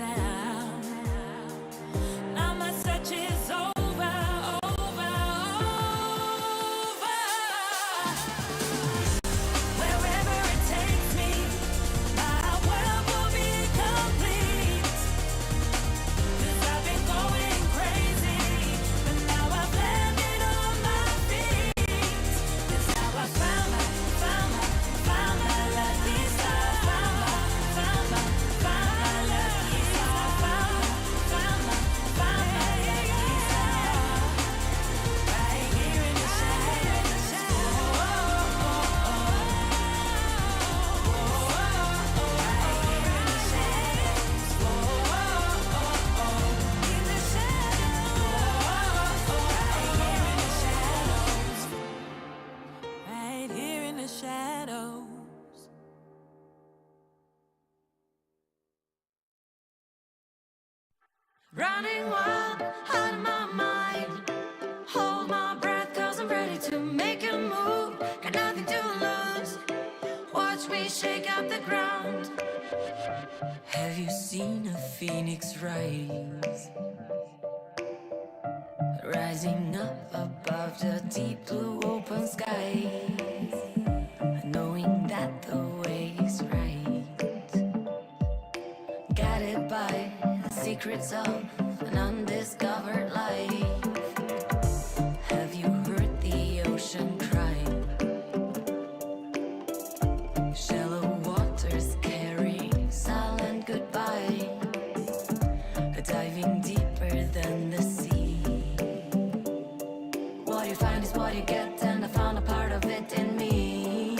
down. Now my search is over, over, over. Wherever it takes me, my world will be complete. 'Cause I've been going crazy, but now I've landed on my feet. 'Cause now I found my lucky star. Found my lucky star. Found my lucky star. Right here in the shadows. Right here in the shadows. In the shadows. Right here in the shadows. Running wild out of my mind. Hold my breath 'cause I'm ready to make a move. Got nothing to lose. Watch me shake up the ground. Have you seen a phoenix rise? Rising up above the deep blue open skies. Knowing that the way is right. Guided by the secrets of an undiscovered life. Have you heard the ocean cry? Shallow waters carry silent goodbye. Diving deeper than the sea. What you find is what you get, and I found a part of it in me.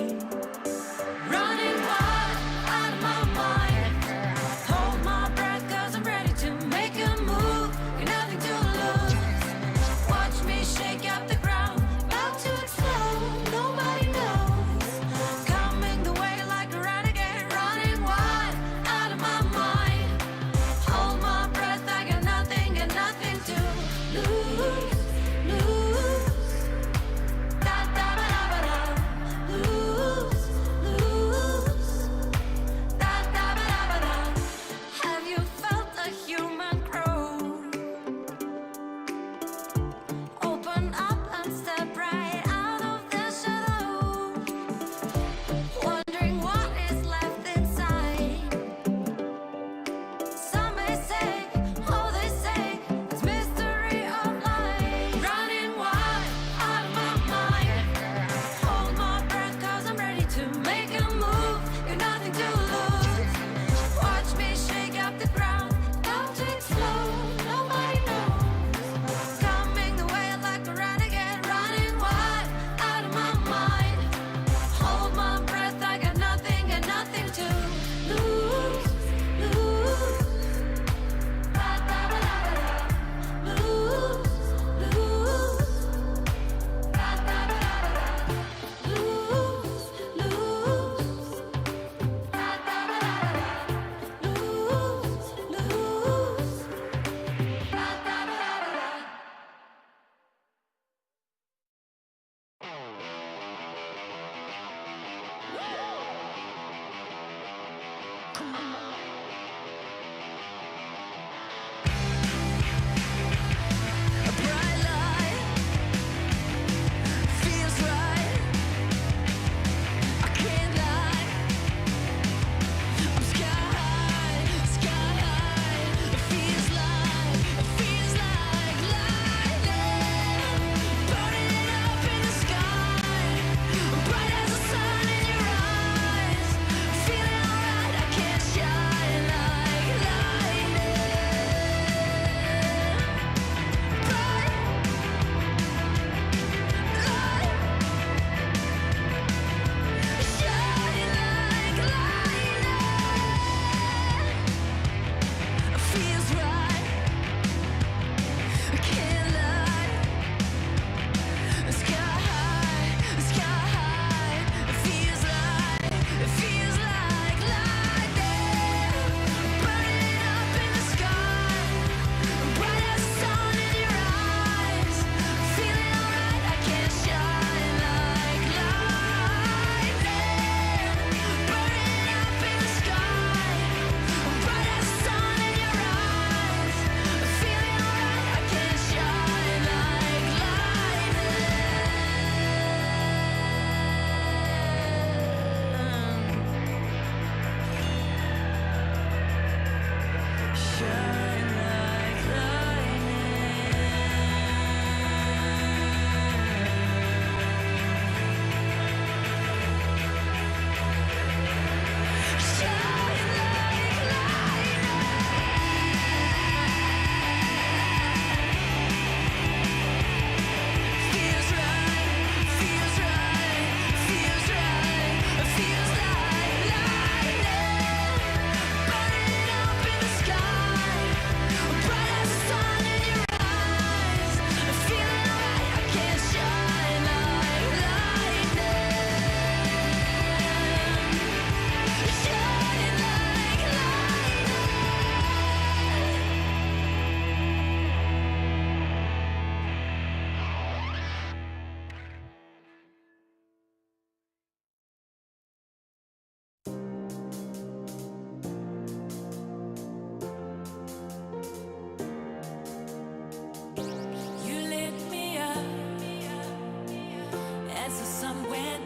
Running wild out of my mind. Hold my breath 'cause I'm ready to make a move.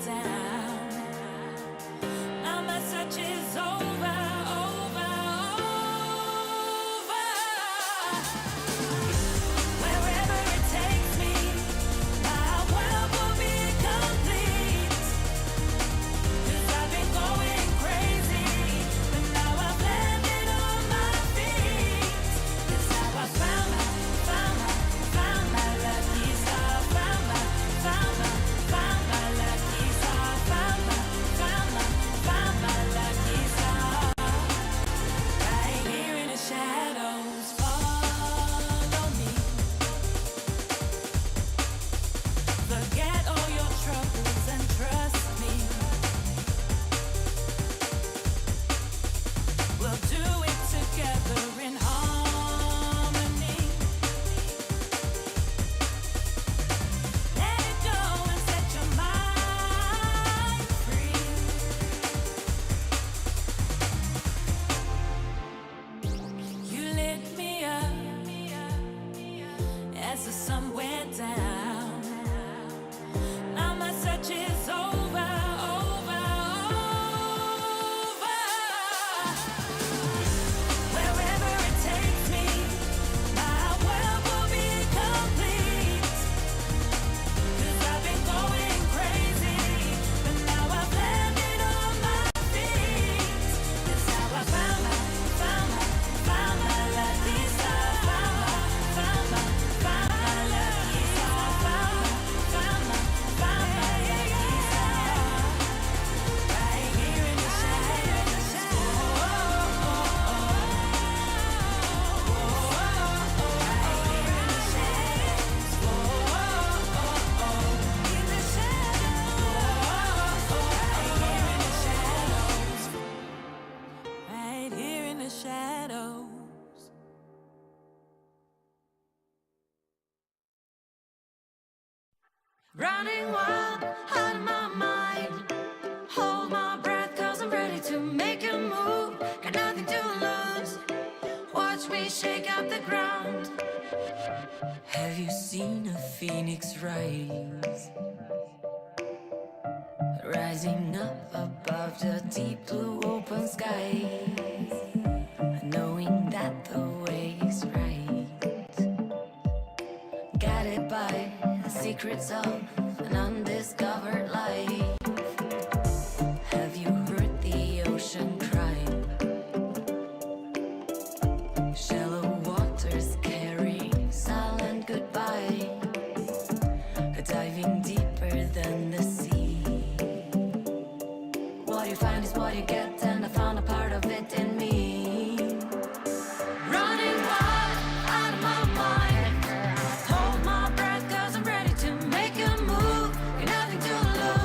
down. Now my search is over, over, over. Wherever it takes me, my world will be complete. 'Cause I've been going crazy, but now I've landed on my feet. That's how I found my lucky star. Found my lucky star. Found my lucky star. Right here in the shadows, follow me. Forget all your troubles and trust me. We'll do it together in harmony. Let it go and set your mind free. You lit me up as the sun went down. Now my search is over, over, over. Wherever it takes me, my world will be complete. 'Cause I've been going crazy, but now I've landed on my feet. That's how I found my lucky star. Found my lucky star. Found my lucky star. Right here in the shadows. Right here in the shadows. In the shadows. Right here in the shadows. Running wild out of my mind. Hold my breath 'cause I'm ready to make a move. Got nothing to lose. Watch me shake up the ground. Have you seen a phoenix rise? Rising up above the deep blue open skies. Knowing that the way is right. Guided by the secrets of an undiscovered life. Have you heard the ocean cry? Shallow waters carry silent goodbye. Diving deeper than the sea. What you find is what you get, and I found a part of it in me. Running wild out of my mind. Hold my breath 'cause I'm ready to make a move. Got nothing to lose.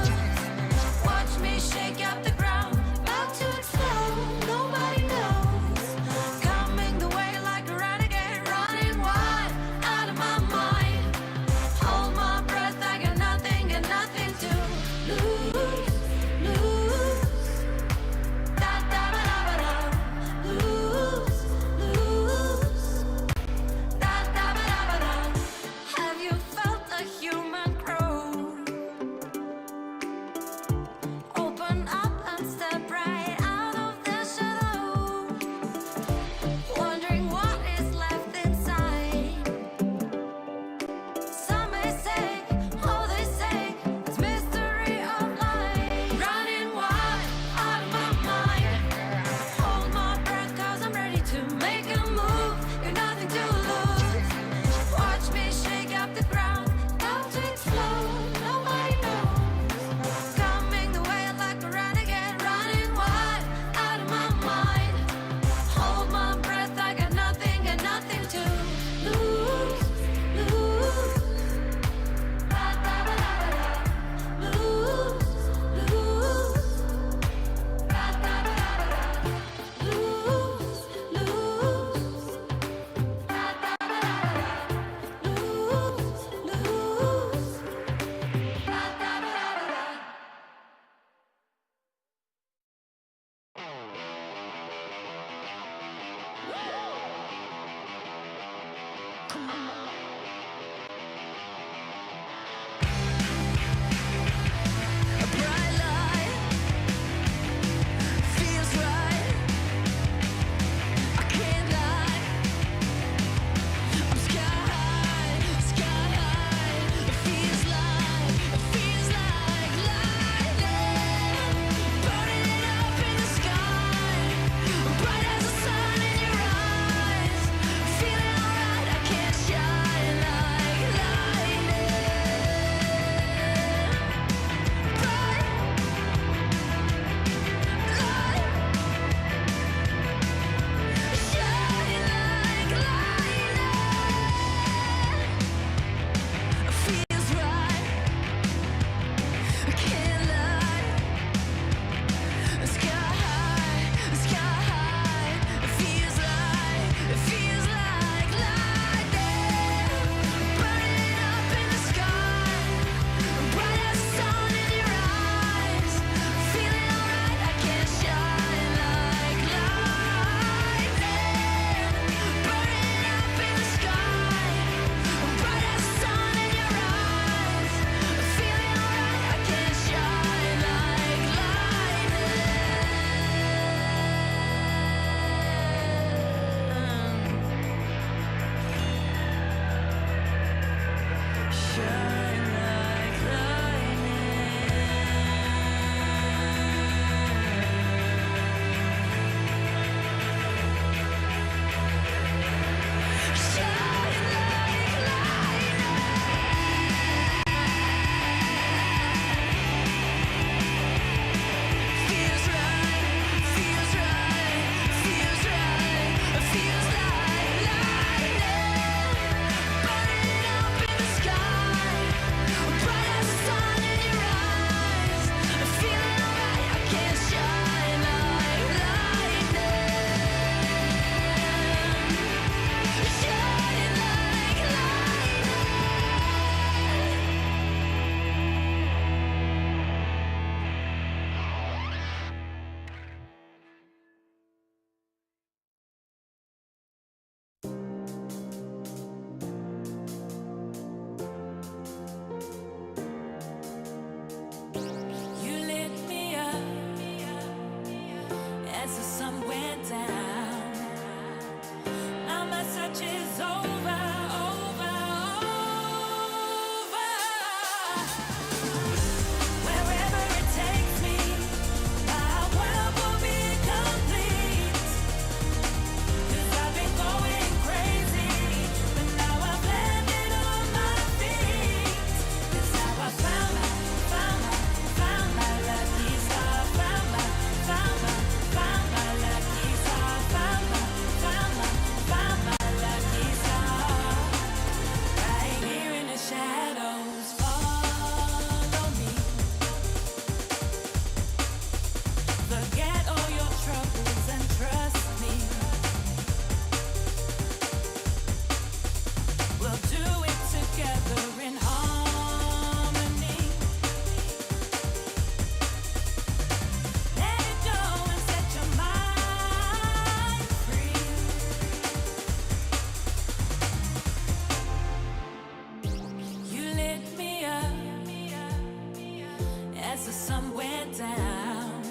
as the sun went down.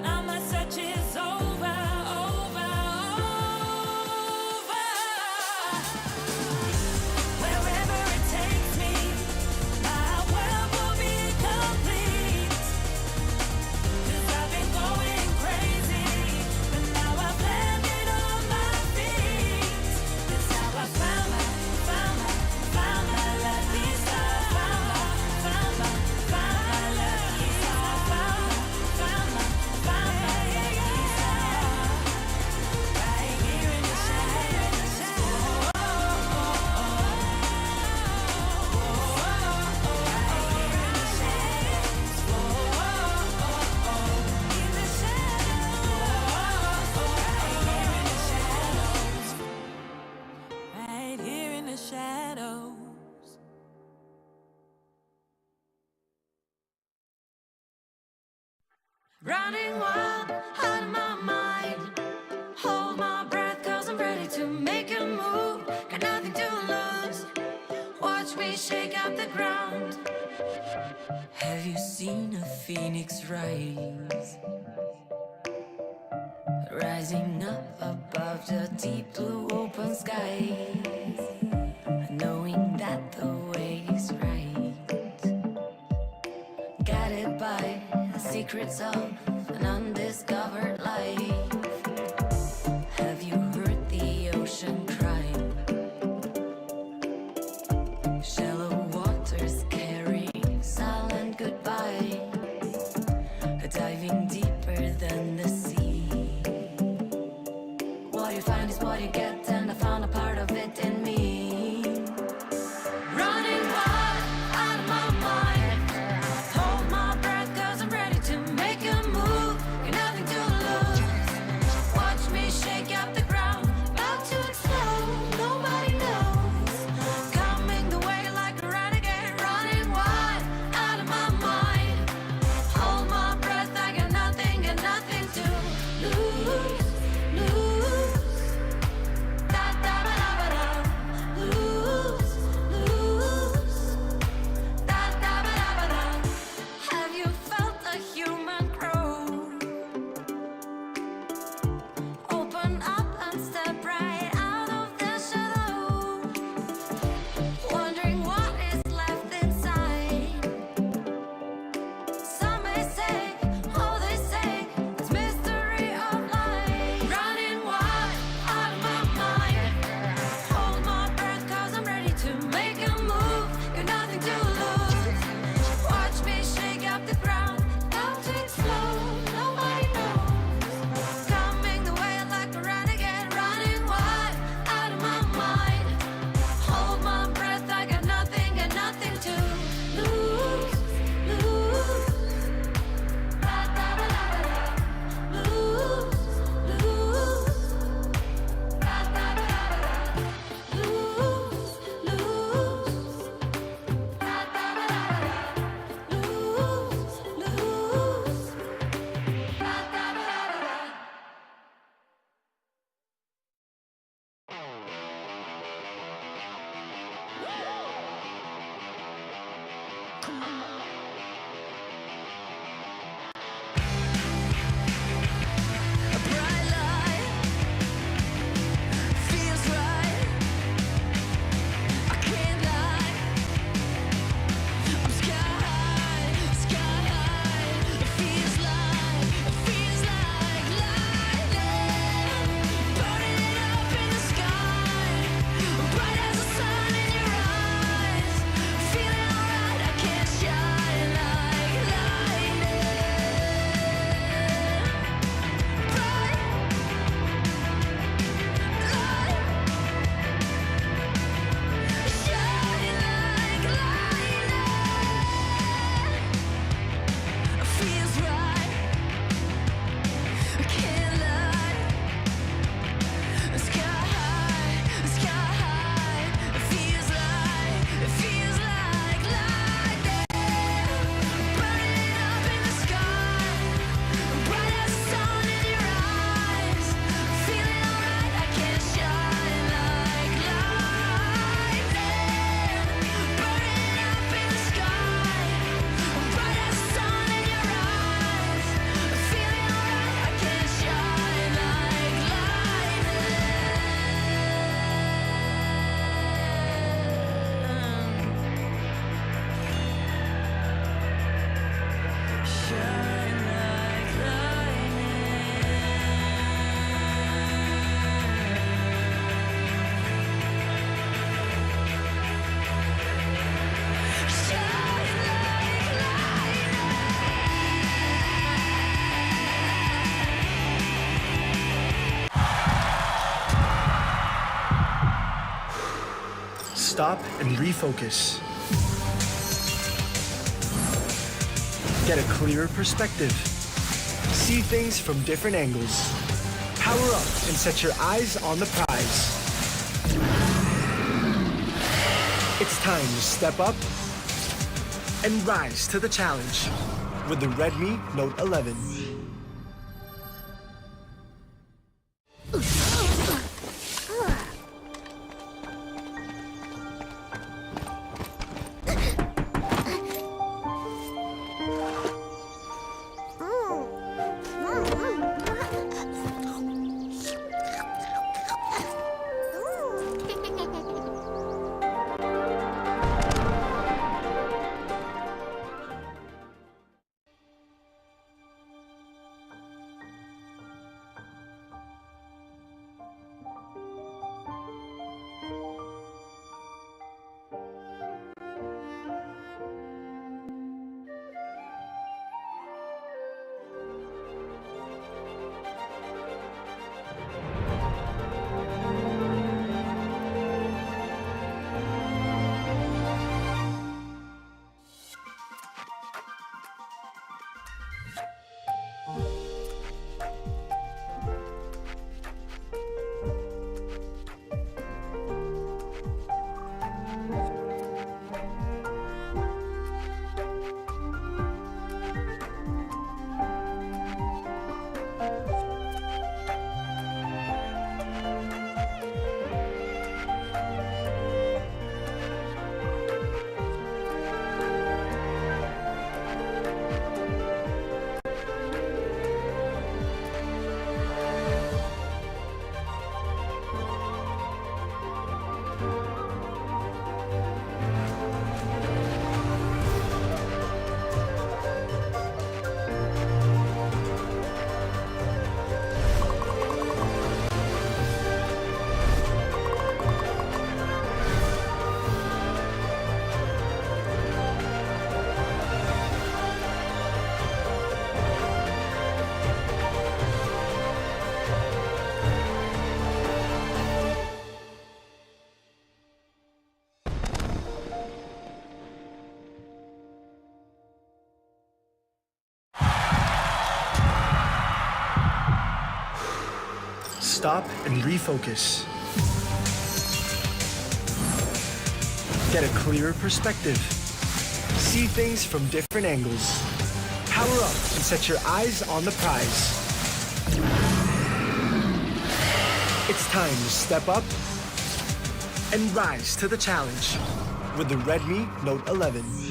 Now my search is over, over, over. Wherever it takes me, my world will be complete. 'Cause I've been going crazy, but now I've landed on my feet. That's how I found my lucky star. Found my lucky star. Found my lucky star. Right here in the shadows. Right here in the shadows. In the shadows. Right here in the shadows. Running wild out of my mind. Hold my breath, 'cause I'm ready to make a move. Got nothing to lose. Watch me shake up the ground. Have you seen a phoenix rise? Rising up above the deep blue open skies. Knowing that the way is right. Guided by the secrets of an undiscovered life. Have you heard the ocean cry? Shallow waters carrying silent goodbye. Diving deeper than the sea. What you find is what you get, and I found a part of it in me. Running wild out of my mind. Hold my breath, 'cause I'm ready to make a move. Got nothing to lose. Stop and refocus. Get a clearer perspective. See things from different angles. Power up and set your eyes on the prize. It's time to step up and rise to the challenge with the Redmi Note 11. Stop and refocus. Get a clearer perspective. See things from different angles. Power up and set your eyes on the prize. It's time to step up and rise to the challenge with the Redmi Note 11.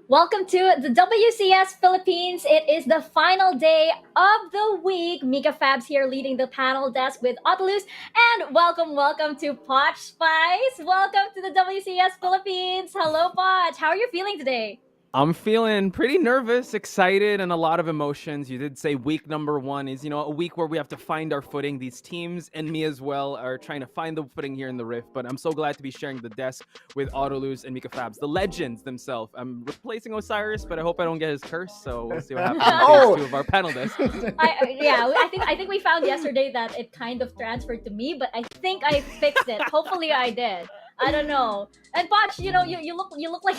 Welcome to the WCS Philippines. It is the final day of the week. Mika Fabs here leading the panel desk with Otolus. And welcome to Potch Spice. Welcome to the WCS Philippines. Hello, Potch. How are you feeling today? I'm feeling pretty nervous, excited, and a lot of emotions. You did say week number 1 is, a week where we have to find our footing. These teams and me as well are trying to find the footing here in the Rift. But I'm so glad to be sharing the desk with Autolus and Mika Fabs, the legends themselves. I'm replacing Osiris, but I hope I don't get his curse. So we'll see what happens in phase 2 of our panel desk. I think we found yesterday that it kind of transferred to me, but I think I fixed it. Hopefully, I did. I don't know. And Potch, you look like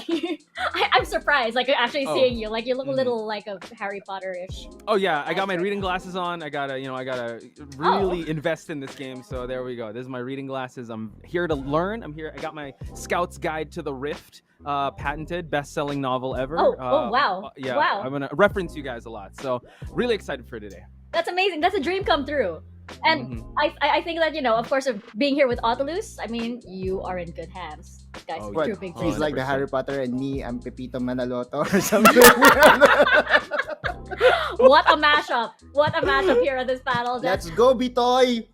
I'm surprised, like actually seeing you. Like you look a little like a Harry Potter-ish. Oh yeah, I got my reading glasses on. I gotta really invest in this game. So there we go. This is my reading glasses. I'm here to learn. I'm here. I got my Scout's Guide to the Rift, patented, best-selling novel ever. Wow. Yeah, Wow. I'm gonna reference you guys a lot. So really excited for today. That's amazing. That's a dream come true. And I think that, of course, being here with Autolus, I mean, you are in good hands. Guys, Oh, true yeah. big He's dreams. like the Harry Potter and me, I'm Pepito Manaloto or something. What a mashup. What a mashup here on this panel. Let's go, Bitoy!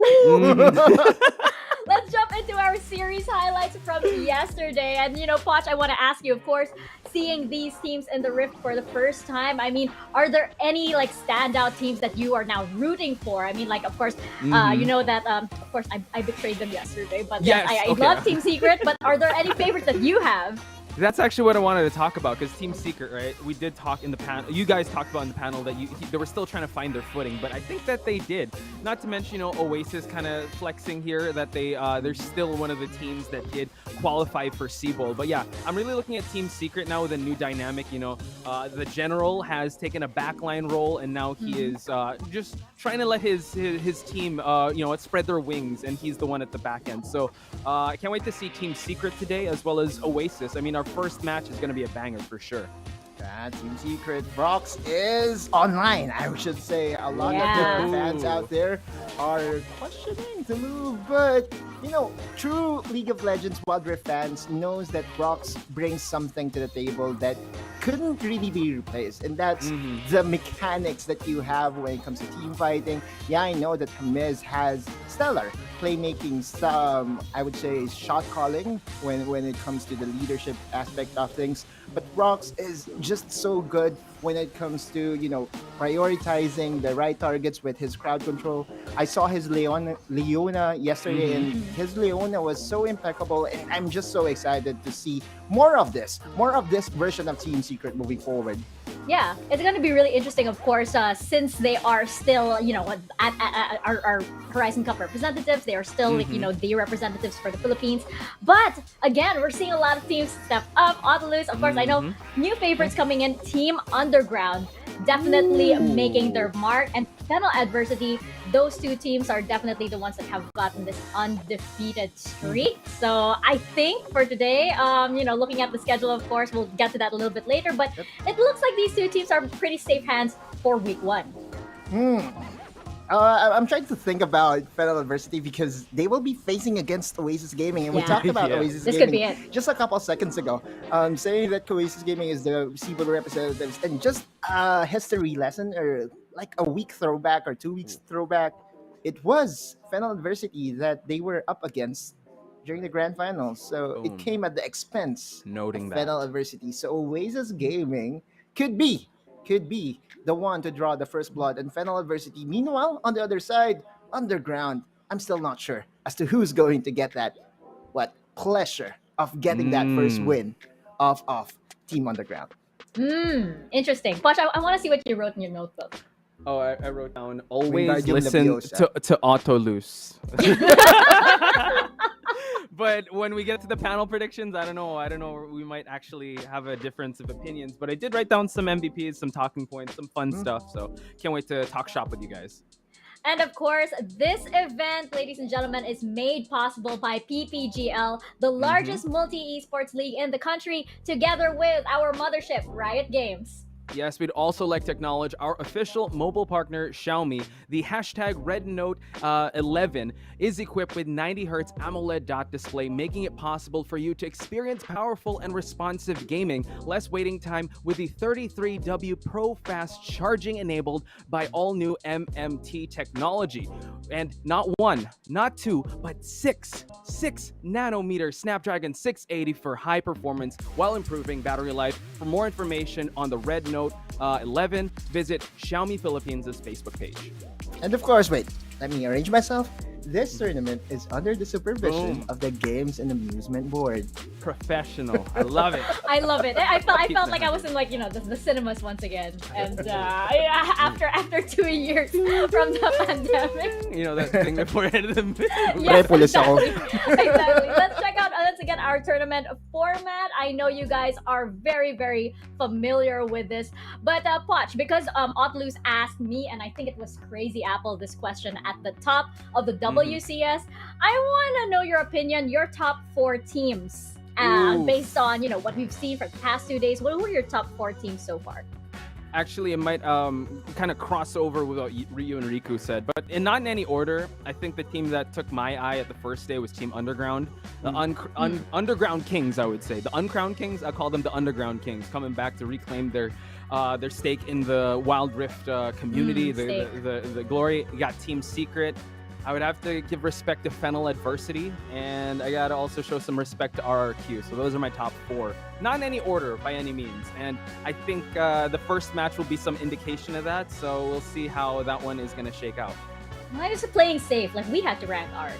Let's jump into our series highlights from yesterday. And, Potch, I want to ask you, of course, seeing these teams in the Rift for the first time, I mean, are there any, like, standout teams that you are now rooting for? I mean, like, of course, you know that, of course, I betrayed them yesterday, but Yes, I okay. love Team Secret, but are there any favorites that you have? That's actually what I wanted to talk about, because Team Secret, right? We did talk in the panel. You guys talked about in the panel that they were still trying to find their footing, but I think that they did. Not to mention, Oasis kind of flexing here that they're still one of the teams that did qualify for C-Bowl. But yeah, I'm really looking at Team Secret now with a new dynamic. The general has taken a backline role, and now he is just trying to let his team, spread their wings, and he's the one at the back end. So I can't wait to see Team Secret today, as well as Oasis. I mean, our first match is going to be a banger for sure. Team Secret Brox is online. I should say a lot of Yeah. different fans out there are questioning the move, but true League of Legends Wildrift fans knows that Brox brings something to the table that couldn't really be replaced, and that's the mechanics that you have when it comes to team fighting. Yeah, I know that Miz has stellar playmaking, some I would say shot calling when it comes to the leadership aspect of things, but Brox is just so good when it comes to prioritizing the right targets with his crowd control. I saw his Leona yesterday, and his Leona was so impeccable, and I'm just so excited to see more of this version of Team Secret moving forward. Yeah, it's going to be really interesting, of course, since they are still, at our Horizon Cup representatives. They are still, the representatives for the Philippines. But again, we're seeing a lot of teams step up. Autolus, of course, I know new favorites coming in. Team Underground, definitely making their mark. And Fennel Adversity, those two teams are definitely the ones that have gotten this undefeated streak. So I think for today, looking at the schedule, of course, we'll get to that a little bit later, but it looks like these two teams are pretty safe hands for week 1. I'm trying to think about Fennel Adversity because they will be facing against Oasis Gaming, and we Yeah. talked about Yeah. Oasis This could Gaming be it. just a couple seconds ago, saying that Oasis Gaming is the C-Bowl representatives, and just a history lesson or like a week throwback or 2 weeks throwback, it was Fennel Adversity that they were up against during the grand finals, so it Boom. came at the expense Noting of that. Fennel Adversity. So Oasis Gaming could be the one to draw the first blood, and Fennel Adversity. Meanwhile, on the other side, Underground, I'm still not sure as to who's going to get that pleasure of getting that first win of Team Underground. Interesting. Potch, I want to see what you wrote in your notebook. Oh, I wrote down, always Wingardium listen Leviosa. to Autolus. But when we get to the panel predictions, I don't know. We might actually have a difference of opinions. But I did write down some MVPs, some talking points, some fun stuff. So can't wait to talk shop with you guys. And of course, this event, ladies and gentlemen, is made possible by PPGL, the largest multi-esports league in the country, together with our mothership, Riot Games. Yes, we'd also like to acknowledge our official mobile partner, Xiaomi. The hashtag RedNote 11 is equipped with 90Hz AMOLED dot display, making it possible for you to experience powerful and responsive gaming, less waiting time with the 33W Pro Fast charging enabled by all new MMT technology. And not one, not two, but six nanometer Snapdragon 680 for high performance while improving battery life. For more information on the RedNote 11, visit Xiaomi Philippines' Facebook page. And of course, wait, let me arrange myself. This tournament is under the supervision Boom. of the Games and Amusement Board. Professional. I love it. I love it. I felt like I was in like the cinemas once again, and after 2 years from the pandemic. You know that thing before the end of the Yes, Pulis ako. exactly. Let's check out once again our tournament format. I know you guys are very, very familiar with this, but Poch, because Otlus asked me, and I think it was Crazy Apple, this question at the top of the WCS. I want to know your opinion, your top 4 teams. Based on what we've seen for the past 2 days. What were your top 4 teams so far? Actually, it might kind of cross over with what Ryu and Riku said, but not in any order. I think the team that took my eye at the first day was Team Underground, the Underground Kings, I would say. The Uncrowned Kings, I call them the Underground Kings, coming back to reclaim their stake in the Wildrift community, the glory. You got Team Secret. I would have to give respect to Fennel Adversity, and I gotta also show some respect to RRQ. So those are my top 4. Not in any order by any means. And I think the first match will be some indication of that. So we'll see how that one is gonna shake out. Mine is playing safe. Like we had to rank ours.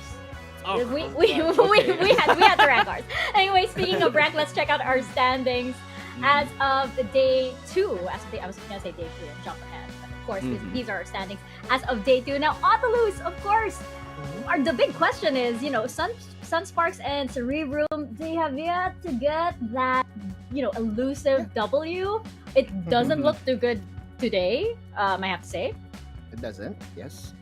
Oh, we okay. had to rank ours. Anyway, speaking of rank, let's check out our standings as of day 2. I was gonna say day 3 and jump ahead. Of course, these are our standings as of day 2. Now, Otalus, of course, the big question is, Sunsparks and Cerebrum, they have yet to get that, elusive W. It doesn't look too good today, I have to say. It doesn't, yes.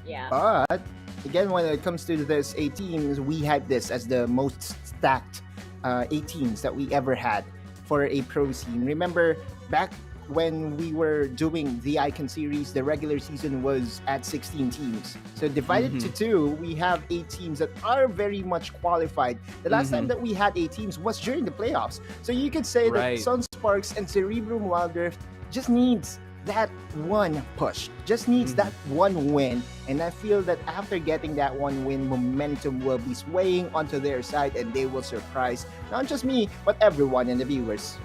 Yeah. But again, when it comes to this 8 teams, we had this as the most stacked 8 teams that we ever had for a pro scene. Remember, back when we were doing the Icon series, the regular season was at 16 teams. So divided to 2, we have 8 teams that are very much qualified. The last time that we had 8 teams was during the playoffs. So you could say that Sunsparks and Cerebrum Wildrift just needs that one push, just needs that one win. And I feel that after getting that one win, momentum will be swaying onto their side and they will surprise not just me, but everyone and the viewers.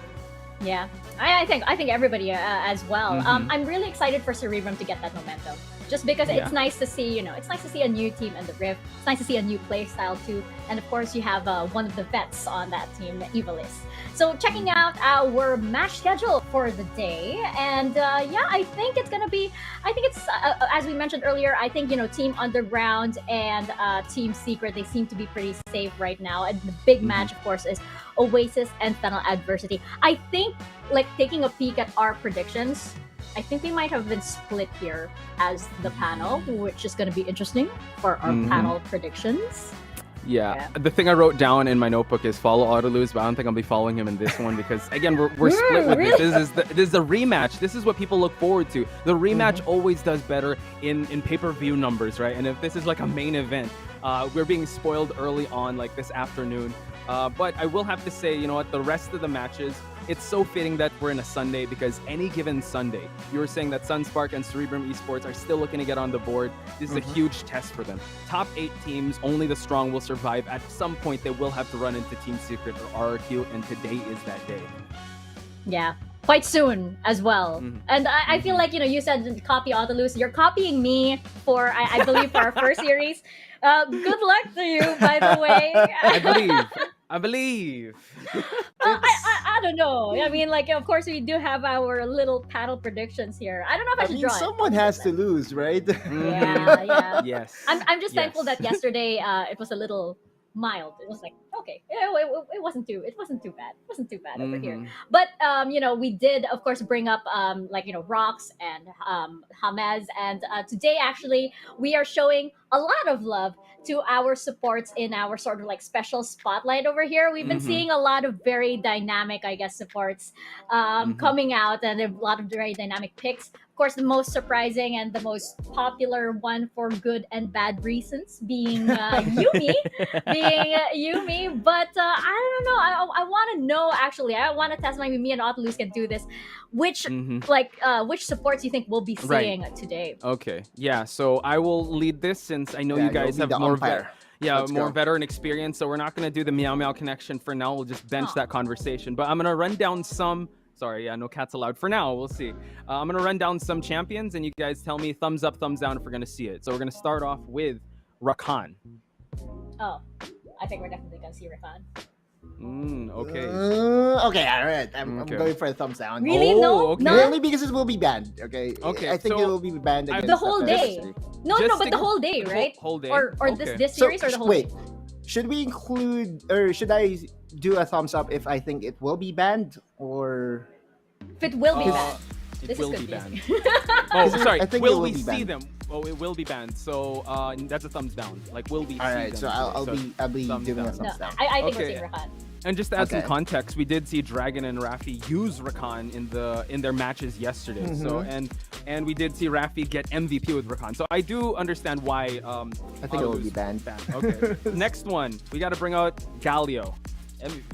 Yeah, I think everybody as well. I'm really excited for Cerebrum to get that momentum, just because it's nice to see, it's nice to see a new team in the Rift. It's nice to see a new play style too, and of course you have one of the vets on that team, Evilis. So checking out our match schedule for the day, and I think it's gonna be. I think it's as we mentioned earlier. I think Team Underground and Team Secret, they seem to be pretty safe right now. And the big match, of course, is Oasis and Fennel Adversity. I think, like taking a peek at our predictions, I think we might have been split here as the panel, which is going to be interesting for our panel predictions. Yeah. The thing I wrote down in my notebook is follow Autolose, but I don't think I'll be following him in this one because, again, we're split with really? this. This is the rematch. This is what people look forward to. The rematch always does better in pay-per-view numbers, right? And if this is like a main event, we're being spoiled early on, like this afternoon. But I will have to say, you know what, the rest of the matches, it's so fitting that we're in a Sunday because any given Sunday, you were saying that Sunspark and Cerebrum Esports are still looking to get on the board. This is a huge test for them. Top 8 teams, only the strong will survive. At some point, they will have to run into Team Secret or RRQ, and today is that day. Yeah. Quite soon as well. And I feel like, you said copy Autolus. You're copying me for, I believe, for our first series. Good luck to you, by the way. I believe. I don't know. I mean, like, of course, we do have our little panel predictions here. I don't know if I should draw it. Someone has to lose, right? Yeah. Yes. I'm just thankful that yesterday it was a little mild. It was like okay, it wasn't too bad. It wasn't too bad over here. Mhm. But we did of course bring up Rocks and Hamez, and today actually we are showing a lot of love to our supports in our sort of like special spotlight over here. We've been Mhm. seeing a lot of very dynamic, I guess, supports coming out, and a lot of very dynamic picks. Of course, the most surprising and the most popular one for good and bad reasons being Yumi. But I don't know. I want to know actually. I want to test maybe me and Otilus can do this. Which which supports you think we'll be Right. seeing today? Okay. Yeah. So I will lead this since I know Yeah, you guys you'll have be the more umpire. Let's more go. veteran experience. So we're not gonna do the meow meow connection for now. We'll just bench Aw. that conversation. But I'm gonna run down some. Sorry, yeah, no cats allowed for now. We'll see. I'm gonna run down some champions, and you guys tell me thumbs up, thumbs down if we're gonna see it. So we're gonna start off with Rakan. Oh, I think we're definitely gonna see Rakan. Okay. Okay, all right. I'm Okay. going for a thumbs down. Really? Oh, No, okay. no. Only because it will be banned. Okay. Okay, I think so it will be banned I- against The whole day. Adversity. No, Just but to- the whole day, right? Whole day. Or Okay. this So series or the whole wait, day? should we include or should I do a thumbs up if I think it will be banned or? If it will be Uh, banned. It This will is be confusing. banned. Oh, sorry. I think Will it will we be see banned. them? Oh, it will be banned. So that's a thumbs down. Like, will we All see right, them? so I'll today? be thumbs doing a down. No, thumbs down. I think we're Okay. seeing Rakan. And just to add some Okay. context, we did see Dragon and Rafi use Rakan in their matches yesterday. So and we did see Rafi get MVP with Rakan. So I do understand why. I think it will Otilus be banned. Okay. Next one, we got to bring out Galio.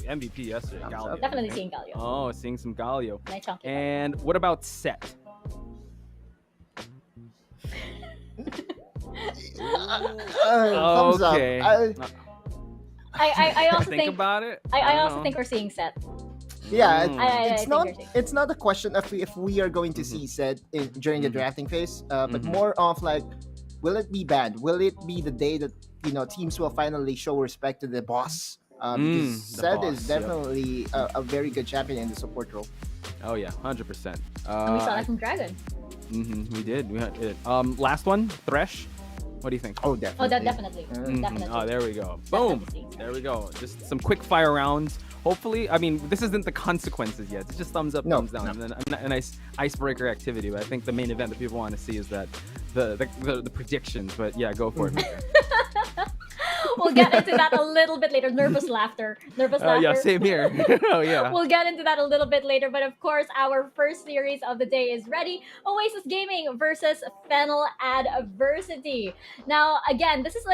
MVP yesterday. Thumbs Galio. up. Definitely seeing Galio. Oh, seeing some Galio. Nice chunky. And what about Set? Thumbs up. Okay. I also think think about it. I don't also know. think we're seeing Set. Yeah, Mm. I it's think not you're seeing. it's not a question of if we are going to see said during the drafting phase, but more of like, will it be banned? Will it be the day that teams will finally show respect to the boss? Because the Zed boss, is yep. definitely a very good champion in the support role. Oh yeah, 100%. And we saw that from Dragon. We did. We had it. Last one, Thresh. What do you think? Oh, definitely. Oh, that definitely. Mhm. Definitely. Oh, there we go. Definitely Boom. seeing Set. There we go. Just some quick fire rounds. Hopefully, I mean, this isn't the consequences yet. It's just thumbs up, No, thumbs down, and then a nice icebreaker activity. But I think the main event that people want to see is that the predictions. But yeah, go for it. We'll get into that a little bit later. Nervous laughter. Nervous laughter. Yeah, same here. Oh yeah. We'll get into that a little bit later, but of course, our first series of the day is ready. Oasis Gaming versus Fennel Adversity. Now, again, this is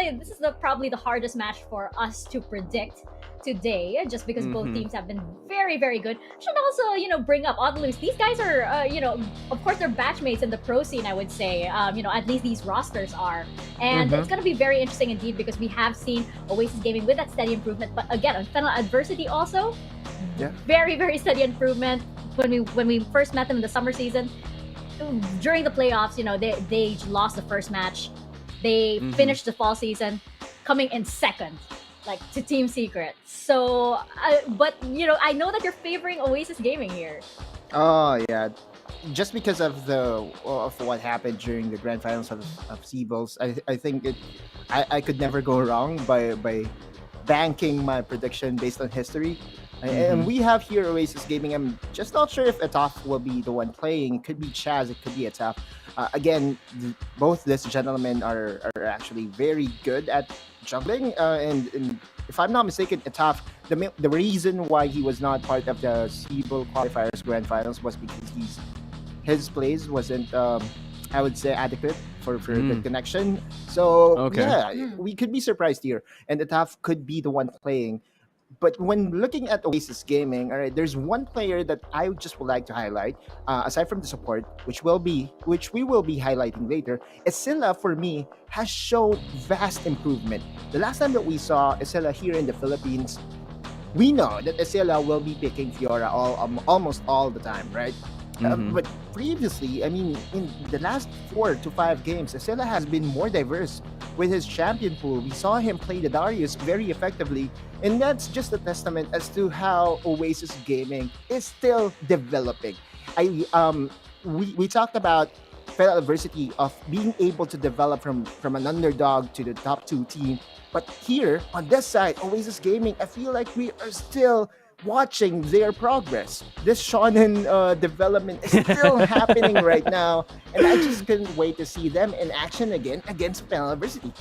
probably the hardest match for us to predict today, just because both teams have been very, very good. Should also, bring up Otilus. These guys are, of course, they're batchmates in the pro scene, I would say. At least these rosters are. And it's going to be very interesting indeed because we have seen Oasis Gaming with that steady improvement. But again, on Fennel Adversity also, very, very steady improvement. When we first met them in the summer season, during the playoffs, they lost the first match. They finished the fall season coming in second, like to Team Secret. So, but I know that you're favoring Oasis Gaming here. Oh yeah, just because of what happened during the grand finals of Seabolts, I think I could never go wrong by banking my prediction based on history. And we have here Oasis Gaming. I'm just not sure if Ataf will be the one playing. It could be Chaz. It could be Ataf. Again, both these gentlemen are actually very good at juggling. And if I'm not mistaken, Ataf, the reason why he was not part of the Seabolt qualifiers grand finals was because his plays wasn't, I would say, adequate for the connection. So yeah, we could be surprised here, and Ataf could be the one playing. But when looking at Oasis Gaming, all right, there's one player that I just would like to highlight, aside from the support, which we will be highlighting later. Esila, for me, has shown vast improvement. The last time that we saw Esila here in the Philippines, we know that Esila will be picking Fiora almost all the time, right? But previously, I mean, in the last 4 to 5 games, Esila has been more diverse with his champion pool. We saw him play the Darius very effectively, and that's just a testament as to how Oasis Gaming is still developing. We talked about Fennel adversity of being able to develop from an underdog to the top 2 team. But here on this side, Oasis Gaming, I feel like we are still watching their progress. This shonen development is still happening right now, and I just couldn't wait to see them in action again against Fennel adversity.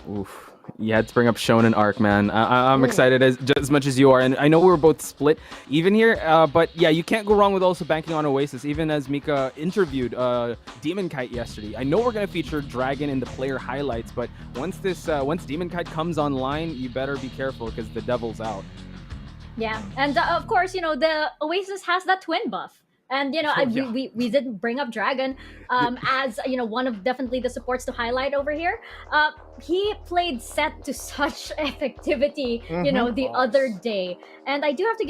Oof. You had to bring up Shonen Arc, man. I'm excited just as much as you are, and I know we're both split even here. But yeah, you can't go wrong with also banking on Oasis. Even as Mika interviewed Demon Kite yesterday, I know we're gonna feature Dragon in the player highlights, but once Demon Kite comes online, you better be careful because the devil's out. Yeah, and of course, the Oasis has that twin buff. And we didn't bring up Dragon as one of definitely the supports to highlight over here. He played Set to such effectivity, the other day, and I do have to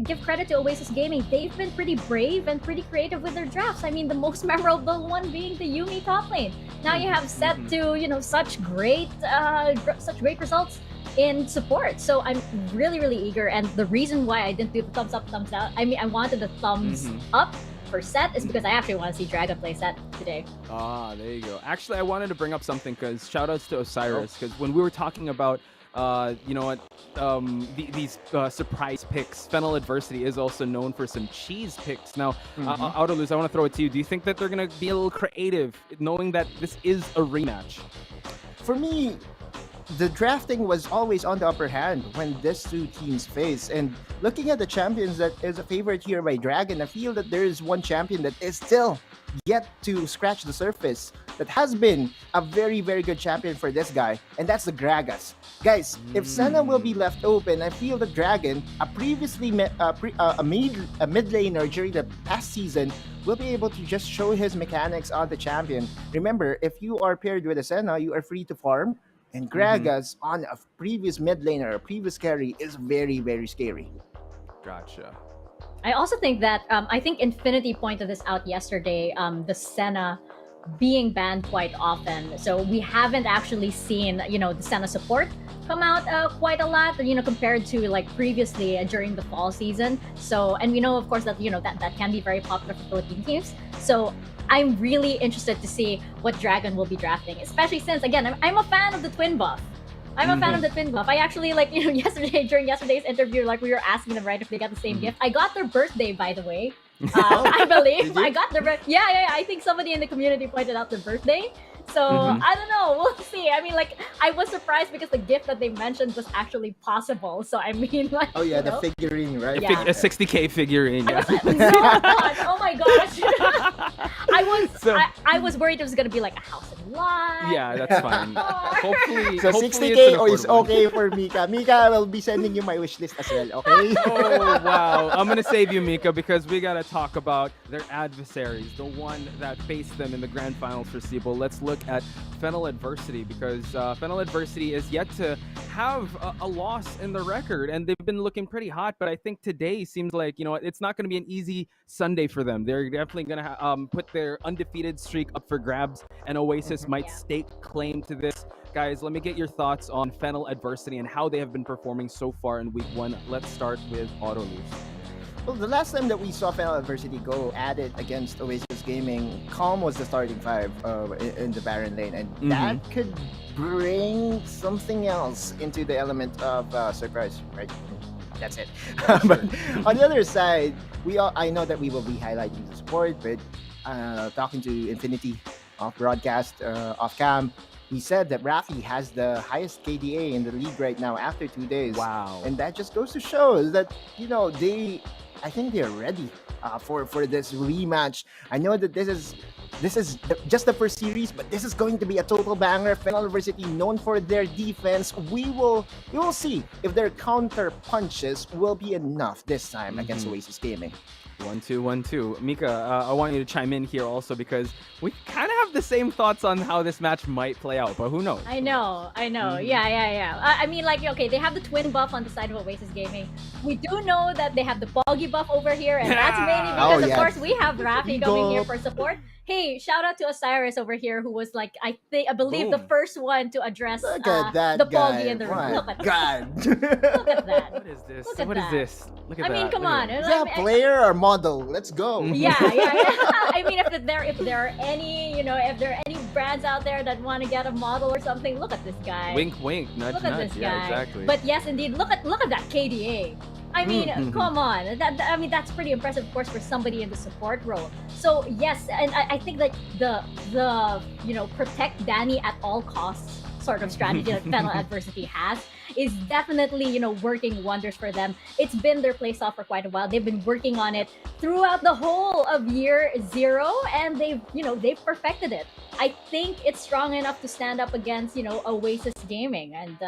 give credit to Oasis Gaming. They've been pretty brave and pretty creative with their drafts. I mean, the most memorable one being the Yuumi top lane. Now you have Set to such great results in support. So I'm really, really eager. And the reason why I didn't do the thumbs up, thumbs down, I mean, I wanted the thumbs up for Set is because I actually want to see Dragon play Set today. Ah, there you go. Actually, I wanted to bring up something because shout outs to Osiris, because when we were talking about these surprise picks, Fennel Adversity is also known for some cheese picks. Now, Autoluz, I want to throw it to you. Do you think that they're going to be a little creative, knowing that this is a rematch? For me, the drafting was always on the upper hand when these two teams face. And looking at the champions that is a favorite here by Dragon, I feel that there is one champion that is still yet to scratch the surface that has been a very, very good champion for this guy, and that's the Gragas. Guys, if Senna will be left open, I feel that Dragon, a previously mid laner during the past season, will be able to just show his mechanics on the champion. Remember, if you are paired with a Senna, you are free to farm. And Gragas on a previous mid laner, a previous carry, is very, very scary. Gotcha. I also think that, I think Infinity pointed this out yesterday, the Senna being banned quite often. So we haven't actually seen, the Senna support come out quite a lot, compared to like previously during the fall season. So, and we know, of course, that, that can be very popular for Philippine teams. So I'm really interested to see what Dragon will be drafting, especially since, again, I'm a fan of the twin buff. I'm a fan of the twin buff. I actually, yesterday, during yesterday's interview, we were asking them, right, if they got the same gift. I got their birthday, by the way. I believe. I got their yeah. I think somebody in the community pointed out their birthday. So, I don't know. We'll see. I mean, I was surprised because the gift that they mentioned was actually possible. So, I mean, oh, yeah, the figurine, right? Yeah. A 60K figurine, yeah. Oh my gosh. I was worried it was going to be like a house in lot. Yeah, that's fine. Hopefully, so 60K is okay for Mika. Mika will be sending you my wish list as well, okay? Oh, wow. I'm going to save you, Mika, because we got to talk about their adversaries, the one that faced them in the grand finals for Cerebrum. Let's look at Fennel Adversity, because Fennel Adversity is yet to have a loss in the record, and they've been looking pretty hot, but I think today seems like, it's not going to be an easy Sunday for them. They're definitely going to put their undefeated streak up for grabs, and Oasis might stake claim to this. Guys, let me get your thoughts on Fennel Adversity and how they have been performing so far in week 1. Let's start with Autoluz. Well, the last time that we saw Fennel Adversity go at it against Oasis Gaming, Calm was the starting 5 in the Baron lane, and that could bring something else into the element of surprise, right? That's it. But on the other side, I know that we will be highlighting the support, but talking to Infinity off broadcast, off cam, he said that Rafi has the highest KDA in the league right now after 2 days. Wow. And that just goes to show that, I think they're ready for this rematch. I know that this is just the first series, but this is going to be a total banger. Fennel University, known for their defense, we will see if their counter punches will be enough this time against Oasis Gaming. 1-2-1-2. Mika, I want you to chime in here also, because we kind of have the same thoughts on how this match might play out, but who knows? I know. Yeah. I mean, okay, they have the twin buff on the side of Oasis Gaming. we do know that they have the Boggy buff over here, and that's mainly Yeah. because, Oh, of yeah. course, we have Rafi coming here Eagle. for support. Hey, shout out to Osiris over here, who was like, I believe the Boom. first one to address Look at that the guy. Boggy in the room. My Look at God. Look at that. What is this? Look at What is that. this? Look at I that. mean, come Look at on. that. Is that player or model? Let's go. Yeah. I mean, if there are any, if there are any brands out there that want to get a model or something, look at this guy. Wink, wink, nudge, Look at nudge. this Yeah, guy. exactly. But yes, indeed, look at that KDA. I mean, come on. I mean, that's pretty impressive, of course, for somebody in the support role. So yes, and I think that the protect Danny at all costs sort of strategy that Fennel Adversity has is definitely working wonders for them. It's been their playstyle for quite a while. They've been working on it throughout the whole of year 0, and they've perfected it. I think it's strong enough to stand up against Oasis Gaming, and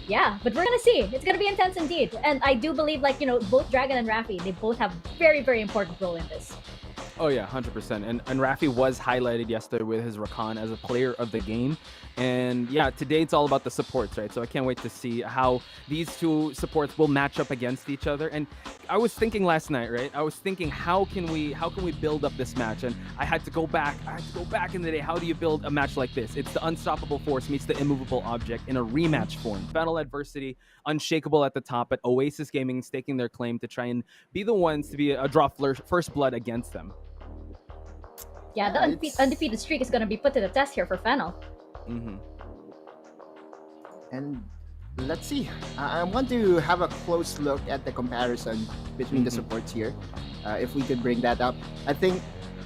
yeah, but we're gonna see. It's gonna be intense indeed, and I do believe both Dragon and Rafi, they both have very, very important role in this. Oh yeah, 100%. And Rafi was highlighted yesterday with his Rakan as a player of the game. And yeah, today it's all about the supports, right? So I can't wait to see how these two supports will match up against each other. And I was thinking last night, right? I was thinking, how can we build up this match? And I had to go back in the day. How do you build a match like this? It's the unstoppable force meets the immovable object in a rematch form. Fennel Adversity, unshakable at the top, but Oasis Gaming staking their claim to try and be the ones to be a draw first blood against them. Yeah, the undefeated streak is gonna be put to the test here for Fennel. And let's see. I want to have a close look at the comparison between the supports here. If we could bring that up, I think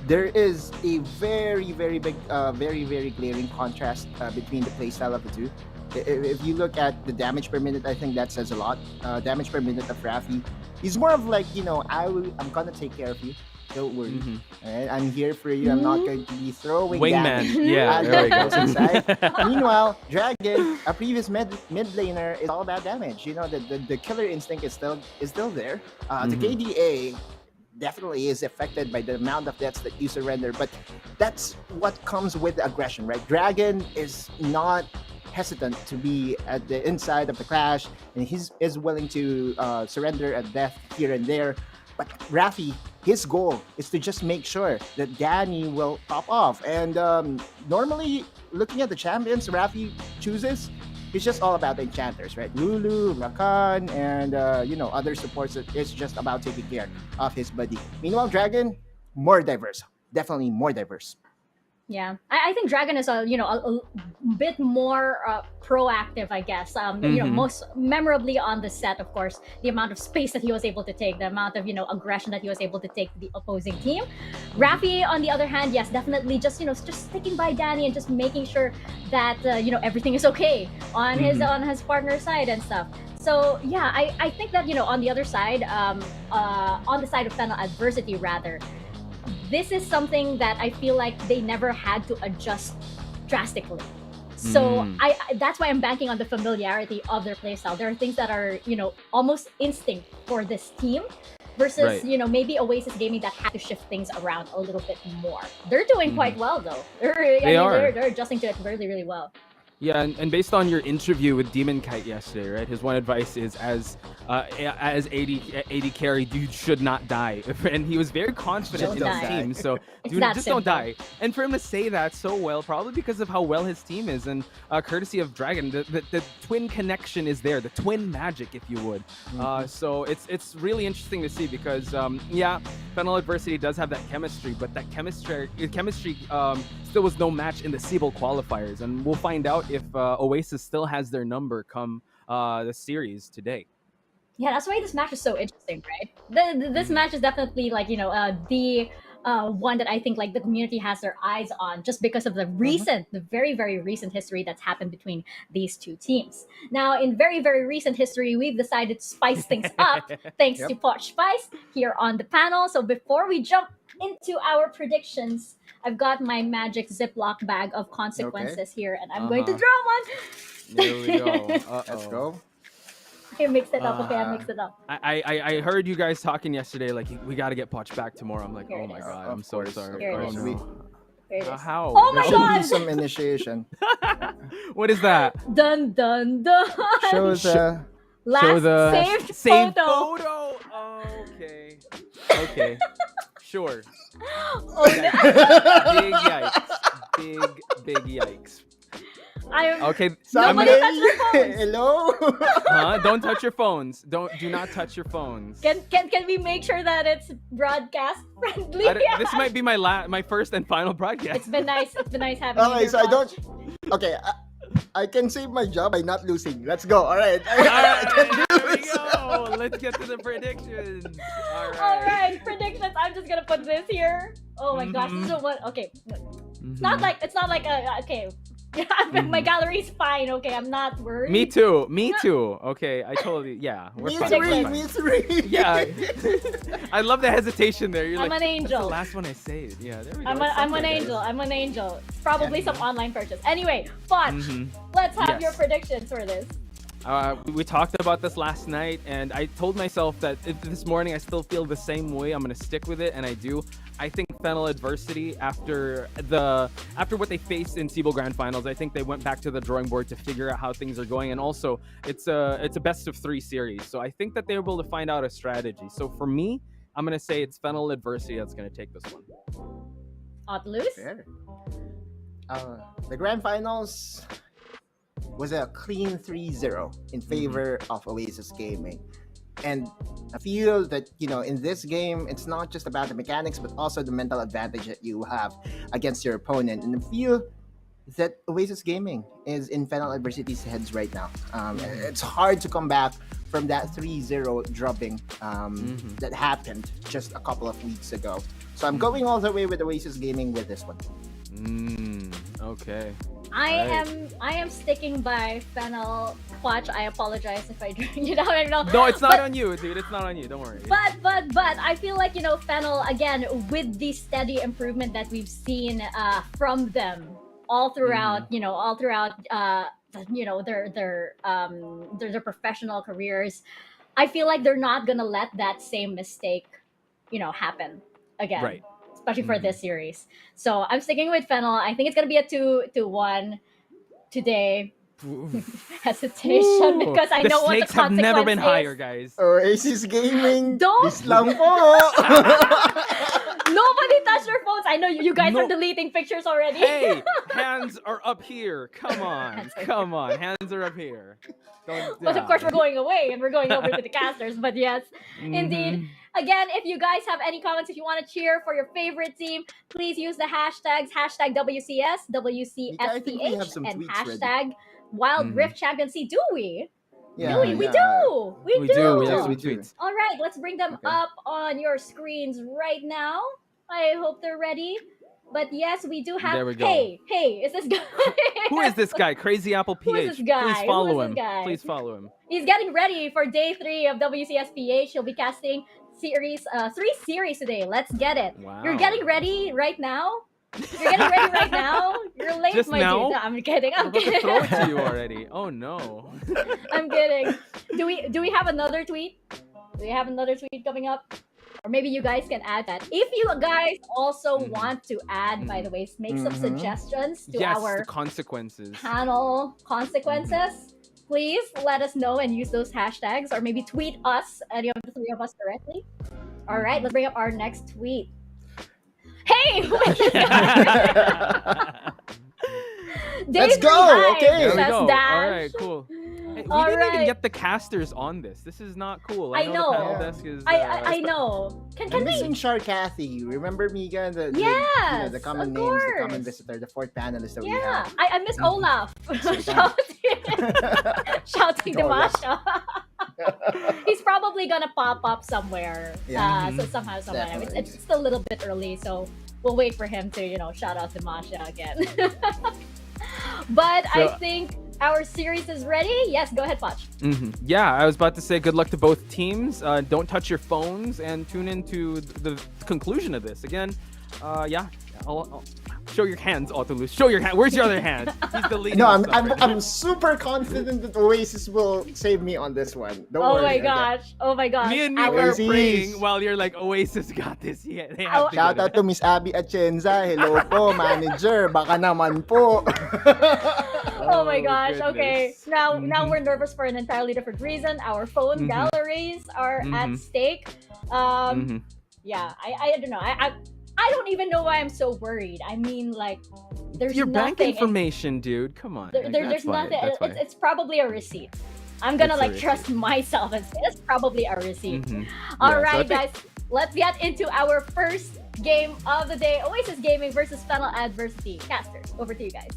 there is a very, very big, very, very glaring contrast between the playstyle of the two. If you look at the damage per minute, I think that says a lot. Damage per minute of Rafi, he's more of like, I'm gonna take care of you. Don't worry. Alright, I'm here for you. I'm not going to be throwing Wingman. damage. Yeah, there we go. Inside. Meanwhile, Dragon, a previous mid laner, is all about damage. The killer instinct is still there. The KDA definitely is affected by the amount of deaths that you surrender, but that's what comes with aggression, right? Dragon is not hesitant to be at the inside of the clash, and he is willing to surrender a death here and there. But Rafi, his goal is to just make sure that Danny will pop off. And normally, looking at the champions Rafi chooses, it's just all about the enchanters, right? Lulu, Rakan, and other supports. It's just about taking care of his buddy. Meanwhile, Dragon, more diverse. Definitely more diverse. Yeah, I think Dragon is a bit more proactive, I guess. Most memorably on the set, of course, the amount of space that he was able to take, the amount of aggression that he was able to take to the opposing team. Rafi, on the other hand, yes, definitely just sticking by Danny and just making sure that everything is okay on his partner's side and stuff. So yeah, I think that on the other side, on the side of Fennel Adversity rather, this is something that I feel like they never had to adjust drastically. So that's why I'm banking on the familiarity of their playstyle. There are things that are, almost instinct for this team versus, maybe Oasis Gaming that had to shift things around a little bit more. They're doing quite well though. They're adjusting to it really, really well. Yeah, and based on your interview with Demon Kite yesterday, right? His one advice is as AD carry, dude should not die, and he was very confident in his team. So dude, just don't die. And for him to say that so well, probably because of how well his team is, and courtesy of Dragon, the twin connection is there, the twin magic, if you would. So it's really interesting to see because Fennel Adversity does have that chemistry, but that chemistry still was no match in the Siebel qualifiers, and we'll find out if Oasis still has their number come the series today. Yeah, that's why this match is so interesting, right? This match is definitely the one that I think the community has their eyes on just because of the very, very recent history that's happened between these two teams. Now, in very, very recent history, we've decided to spice things up thanks to Pot Spice here on the panel. So before we jump into our predictions, I've got my magic Ziploc bag of consequences here, and I'm going to draw one. There we go. Let's go. I mixed it up. I mixed it up. I heard you guys talking yesterday, we got to get Poch back tomorrow. I'm like, Here oh it my is. god, Of I'm so course. sorry. Here it Oh, is. no. Here it is. How? Oh my There should god! be some initiation. What is that? Dun dun dun! Shows Last the saved photo. photo. Oh, okay. Okay. Sure. Oh, no. Big yikes. Big yikes. Okay. Nobody touch their phones. Hello. Don't touch your phones. Do not touch your phones. Can we make sure that it's broadcast friendly? This might be my first and final broadcast. It's been nice. It's been nice having you Okay, here, so I Paul. don't. Okay, I can save my job by not losing. Let's go. All right. All right, here we go. Let's get to the predictions. All right, predictions. I'm just gonna put this here. Oh my gosh, this is what. Okay, it's not like okay. My gallery's fine. Okay, I'm not worried. Me too. Okay, I totally. Yeah, we're fine. Me three. Yeah. I love the hesitation there. You're I'm like, an angel. That's the last one I saved. Yeah, there we go. I'm an angel. I'm an angel. It's probably some online purchase. Anyway, Fudge, let's have your predictions for this. We talked about this last night, and I told myself that this morning I still feel the same way. I'm gonna stick with it, and I do. I think Fennel adversity after what they faced in CBO Grand Finals, I think they went back to the drawing board to figure out how things are going, and also it's a best of 3 series, so I think that they're able to find out a strategy. So for me, I'm gonna say it's Fennel adversity that's gonna take this one. Otlus? Fair. The Grand Finals was a clean 3-0 in favor of Oasis Gaming. And I feel that, in this game, it's not just about the mechanics, but also the mental advantage that you have against your opponent. And I feel that Oasis Gaming is in Fennel Adversity's heads right now. It's hard to come back from that 3-0 dropping that happened just a couple of weeks ago. So I'm going all the way with Oasis Gaming with this one. Okay. I am sticking by Fennel. Watch, I apologize if I I don't know. No, it's not on you, dude. It's not on you. Don't worry. But I feel like Fennel, again, with the steady improvement that we've seen from them all throughout their professional careers, I feel like they're not gonna let that same mistake happen again. Right. Especially for this series. So I'm sticking with Fennel. I think it's gonna be a 2-1 today. Hesitation because I know what the stakes have never been consequence higher, is. guys. Oasis Gaming. Don't- This lang po. Nobody touched their phones. I know you guys are deleting pictures already. Hey, hands are up here. Come on. Hands are up here. But of course, we're going away and we're going over to the casters. But yes, indeed. Again, if you guys have any comments, if you want to cheer for your favorite team, please use the hashtags #WCS, I think we have WCSPH, some and tweets hashtag Wildrift Championship. Do we? Yeah, do we? We yeah. do. We do. We have some We do. tweets. All right, let's bring them Okay. up on your screens right now. I hope they're ready. But yes, we do have. There we go. Hey, is this guy? Who is this guy? Crazy Apple PH. Who is this guy? Please Who follow is him. this guy? Please follow him. He's getting ready for day 3 of WCSPH. He'll be casting 3 series today. Let's get it. Wow. You're getting ready right now? You're getting ready right now? You're late, Just my now? dude. No, I'm kidding. I'm I'm about to kidding. throw it to you already. Oh no. I'm kidding. Do we have another tweet? Do we have another tweet coming up? Or maybe you guys can add that. If you guys also want to add, by the way, make some suggestions to Yes, our the consequences. panel consequences, please let us know and use those hashtags, or maybe tweet us, any of the 3 of us directly. All right, let's bring up our next tweet. Hey! Let's Day 3 go, hype, okay. There we says go. Dash. All right, cool. Hey, we All didn't even right. get the casters on this. This is not cool. I know. know. The panel desk is, I know. Can I'm we? missing Char Kathy. Remember Mika? The Yes, common of names, the common course. visitor, the 4th panelist that we Yeah, have. I miss Olaf. Shouting Demasha. He's probably gonna pop up somewhere. Yeah. So somehow. Definitely. It's still a little bit early, so we'll wait for him to shout out Demasha again. But I So- think our series is ready. Yes, go ahead, Poch. Yeah, I was about to say good luck to both teams. Don't touch your phones and tune into the conclusion of this. Again, I'll show your hands, Autolus. Show your hand. Where's your other hand? He's the lead. No, I'm super confident that Oasis will save me on this one. Don't Oh worry. my okay? gosh. Oh my gosh. Me and me Our- were Oasis. praying while you're like, Oasis got this. Yeah, they have to Shout get out it. to Miss Abby Atienza. Hello po, manager. Baka naman po. Oh my gosh. Okay. goodness. Now we're nervous for an entirely different reason. Our phone galleries are at stake. Um yeah, I don't know. I don't even know why I'm so worried. I mean, like, there's Your bank nothing. information, dude. Come on. Like, There's that's why, nothing. that's why. It's probably a receipt. I'm gonna It's a like trust myself and say it's probably a receipt. Yeah, All so I right, think- guys, let's get into our first game of the day: Oasis Gaming versus Fennel Adversity. Casters, over to you guys.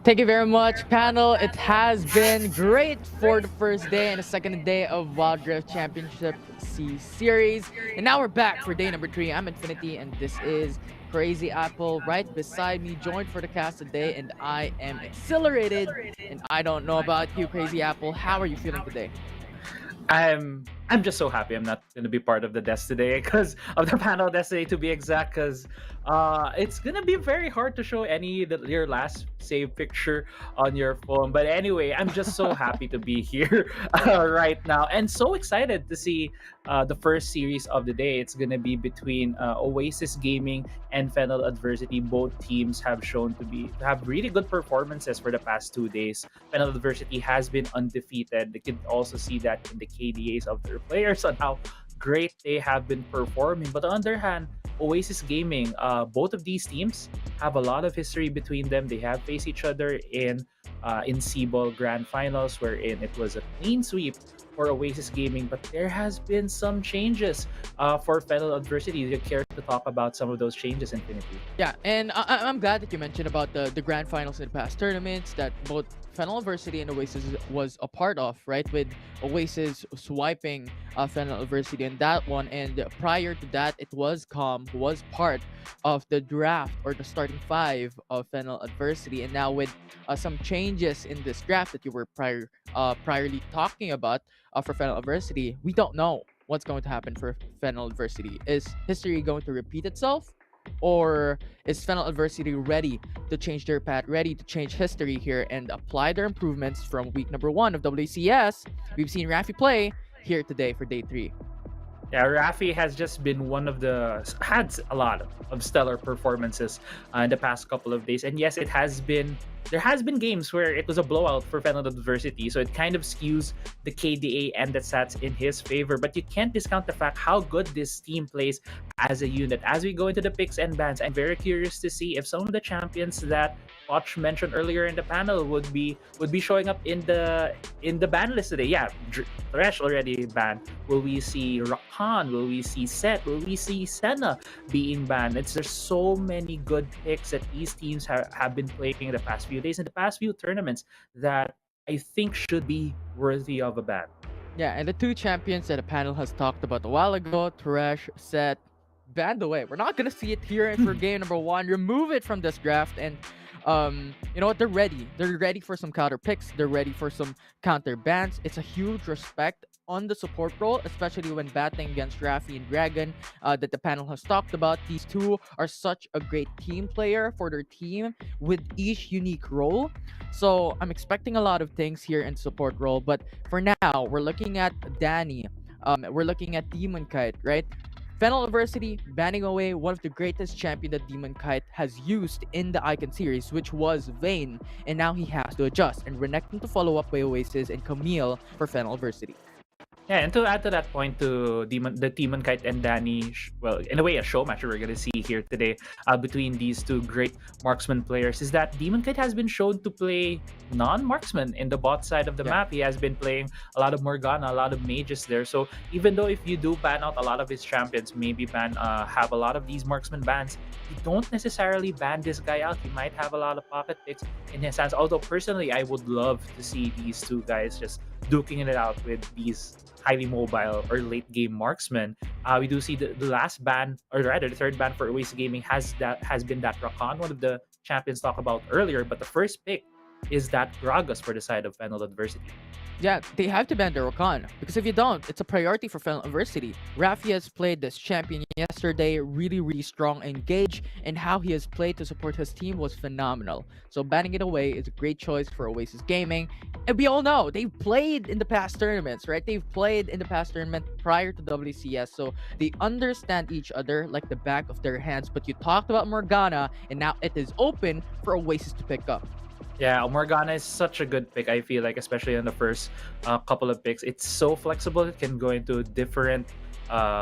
Thank you very much, panel. It has been great for the first day and the second day of Wildrift Championship C Series. And now we're back for day number 3. I'm Infinity, and this is Crazy Apple right beside me, joined for the cast today, and I am exhilarated. And I don't know about you, Crazy Apple. How are you feeling today? I'm just so happy I'm not going to be part of the desk today because of the panel desk today, to be exact, because it's going to be very hard to show your last save picture on your phone. But anyway, I'm just so happy to be here right now and so excited to see the first series of the day. It's going to be between Oasis Gaming and Fennel Adversity. Both teams have shown to have really good performances for the past 2 days. Fennel Adversity has been undefeated. You can also see that in the KDAs of their players on how great they have been performing. But on the other hand, Oasis Gaming, both of these teams have a lot of history between them. They have faced each other in CBall Grand Finals, wherein it was a clean sweep for Oasis Gaming, but there has been some changes for Fennel Adversity. Do you care to talk about some of those changes, Infinity? Yeah, and I'm glad that you mentioned about the grand finals in the past tournaments that both Fennel Adversity and Oasis was a part of, right? With Oasis swiping Fennel Adversity in that one, and prior to that, it was Calm who was part of the draft or the starting 5 of Fennel Adversity, and now with some changes in this draft that you were priorly talking about for Fennel Adversity, we don't know what's going to happen for Fennel Adversity. Is history going to repeat itself? Or is Fennel Adversity ready to change their path, ready to change history here and apply their improvements from week number 1 of WCS? We've seen Rafi play here today for day 3. Yeah, Rafi has just been had a lot of stellar performances in the past couple of days. And yes, there has been games where it was a blowout for Fennel Adversity, so it kind of skews the KDA and the stats in his favor. But you can't discount the fact how good this team plays as a unit. As we go into the picks and bans, I'm very curious to see if some of the champions that Poch mentioned earlier in the panel would be showing up in the ban list today. Yeah, Thresh already banned. Will we see Rakan? Will we see Set? Will we see Senna being banned? There's so many good picks that these teams have been playing in the past few days, in the past few tournaments, that I think should be worthy of a ban. Yeah, and the 2 champions that the panel has talked about a while ago, Thresh, Set, banned away. We're not gonna see it here for game number 1. Remove it from this draft, and you know what? They're ready. They're ready for some counter picks. They're ready for some counter bans. It's a huge respect on the support role, especially when battling against Rafi and Dragon, that the panel has talked about. These 2 are such a great team player for their team with each unique role. So I'm expecting a lot of things here in support role. But for now, we're looking at Danny. We're looking at Demon Kite, right? Fennel Adversity banning away one of the greatest champion that Demon Kite has used in the Icon series, which was Vayne, and now he has to adjust and renekton to follow up by Oasis and Camille for Fennel Adversity. Yeah, and to add to that point, to the Demon Kite and Danny, well, in a way, a show match we're going to see here today between these 2 great marksman players is that Demon Kite has been shown to play non-marksman in the bot side of the map. He has been playing a lot of Morgana, a lot of mages there. So even though if you do ban out a lot of his champions, maybe have a lot of these marksman bans, you don't necessarily ban this guy out. He might have a lot of pocket picks in his hands. Although personally, I would love to see these 2 guys just duking it out with these highly mobile or late game marksmen. We do see the last ban, or rather the third ban for Oasis Gaming has been that Rakan, one of the champions talked about earlier. But the first pick is that Gragas for the side of Fennel Adversity. Yeah, they have to ban the Rakan because if you don't, it's a priority for Fennel University. Rafi has played this champion yesterday, really strong, engaged, and how he has played to support his team was phenomenal. So banning it away is a great choice for Oasis Gaming. And we all know they've played in the past tournaments, right? They've played in the past tournament prior to WCS, so they understand each other like the back of their hands. But you talked about Morgana, and now it is open for Oasis to pick up. Yeah, Morgana is such a good pick. I feel like, especially in the first couple of picks, it's so flexible. It can go into different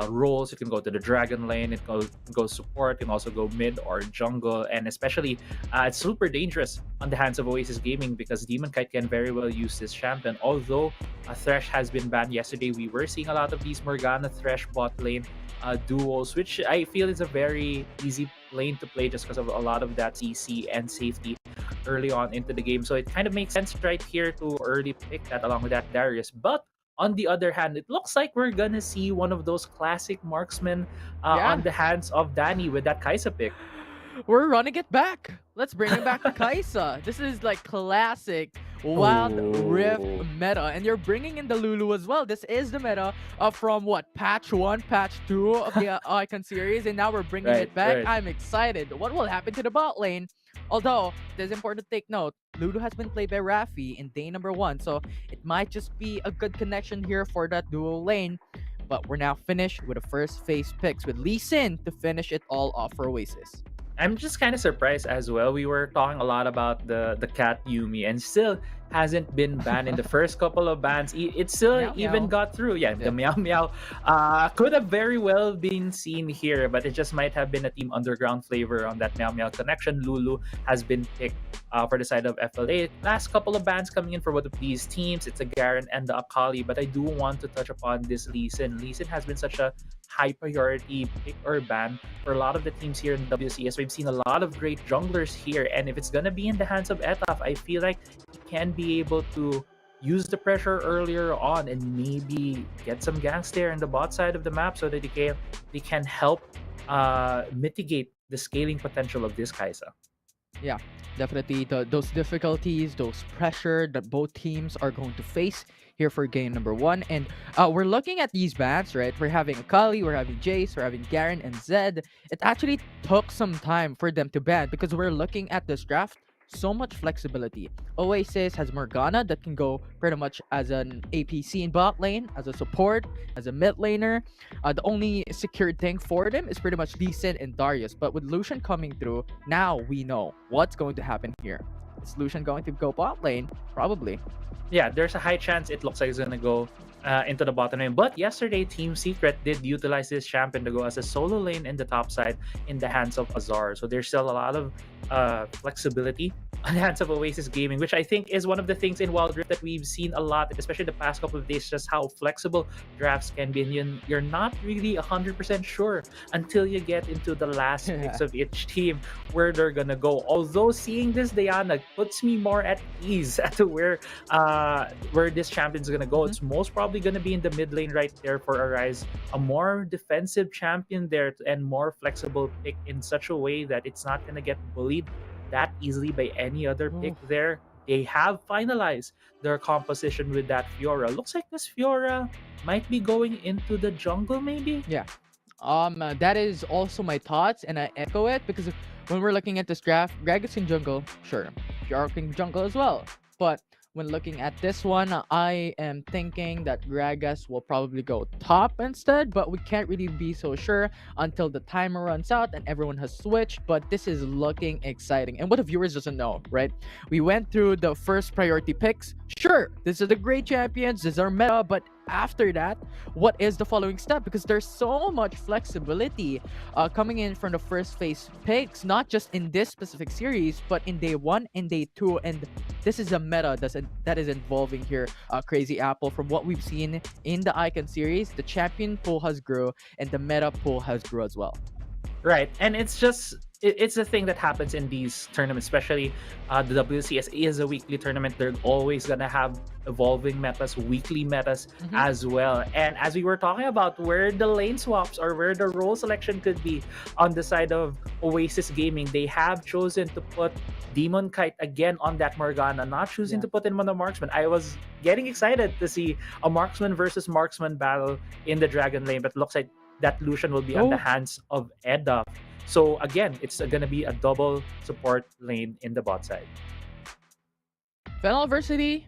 roles. It can go to the dragon lane. It can go support. It can also go mid or jungle. And especially, it's super dangerous on the hands of Oasis Gaming because Demon Kite can very well use this champion. Although Thresh has been banned yesterday, we were seeing a lot of these Morgana Thresh bot lane duos, which I feel is a very easy lane to play just because of a lot of that CC and safety early on into the game. So it kind of makes sense right here to early pick that along with that Darius. But on the other hand, it looks like we're gonna see one of those classic marksmen Yeah. on the hands of Danny with that Kaisa pick. We're running it back. Let's bring it back to Kaisa. This is like classic Wildrift meta, and you're bringing in the Lulu as well. This is the meta from what, patch 1, patch 2 of the Icon series, and now we're bringing it back. Right. I'm excited. What will happen to the bot lane? Although it is important to take note, Lulu has been played by Rafi in day number 1, so it might just be a good connection here for that duo lane. But we're now finished with the first phase picks with Lee Sin to finish it all off for Oasis. I'm just kind of surprised as well. We were talking a lot about the cat Yumi, and still hasn't been banned in the first couple of bans. It still Meow, even meow. got through. Yeah, Yeah. the meow meow could have very well been seen here, but it just might have been a Team Underground flavor on that meow meow connection. Lulu has been picked for the side of FLA. Last couple of bans coming in for both of these teams. It's a Garen and the Akali, but I do want to touch upon this Lee Sin. Lee Sin has been such a high priority pick or ban for a lot of the teams here in WCS. We've seen a lot of great junglers here, and if it's gonna be in the hands of Etaf, I feel like he can be able to use the pressure earlier on and maybe get some ganks there in the bot side of the map so that they can help mitigate the scaling potential of this Kaisa. Yeah, definitely those difficulties, those pressure that both teams are going to face here for game number 1. And we're looking at these bans, right? We're having Akali, we're having Jace, we're having Garen and Zed. It actually took some time for them to ban because we're looking at this draft. So much flexibility. Oasis has Morgana that can go pretty much as an APC in bot lane, as a support, as a mid laner. The only secured thing for them is pretty much Lee Sin and Darius. But with Lucian coming through, now we know what's going to happen here. Is Lucian going to go bot lane? Probably. Yeah, there's a high chance it looks like it's gonna go into the bottom lane. But yesterday, Team Secret did utilize this champion to go as a solo lane in the top side in the hands of Azar. So there's still a lot of flexibility on the hands of Oasis Gaming, which I think is one of the things in Wildrift that we've seen a lot, especially the past couple of days, just how flexible drafts can be. And you're not really 100% sure until you get into the last picks of each team where they're gonna go. Although seeing this Diana puts me more at ease as to where this champion's gonna go. It's most probably gonna be in the mid lane right there for Arise, a more defensive champion there and more flexible pick in such a way that it's not gonna get bullied that easily by any other pick there. They have finalized their composition with that Fiora. Looks like this Fiora might be going into the jungle, maybe. Yeah. That is also my thoughts, and I echo it because when we're looking at this draft, Gragas in jungle, sure, Fiora can jungle as well. But when looking at this one, I am thinking that Gragas will probably go top instead, but we can't really be so sure until the timer runs out and everyone has switched. But this is looking exciting. And what the viewers doesn't know, right? We went through the first priority picks. Sure, this is the great champions, this is our meta, but after that, what is the following step? Because there's so much flexibility coming in from the first phase picks, not just in this specific series, but in day 1 and day 2. And this is a meta that is involving here Crazy Apple. From what we've seen in the Icon series, the champion pool has grew and the meta pool has grew as well. Right, and it's a thing that happens in these tournaments, especially the WCS is a weekly tournament. They're always gonna have evolving metas, weekly metas Mhm. as well. And as we were talking about where the lane swaps or where the role selection could be on the side of Oasis Gaming, they have chosen to put Demon Kite again on that Morgana, not choosing Yeah. to put him on the marksman. I was getting excited to see a marksman versus marksman battle in the Dragon lane, but looks like that Lucian will be on the Oh, hands of Edda. So again, it's gonna be a double support lane in the bot side. Fennel Varsity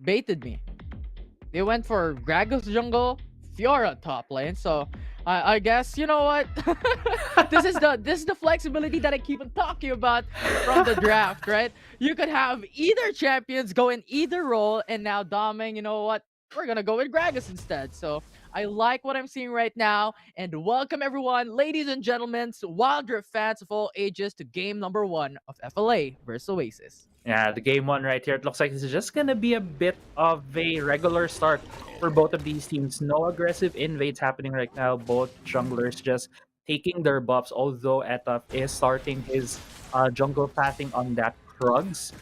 baited me. They went for Gragas jungle, Fiora top lane. So I guess you know what? This is the flexibility that I keep on talking about from the draft, right? You could have either champions go in either role, and now Doming, you know what? We're gonna go with Gragas instead. So I like what I'm seeing right now. And welcome everyone, ladies and gentlemen, Wildrift fans of all ages, to game number 1 of FLA versus Oasis. Yeah, the game one right here. It looks like it's just gonna be a bit of a regular start for both of these teams. No aggressive invades happening right now. Both junglers just taking their buffs. Although Etaf is starting his jungle pathing on that Krugs.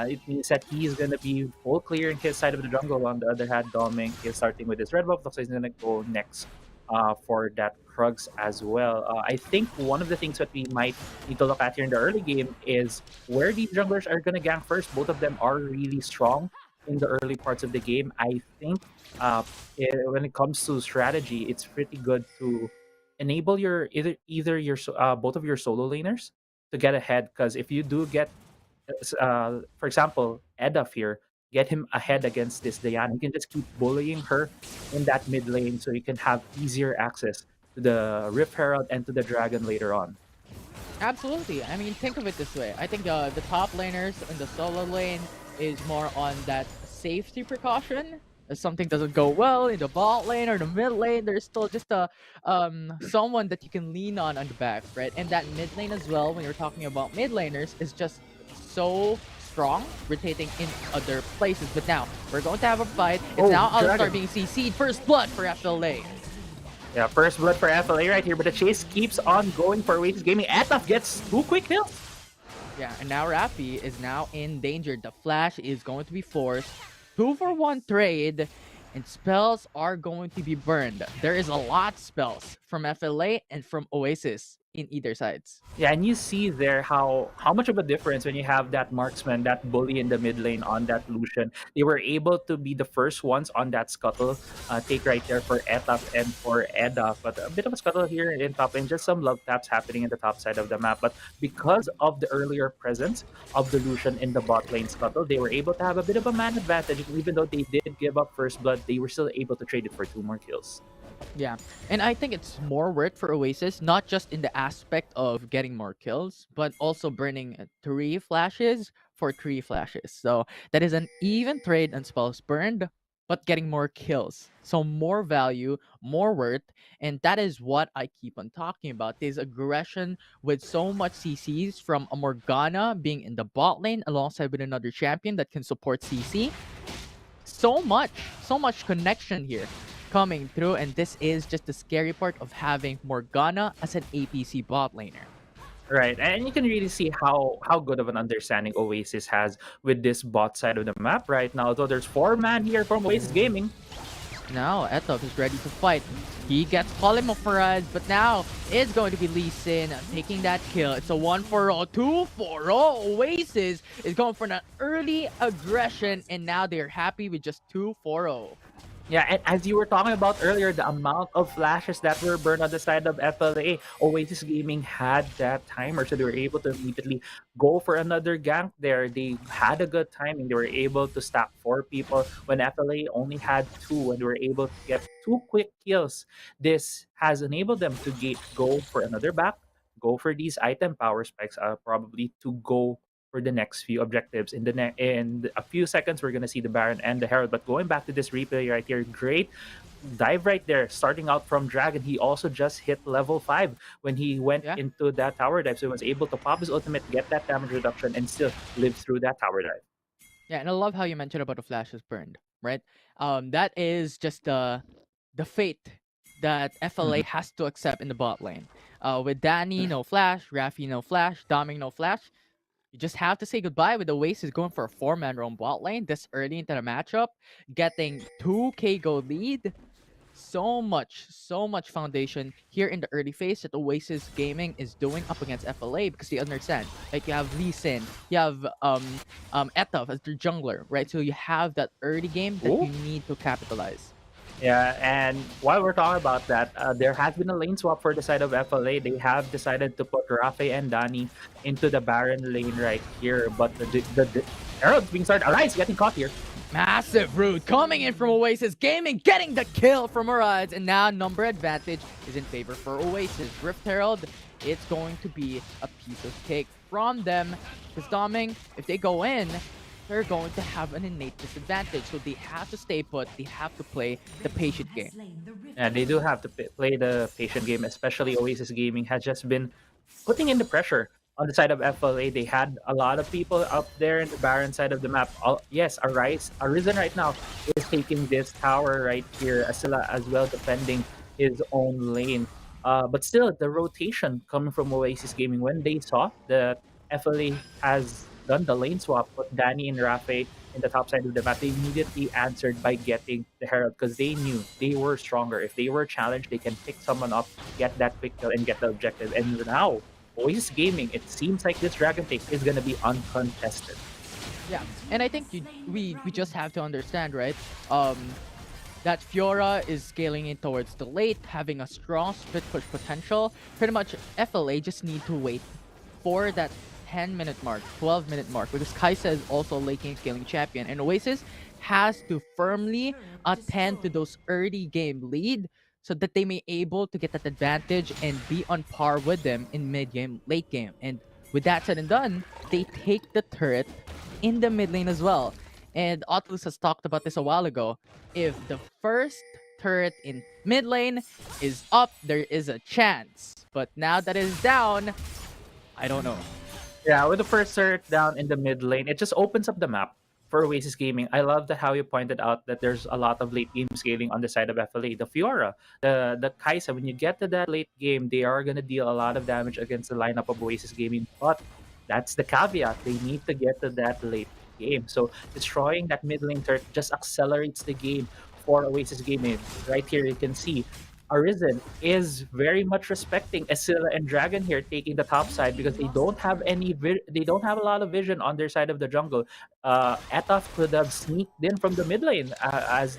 It means that he's gonna be full clearing his side of the jungle. On the other hand, Doming is starting with his red buff. Looks like he's gonna go next for that Krugs as well. I think one of the things that we might need to look at here in the early game is where these junglers are going to gank first. Both of them are really strong in the early parts of the game. I think when it comes to strategy, it's pretty good to enable your either your both of your solo laners to get ahead. Because if you do get, for example, Edaf here, get him ahead against this Diana, you can just keep bullying her in that mid lane, so you can have easier access to the Rift Herald and to the Dragon later on. Absolutely. I mean, think of it this way. I think the top laners in the solo lane is more on that safety precaution. If something doesn't go well in the bot lane or the mid lane, there's still just a someone that you can lean on the back, right? And that mid lane as well, when you're talking about mid laners, is just so strong, rotating in other places. But now we're going to have a fight. It's now Alistar Dragon. being CC'd. First blood for FLA. Yeah, first blood for FLA right here, but the chase keeps on going for Oasis Gaming. Etaf gets 2 quick kills. Yeah, and now Rafi is now in danger. The flash is going to be forced. 2-for-1 trade, and spells are going to be burned. There is a lot of spells from FLA and from Oasis in either sides. Yeah, and you see there how much of a difference when you have that marksman, that bully in the mid lane on that Lucian. They were able to be the first ones on that scuttle take right there for Etaf and for Edda. But a bit of a scuttle here in top lane, just some love taps happening in the top side of the map. But because of the earlier presence of the Lucian in the bot lane scuttle, they were able to have a bit of a man advantage. Even though they did give up first blood, they were still able to trade it for 2 more kills. Yeah, and I think it's more work for Oasis, not just in the aspect of getting more kills, but also burning 3 flashes for 3 flashes. So that is an even trade on spells burned, but getting more kills. So more value, more worth, and that is what I keep on talking about. This aggression with so much CCs from a Morgana being in the bot lane alongside with another champion that can support CC. So much connection here coming through, and this is just the scary part of having Morgana as an APC bot laner. Right, and you can really see how good of an understanding Oasis has with this bot side of the map right now. So there's 4 man here from Oasis Gaming. Now Etop is ready to fight. He gets polymorphized, but now it's going to be Lee Sin taking that kill. It's a 1-for-0, 2-for-0. Oasis is going for an early aggression, and now they're happy with just 2-for-0. Yeah, and as you were talking about earlier, the amount of flashes that were burned on the side of FLA, Oasis Gaming had that timer, so they were able to immediately go for another gank there. They had a good timing. They were able to stack 4 people when FLA only had 2, and they were able to get 2 quick kills. This has enabled them to go for another back, go for these item power spikes, probably to go for the next few objectives. In a few seconds, we're gonna see the Baron and the Herald. But going back to this replay right here, great dive right there. Starting out from Dragon, he also just hit level 5 when he went into that tower dive. So he was able to pop his ultimate, get that damage reduction, and still live through that tower dive. Yeah, and I love how you mentioned about the flashes burned, right? That is just the fate that FLA has to accept in the bot lane. With Danny, no flash, Rafi, no flash, Doming, no flash. You just have to say goodbye with Oasis going for a 4-man roam bot lane this early into the matchup, getting 2k gold lead. So much foundation here in the early phase that Oasis Gaming is doing up against FLA because they understand. Like you have Lee Sin, you have Etaf as their jungler, right? So you have that early game that Ooh. you need to capitalize. Yeah, and while we're talking about that, there has been a lane swap for the side of FLA. They have decided to put Rafe and Danny into the Baron lane right here, but the Herald's being started. Arise getting caught here. Massive root coming in from Oasis Gaming, getting the kill from Arise, and now number advantage is in favor for Oasis. Rift Herald, it's going to be a piece of cake from them. Because Doming, if they go in, they're going to have an innate disadvantage. So they have to stay put, they have to play the patient game. Yeah, they do have to play the patient game, especially Oasis Gaming has just been putting in the pressure. On the side of FLA, they had a lot of people up there in the Baron side of the map. Yes, Arisen right now is taking this tower right here, Asila as well defending his own lane. But still, the rotation coming from Oasis Gaming, when they saw that FLA has done the lane swap with Danny and Rafe in the top side of the map, they immediately answered by getting the Herald because they knew they were stronger. If they were challenged, they can pick someone up, get that quick kill, and get the objective. And now, Oasis Gaming, it seems like this Dragon Take is going to be uncontested. Yeah, and I think we just have to understand, right? That Fiora is scaling in towards the late, having a strong split push potential. Pretty much, FLA just need to wait for that 10-minute mark, 12-minute mark, because Kaisa is also a late game scaling champion, and Oasis has to firmly attend to those early game lead so that they may able to get that advantage and be on par with them in mid game, late game. And with that said and done, they take the turret in the mid lane as well. And Oculus has talked about this a while ago. If the first turret in mid lane is up, there is a chance. But now that it is down, I don't know. Yeah, with the first turret down in the mid lane, it just opens up the map for Oasis Gaming. I love how you pointed out that there's a lot of late game scaling on the side of FLA. The Fiora, the Kaisa, when you get to that late game, they are going to deal a lot of damage against the lineup of Oasis Gaming. But that's the caveat. They need to get to that late game. So destroying that mid lane turret just accelerates the game for Oasis Gaming. Right here, you can see Arisen is very much respecting Esila and Dragon here, taking the top side because they don't have they don't have a lot of vision on their side of the jungle. Etaf could have sneaked in from the mid lane as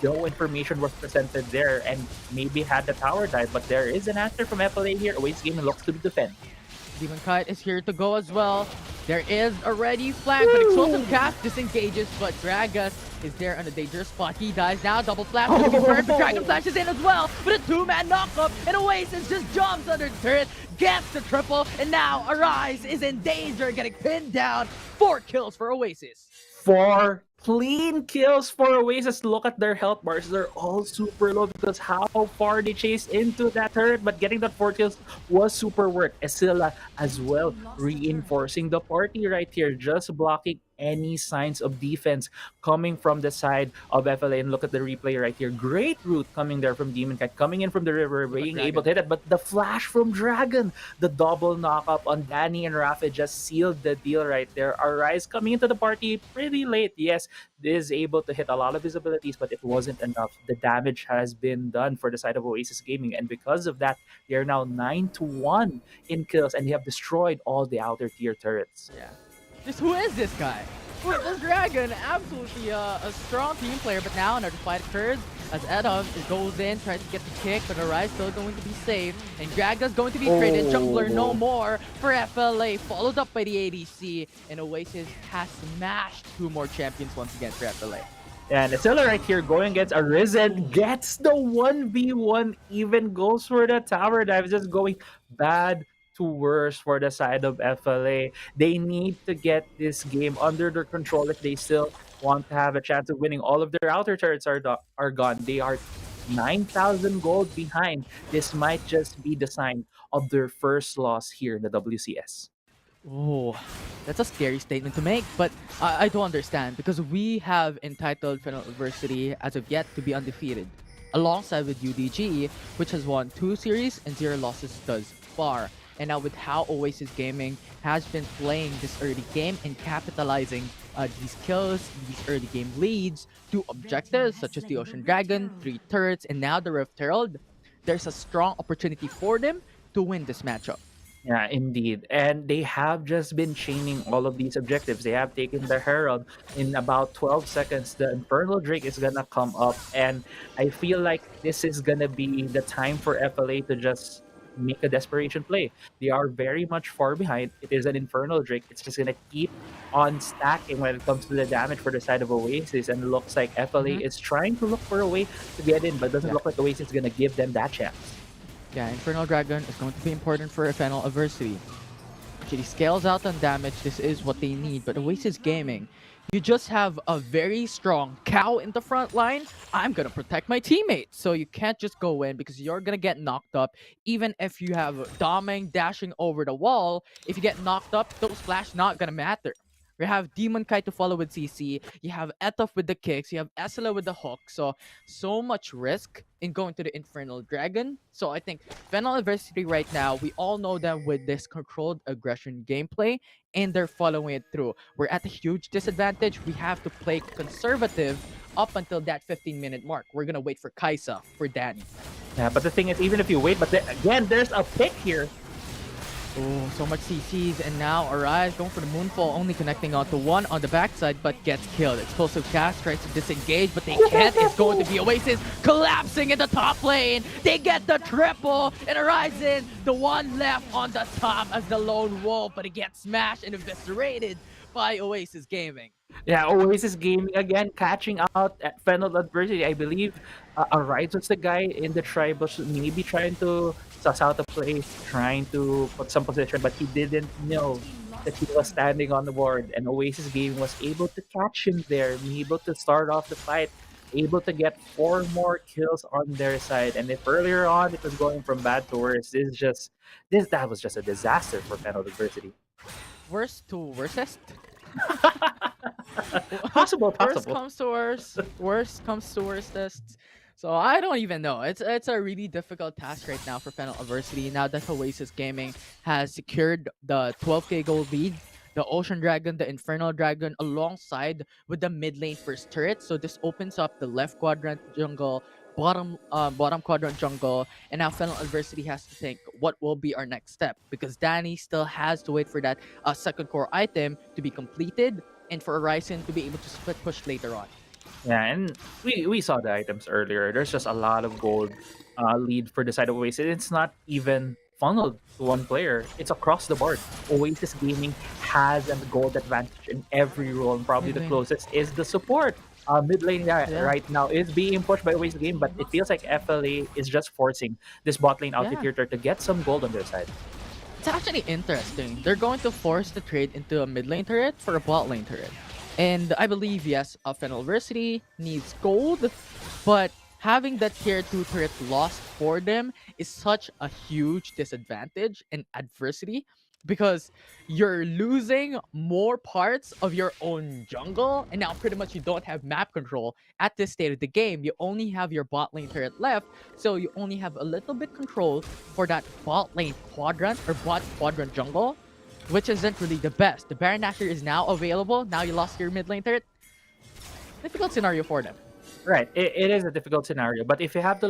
no information was presented there and maybe had the tower died. But there is an answer from FLA here. Oasis Gaming looks to defend. Demon Kite is here to go as well. There is a ready flag, but Explosive Cast disengages, but Gragas is there on a dangerous spot. He dies now, double flash, gonna be burned, but Dragon flashes in as well, but a 2-man knock-up, and Oasis just jumps under the turret, gets the triple, and now Arise is in danger, getting pinned down. 4 kills for Oasis. 4 clean kills for Oasis. Look at their health bars. They're all super low because how far they chased into that turret, but getting that 4 kills was super worth. Esila as well reinforcing the party right here, just blocking any signs of defense coming from the side of FLA. And look at the replay right here. Great route coming there from Demon Kite, coming in from the river, being able to hit it. But the flash from Dragon, the double knock-up on Danny and Rafa just sealed the deal right there. Arise coming into the party pretty late. Yes, is able to hit a lot of his abilities, but it wasn't enough. The damage has been done for the side of Oasis Gaming, and because of that, they are now 9-1 in kills, and they have destroyed all the outer tier turrets. Yeah. Just who is this guy? This Dragon, absolutely a strong team player, but now another fight occurs as Edom goes in, tries to get the kick, but Arise still going to be safe, and Draga's going to be traded. Jungler no more for FLA, followed up by the ADC, and Oasis has smashed 2 more champions once again for FLA. And Esila right here going against Arisen, gets the 1v1, even goes for the tower dive, just going bad to worse for the side of FLA. They need to get this game under their control if they still want to have a chance of winning. All of their outer turrets are gone. They are 9,000 gold behind. This might just be the sign of their first loss here in the WCS. Oh, that's a scary statement to make, but I do understand because we have entitled Fennel University as of yet to be undefeated. alongside with UDG, which has won 2 series and 0 losses thus far. And now with how Oasis Gaming has been playing this early game and capitalizing these kills, these early game leads to objectives such as the Ocean Dragon, 3 turrets, and now the Rift Herald, there's a strong opportunity for them to win this matchup. Yeah, indeed. And they have just been chaining all of these objectives. They have taken the Herald. In about 12 seconds, the Infernal Drake is gonna come up. And I feel like this is gonna be the time for FLA to just make a desperation play. They are very much far behind. It is an Infernal Drake. It's just gonna keep on stacking when it comes to the damage for the side of Oasis. And it looks like FLA is trying to look for a way to get in, but doesn't look like Oasis is gonna give them that chance. Yeah, Infernal Dragon is going to be important for Fennel adversity. Actually scales out on damage, this is what they need, but Oasis Gaming, you just have a very strong cow in the front line. I'm gonna protect my teammates, so you can't just go in because you're gonna get knocked up. Even if you have Doming dashing over the wall, if you get knocked up, those flash not gonna matter. You have Demon Kai to follow with CC, you have Etof with the kicks, you have Esla with the hook, so much risk in going to the Infernal Dragon. So I think Fennel adversity right now, we all know that with this controlled aggression gameplay, and they're following it through. We're at a huge disadvantage. We have to play conservative up until that 15-minute mark. We're gonna wait for Kaisa, for Danny. Yeah, but the thing is, even if you wait, but again, there's a pick here. Oh, so much CCs, and now Arise going for the Moonfall, only connecting onto one on the backside, but gets killed. Explosive Cast tries to disengage, but they can't. It's going to be Oasis collapsing in the top lane. They get the triple, and Arise in, the one left on the top as the lone wolf, but it gets smashed and eviscerated by Oasis Gaming. Yeah, Oasis Gaming again catching out at Fennel adversity. I believe Arise was the guy in the tribals, maybe trying to suss out a place, trying to put some position, but he didn't know that he was standing on the board. And Oasis Gaming was able to catch him there, able to start off the fight, able to get 4 more kills on their side. And if earlier on it was going from bad to worse, that was just a disaster for Fennel adversity. Worst to worstest? Possible. Worst comes to worst. Worst comes to worstest. So I don't even know. It's a really difficult task right now for Fennel adversity. Now that Oasis Gaming has secured the 12k gold lead, the Ocean Dragon, the Infernal Dragon, alongside with the mid lane first turret. So this opens up the left quadrant jungle, bottom quadrant jungle, and now Fennel adversity has to think what will be our next step, because Danny still has to wait for that second core item to be completed and for Horizon to be able to split push later on. Yeah, and we saw the items earlier. There's just a lot of gold lead for the side of Oasis. It's not even funneled to one player. It's across the board. Oasis Gaming has a gold advantage in every role, and probably the closest is the support. Mid lane right now is being pushed by Oasis Gaming, but it feels like FLA is just forcing this bot lane outfielder to get some gold on their side. It's actually interesting. They're going to force the trade into a mid lane turret for a bot lane turret. And I believe, yes, Fennel adversity needs gold, but having that tier 2 turret lost for them is such a huge disadvantage and adversity, because you're losing more parts of your own jungle, and now pretty much you don't have map control at this state of the game. You only have your bot lane turret left, so you only have a little bit control for that bot lane quadrant or bot quadrant jungle, which isn't really the best. The Baron Nashor is now available. Now you lost your mid lane turret. Difficult scenario for them. Right, it is a difficult scenario, but if you have to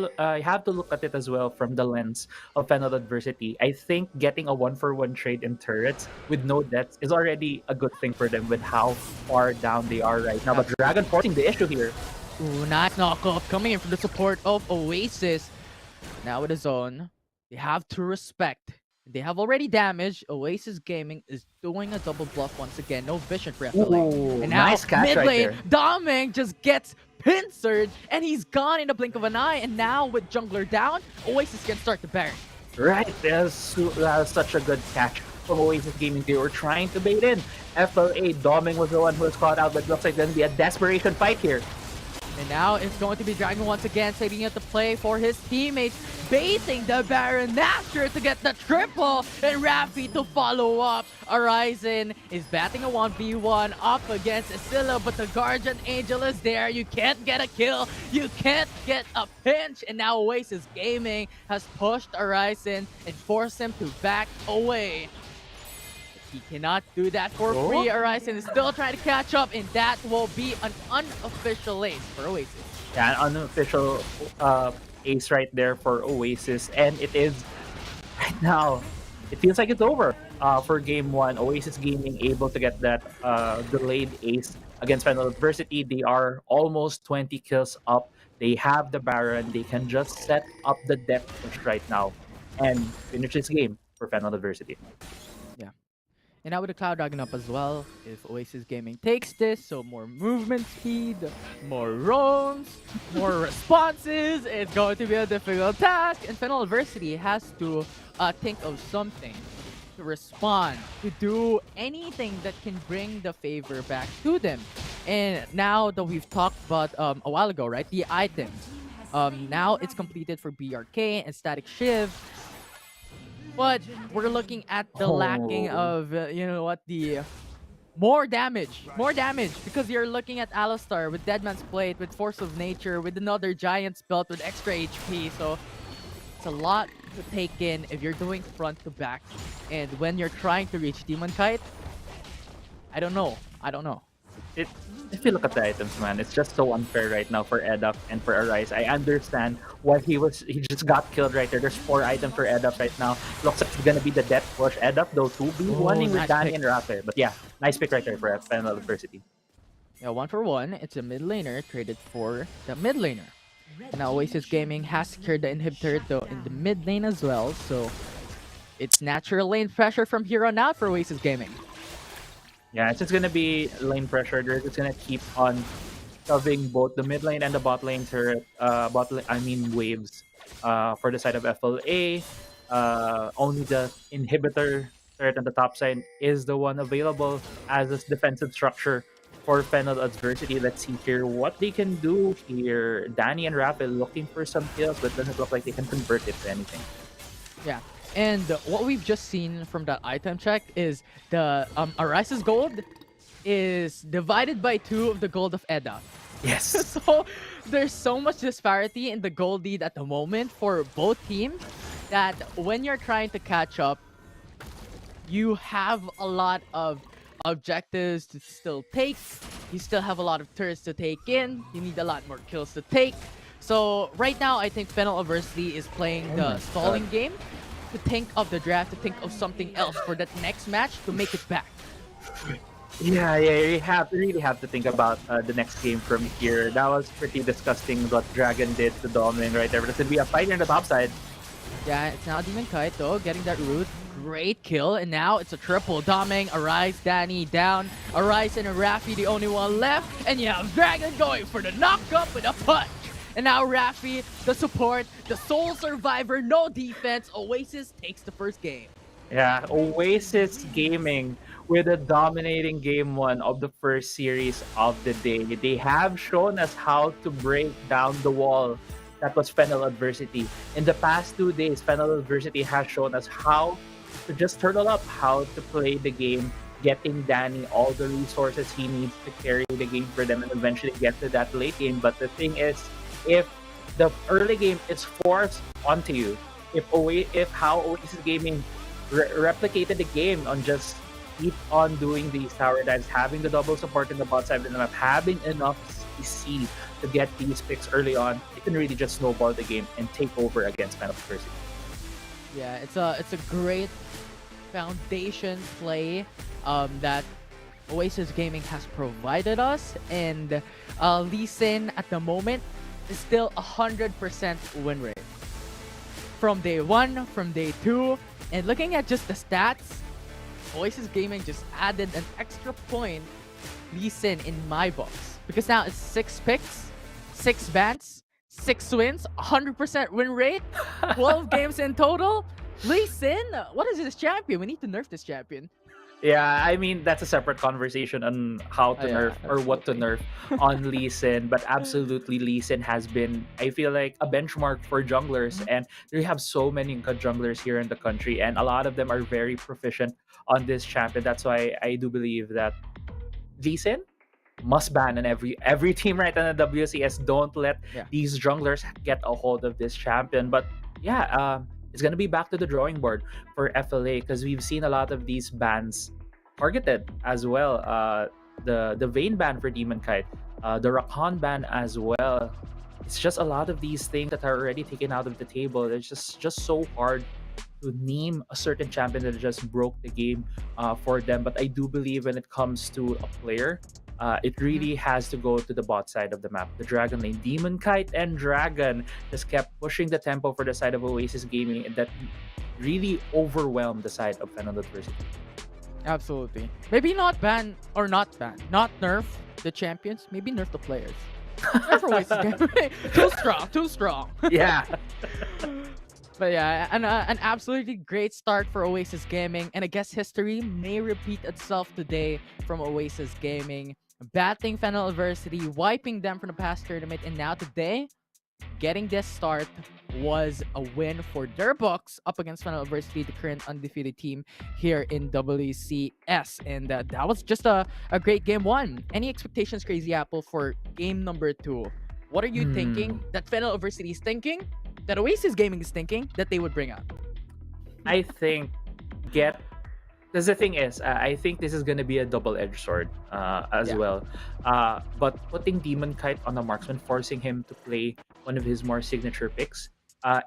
look at it as well from the lens of Fennel adversity. I think getting a 1-for-1 trade in turrets with no deaths is already a good thing for them with how far down they are right now. But Dragon forcing the issue here. Ooh, nice knockoff coming in from the support of Oasis. Now with the zone, they have to respect. They have already damaged. Oasis Gaming is doing a double bluff once again. No vision for FLA. Ooh, And now nice catch mid right lane, there. Doming just gets pincered and he's gone in the blink of an eye. And now with jungler down, Oasis can start the Baron. Right, that was such a good catch from Oasis Gaming. They were trying to bait in. FLA, Doming was the one who was caught out, but it looks like there's going to be a desperation fight here. And now it's going to be Dragon once again, saving it to play for his teammates, baiting the Baron Nashor to get the triple, and Raffi to follow up. Horizon is batting a 1v1 up against Scylla, but the Guardian Angel is there. You can't get a kill, you can't get a pinch, and now Oasis Gaming has pushed Horizon and forced him to back away. He cannot do that for free. Horizon is still trying to catch up, and that will be an unofficial ace for Oasis. Yeah, an unofficial ace right there for Oasis, and it is right now. It feels like it's over for game one. Oasis Gaming able to get that delayed ace against Fennel Adversity. They are almost 20 kills up. They have the Baron. They can just set up the death push right now and finish this game for Fennel Adversity. And now with the Cloud Dragon up as well, if Oasis Gaming takes this, so more movement speed, more roams, more responses, it's going to be a difficult task. And Fennel Adversity has to think of something to respond, to do anything that can bring the favor back to them. And now that we've talked about a while ago, right, the items, now it's completed for BRK and Static Shiv. But we're looking at the lacking of, the more damage, because you're looking at Alistar with Deadman's Plate, with Force of Nature, with another Giant's Belt with extra HP. So it's a lot to take in if you're doing front to back. And when you're trying to reach Demon Kite, I don't know. If you look at the items, man, it's just so unfair right now for Edap and for Arise. I understand why he just got killed right there. There's 4 items for Edap right now. Looks like it's gonna be the death push. Edap though 2v1ing with Danny and Rafa. But yeah, nice pick right there for Fennel Adversity. Yeah, 1 for 1. It's a mid laner traded for the mid laner. Now Oasis Gaming has secured the inhibitor though in the mid lane as well, so it's natural lane pressure from here on out for Oasis Gaming. Yeah, it's just gonna be lane pressure. They're just gonna keep on shoving both the mid lane and the bot lane turret, waves for the side of FLA. Only the inhibitor turret on the top side is the one available as a defensive structure for Fennel Adversity. Let's see here what they can do here. Danny and Rapid looking for some kills, but doesn't look like they can convert it to anything. Yeah. And what we've just seen from that item check is the Arise's gold is divided by 2 of the gold of Edda. Yes. So there's so much disparity in the gold lead at the moment for both teams that when you're trying to catch up, you have a lot of objectives to still take. You still have a lot of turrets to take in. You need a lot more kills to take. So right now, I think Fennel Adversity is playing the stalling game, to think of the draft, to think of something else for that next match to make it back. Yeah, you really have to think about the next game from here. That was pretty disgusting what Dragon did to Domin right there. But it's gonna be a fight in the top side. Yeah, it's now Demon Kite though, getting that root. Great kill, and now it's a triple. Doming, Arise, Danny down. Arise and Raffi the only one left, and you have Dragon going for the knock-up with a punch. And now Raffi, the support, the sole survivor, no defense. Oasis takes the first game. Yeah, Oasis Gaming with a dominating game 1 of the first series of the day. They have shown us how to break down the wall that was Fennel Adversity. In the past 2 days, Fennel Adversity has shown us how to just turtle up, how to play the game, getting Danny all the resources he needs to carry the game for them and eventually get to that late game. But the thing is, if the early game is forced onto you, if how Oasis Gaming replicated the game on just keep on doing these tower dives, having the double support in the bot side of the map, having enough CC to get these picks early on, it can really just snowball the game and take over against Fennel Adversity. Yeah, it's a great foundation play that Oasis Gaming has provided us, and Lee Sin at the moment is still 100% win rate. From day 1, from day 2, and looking at just the stats, Oasis Gaming just added an extra point Lee Sin in my box. Because now it's 6 picks, 6 bans, 6 wins, 100% win rate, 12 games in total. Lee Sin, what is this champion? We need to nerf this champion. Yeah, I mean that's a separate conversation on how to Yeah, nerf or what to absolutely. nerf on Lee Sin, but absolutely Lee Sin has been, I feel like, a benchmark for junglers, Mhm. and we have so many good junglers here in the country, and a lot of them are very proficient on this champion. That's why I do believe that Lee Sin must ban in every team right now in the WCS. Don't let Yeah. these junglers get a hold of this champion. But yeah, it's gonna be back to the drawing board for FLA because we've seen a lot of these bans targeted as well. The Vayne ban for Demon Kite, the Rakan ban as well. It's just a lot of these things that are already taken out of the table. It's just so hard to name a certain champion that just broke the game for them. But I do believe when it comes to a player, it really has to go to the bot side of the map. The Dragon lane, Demon Kite and Dragon just kept pushing the tempo for the side of Oasis Gaming, and that really overwhelmed the side of Fennel Adversity. Absolutely. Maybe not ban or not ban, not nerf the champions. Maybe nerf the players. Nerf Oasis game. Too strong. Too strong. Yeah. But yeah, an absolutely great start for Oasis Gaming, and I guess history may repeat itself today from Oasis Gaming, battling Fennel Adversity, wiping them from the past tournament, and now today, getting this start was a win for their books up against Fennel Adversity, the current undefeated team here in WCS, and that was just a great game one. Any expectations, Crazy Apple, for game number 2? What are you thinking that Fennel Adversity is thinking, that Oasis Gaming is thinking, that they would bring out? I think get because the thing is, I think this is gonna be a double-edged sword as Yeah. well. But putting Demon Kite on the marksman, forcing him to play one of his more signature picks,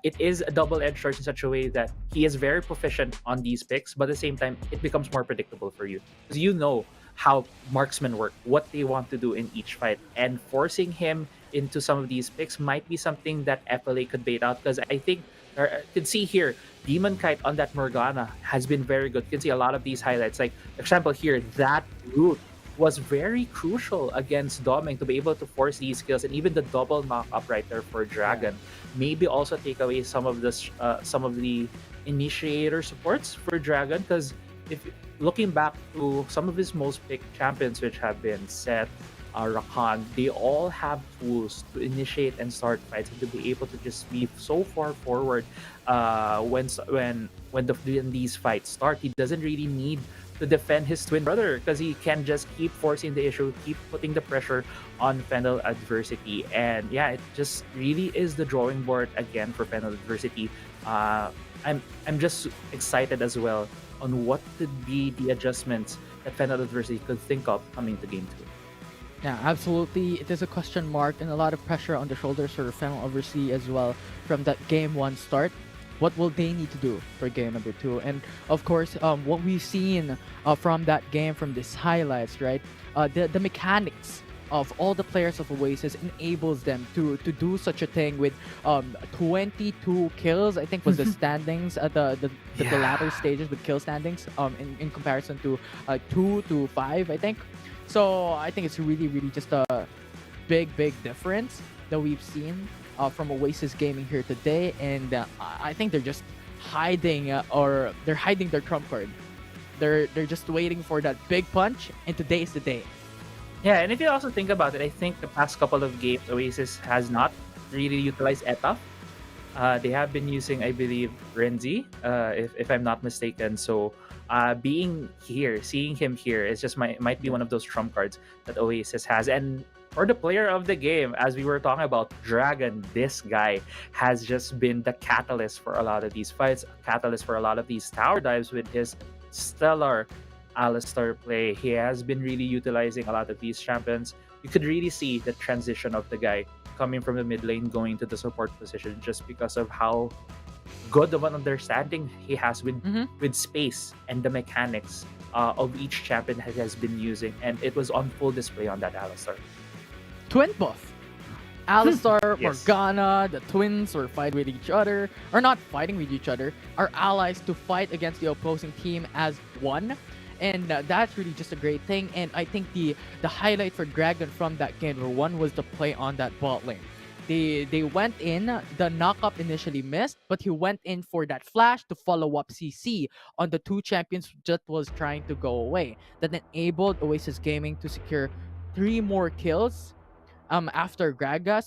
it is a double-edged sword in such a way that he is very proficient on these picks, but at the same time, it becomes more predictable for you because you know how marksmen work, what they want to do in each fight, and forcing him into some of these picks might be something that FLA could bait out because I think you can see here Demon Kite on that Morgana has been very good. You can see a lot of these highlights. Like example here, that root was very crucial against Doming to be able to force these kills, and even the double knock up right there for Dragon. Maybe also take away some of the initiator supports for Dragon, because if looking back to some of his most picked champions, which have been Seth, Rakan, they all have tools to initiate and start fights and to be able to just be so far forward when these fights start. He doesn't really need to defend his twin brother because he can just keep forcing the issue, keep putting the pressure on Fennel Adversity. And yeah, it just really is the drawing board again for Fennel Adversity. I'm just excited as well on what could be the adjustments that Fennel Adversity could think of coming to game 2. Yeah, absolutely. It is a question mark and a lot of pressure on the shoulders for Fennel Oversea as well from that game 1 start. What will they need to do for game number 2? And of course, what we've seen from that game, from these highlights, right? The mechanics of all the players of Oasis enables them to do such a thing with 22 kills, I think was the standings at the latter stages with kill standings in comparison to 2 to 5, I think. So I think it's really just a big difference that we've seen from Oasis Gaming here today, and I think they're just hiding or they're hiding their trump card. They're just waiting for that big punch, and today is the day. Yeah, and if you also think about it, I think the past couple of games, Oasis has not really utilized ETA. They have been using, I believe, Grindsky, if I'm not mistaken. So being here, seeing him here, is just might be one of those trump cards that Oasis has. And for the player of the game, as we were talking about, Dragon, this guy has just been the catalyst for a lot of these fights, catalyst for a lot of these tower dives with his stellar Alistar play. He has been really utilizing a lot of these champions. You could really see the transition of the guy coming from the mid lane going to the support position just because of how good of an understanding he has with space and the mechanics of each champion that he has been using, and it was on full display on that Alistar. Twin buff. Alistar, Yes. Morgana, the twins were fighting with each other, or not fighting with each other, are allies to fight against the opposing team as one. And that's really just a great thing. And I think the highlight for Dragon from that game number 1 was the play on that bot lane. they went in. The knockup initially missed, but he went in for that flash to follow up CC on the two champions that was trying to go away. That enabled Oasis Gaming to secure 3 more kills after Gragas.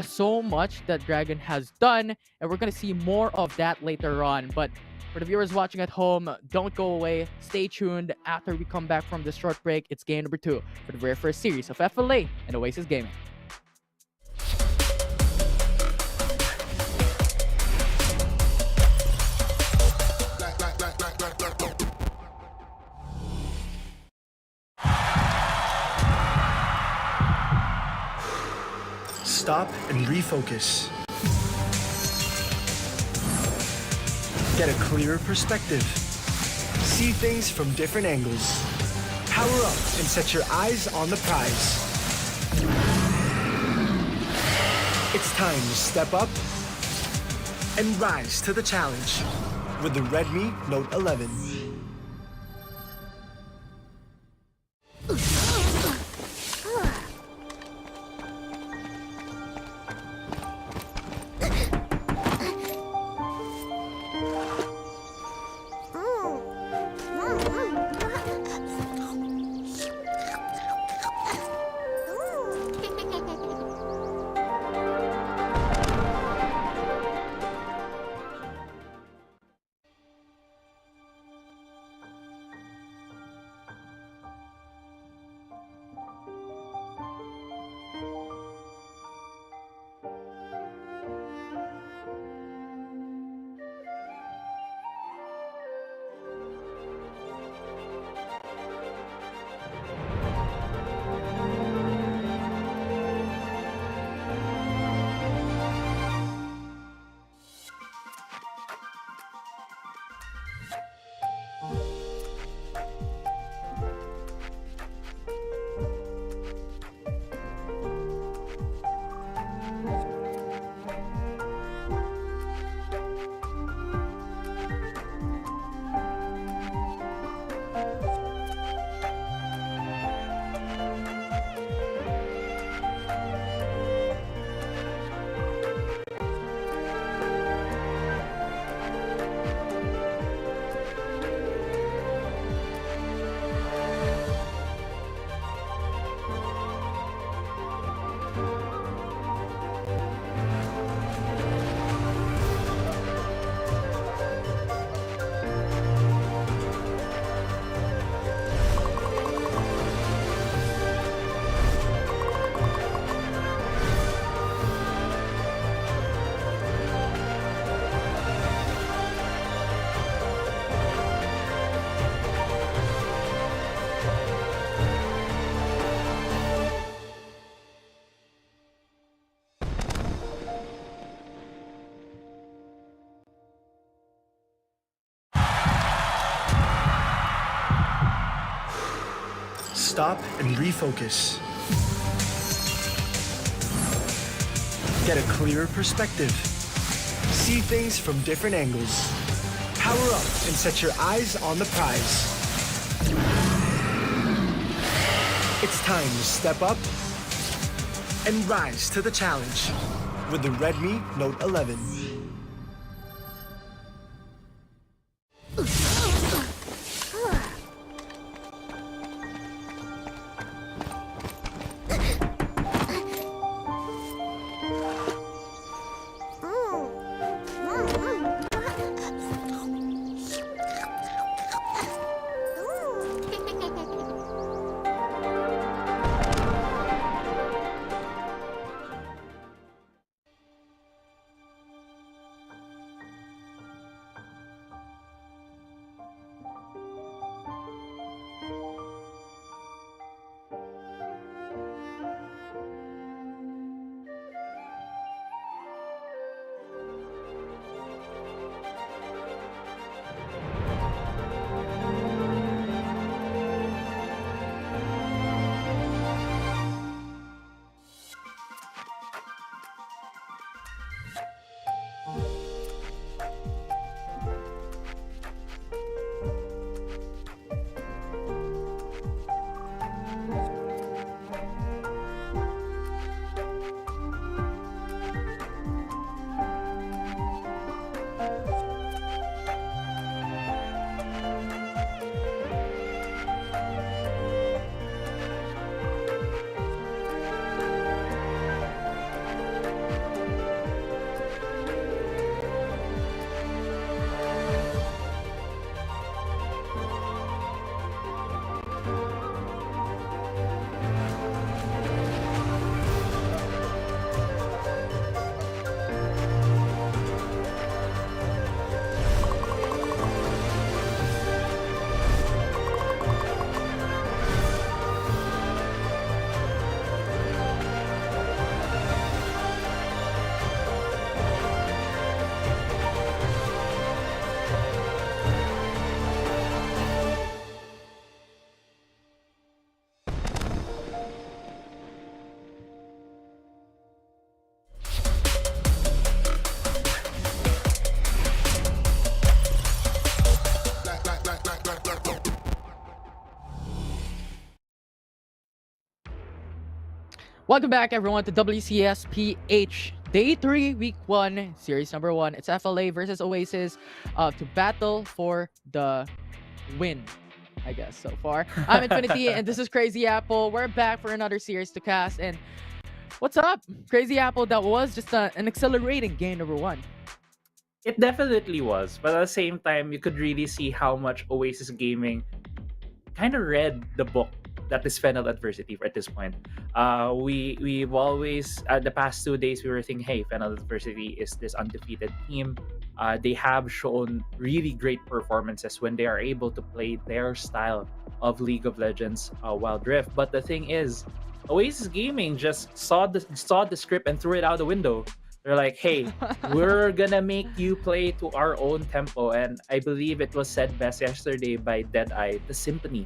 So much that Dragon has done, and we're gonna see more of that later on. But for the viewers watching at home, don't go away. Stay tuned. After we come back from this short break, it's game number 2 for the very first series of FLA and Oasis Gaming. Stop and refocus. Get a clearer perspective. See things from different angles. Power up and set your eyes on the prize. It's time to step up and rise to the challenge with the Redmi Note 11. Stop and refocus. Get a clearer perspective. See things from different angles. Power up and set your eyes on the prize. It's time to step up and rise to the challenge with the Redmi Note 11. Welcome back, everyone, to WCS PH Day 3, Week 1, Series number 1. It's FLA versus Oasis to battle for the win, I guess, so far. I'm Infinity, and this is Crazy Apple. We're back for another series to cast, and what's up? Crazy Apple, that was just an accelerating game number 1. It definitely was, but at the same time, you could really see how much Oasis Gaming kind of read the book that is Fennel Adversity at this point. We've always the past 2 days we were thinking, hey, Fennel Adversity is this undefeated team. They have shown really great performances when they are able to play their style of League of Legends Wildrift. But the thing is, Oasis Gaming just saw the script and threw it out the window. They're like, hey, we're gonna make you play to our own tempo. And I believe it was said best yesterday by Deadeye, the symphony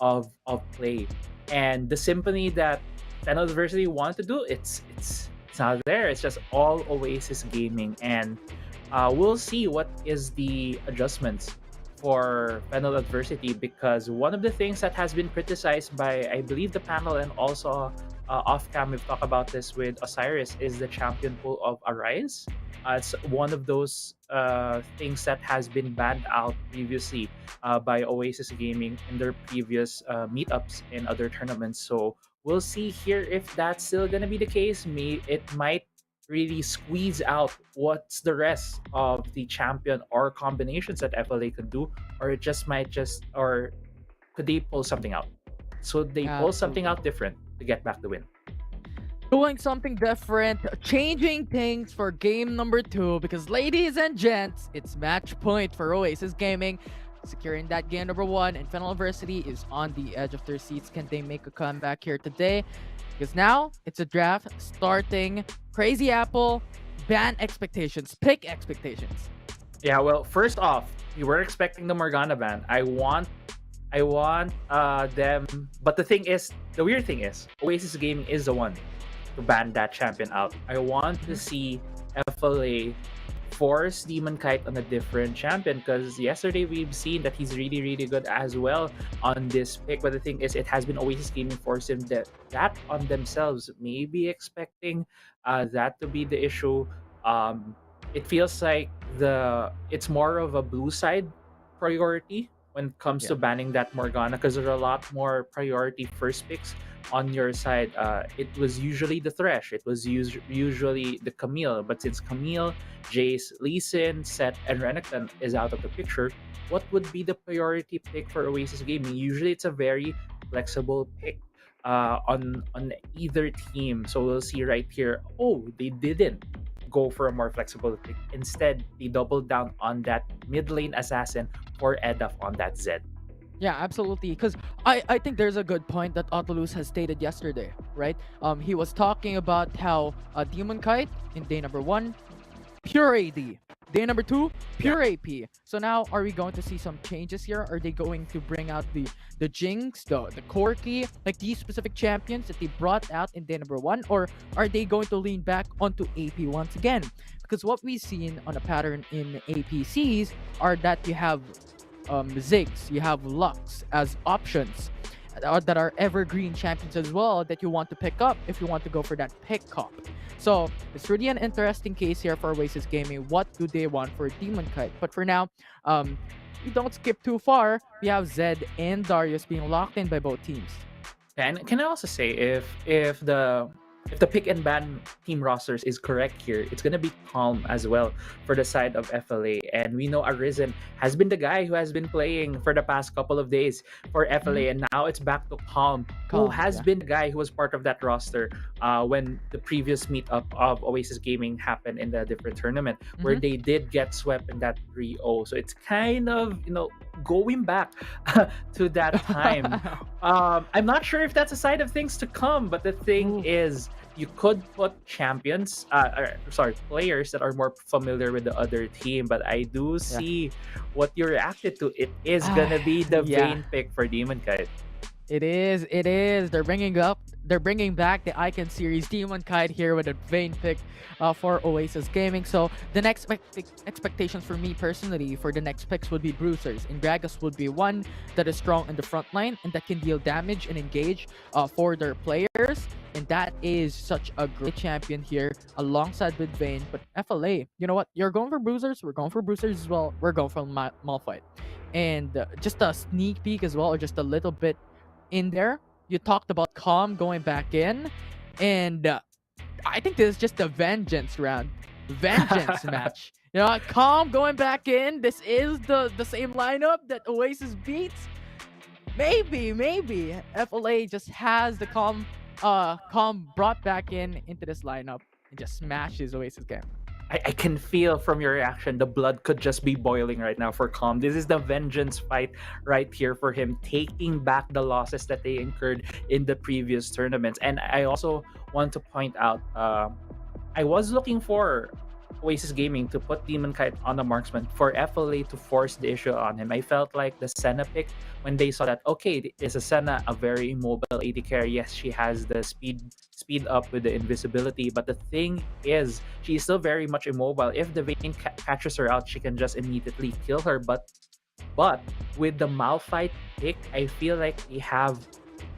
of play. And the symphony that Fennel Adversity wanted to do, it's not there. It's just all Oasis Gaming. And we'll see what is the adjustments for Fennel Adversity, because one of the things that has been criticized by, I believe, the panel and also off cam, we've talked about this with Osiris, is the champion pool of Arise. It's one of those things that has been banned out previously by Oasis Gaming in their previous meetups in other tournaments. So we'll see here if that's still gonna be the case. It might really squeeze out what's the rest of the champion or combinations that FLA could do, or it just might or could they pull something out? So they pull something out different to get back the win. Doing something different, changing things for game number 2, because ladies and gents, it's match point for Oasis Gaming, securing that game number 1, and Fennel Adversity is on the edge of their seats. Can they make a comeback here today? Because now it's a draft starting. Crazy Apple, ban expectations, pick expectations. Yeah, well, first off, we were expecting the Morgana ban. I want them, but the weird thing is, Oasis Gaming is the one to ban that champion out. I want to see FLA force Demon Kite on a different champion, because yesterday we've seen that he's really, really good as well on this pick. But the thing is, it has been Oasis Gaming forcing that on themselves, maybe expecting that to be the issue. It feels like it's more of a blue side priority when it comes to banning that Morgana, because there are a lot more priority first picks on your side. It was usually the Thresh, it was usually the Camille, but since Camille, Jace, Lee Sin, Sett, and Renekton is out of the picture, what would be the priority pick for Oasis Gaming? Usually it's a very flexible pick on either team. So we'll see right here, they didn't go for a more flexible pick. Instead, they doubled down on that mid lane assassin for Edaf on that Zed. Yeah, absolutely. Because I think there's a good point that Autolus has stated yesterday, right? He was talking about how Demon Kite in day number 1, pure AD. Day number 2, pure AP. So now, are we going to see some changes here? Are they going to bring out the Jinx, the Corki, like these specific champions that they brought out in day number 1? Or are they going to lean back onto AP once again? Because what we've seen on a pattern in APCs are that you have Ziggs, you have Lux as options that are evergreen champions as well that you want to pick up if you want to go for that pick comp. So it's really an interesting case here for Oasis Gaming. What do they want for Demon Kite? But for now, we don't skip too far. We have Zed and Darius being locked in by both teams. And can I also say, if the pick and ban team rosters is correct here, it's gonna be calm as well for the side of FLA. And we know Arisen has been the guy who has been playing for the past couple of days for FLA, and now it's back to Calm, who has been the guy who was part of that roster when the previous meetup of Oasis Gaming happened in the different tournament, where they did get swept in that 3-0. So it's kind of, going back to that time. I'm not sure if that's a side of things to come, but the thing is, you could put players that are more familiar with the other team. But I do see what you reacted to. It is gonna be the Vayne pick for Demon Kite. It is. They're bringing back the Icon series Demon Kite here with a Vayne pick for Oasis Gaming. So the next expectations for me personally for the next picks would be Bruisers. And Gragas would be one that is strong in the front line and that can deal damage and engage for their players. And and that is such a great champion here alongside with Vayne. But FLA, you know what? You're going for bruisers. We're going for bruisers as well. We're going for Malphite. And just a sneak peek as well, or just a little bit in there. You talked about Calm going back in, and I think this is just a vengeance round, vengeance match. You know, Calm going back in. This is the same lineup that Oasis beats. Maybe FLA just has the Calm brought back into this lineup and just smashes Oasis game. I can feel from your reaction the blood could just be boiling right now for Calm. This is the vengeance fight right here for him, taking back the losses that they incurred in the previous tournaments. And I also want to point out, I was looking for Oasis Gaming to put Demon Kite on the marksman for FLA to force the issue on him. I felt like the Senna pick, when they saw that, okay, is a Senna a very immobile AD carry? Yes, she has the speed up with the invisibility, but the thing is, she's still very much immobile. If the Vayne catches her out, she can just immediately kill her. But with the Malphite pick, I feel like they have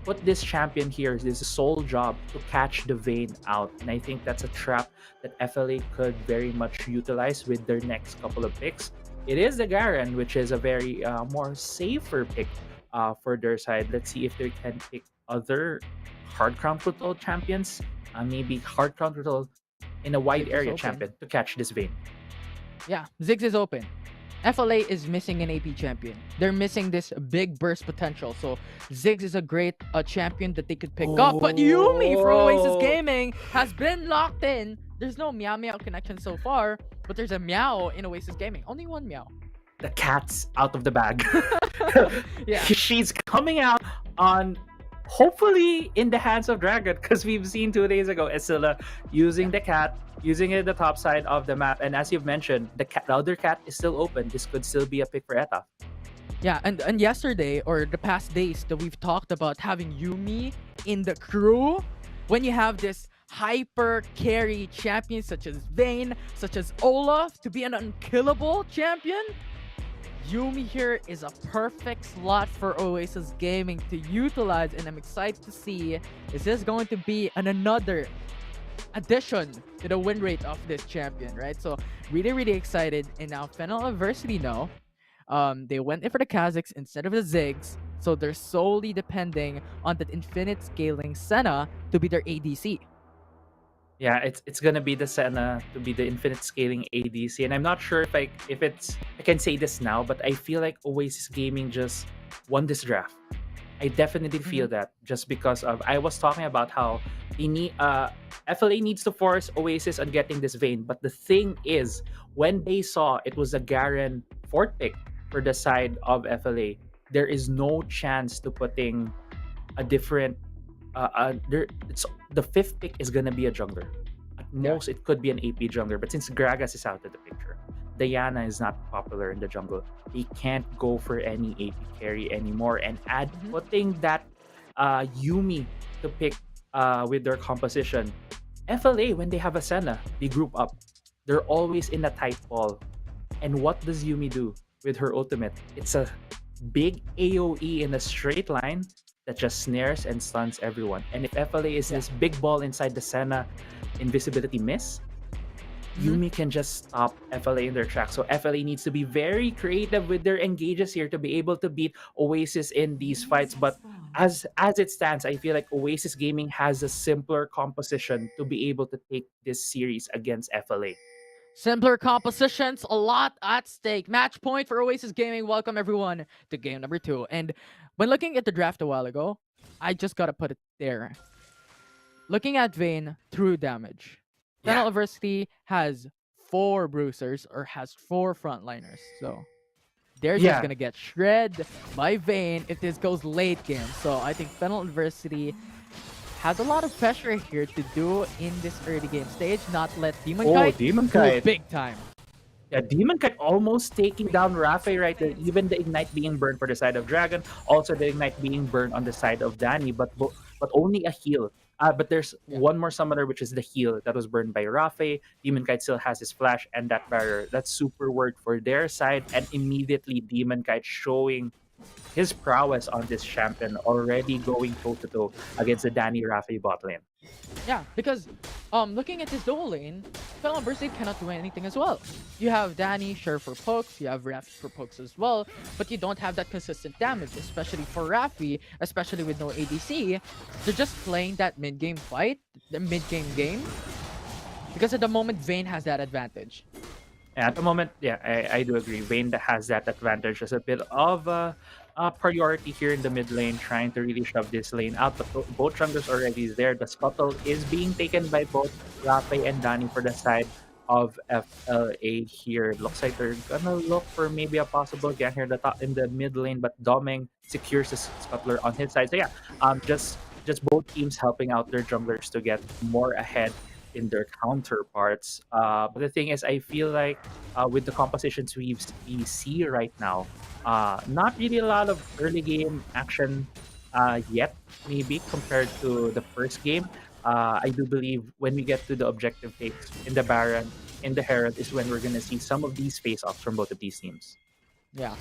put this champion here, this sole job to catch the Vayne out. And I think that's a trap that FLA could very much utilize with their next couple of picks. It is the Garen, which is a very more safer pick for their side. Let's see if they can pick other hard crown control champions. Maybe hard crown control in a wide area champion to catch this Vayne. Yeah, Ziggs is open. FLA is missing an AP champion. They're missing this big burst potential. So Ziggs is a great champion that they could pick up. But Yuumi from Oasis Gaming has been locked in. There's no Meow Meow connection so far, but there's a Meow in Oasis Gaming. Only one Meow. The cat's out of the bag. Yeah. She's coming out on, hopefully, in the hands of Dragon, because we've seen 2 days ago Escilla using the cat, using it at the top side of the map. And as you've mentioned, the other cat is still open. This could still be a pick for Eta. Yeah, and yesterday, or the past days that we've talked about having Yuumi in the crew, when you have this hyper carry champion such as Vayne, such as Olaf, to be an unkillable champion, Yuumi here is a perfect slot for Oasis Gaming to utilize, and I'm excited to see, is this going to be another addition to the win rate of this champion, right? So really excited. And now Fennel Adversity know they went in for the Kazakhs instead of the Ziggs, so they're solely depending on that infinite scaling Senna to be their ADC. Yeah, it's gonna be the Senna to be the infinite scaling ADC, and I'm not sure if I can say this now, but I feel like Oasis Gaming just won this draft. I definitely feel that, just because of, I was talking about how they need FLA needs to force Oasis on getting this Vayne, but the thing is, when they saw it was a Garen fourth pick for the side of FLA, there is no chance to putting a different the fifth pick is gonna be a jungler. At most, it could be an AP jungler, but since Gragas is out of the picture, Diana is not popular in the jungle. They can't go for any AP carry anymore, and putting that Yuumi to pick with their composition. FLA, when they have a Senna, they group up. They're always in a tight ball. And what does Yuumi do with her ultimate? It's a big AoE in a straight line that just snares and stuns everyone. And if FLA is this big ball inside the Senna invisibility miss, Yuumi can just stop FLA in their tracks. So FLA needs to be very creative with their engages here to be able to beat Oasis in these fights. But as it stands, I feel like Oasis Gaming has a simpler composition to be able to take this series against FLA. Simpler compositions, a lot at stake. Match point for Oasis Gaming. Welcome everyone to game number 2. And when looking at the draft a while ago, I just gotta put it there. Looking at Vayne, true damage. Fennel Adversity has 4 bruisers, or has 4 frontliners. So they're just gonna get shredded by Vayne if this goes late game. So I think Fennel Adversity has a lot of pressure here to do in this early game stage, not let Demon Kite go big time. Yeah, Demon Kite almost taking down Rafe right there. Even the Ignite being burned for the side of Dragon, also the Ignite being burned on the side of Danny, but only a heal. But there's one more summoner, which is the heal that was burned by Rafe. Demon Kite still has his flash and that barrier. That's super work for their side, and immediately Demon Kite showing his prowess on this champion, already going toe-to-toe against the Danny Rafi bot lane. Yeah, because looking at this dual lane, Fennel University cannot do anything as well. You have Danny, sure for pokes, you have Rafi for pokes as well, but you don't have that consistent damage, especially for Rafi, especially with no ADC. They're just playing that mid-game fight, the mid-game game, because at the moment, Vayne has that advantage. At the moment, yeah, I do agree. Vayne has that advantage as a bit of a priority here in the mid lane, trying to really shove this lane out. But both junglers already is there. The scuttle is being taken by both Rafe and Danny for the side of FLA here. Looks like they're gonna look for maybe a possible gang here in the top in the mid lane, but Doming secures the scuttler on his side. So yeah, just both teams helping out their junglers to get more ahead in their counterparts. But the thing is, I feel like with the compositions we see right now, not really a lot of early game action yet, maybe compared to the first game. I do believe when we get to the objective takes in the Baron, in the Herald, is when we're going to see some of these face-offs from both of these teams. Yeah.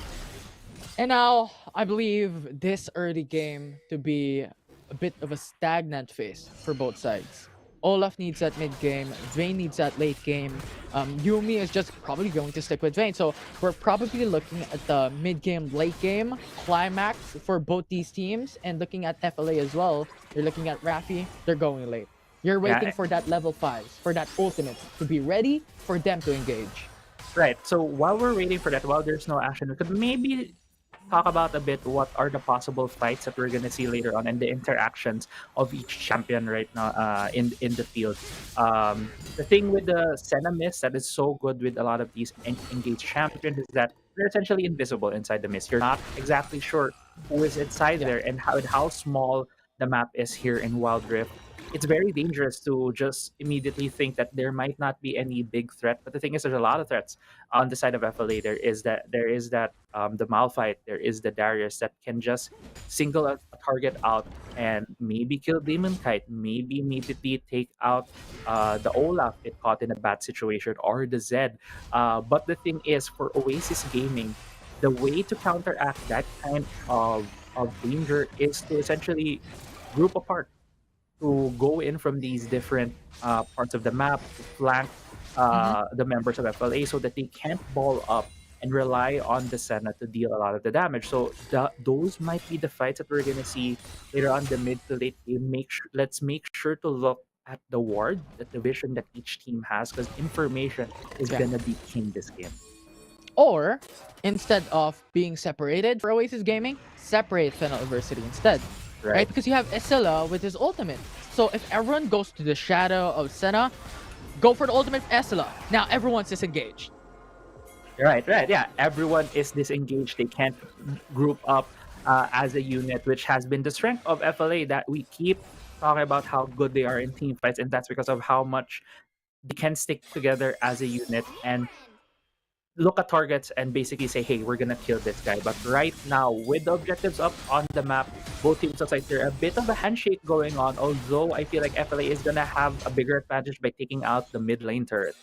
And now, I believe this early game to be a bit of a stagnant phase for both sides. Olaf needs that mid game, Vayne needs that late game. Yuumi is just probably going to stick with Vayne. So we're probably looking at the mid game, late game climax for both these teams. And looking at FLA as well, you're looking at Rafi, they're going late. You're waiting for that level 5s, for that ultimate to be ready for them to engage. Right. So while we're waiting for that, while there's no action, we could maybe talk about a bit what are the possible fights that we're gonna see later on and the interactions of each champion right now in the field. The thing with the Senna mist that is so good with a lot of these engaged champions is that they're essentially invisible inside the mist. You're not exactly sure who is inside there and how small the map is here in Wildrift. It's very dangerous to just immediately think that there might not be any big threat. But the thing is, there's a lot of threats on the side of FLA. There is that the Malphite, there is the Darius that can just single a target out and maybe kill Demon Kite, maybe immediately take out the Olaf it caught in a bad situation, or the Zed. But the thing is, for Oasis Gaming, the way to counteract that kind of danger is to essentially group apart, to go in from these different parts of the map, to flank the members of FLA so that they can't ball up and rely on the Senna to deal a lot of the damage. So those might be the fights that we're going to see later on the mid to late game. Let's make sure to look at the ward, the division that each team has, because information is going to be king this game. Or, instead of being separated for Oasis Gaming, separate Fennel University instead. Right? Because you have Esila with his ultimate. So if everyone goes to the shadow of Senna, go for the ultimate for Esila. Now everyone's disengaged. Right. Yeah, everyone is disengaged. They can't group up as a unit, which has been the strength of FLA, that we keep talking about how good they are in team fights, and that's because of how much they can stick together as a unit and look at targets and basically say, hey, we're gonna kill this guy. But right now, with the objectives up on the map, both teams looks like there's a bit of a handshake going on, although I feel like FLA is gonna have a bigger advantage by taking out the mid lane turret.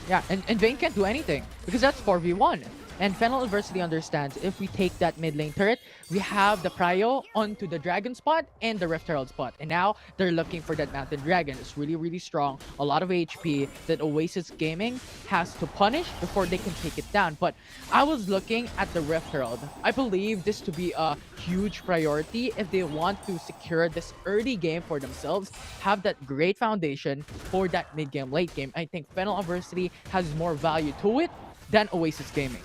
Yeah, and Vayne can't do anything because that's 4v1. And Fennel University understands if we take that mid lane turret, we have the prio onto the dragon spot and the Rift Herald spot. And now they're looking for that mountain dragon. It's really, really strong. A lot of HP that Oasis Gaming has to punish before they can take it down. But I was looking at the Rift Herald. I believe this to be a huge priority if they want to secure this early game for themselves, have that great foundation for that mid game, late game. I think Fennel University has more value to it than Oasis Gaming.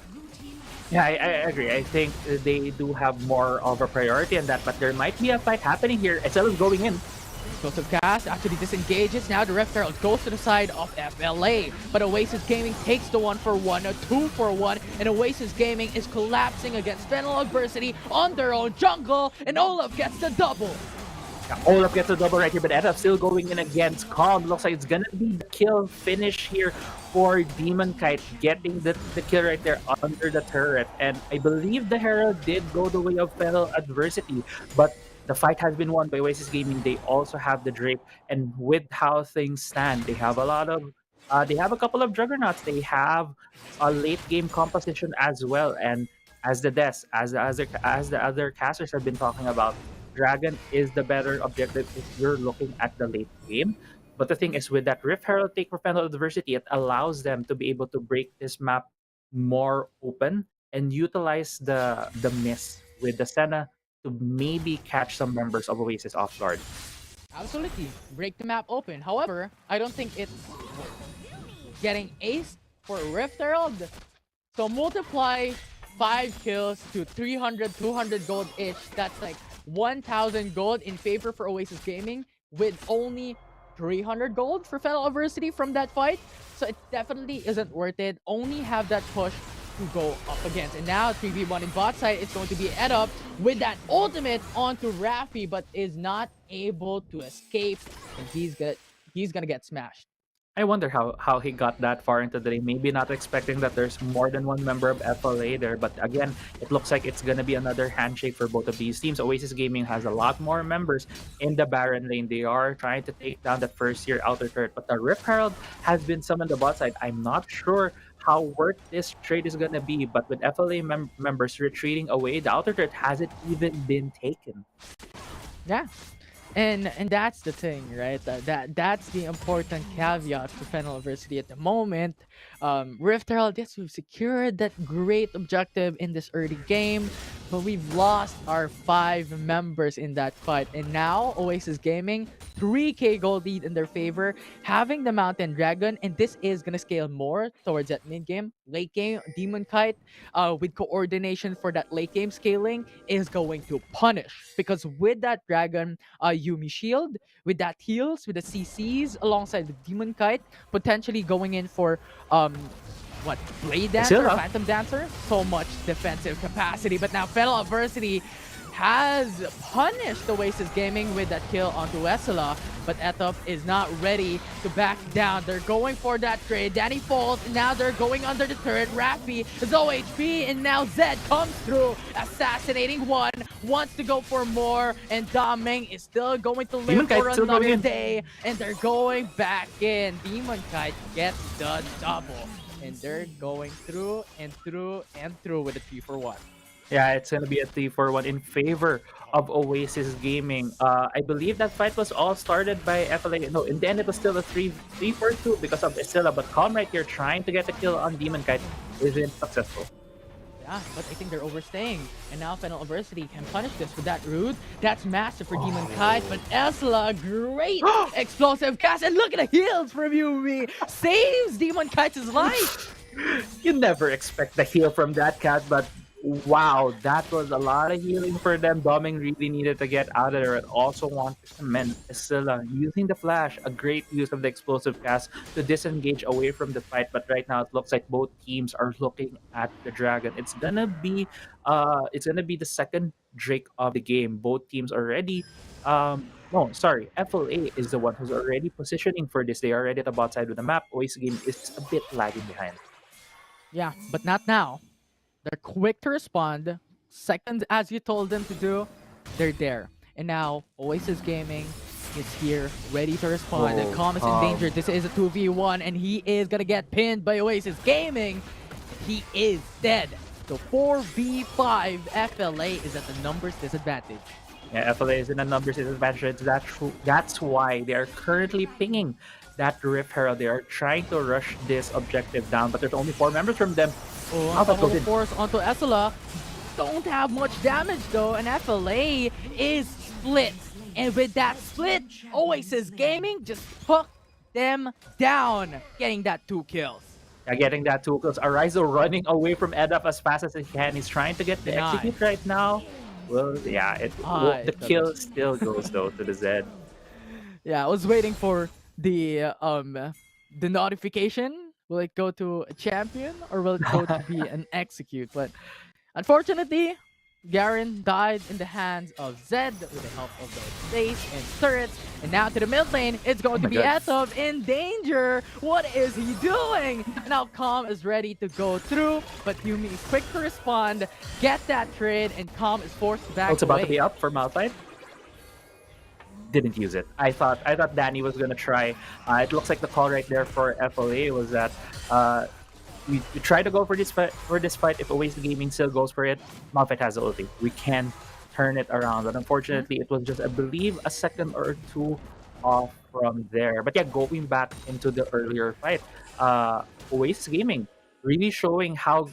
Yeah, I agree. I think they do have more of a priority on that, but there might be a fight happening here. Exile's going in. Explosive cast actually disengages. Now the Rift Herald goes to the side of FLA, but Oasis Gaming takes the 1-for-1, a 2-for-1, and Oasis Gaming is collapsing against Fennel Adversity on their own jungle, and Olaf gets the double. Yeah, Olaf gets a double right here, but ends up still going in against Calm. Looks like it's gonna be the kill finish here for Demon Kite, getting the kill right there under the turret. And I believe the Herald did go the way of Fennel Adversity, but the fight has been won by Oasis Gaming. They also have the Drake, and with how things stand, they have a lot of they have a couple of juggernauts. They have a late game composition as well, and as the other casters have been talking about, Dragon is the better objective if you're looking at the late game. But the thing is, with that Rift Herald take for Fennel Adversity, it allows them to be able to break this map more open and utilize the miss with the Senna to maybe catch some members of Oasis off guard. Absolutely. Break the map open. However, I don't think it's getting aced for Rift Herald. So multiply 5 kills to 300, 200 gold each. That's like 1,000 gold in favor for Oasis Gaming with only 300 gold for Fennel Adversity from that fight. So it definitely isn't worth it. Only have that push to go up against. And now 3v1 in bot side, it's going to be Ed up with that ultimate onto Rafi, but is not able to escape. And he's gonna get smashed. I wonder how he got that far into the game. Maybe not expecting that there's more than one member of FLA there. But again, it looks like it's going to be another handshake for both of these teams. Oasis Gaming has a lot more members in the Baron lane. They are trying to take down the first-year outer turret. But the Rift Herald has been summoned to bot side. I'm not sure how worth this trade is going to be. But with FLA members retreating away, the outer turret hasn't even been taken. Yeah. And that's the thing, right? That's the important caveat for Fennel Adversity at the moment. Rift Herald, yes, we've secured that great objective in this early game, but we've lost our 5 members in that fight. And now Oasis Gaming, 3k gold lead in their favor, having the Mountain Dragon, and this is gonna scale more towards that mid game. Late game, Demon Kite, with coordination for that late game scaling, is going to punish, because with that Dragon, Yumi Shield, with that heals, with the CCs alongside the Demon Kite, potentially going in for what, Blade Dancer, Phantom Dancer, so much defensive capacity. But now Fennel Adversity has punished Oasis Gaming with that kill onto Esela, but Ethop is not ready to back down. They're going for that trade. Danny falls, and now they're going under the turret. Rafi is OHP, and now Zed comes through, assassinating one, wants to go for more, and Daming is still going to live for another day, and they're going back in. Demon Kite gets the double, and they're going through and through and through with a 3-for-1. Yeah, it's going to be a 3-for-1 in favor of Oasis Gaming. I believe that fight was all started by FLA. No, in the end, it was still a 3-4-2 because of Estella. But Calm right here trying to get the kill on Demon Kite isn't successful. Yeah, but I think they're overstaying. And now Fennel Adversity can punish this with that root. That's massive for Demon Kite. But Esla, great explosive cast. And look at the heals from Yumi. Saves Demon Kite's life. You never expect the heal from that cat, but wow, that was a lot of healing for them. Doming really needed to get out of there and also wanted to commend Scylla using the flash, a great use of the explosive cast to disengage away from the fight. But right now it looks like both teams are looking at the Dragon. It's gonna be the second Drake of the game. Both teams already no, sorry, FLA is the one who's already positioning for this. They are already at the bot side with the map. Oasis game is just a bit lagging behind. Yeah, but not now. They're quick to respond. Seconds as you told them to do, they're there. And now Oasis Gaming is here, ready to respond. And Calm is in danger. This is a 2v1, and he is gonna get pinned by Oasis Gaming. He is dead. So 4v5, FLA is at the numbers disadvantage. Yeah, FLA is in a numbers disadvantage. That's why they are currently pinging that Rift Herald. They are trying to rush this objective down, but there's only 4 members from them. Oh, force onto Esela. Don't have much damage though, and FLA is split. And with that split, Oasis Gaming just took them down, getting that 2 kills. Yeah, getting that 2 kills. Arizo running away from Edap as fast as he can. He's trying to get the execute right now. Well, yeah, the kill still goes though to the Zed. Yeah, I was waiting for the notification. Will it go to a champion or will it go to be an execute? But unfortunately, Garen died in the hands of Zed with the help of the base and turrets. And now to the mid lane, it's going to be Ethop in danger. What is he doing? Now Calm is ready to go through, but Yumi is quick to respond, get that trade, and Calm is forced back away. It's about to be up for Malphite. Didn't use it. I thought Danny was gonna try. It looks like the call right there for FLA was that we try to go for this fight. If Oasis Gaming still goes for it, Malphite has the ulti. We can turn it around. But unfortunately, it was just, I believe, a second or two off from there. But yeah, going back into the earlier fight, Oasis Gaming really showing how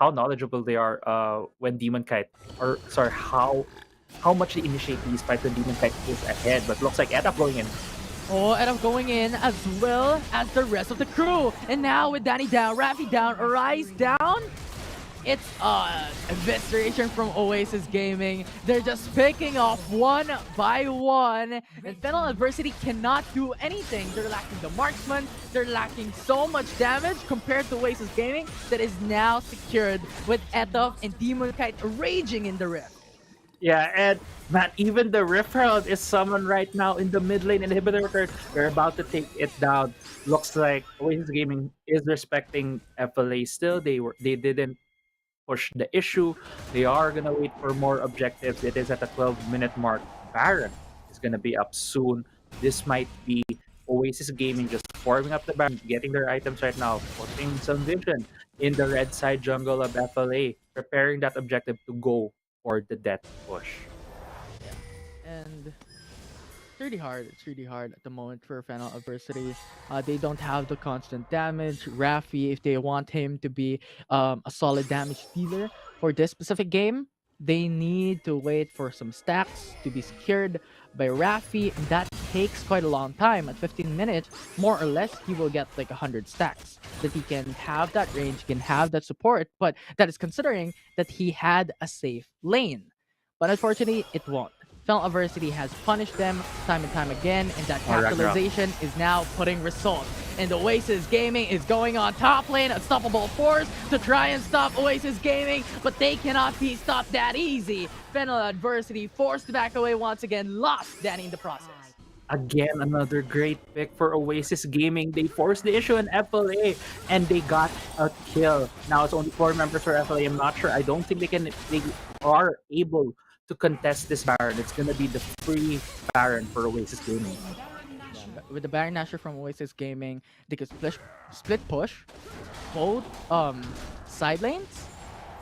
knowledgeable they are when Demon Kite, or sorry, how much they initiate these fights when Demon Kite is ahead. But looks like Edap going in. Oh, and I'm going in as well as the rest of the crew. And now with Danny down, Rafi down, Arise down, it's evisceration from Oasis Gaming. They're just picking off one by one. And Fennel Adversity cannot do anything. They're lacking the marksman. They're lacking so much damage compared to Oasis Gaming that is now secured with Etov and Demon Kite raging in the rift. Yeah, and man, even the Rift Herald is summoned right now in the mid lane inhibitor turret. They're about to take it down. Looks like Oasis Gaming is respecting FLA still. They didn't push the issue. They are gonna wait for more objectives. It is at the 12-minute mark. Baron is gonna be up soon. This might be Oasis Gaming just forming up the Baron, getting their items right now, putting some vision in the red side jungle of FLA, preparing that objective to go for the death push. And it's really hard. It's really hard at the moment for Fennel Adversity. They don't have the constant damage. Rafi, if they want him to be a solid damage dealer for this specific game, they need to wait for some stacks to be secured by Rafi, and that takes quite a long time. At 15 minutes, more or less, he will get like 100 stacks. That he can have that range, can have that support, but that is considering that he had a safe lane. But unfortunately, it won't. Fennel Adversity has punished them time and time again, and that capitalization is now putting results. And Oasis Gaming is going on top lane, Unstoppable Force, to try and stop Oasis Gaming, but they cannot be stopped that easy. Fennel Adversity forced to back away once again, lost Danny in the process. Again, another great pick for Oasis Gaming. They forced the issue in FLA and they got a kill. Now it's only 4 members for FLA. I'm not sure. I don't think they are able to contest this Baron. It's gonna be the free Baron for Oasis Gaming. With the Baron Nashor from Oasis Gaming, they could split push both side lanes,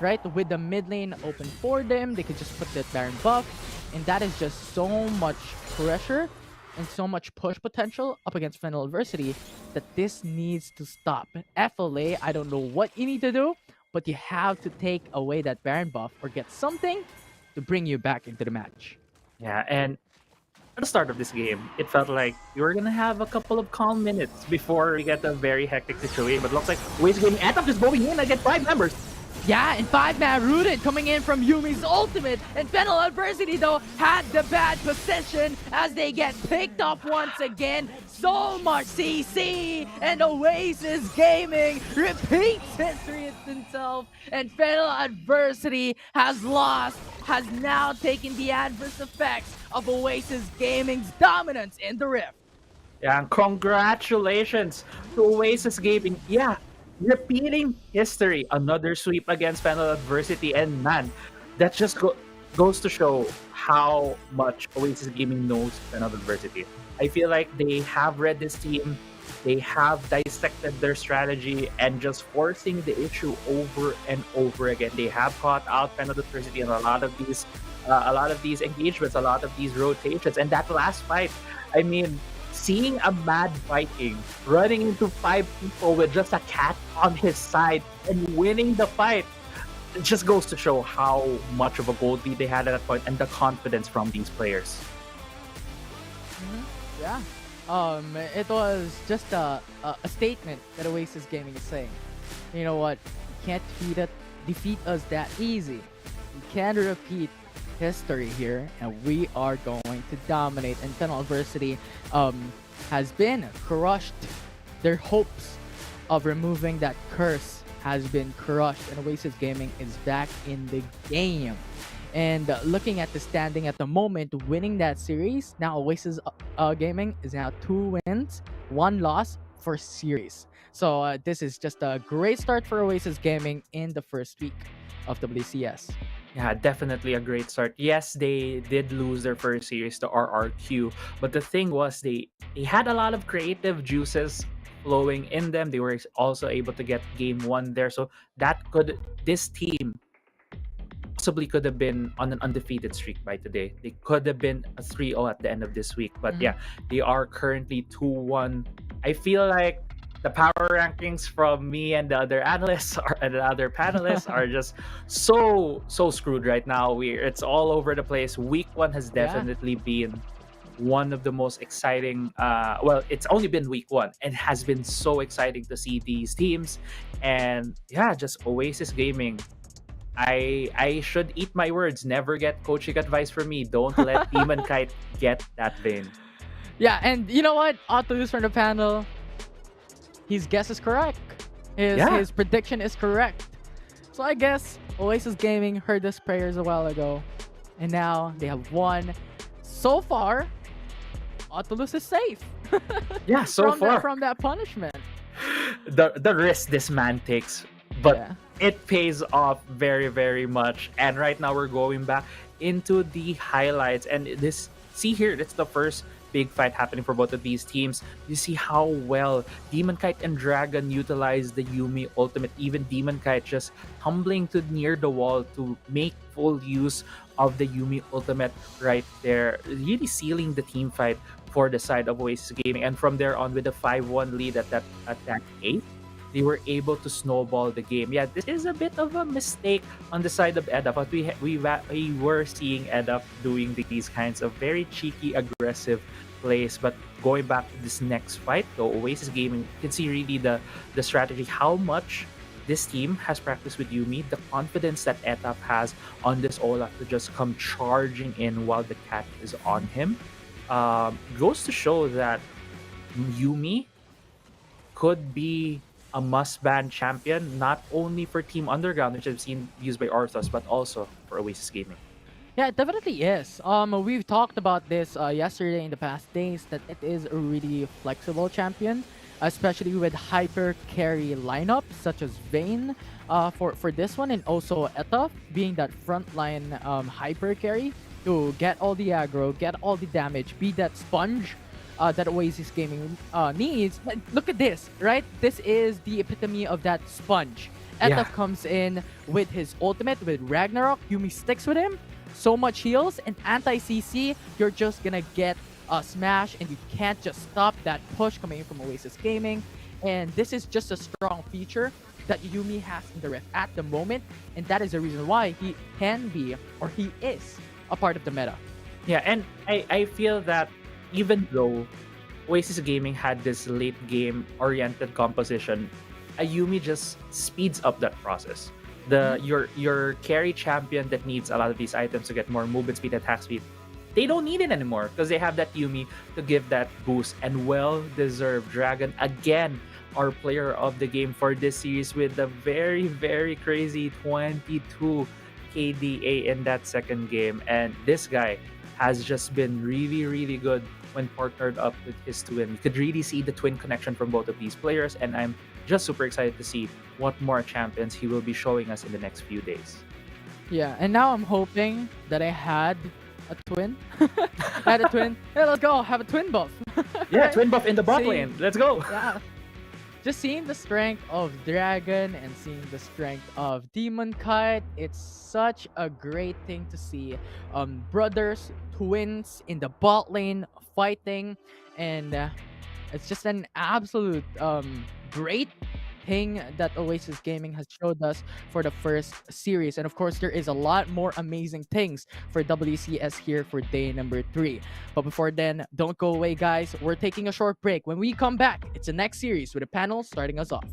right? With the mid lane open for them, they could just put that Baron buff, and that is just so much pressure and so much push potential up against Fennel Adversity that this needs to stop. FLA, I don't know what you need to do, but you have to take away that Baron buff or get something to bring you back into the match. Yeah, and at the start of this game, it felt like we were gonna have a couple of calm minutes before we get a very hectic situation. But it looks like Oasis Gaming Etop is going in against 5 members. Yeah, and 5-man rooted coming in from Yumi's ultimate. And Fennel Adversity, though, had the bad position as they get picked up once again. So much CC, and Oasis Gaming repeats history itself. And Fennel Adversity has lost, has now taken the adverse effects of Oasis Gaming's dominance in the Rift. Yeah, and congratulations to Oasis Gaming. Yeah, repeating history. Another sweep against Fennel Adversity. And man, that just goes to show how much Oasis Gaming knows Fennel Adversity. I feel like they have read this team. They have dissected their strategy and just forcing the issue over and over again. They have caught out Fennel Adversity in a lot of these engagements, a lot of these rotations. And that last fight, I mean, seeing a Mad Viking running into 5 people with just a cat on his side and winning the fight, it just goes to show how much of a gold lead they had at that point and the confidence from these players. Yeah. It was just a statement that Oasis Gaming is saying. You know what? You can't defeat us that easy. We can repeat history here, and we are going to dominate. And Fennel Adversity has been crushed. Their hopes of removing that curse has been crushed, and Oasis Gaming is back in the game. And looking at the standing at the moment, winning that series, now Oasis Gaming is now 2 wins, 1 loss for series. So this is just a great start for Oasis Gaming in the first week of WCS. Yeah, definitely a great start. Yes, they did lose their first series to RRQ, but the thing was they had a lot of creative juices flowing in them. They were also able to get game 1 there. So this team possibly could have been on an undefeated streak by today. They could have been a 3-0 at the end of this week. But yeah, they are currently 2-1. I feel like the power rankings from me and the other analysts and the other panelists are just so screwed right now. It's all over the place. Week 1 has definitely been one of the most exciting. Well, it's only been week 1 and has been so exciting to see these teams. And yeah, just Oasis Gaming. I should eat my words. Never get coaching advice from me. Don't let Demon Kite get that vein. Yeah, and you know what? Otto's from the panel. His guess is correct. His prediction is correct. So I guess Oasis Gaming heard this prayers a while ago, and now they have won. So far, Ottolus is safe. Yeah, from that punishment. The risk this man takes, but it pays off very, very much. And right now we're going back into the highlights, and see here, it's the first big fight happening for both of these teams. You see how well Demon Kite and Dragon utilize the Yuumi ultimate. Even Demon Kite just tumbling to near the wall to make full use of the Yuumi ultimate right there, really sealing the team fight for the side of Oasis Gaming. And from there on, with a 5-1 lead at that 8th, they were able to snowball the game. Yeah, this is a bit of a mistake on the side of Edda, but we were seeing Edda doing these kinds of very cheeky, aggressive plays. But going back to this next fight, though, Oasis Gaming, you can see really the strategy, how much this team has practiced with Yuumi, the confidence that Etap has on this Olaf to just come charging in while the cat is on him. Goes to show that Yuumi could be a must-ban champion, not only for Team Underground, which I've seen used by Arthas, but also for Oasis Gaming. Yeah, it definitely is. We've talked about this yesterday in the past days, that it is a really flexible champion, especially with hyper carry lineup such as Vayne for this one, and also Etaf being that frontline hyper carry to get all the aggro, get all the damage, be that sponge that Oasis Gaming needs. But look at this, right? This is the epitome of that sponge. Etaf comes in with his ultimate, with Ragnarok. Yuumi sticks with him. So much heals, and anti-CC, you're just gonna get a smash, and you can't just stop that push coming in from Oasis Gaming. And this is just a strong feature that Yuumi has in the Rift at the moment, and that is the reason why he can be, or he is, a part of the meta. Yeah, and I feel that even though Oasis Gaming had this late game oriented composition, Yuumi just speeds up that process. Your carry champion that needs a lot of these items to get more movement speed, attack speed, they don't need it anymore because they have that Yuumi to give that boost. And well-deserved. Dragon, again, our player of the game for this series with a very, very crazy 22 KDA in that second game. And this guy has just been really, really good when partnered up with his twin. You could really see the twin connection from both of these players, and I'm just super excited to see what more champions he will be showing us in the next few days. Yeah, and now I'm hoping that I had a twin. I had a twin. Yeah, let's go. Have a twin buff. Yeah, twin buff in the bot lane. Let's go. Yeah. Just seeing the strength of Dragon and seeing the strength of Demon Kite, it's such a great thing to see. Brothers, twins in the bot lane fighting, and it's just an absolute great thing that Oasis Gaming has showed us for the first series. And of course, there is a lot more amazing things for WCS here for day number 3. But before then, don't go away, guys. We're taking a short break. When we come back, it's the next series with a panel starting us off.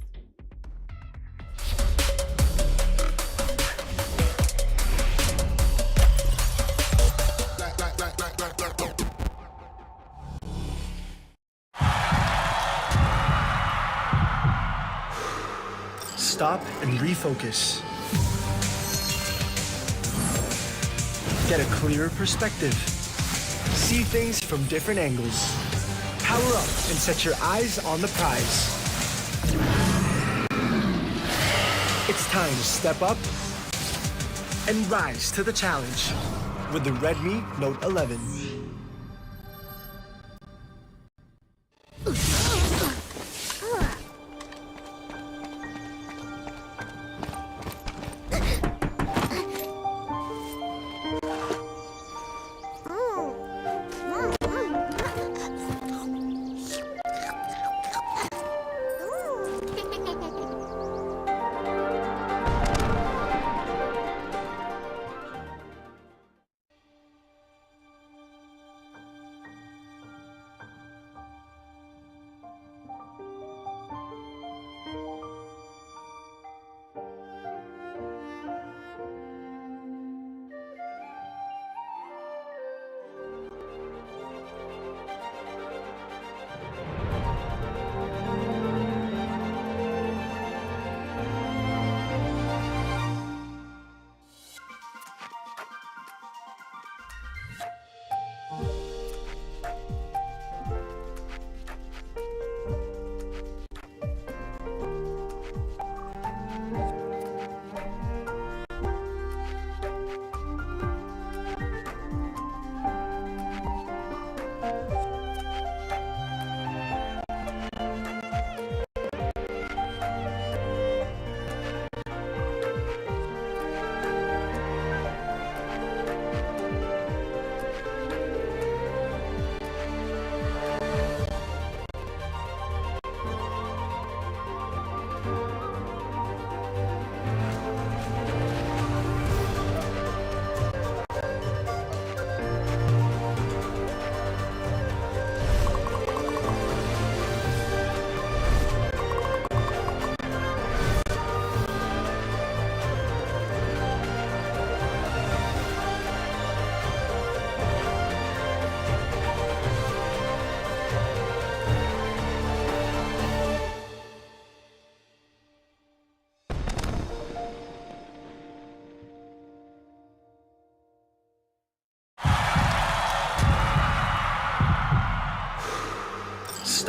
Stop and refocus. Get a clearer perspective. See things from different angles. Power up and set your eyes on the prize. It's time to step up and rise to the challenge with the Redmi Note 11.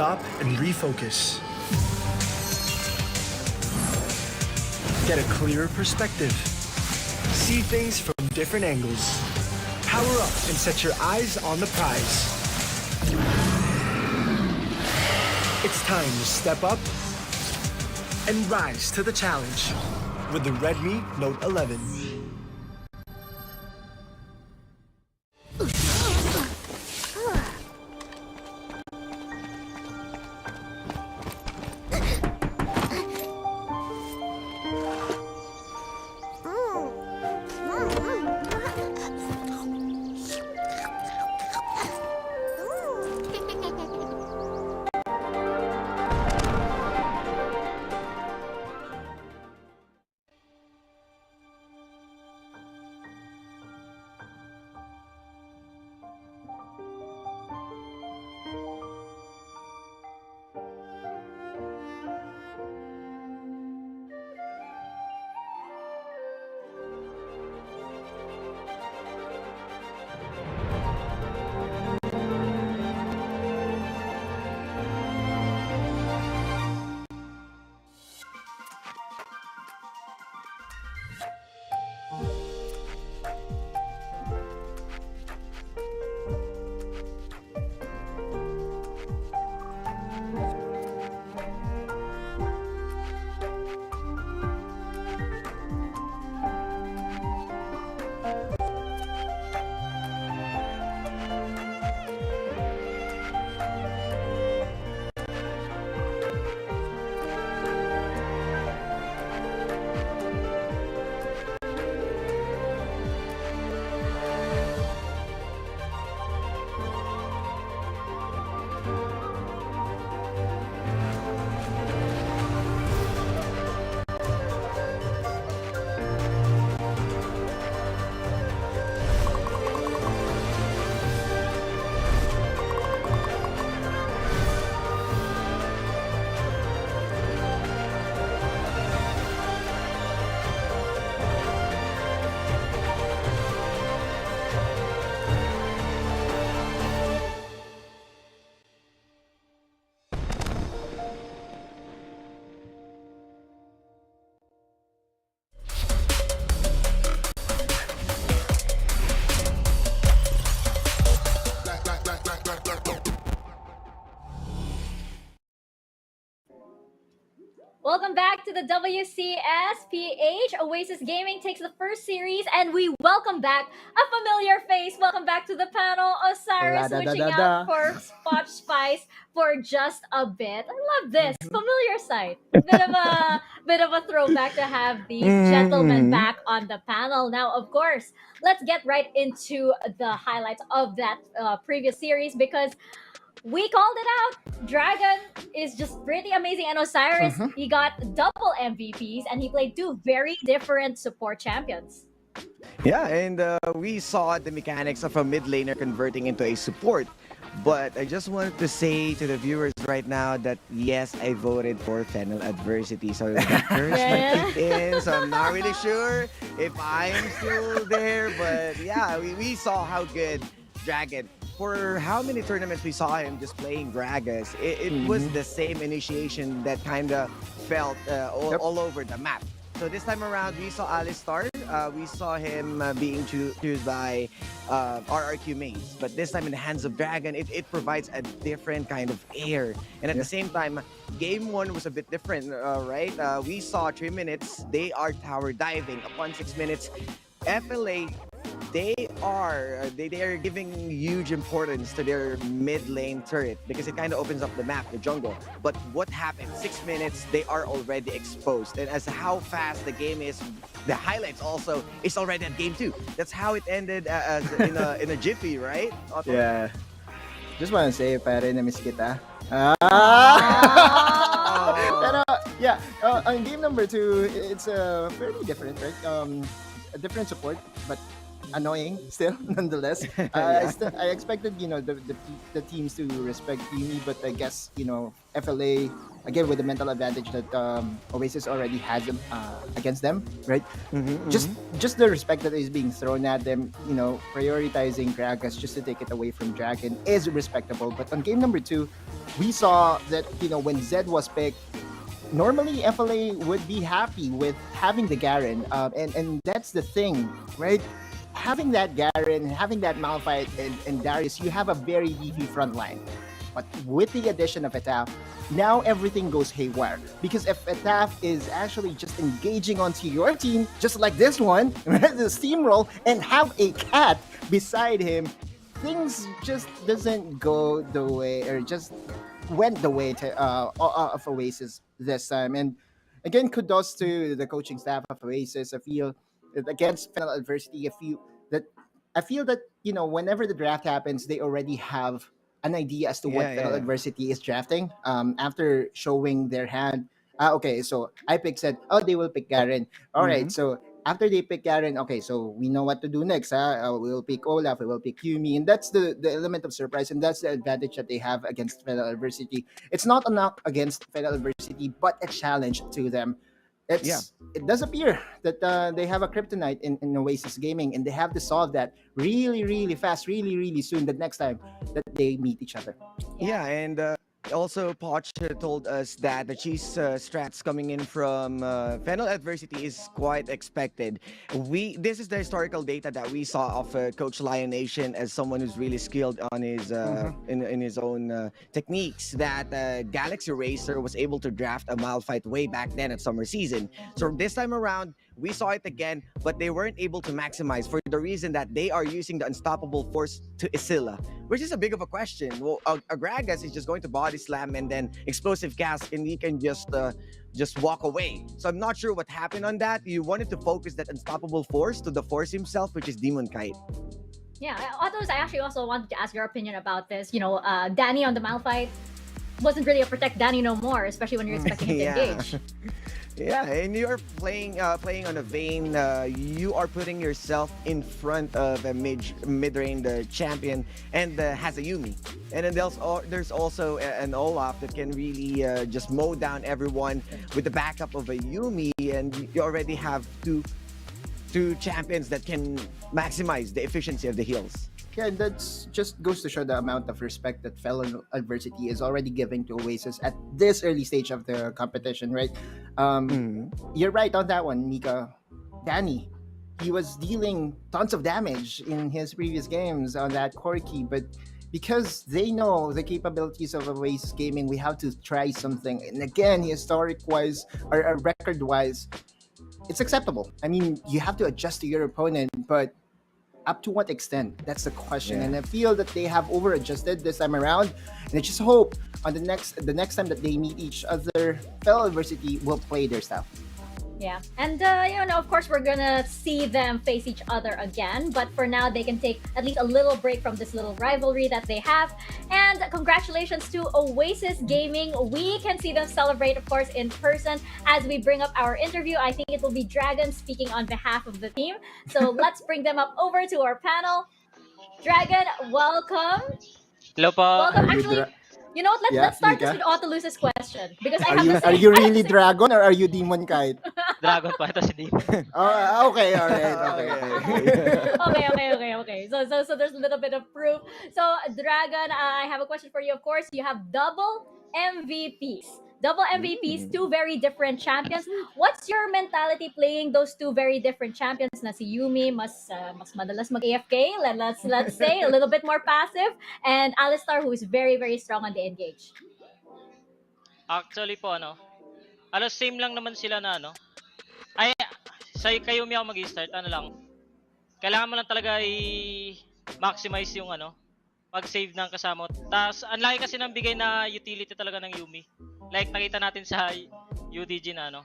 stop and refocus. Get a clearer perspective. See things from different angles. Power up and set your eyes on the prize. It's time to step up and rise to the challenge with the Redmi Note 11. Welcome back to the WCS PH. Oasis Gaming takes the first series, and we welcome back a familiar face. Welcome back to the panel, Osiris switching out for Spot Spice for just a bit. I love this familiar sight. Bit of a throwback to have these gentlemen back on the panel. Now, of course, let's get right into the highlights of that previous series, because we called it out. Dragon is just pretty amazing, and Osiris, he got double MVPs, and he played two very different support champions. Yeah, and we saw the mechanics of a mid laner converting into a support. But I just wanted to say to the viewers right now that yes, I voted for Fennel Adversity. So the curse might kick in, so I'm not really sure if I am still there. But yeah, we saw how good Dragon, for how many tournaments we saw him just playing Gragas, it was the same initiation that kind of felt all over the map. So this time around, we saw Alistar. We saw him being chosen by RRQ mains. But this time in the hands of Dragon, it provides a different kind of air. And at the same time, game one was a bit different, right? We saw 3 minutes. They are tower diving. Upon 6 minutes, FLA, they are giving huge importance to their mid lane turret because it kind of opens up the map, the jungle. But what happened? 6 minutes, they are already exposed. And as how fast the game is, the highlights also is already at game 2. That's how it ended as in a jiffy, right? Otto? Yeah. Just want to say, pare, na-miss kita. Pero, yeah, on game number 2, it's fairly different, right? A different support, but annoying still, nonetheless. I expected, the teams to respect Yumi, but I guess, FLA, again, with the mental advantage that Oasis already has against them, right? Just the respect that is being thrown at them, prioritizing Gragas just to take it away from Dragon is respectable. But on game number 2, we saw that, when Zed was picked, normally FLA would be happy with having the Garen, and that's the thing, right? Having that Garen, having that Malphite and Darius, you have a very beefy front line. But with the addition of Etaf, now everything goes haywire. Because if Etaf is actually just engaging onto your team, just like this one, the steamroll, and have a cat beside him, things just doesn't go the way, or just went the way of Oasis this time. And again, kudos to the coaching staff of Oasis. I feel that against Fennel adversity, I feel that whenever the draft happens, they already have an idea as to what Fennel adversity is drafting. After showing their hand, okay, so IPIC said, oh, they will pick Garen. All right, so after they pick Garen, okay, so we know what to do next. We'll pick Olaf, we will pick Yumi, and that's the element of surprise, and that's the advantage that they have against Fennel adversity. It's not a knock against Fennel adversity, but a challenge to them. It does appear that they have a kryptonite in Oasis Gaming, and they have to solve that really, really fast, really, really soon, the next time that they meet each other. Yeah, and also Poch told us that the cheese strats coming in from Fennel adversity is quite expected. This is the historical data that we saw of Coach Lion Nation as someone who's really skilled on his in his own techniques. That Galaxy Racer was able to draft a Malphite way back then at summer season. So this time around, we saw it again, but they weren't able to maximize for the reason that they are using the unstoppable force to Isilla, which is a big of a question. Well, Agragas is just going to body slam and then explosive cast, and he can just walk away. So I'm not sure what happened on that. You wanted to focus that unstoppable force to the force himself, which is Demon Kite. Yeah, Autos, I actually also wanted to ask your opinion about this. Danny on the Malphite wasn't really a protect Danny no more, especially when you're expecting him to engage. Yeah, and you're playing on a Vayne. You are putting yourself in front of a mid-range champion and has a Yumi. And then there's also an Olaf that can really just mow down everyone with the backup of a Yumi, and you already have two champions that can maximize the efficiency of the heals. Yeah, and that's just goes to show the amount of respect that Fellow Adversity is already giving to Oasis at this early stage of the competition, right? You're right on that one, Mika. Danny, he was dealing tons of damage in his previous games on that Corki, but because they know the capabilities of Oasis Gaming, we have to try something. And again, historic-wise, or record-wise, it's acceptable. I mean, you have to adjust to your opponent, but up to what extent? That's the question. And I feel that they have over-adjusted this time around, and I just hope on the next time that they meet each other, Fellow Adversity will play their stuff. Yeah, and of course, we're gonna see them face each other again. But for now, they can take at least a little break from this little rivalry that they have. And congratulations to Oasis Gaming. We can see them celebrate, of course, in person as we bring up our interview. I think it will be Dragon speaking on behalf of the team. So let's bring them up over to our panel. Dragon, welcome. Hello po. Welcome. Actually, you know what? Let's start this with Autolus's question because I have the same. Are you really Dragon or are you Demon Kite? Dragon po, ito si Demon. Okay, all right. Okay. So there's a little bit of proof. So Dragon, I have a question for you. Of course, you have double MVPs. Two very different champions. What's your mentality playing those two very different champions? Na si Yumi mas madalas mag-AFK, let's say, a little bit more passive, and Alistar, who is very, very strong on the engage. Actually po, same lang naman sila na, Ay, sa Yumi ako mag-start, kailangan mo lang talaga i-maximize yung, pag-save ng kasama. Tapos, ang laki kasi ng bigay na utility talaga ng Yumi. Like, nakita natin sa UDG na,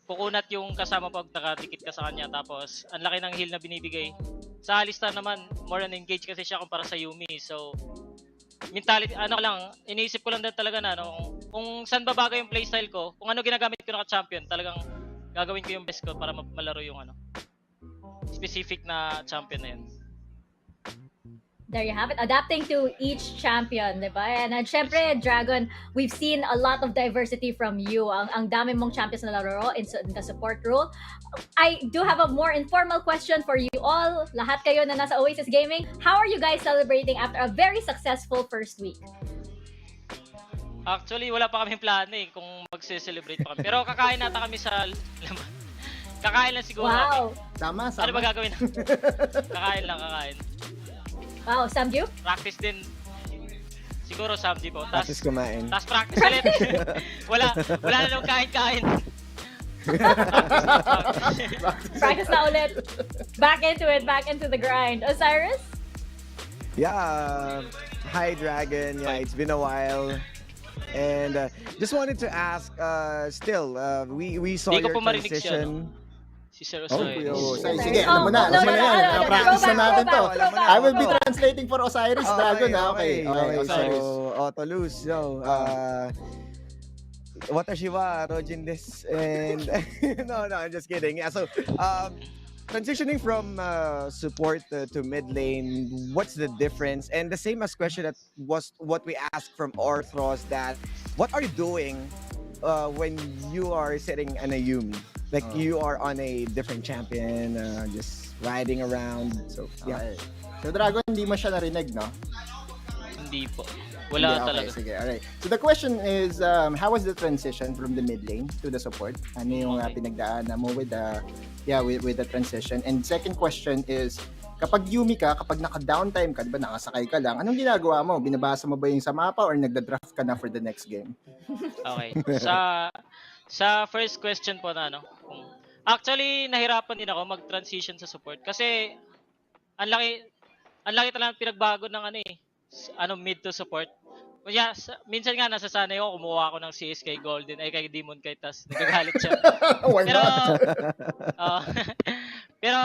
kukunat yung kasama pag nakadikit ka sa kanya. Tapos, ang laki ng heal na binibigay. Sa Alistar naman, more on engage kasi siya kumpara sa Yumi. So, mentality, iniisip ko lang din talaga na, kung saan babaga yung playstyle ko, kung ano ginagamit ko na ka-champion, talagang gagawin ko yung best ko para malaro yung specific na champion na yun. There you have it. Adapting to each champion, di ba? And syempre, Dragon, we've seen a lot of diversity from you. Ang dami mong champions na laro in the support role. I do have a more informal question for you all. Lahat kayo na nasa Oasis Gaming. How are you guys celebrating after a very successful first week? Actually, wala pa kaming plano eh kung magse-celebrate pa kami. Pero kakain nata kami sa kakain lang siguro kami. Wow. Tama, Ano ba sama. gagawin? Kakain lang, kakain. Wow, Samju? Practice din. Siguro Samdi po. Tas Tapos kumain. practice ulit. wala na lang kain-kain. Practice na ulit. Back into it, back into the grind. Osiris? Yeah, hi Dragon. Yeah, it's been a while. And just wanted to ask, we saw Di ko your po marinig siya, transition. Si Sir Oh, Osiris. sige, alam mo na. no, Alam mo na yan. no, no, Practice go na back, natin go to. back, go back, I will be go back. translating for Osiris Dragon. Okay. Osiris. So, Toulouse, watashi wa Rojin desu. And no, I'm just kidding. Yeah, so transitioning from support to mid lane, what's the difference? And the same as question that was what we asked from Orthros, that what are you doing when you are sitting on a Yumi? Like you are on a different champion, just riding around. So yeah. Okay. So Dragon, hindi mo siya narinig, no? Hindi po. Wala Hindi, okay, talaga. sige, alright. So the question is, how was the transition from the mid lane to the support? Ano yung pinagdaanan mo with the with the transition? And second question is, kapag Yumi ka, kapag naka-downtime ka, di ba nakasakay ka lang, anong ginagawa mo? Binabasa mo ba yung sa mapa or nagda-draft ka na for the next game? Okay. Sa first question po na actually nahirapan din ako mag-transition sa support kasi ang laki talagang pinagbago ng mid to support. Kaya minsan nga nasasanay ako kumuha ako ng CS kay Golden kay Demon kay tas nagagalit siya. Why Pero not? pero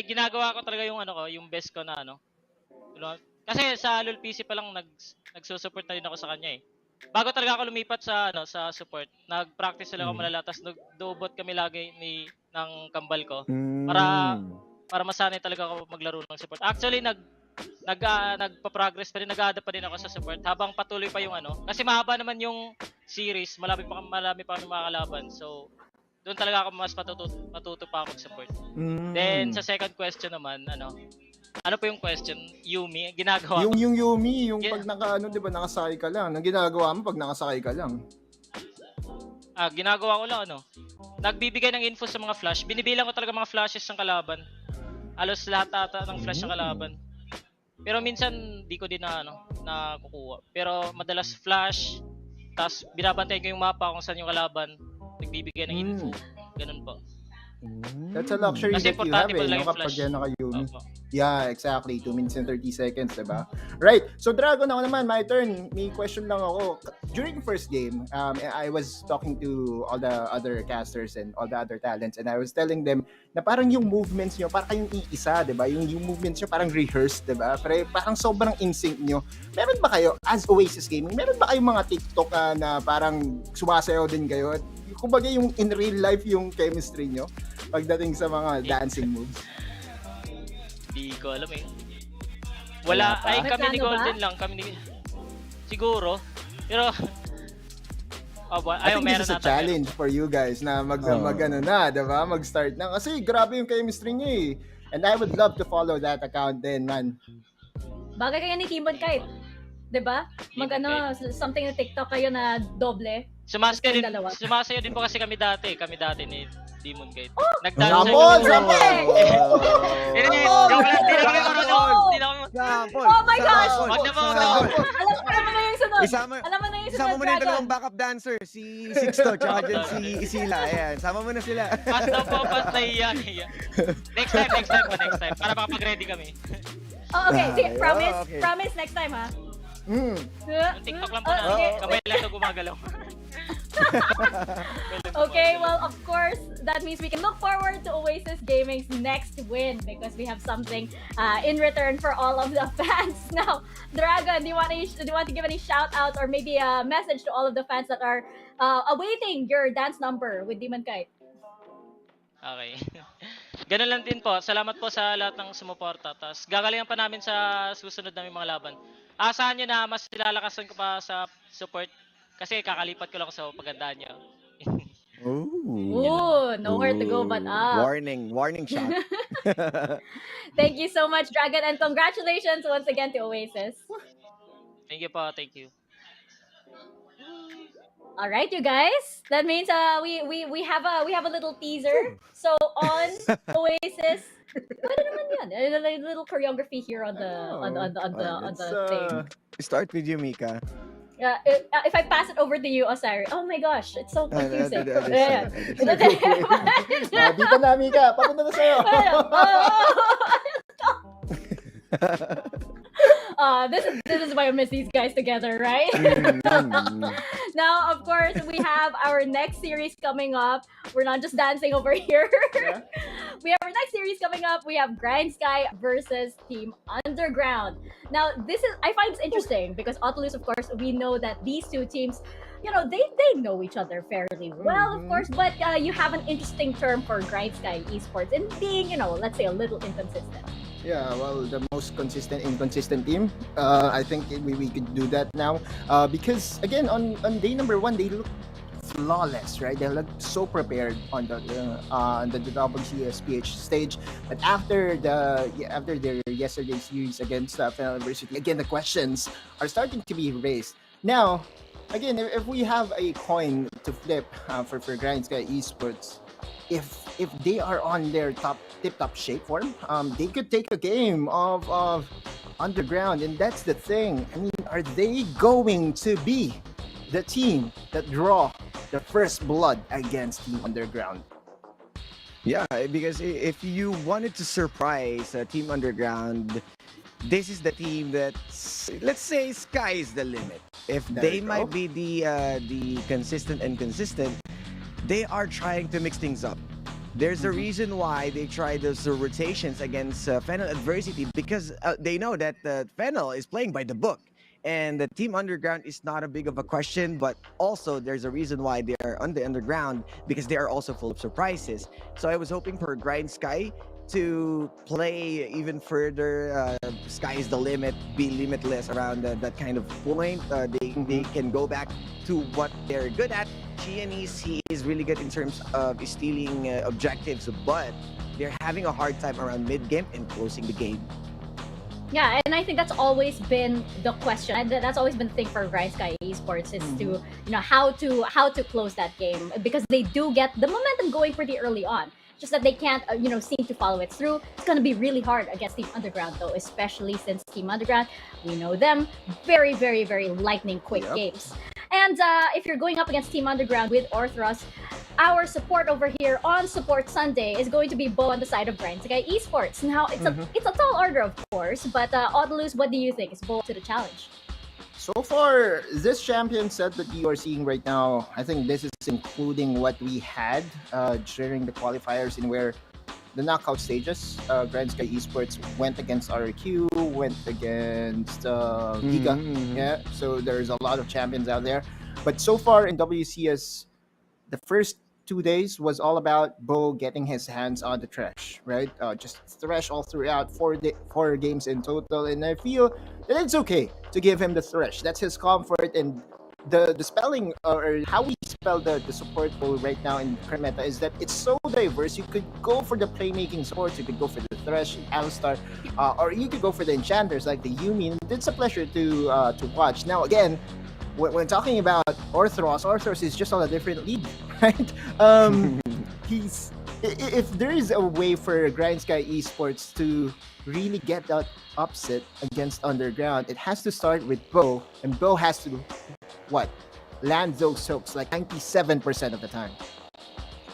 ginagawa ko talaga yung best ko na kasi sa LoL PC pa lang nagsusupport na rin ako sa kanya eh. Bago talaga ako lumipat sa support, nag-practice talaga ako malala, tapos nag-dobot kami lagi ng kambal ko para masanay talaga ako maglaro ng support. Actually nagpa-progress pa rin, nag-a-adapt pa rin ako sa support habang patuloy pa yung kasi mahaba naman yung series, marami pa kami mga kalaban. So doon talaga ako mas matuto pa ako support. Then sa second question naman, ano po yung question? Yumi, ginagawa ko. Yung Yumi, yung Yeah. pag di ba nakasakay ka lang. Ang ginagawa mo pag nakasakay ka lang. Ginagawa ko lang nagbibigay ng info sa mga flash. Binibilang ko talaga mga flashes ng kalaban. Alos lahat ata ng flash ng kalaban. Pero minsan di ko din nakukuha. Pero madalas flash, tapos binabantayan ko yung mapa kung saan yung kalaban. Nagbibigay ng info. Ganun po. That's a luxury Kasi that you importante have pa lang yung kapag flash. yan naka-Yumi. Opo. Yeah, exactly. 2 minutes and 30 seconds, diba? Right. So, Dragon, ako naman, my turn. May question lang ako. During the first game, I was talking to all the other casters and all the other talents, and I was telling them na parang yung movements nyo, parang kayong iisa, diba? Yung movements nyo parang rehearsed, diba? Pero parang sobrang in-sync nyo. Meron ba kayo, as Oasis Gaming, meron ba kayong mga TikTok na parang sumasayaw din kayo? Kumbaga yung in real life yung chemistry nyo pagdating sa mga dancing moves? Di ko alam eh. Wala, May kami ni plano ba? Golden lang, siguro. Pero I think meron this is a nata. challenge for you guys na diba? Mag-start na. Kasi grabe yung chemistry niyo eh. And I would love to follow that account din, man. Bagay kayo ni Timon kahit. Diba? Something na TikTok kayo na doble. Sumasayo din po kasi kami dati ni Demon Gate. Sampol! Joke lang, di na kami marunong. Oh my gosh! Wag na po. Alam mo na yung sunod. Isama Sunod, mo na yung Dragon. dalawang backup dancer, si Sixto, tsaka dyan si Isila. Ayan, sama mo na sila. Pas na iyan. Next time. Para makapag-ready kami. Oh, okay. Sige, promise. okay. Promise next time, ha? Mm. Yung TikTok lang po na. Okay. Kamay lang ito gumagalaw. Okay, well, of course, that means we can look forward to Oasis Gaming's next win because we have something in return for all of the fans. Now, Dragon, do you want to give any shout outs or maybe a message to all of the fans that are awaiting your dance number with Demon Kite? Okay. Ganun lang din po. Salamat po sa lahat ng sumuporta. Tapos gagalingan pa namin sa susunod namin mga laban. Asahan nyo na mas nilalakasan ko pa sa support kasi kakalipat ko lang sa pagandaan nyo. Ooh, nowhere to go but up. Warning shot. Thank you so much, Dragon, and congratulations once again to Oasis. Thank you po. Thank you. All right, you guys. That means we have a little teaser. So on Oasis, pwede naman yan. A little choreography here on the thing. Start with you, Mika. If I pass it over to you, Osari. Oh my gosh, it's so confusing. The other Yeah. side, other side. Dito na, Mika. Papunta na sa'yo. This is why I miss these guys together, right? Now, of course, we have our next series coming up. We're not just dancing over here. Yeah. We have our next series coming up. We have Grindsky versus Team Underground. Now, I find this interesting because Oculus, of course, we know that these two teams, they know each other fairly well, of course, but you have an interesting term for Grindsky Esports and being, let's say a little inconsistent. Yeah, well, the most consistent, inconsistent team. I think we could do that now. Because, again, on day number 1, they look flawless, right? They look so prepared on the WCS PH stage. But after their yesterday series against Fennel University, again, the questions are starting to be raised. Now, again, if we have a coin to flip for Grindsky Esports, if they are on their tip-top shape form, they could take a game of Underground, and that's the thing. I mean, are they going to be the team that draw the first blood against Team Underground? Yeah, because if you wanted to surprise Team Underground, this is the team that, let's say, sky is the limit. If There they you might go. be the consistent and consistent, they are trying to mix things up. There's a reason why they try those rotations against Fennel Adversity, because they know that Fennel is playing by the book. And the Team Underground is not a big of a question, but also there's a reason why they are on the Underground, because they are also full of surprises. So I was hoping for Grindsky to play even further. Sky is the limit, be limitless around that kind of point. They can go back to what they're good at. Qeon he is really good in terms of stealing objectives, but they're having a hard time around mid-game and closing the game. Yeah, and I think that's always been the question. And that's always been the thing for Grindsky Esports is to, how to close that game, because they do get the momentum going pretty early on. Just that they can't, seem to follow it through. It's going to be really hard against Team Underground, though, especially since Team Underground, we know them, very, very, very lightning quick games. And if you're going up against Team Underground with Orthros, our support over here on Support Sunday is going to be Bo on the side of Grindsky Esports. Now, it's a tall order, of course, but Odalus, what do you think? Is Bo up to the challenge? So far, this champion set that you are seeing right now, I think this is including what we had during the qualifiers, in where the knockout stages, Grindsky Esports went against RQ, went against Giga. Yeah, so there's a lot of champions out there. But so far in WCS, the first 2 days was all about Bo getting his hands on the Thresh, right? Just Thresh all throughout, four games in total, and I feel that it's okay to give him the Thresh. That's his comfort, and the spelling or how we spell the support role right now in current meta is that it's so diverse. You could go for the playmaking supports, you could go for the Thresh, Alistar, or you could go for the enchanters like the Yumi. It's a pleasure to watch. Now again, when talking about Orthros is just on a different league, right? If there is a way for Grindsky Esports to really get that upset against Underground, it has to start with Bo, and Bo has to land those hooks like 97% of the time.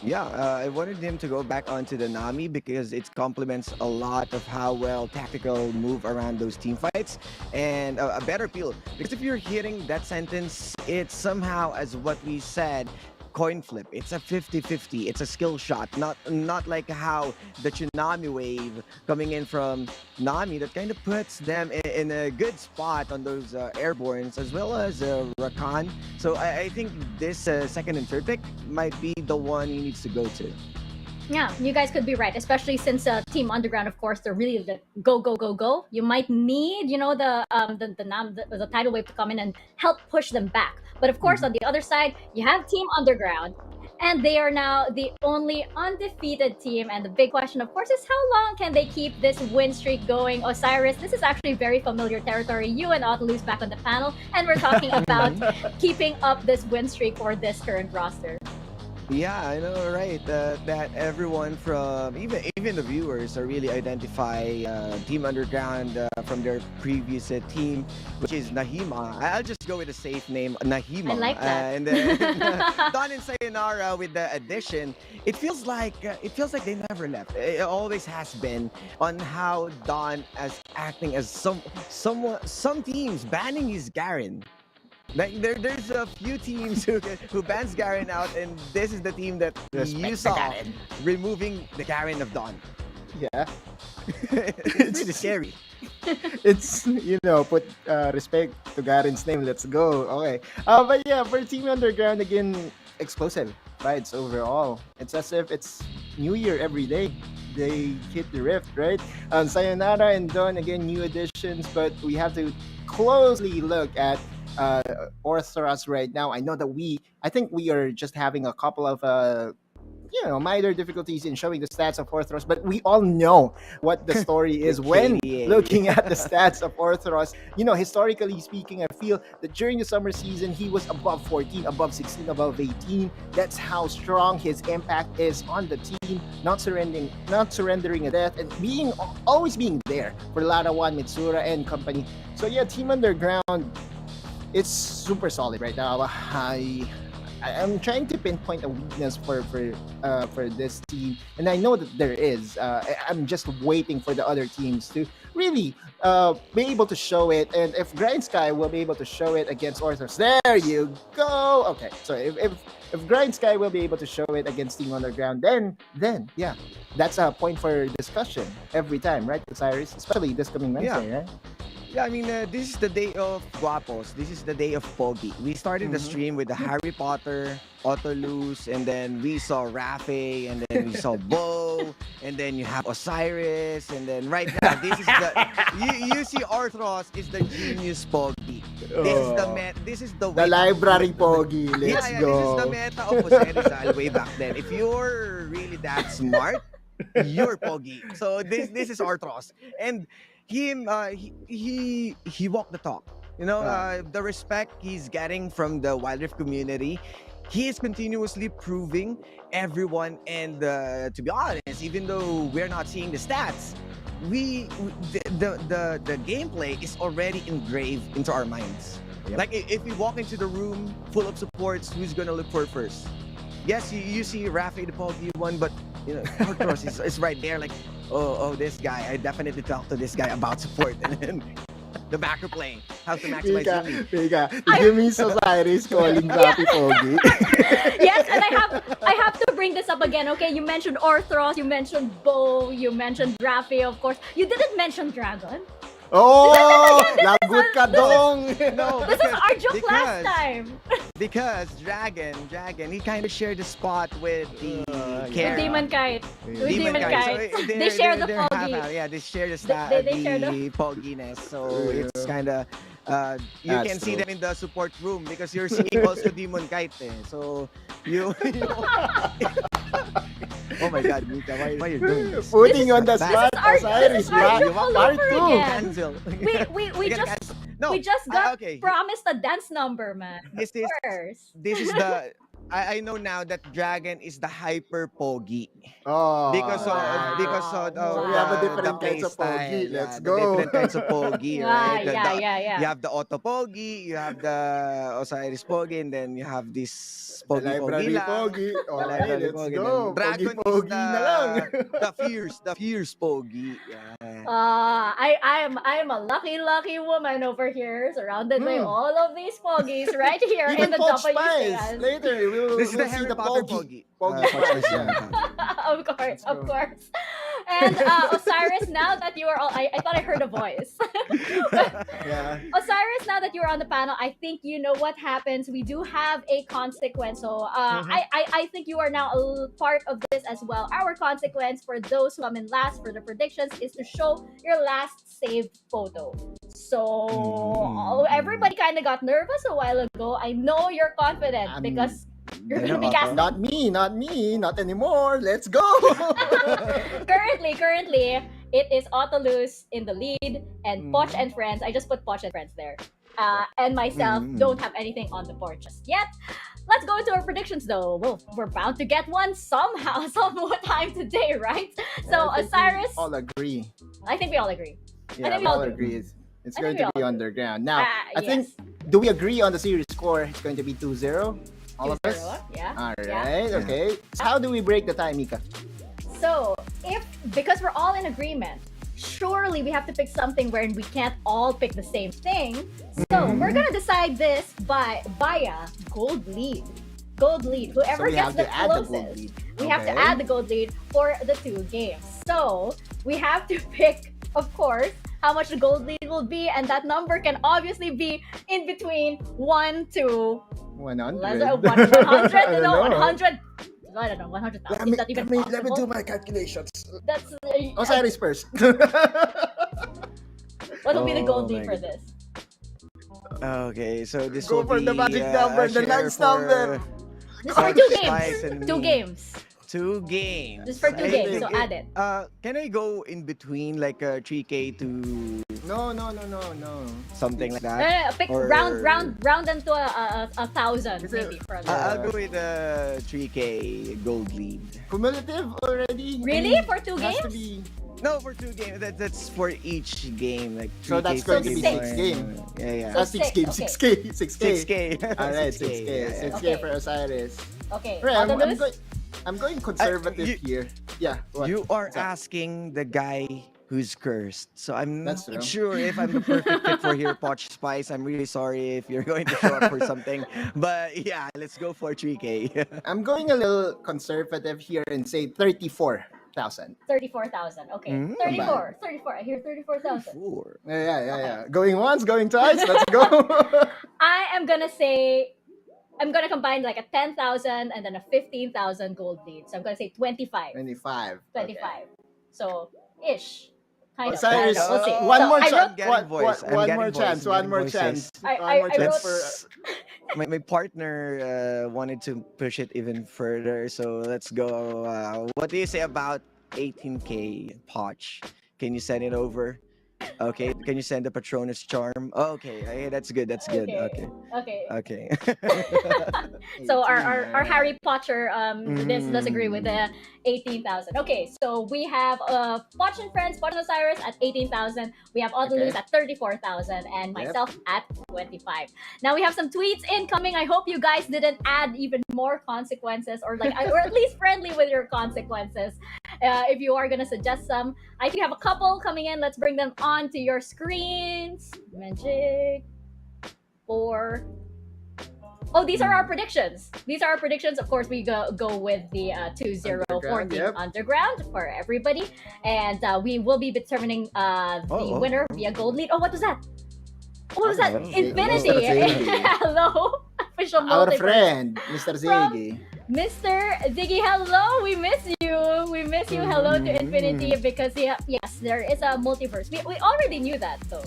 Yeah, I wanted him to go back onto the Nami because it complements a lot of how well tactical move around those team fights, and a better peel. Because if you're hitting that sentence, it's somehow, as what we said, coin flip. It's a 50-50. It's a skill shot. Not like how the tsunami wave coming in from Nami that kind of puts them in a good spot on those airbornes, as well as Rakan. So I think this second and third pick might be the one he needs to go to. Yeah, you guys could be right, especially since Team Underground, of course, they're really the go. You might need, the tidal wave to come in and help push them back. But of course, on the other side, you have Team Underground, And they are now the only undefeated team. And the big question, of course, is how long can they keep this win streak going? Osiris, this is actually very familiar territory. You and Ottolou's back on the panel, and we're talking about keeping up this win streak for this current roster. Yeah, I know, right? That everyone from even the viewers are really identify Team Underground from their previous team, which is Nahima. I'll just go with a safe name, Nahima. I like that. And then Don and Sayonara with the addition. It feels like they never left. It always has been on how Don is acting as some teams banning his Garen. Like there's a few teams who bans Garen out, and this is the team that you saw removing the Garen of Dawn. Yeah. It's really scary. It's, put respect to Garen's name. Let's go. Okay. But yeah, for Team Underground, again, explosive fights overall. It's as if it's New Year every day. They hit the rift, right? Sayonara and Dawn, again, new additions, but we have to closely look at Orthros right now. I know that I think we are just having a couple of minor difficulties in showing the stats of Orthros, but we all know what the story is when looking at the stats of Orthros. Historically speaking, I feel that during the summer season he was above 14, above 16, above 18. That's how strong his impact is on the team, not surrendering a death, and always being there for Larawan, Mitsura, and company. So yeah, Team Underground, it's super solid right now. I'm trying to pinpoint a weakness for this team, and I know that there is. I'm just waiting for the other teams to really be able to show it. And if Grindsky will be able to show it against Orthros, there you go. Okay, so if Grindsky will be able to show it against Team Underground, then yeah, that's a point for discussion every time, right, Osiris? Especially this coming Wednesday, right? Yeah, I mean, this is the day of Guapos. This is the day of Pogi. We started the stream with the Harry Potter, Ottolou's, and then we saw Rafe, and then we saw Bo, and then you have Osiris, and then right now, this is you see Orthros is the genius Pogi. This is the The library Pogi. Yeah, Let's yeah, go. this is the meta of Jose Rizal way back then. If you're really that smart, you're Pogi. So this is Orthros. And him, he walked the talk. The respect he's getting from the Wildrift community, he is continuously proving everyone. And to be honest, even though we're not seeing the stats, the gameplay is already engraved into our minds. Yep. Like if we walk into the room full of supports, who's gonna look for first? Yes, you see Rafe the Pogi one, but Orthros is right there. Like, oh, this guy. I definitely talk to this guy about support, and then the backer play, how to maximize the lead. Give me Osiris calling Rafi Pogi. Yes, and I have to bring this up again. Okay, you mentioned Orthros, you mentioned Bo, you mentioned Rafi, of course. You didn't mention Dragon. Oh, lagot ka dong. No, This is our joke last time. Because Dragon, he kind of shared the spot with the With Kara. Demon Kite. With Demon Demon Kite. Kite. So They share the they're Pogi. half-half. Yeah, they share the They share the Poginess. So it's kind of you That's can see true. them in the support room because you're seeing also Demon Kite. So you oh my God, Mika, why are you doing this? Putting on the This is spot, this Osiris. is our Part joke all over two. again. Cancel. We You're gonna just No, we just got okay. promised a dance number, man. This is First. this is the I know now that Dragon is the hyper Pogi. Oh, Because of So we have a the different kinds of play Pogi. style, Let's the go. different kinds of Pogi, right? Yeah. You have the Auto Pogi, you have the Osiris Pogi, and then you have this the Pogi library lang. Pogi. The Okay, library let's Pogi. go. Then Dragon Pogi na lang. is the fierce Pogi. Yeah. I am a lucky woman over here, surrounded by all of these Poggies right here in Even the Poch Spice. WCS. Later, This is we'll the see Harry the Potter Pogi. Pogi. Pogi Spice, yeah. Of course. And Osiris, now that you are all, I thought I heard a voice. Yeah. Osiris, now that you're on the panel, I think you know what happens. We do have a consequence. So I think you are now a part of this as well. Our consequence for those who come in last for the predictions is to show your last saved photo. So everybody kind of got nervous a while ago. I know you're confident because You're I gonna know, be casting. Not me, not anymore. Let's go. currently, it is Autolus in the lead, and Poch Mhm. and friends. I just put Poch and friends there. And myself Mhm. don't have anything on the board just yet. Let's go into our predictions though. Well, we're bound to get one somehow, some time today, right? So I think Osiris, we all agree. I think we all agree. Yeah, think we we all all do. agree. It's I going think to we be all do. underground. Now, I Yes. think, do we agree on the series score? It's going to be 2-0. All of us? 2-0, yeah. All Yeah. right, okay. So how do we break the tie, Mika? So, because we're all in agreement, surely we have to pick something wherein we can't all pick the same thing. So we're gonna decide this via gold lead. Gold lead. Whoever So we gets have the to add the gold closest, lead. we have to Okay. add the gold lead for the 2 games. So we have to pick, of course, how much the gold lead will be, and that number can obviously be in between 1 to 100. 100. I don't No, know. 100. I don't know, 100,000. Is that even possible? let me do my calculations. That's Osiris first. what will be the gold Oh lead my for this? Okay, so this Go will for be the magic a number, the share last for number. This is for Coach 2 Spice games. and 2 me. games. 2 games. This is for 2 I games, think so add it. Can I go in between like 3K to No. something like No, that? pick Or- round them to a 1,000 Is it- maybe. For I'll go with 3K gold lead. Cumulative already? Really? For 2 Has to games? be. No, for 2 games. That's for each game. Like 3K So that's for going to be game 6 one. games. Yeah. So 6 six, games, okay. 6K. 6K. Alright, 6K. 6K. Yeah, yeah. 6K Okay. for Osiris. Okay, Right, Autolus? I'm going conservative you- here. Yeah. What? You are What's up? asking the guy who's cursed. So I'm That's not true. sure if I'm the perfect fit for here, Poch Spice. I'm really sorry if you're going to show up for something. But yeah, let's go for 3K. I'm going a little conservative here and say 34,000. 34,000. Okay. Mm, 34. I hear 34,000. 4. Yeah. Going once, going twice. Let's go. I am gonna say, I'm gonna combine like a 10,000 and then a 15,000 gold lead. So I'm gonna say 25. 25. 25. So, ish. Kind of. Osiris, We'll see. one So more I chance. wrote- getting voice. I'm One getting more voice. chance. I'm One getting more voices. chance. I- One I- more I chance wrote- for. My partner wanted to push it even further. So let's go. What do you say about 18K, Poch? Can you send it over? Okay. Can you send the Patronus charm? Okay. That's good. That's good. Okay. Okay. Okay. So our Harry Potter does agree with Mm. the 18,000. Okay, so we have Poch and Friends, Poch and Osiris at 18,000. We have Autolus Okay. at 34,000 and myself at 25. Now we have some tweets incoming. I hope you guys didn't add even more consequences or or at least friendly with your consequences. If you are gonna suggest some, I think we have a couple coming in. Let's bring them onto your screens. Magic. 4. Oh, these are our predictions. These are our predictions. Of course, we go with the 2-0 for Underground, the yep. underground for everybody, and we will be determining the Oh. winner via gold lead. Oh, what was that? What was that? Hello. Infinity. Mr. Ziggy. Hello, official Our multiverse. friend, Mr. From- Ziggy. Mr. Ziggy, hello. We miss you. We miss you. Hello to Infinity because yes, there is a multiverse. We already knew that though.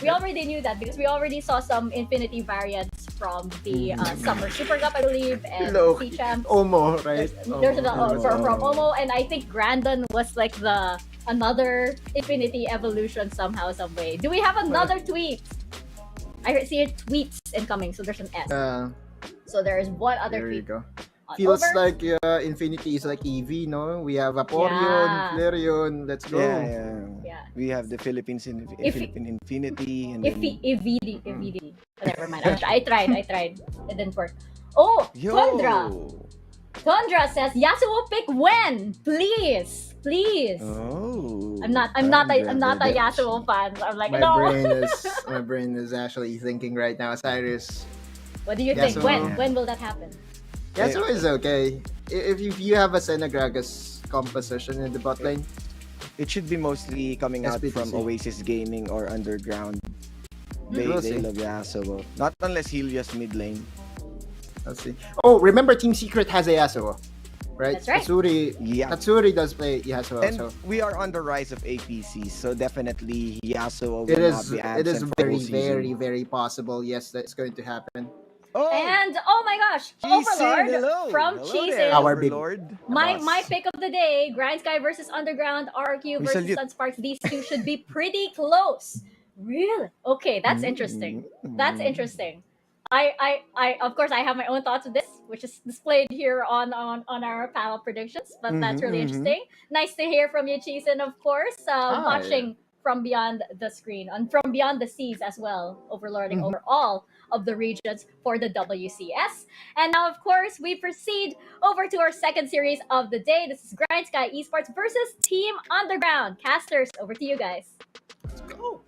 We already knew that because we already saw some Infinity variants from the Summer Super Cup, I believe, and Low. Sea Champs. Omo, right? There's the Omo. from Omo, and I think Grandon was like the another Infinity evolution somehow, some way. Do we have another tweet? I see tweets incoming, so there's an S. So there is one other There you tweet. go. on Feels over. like Infinity is like EV, no? We have Vaporeon, Yeah. Flareon. Let's go. Yeah. We have the Philippines If- Philippine Infinity and then EVD. Never mind. I tried. It didn't work. Oh, Yo. Tundra says Yasuo pick when, please. Oh. I'm not a Yasuo fan. So I'm like, My no. brain is actually thinking right now, Cyrus. What do you think? Yasuo. When will that happen? Yasuo is okay. If you have a Senegragas composition in the bot lane, It should be mostly coming out from SPTC. Oasis Gaming or Underground. We'll They see. love Yasuo. Not unless he'll just mid lane. let's see. Oh, remember Team Secret has a Yasuo, right? That's right. Tatsuri does play Yasuo. And So we are on the rise of APC, so definitely Yasuo will it not is be absent it is for the very whole season. very very possible. Yes, that's going to happen. Oh, And oh my gosh, Cheesin, Overlord hello. from Hello Cheesin. there, Our big- Overlord. My pick of the day, Grindsky versus Underground, RQ We versus salute. Sunsparks. These two should be pretty close. Really? Okay, that's interesting. That's interesting. I of course I have my own thoughts of this, which is displayed here on our panel predictions, but that's really interesting. Nice to hear from you, Cheesin, of course. Watching from beyond the screen and from beyond the seas as well, overlording over all of the regions for the WCS. And now, of course, we proceed over to our second series of the day. This is Grind Sky Esports versus Team Underground. Casters, over to you guys. Let's go.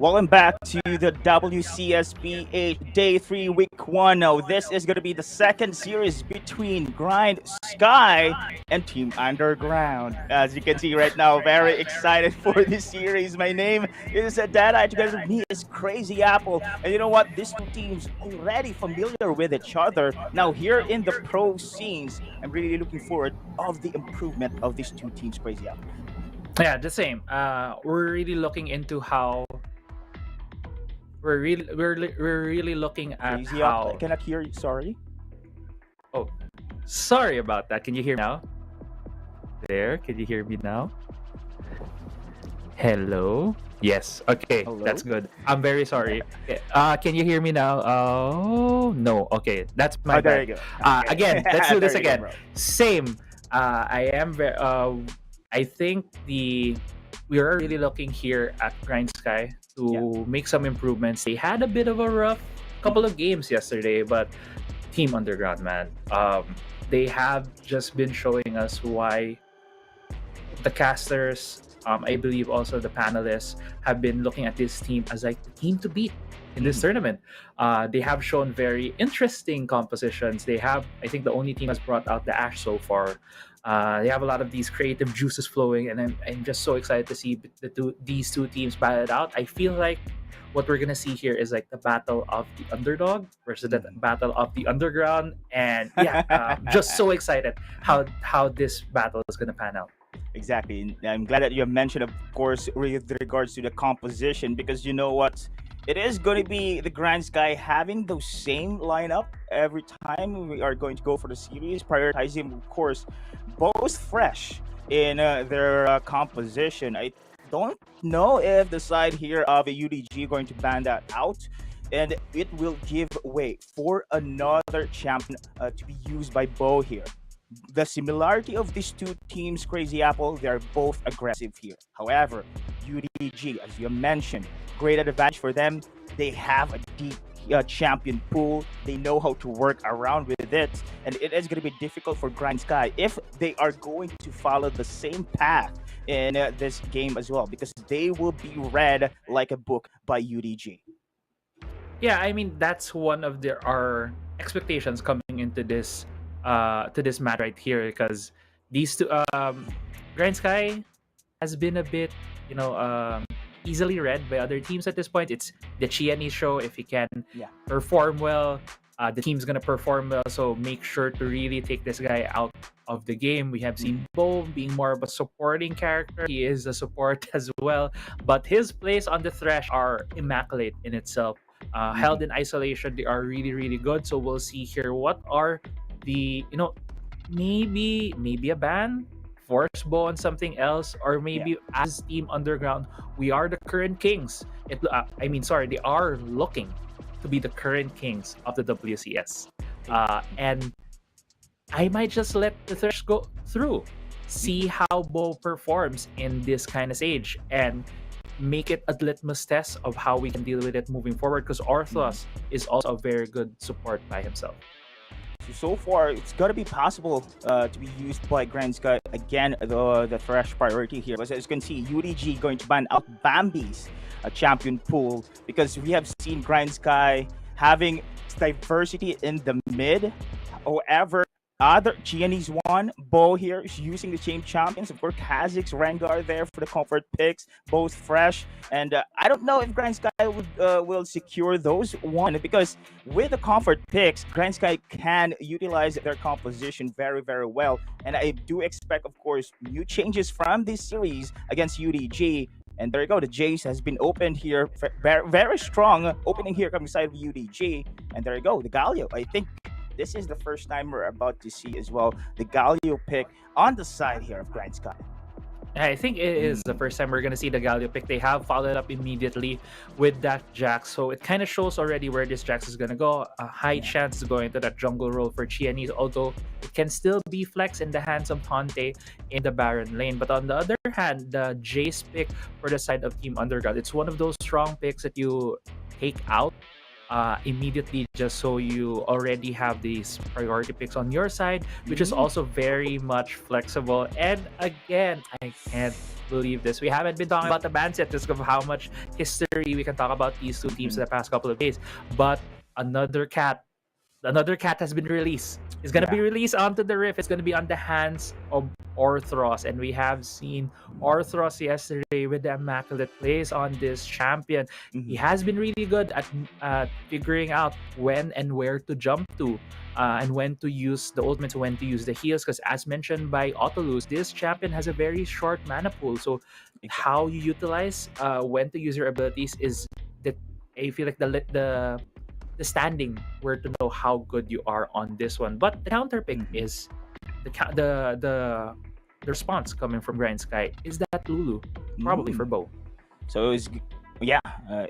Welcome back to the WCSPH Day 3 Week 1. Now, this is going to be the second series between Grind Sky and Team Underground. As you can see right now, very excited for this series. My name is Dada. Together with me is Crazy Apple. And you know what? These two teams already familiar with each other. Now, here in the pro scenes, I'm really looking forward of the improvement of these two teams, Crazy Apple. Yeah, the same. We're really looking into how we're really looking at Crazy how. Apple, I cannot hear you. Sorry. Oh, sorry about that. Can you hear me now? There, can you hear me now? Hello. Yes. Okay, Hello? that's good. I'm very sorry. Can you hear me now? Oh no. Okay, that's my There bad. you go. Again, let's do this There you go, again. bro. Same. I am very. I think we are really looking here at Grind Sky to make some improvements. They had a bit of a rough couple of games yesterday, but Team Underground, man, they have just been showing us why the casters, I believe also the panelists, have been looking at this team as like the team to beat in this tournament. They have shown very interesting compositions. They have, I think, the only team has brought out the Ash so far. They have a lot of these creative juices flowing, and I'm just so excited to see these two teams battle it out. I feel like what we're gonna see here is like the battle of the underdog versus the battle of the underground, and just so excited how this battle is gonna pan out. Exactly. And I'm glad that you have mentioned, of course, with regards to the composition, because you know what? It is going to be the Grand Sky having those same lineup every time we are going to go for the series, prioritizing, of course, both fresh in their composition. I don't know if the side here of a UDG going to ban that out, and it will give way for another champion to be used by Bo here. The similarity of these two teams, Crazy Apple, they're both aggressive here. However, UDG, as you mentioned, great advantage for them. They have a deep champion pool. They know how to work around with it. And it is going to be difficult for Grind Sky if they are going to follow the same path in this game as well, because they will be read like a book by UDG. Yeah, I mean that's one of our expectations coming into this match right here, because these two Grand Sky has been a bit, easily read by other teams at this point. It's the Qeon show. If he can perform well, the team's gonna perform well. So make sure to really take this guy out of the game. We have seen Bo being more of a supporting character. He is a support as well, but his plays on the Thresh are immaculate in itself. Held in isolation, they are really, really good. So we'll see here what are the, maybe a ban, force Bo on something else, or maybe as Team Underground, we are the current kings. They are looking to be the current kings of the WCS. And I might just let the Thresh go through, see how Bo performs in this kind of stage, and make it a litmus test of how we can deal with it moving forward, because Orthos is also a very good support by himself. So far, it's got to be possible to be used by Grand Sky. Again, the fresh priority here. As you can see, UDG going to ban out Bambi's champion pool, because we have seen Grand Sky having diversity in the mid. However, Other Chinese one, Bo here is using the same champions. Of course, Kha'Zix, Rengar there for the comfort picks, both fresh. And I don't know if Grindsky will secure those one because with the comfort picks, Grindsky can utilize their composition very, very well. And I do expect, of course, new changes from this series against UDG. And there you go. The Jace has been opened here. Very, very strong opening here coming side of UDG. And there you go. The Galio. I think this is the first time we're about to see as well the Galio pick on the side here of Grind Sky. I think it is the first time we're going to see the Galio pick. They have followed up immediately with that Jax. So it kind of shows already where this Jax is going to go. A high chance is going to that jungle role for Xiaomi, although it can still be flex in the hands of Honte in the Baron lane. But on the other hand, the Jace pick for the side of Team Underground, it's one of those strong picks that you take out immediately just so you already have these priority picks on your side, which is also very much flexible. And again, I can't believe this. We haven't been talking about the ban set just of how much history we can talk about these two teams in the past couple of days. But another cat has been released. It's going to be released onto the Rift. It's going to be on the hands of Orthros. And we have seen Orthros yesterday with the immaculate plays on this champion. He has been really good at figuring out when and where to jump to and when to use the ultimates, when to use the heals. Because as mentioned by Autolus, this champion has a very short mana pool. So how you utilize when to use your abilities is that I feel like the standing where to know how good you are on this one. But the counter pick is the response coming from Grind Sky is that Lulu, probably for Bo. So it's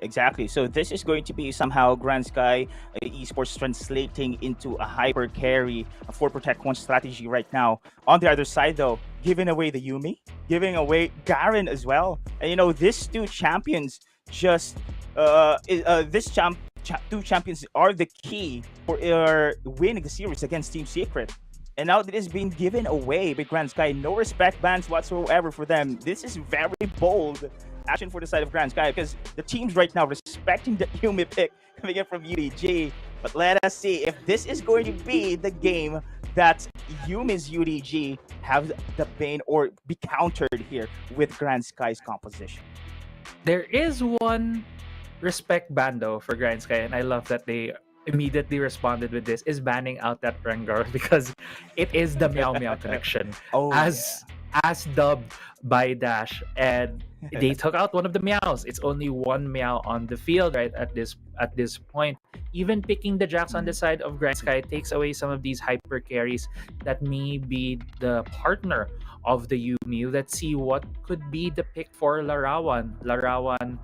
exactly. So this is going to be somehow Grand Sky Esports translating into a hyper carry, a 4 protect 1 strategy right now. On the other side though, giving away the Yuumi, giving away Garen as well. And these two champions just two champions are the key for winning the series against Team Secret. And now that it's being given away by Grand Sky. No respect bans whatsoever for them. This is very bold action for the side of Grand Sky because the teams right now respecting the Yuumi pick coming in from UDG. But let us see if this is going to be the game that Yuumi's UDG have the bane or be countered here with Grand Sky's composition. There is one respect ban though for Grind Sky, and I love that they immediately responded with this, is banning out that Rengar because it is the Meow Meow connection as dubbed by Dash, and they took out one of the meows. It's only one meow on the field right at this point. Even picking the Jax on the side of Grind Sky takes away some of these hyper carries that may be the partner of the Yuumi. Let's see what could be the pick for Larawan. Larawan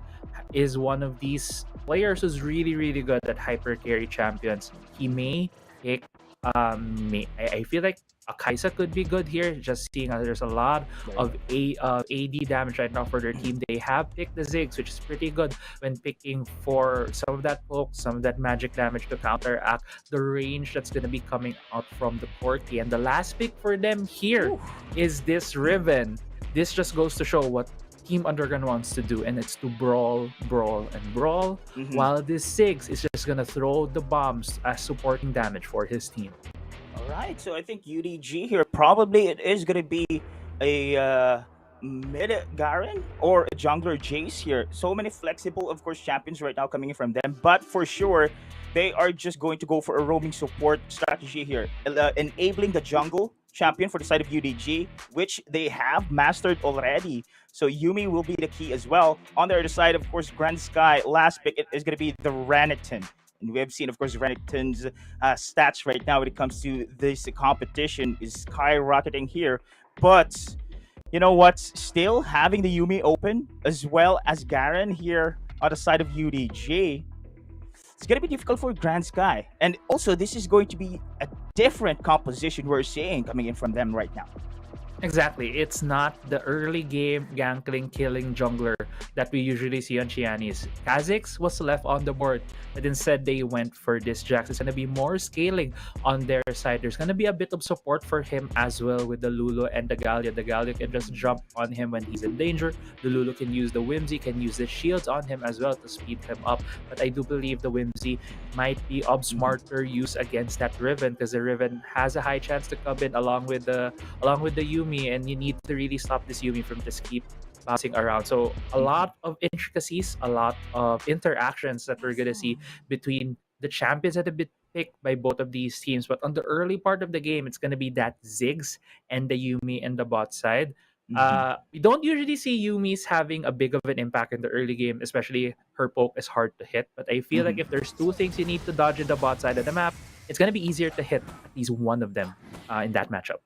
is one of these players who's really, really good at hyper carry champions. He may pick I feel like Akaisa could be good here, just seeing there's a lot of AD damage right now for their team. They have picked the Ziggs, which is pretty good when picking for some of that poke, some of that magic damage to counteract the range that's going to be coming out from the Corki. And the last pick for them here is this Riven. This just goes to show what Team Underground wants to do, and it's to brawl, and brawl, while this Ziggs is just gonna throw the bombs as supporting damage for his team. All right, so I think UDG here probably it is gonna be a mid Garen or a jungler Jace here. So many flexible, of course, champions right now coming in from them, but for sure they are just going to go for a roaming support strategy here, enabling the jungle champion for the side of UDG, which they have mastered already. So Yuumi will be the key as well. On the other side, of course, Grand Sky, last pick it is going to be the Renekton. And we have seen, of course, Renekton's stats right now when it comes to this competition is skyrocketing here. But you know what? Still having the Yuumi open as well as Garen here on the side of UDG, it's going to be difficult for Grand Sky. And also, this is going to be a different composition we're seeing coming in from them right now. Exactly. It's not the early game gankling killing jungler that we usually see on Xiaomi's. Kha'Zix was left on the board, but instead they went for this Jax. It's gonna be more scaling on their side. There's gonna be a bit of support for him as well with the Lulu and the Galio. The Galio can just jump on him when he's in danger. The Lulu can use the Whimsy, can use the shields on him as well to speed him up. But I do believe the Whimsy might be of smarter use against that Riven, because the Riven has a high chance to come in along with the Yumi, and you need to really stop this Yumi from just keep bouncing around. So a lot of intricacies, a lot of interactions that we're gonna see between the champions that have been picked by both of these teams. But on the early part of the game, it's gonna be that Ziggs and the Yumi in the bot side. We don't usually see Yumi's having a big of an impact in the early game, especially her poke is hard to hit. But I feel like if there's two things you need to dodge in the bot side of the map, it's gonna be easier to hit at least one of them in that matchup.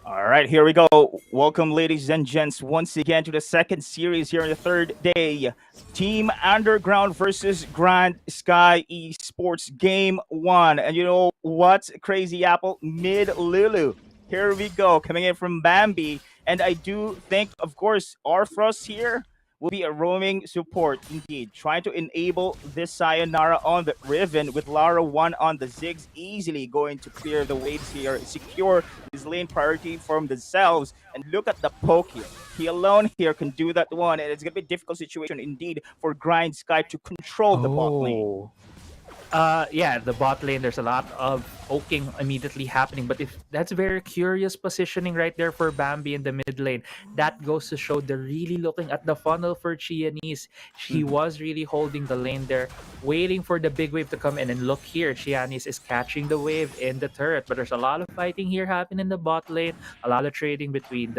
All right, here we go. Welcome, ladies and gents, once again to the second series here on the third day. Team Underground versus Grand Sky Esports Game 1. And you know what, Crazy Apple? Mid Lulu. Here we go, coming in from Bambi. And I do think, of course, Arthros here will be a roaming support indeed, trying to enable this Sayonara on the Riven with Lara 1 on the Ziggs, easily going to clear the waves here, secure his lane priority from themselves. And look at the poke here. He alone here can do that one, and it's going to be a difficult situation indeed for Grind Sky to control the bot lane. Yeah, the bot lane, there's a lot of poking immediately happening. But if that's very curious positioning right there for Bambi in the mid lane, that goes to show they're really looking at the funnel for Chianese. She was really holding the lane there, waiting for the big wave to come in. And look here, Chianese is catching the wave in the turret. But there's a lot of fighting here happening in the bot lane, a lot of trading between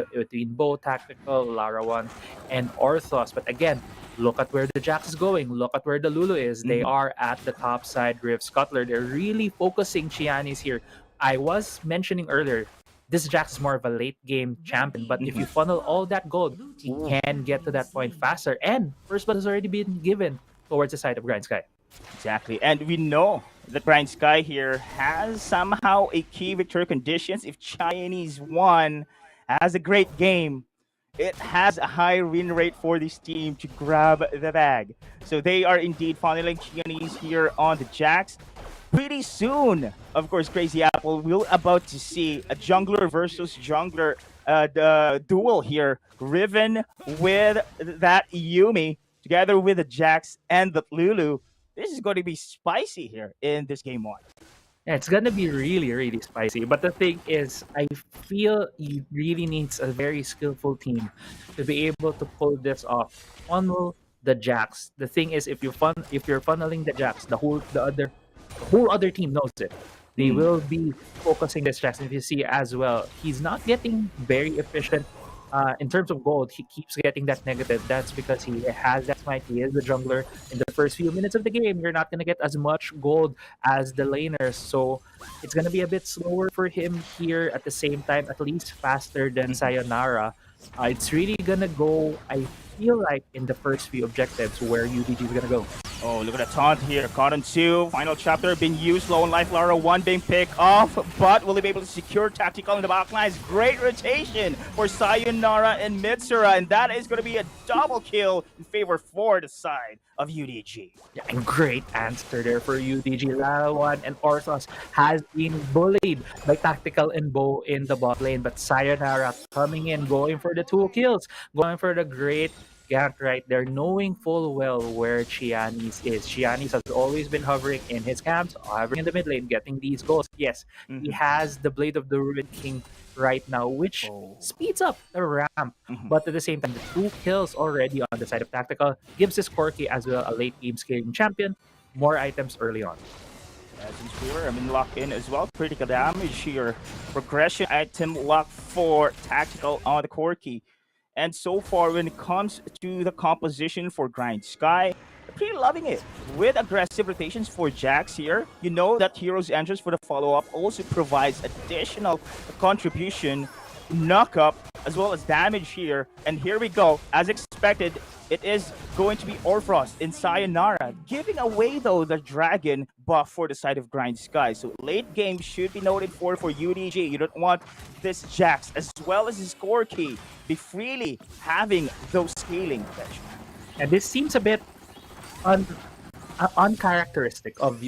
Bo Tactical, Lara 1, and Orthos. But again, look at where the Jax is going. Look at where the Lulu is. They are at the top side. Rift Scuttler. They're really focusing Chianis here. I was mentioning earlier, this Jax is more of a late game champion, but if you funnel all that gold, he can get to that point faster. And first blood has already been given towards the side of Grind Sky. Exactly. And we know that Grind Sky here has somehow a key victory conditions. If Chinese won, has a great game, it has a high win rate for this team to grab the bag. So they are indeed funneling Chinese here on the Jax. Pretty soon, of course, Crazy Apple, we're about to see a jungler versus jungler the duel here. Riven with that Yumi, together with the Jax and the Lulu. This is going to be spicy here in this game 1. Yeah, it's gonna be really, really spicy. But the thing is, I feel he really needs a very skillful team to be able to pull this off. Funnel the Jax. The thing is, if you're funneling the Jax, the whole other team knows it. They will be focusing this Jax. And if you see as well, he's not getting very efficient in terms of gold. He keeps getting that negative. That's because he has that smite. He is the jungler. In the first few minutes of the game, you're not going to get as much gold as the laners. So it's going to be a bit slower for him here. At the same time, at least faster than Sayonara. It's really going to go, I feel like, in the first few objectives where UDG is going to go. Oh, look at the taunt here. Cotton 2, final chapter being used. Low on life, Lara 1 being picked off. But will he be able to secure tactical in the back lines? Great rotation for Sayonara and Mitsura. And that is going to be a double kill in favor for the side of UDG. Yeah, and great answer there for UDG. Lara 1 and Orthos has been bullied by Tactical and Bo in the bot lane. But Sayonara coming in, going for the 2 kills, going for the great gank right there, knowing full well where Chianis is. Chianis has always been hovering in his camps, hovering in the mid lane, getting these goals. Yes, he has the Blade of the Ruined King right now, which speeds up the ramp. But at the same time, the 2 kills already on the side of Tactical gives his Corki as well a late game scaling champion, more items early on. Since we were locked in as well, critical damage here. Progression item lock for Tactical on the Corki. And so far, when it comes to the composition for Grind Sky, I'm pretty loving it. With aggressive rotations for Jax here, you know that Hero's Entrance for the follow-up also provides additional contribution knock up as well as damage here. And here we go. As expected, it is going to be Orfrost in Sayonara, giving away though the dragon buff for the side of Grindsky. So late game should be noted for UDG. You don't want this Jax as well as his core key be freely having those scaling. And this seems a bit uncharacteristic of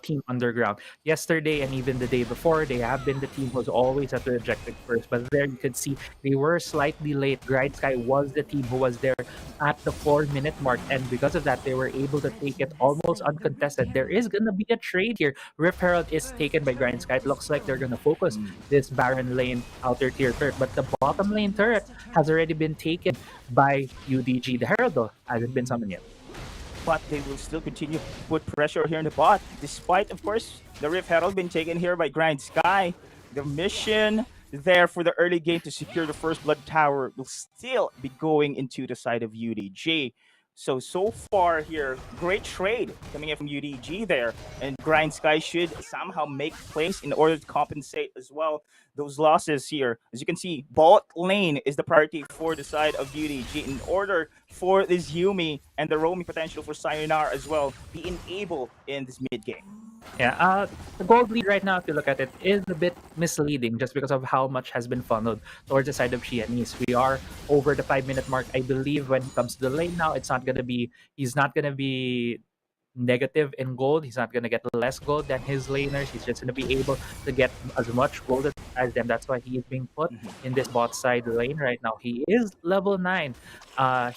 Team Underground. Yesterday and even the day before, they have been the team who's always at the objective first. But there you could see they were slightly late. Grindsky was the team who was there at the 4-minute mark, and because of that, they were able to take it almost uncontested. There is gonna be a trade here. Rift Herald is taken by Grindsky. It looks like they're gonna focus this Baron lane outer tier turret, but the bottom lane turret has already been taken by UDG. The Herald though hasn't been summoned yet. But they will still continue to put pressure here in the bot, despite, of course, the Rift Herald being taken here by Grindsky. The mission there for the early game to secure the first Blood Tower will still be going into the side of UDG. So far here, great trade coming in from UDG there. And Grindsky should somehow make plays in order to compensate as well those losses here. As you can see, bot lane is the priority for the side of UDG in order for this Yumi and the roaming potential for Sayonara as well be enabled in this mid game. Yeah, the gold lead right now, if you look at it, is a bit misleading just because of how much has been funneled towards the side of Xiaomi. We are over the 5-minute mark. I believe when it comes to the lane now, he's not gonna be negative in gold. He's not gonna get less gold than his laners. He's just gonna be able to get as much gold as them. That's why he is being put in this bot side lane right now. He is level 9.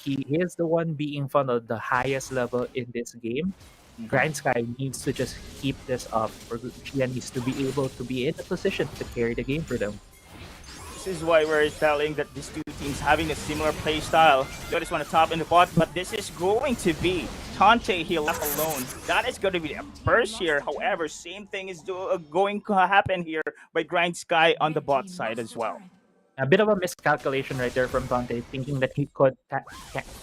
He is the one being funneled the highest level in this game. Grindsky needs to just keep this up for Xiaomi to be able to be in a position to carry the game for them. This is why we're telling that these two teams having a similar play style. Notice one on top in the bot, but this is going to be Tante here left alone. That is going to be a burst here. However, same thing is going to happen here by Grindsky on the bot side as well. A bit of a miscalculation right there from Tante, thinking that he could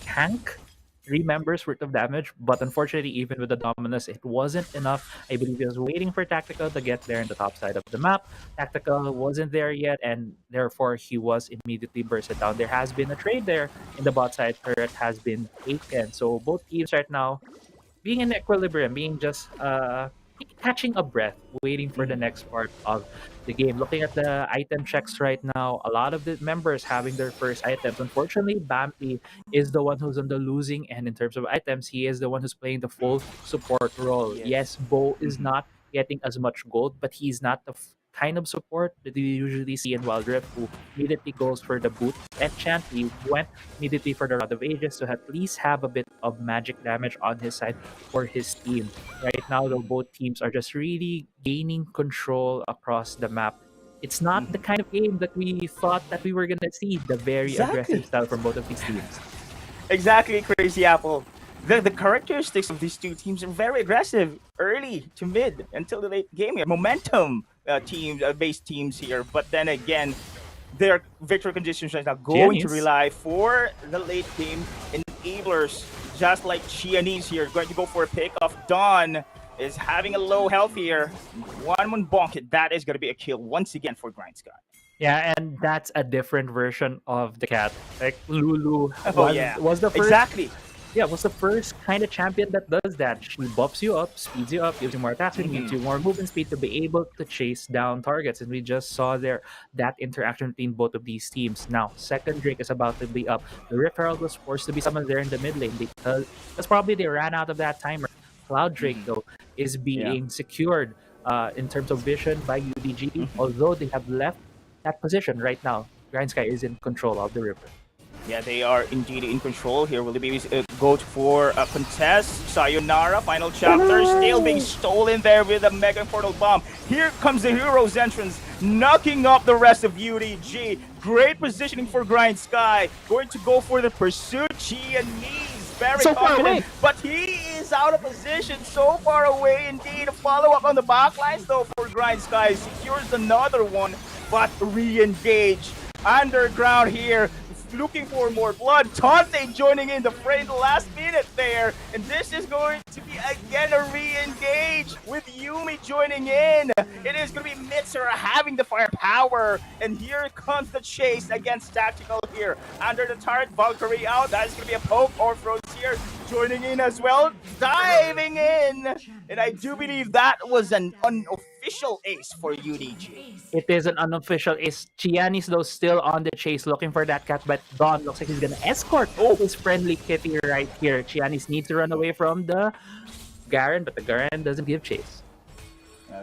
tank 3 members worth of damage, but unfortunately, even with the Dominus, it wasn't enough. I believe he was waiting for Tactical to get there in the top side of the map. Tactical wasn't there yet, and therefore he was immediately bursted down. There has been a trade there in the bot side. Turret has been taken, so both teams right now being in equilibrium, being just catching a breath, waiting for the next part of the game. Looking at the item checks right now, a lot of the members having their first items. Unfortunately, Bampy is the one who's on the losing end in terms of items. He is the one who's playing the full support role. Yes, Bo is not getting as much gold, but he's not the kind of support that you usually see in Wildrift, who immediately goes for the boot enchant. He went immediately for the Rod of Ages to at least have a bit of magic damage on his side for his team. Right now, though, both teams are just really gaining control across the map. It's not the kind of game that we thought that we were going to see, the very aggressive style from both of these teams. Exactly, Crazy Apple. The characteristics of these two teams are very aggressive, early to mid until the late game here. Momentum based teams here, but then again, their victory conditions right now going to rely for the late game enablers, just like Xiaomi here, going to go for a pick off. Dawn is having a low health here. One bonk it. That is going to be a kill once again for Grindsky. Yeah, and that's a different version of the cat. Like Lulu was the first. Exactly. Yeah, was the first kind of champion that does that. She buffs you up, speeds you up, gives you more attack speed, gives you more movement speed to be able to chase down targets. And we just saw that interaction between both of these teams. Now, second Drake is about to be up. The Rift Herald was forced to be summoned there in the mid lane because probably they ran out of that timer. Cloud Drake, though, is being secured in terms of vision by UDG, although they have left that position right now. Grindsky is in control of the river. Yeah, they are indeed in control here. Will the babies go for a contest? Sayonara, final chapter, still being stolen there with a Mega Portal Bomb. Here comes the Hero's entrance, knocking up the rest of UDG. Great positioning for Grindsky. Going to go for the pursuit. Xiaomi very so confident, but he is out of position. So far away indeed. A follow-up on the backlines though for Grindsky. Secures another one, but re-engage. Underground here. looking for more blood. Tante joining in the fray in the last minute there. And this is going to be again a re-engage with Yumi joining in. It is going to be Mitsura having the firepower. And here comes the chase against Tactical here. Under the turret, Valkyrie out. That is going to be a poke. Orfros here joining in as well. Diving in. And I do believe that was an unofficial ace for UDG. It is an unofficial ace. Qeon is though still on the chase looking for that catch, but Don looks like he's gonna escort his friendly kitty right here. Chianis needs to run away from the Garen, but the Garen doesn't give chase.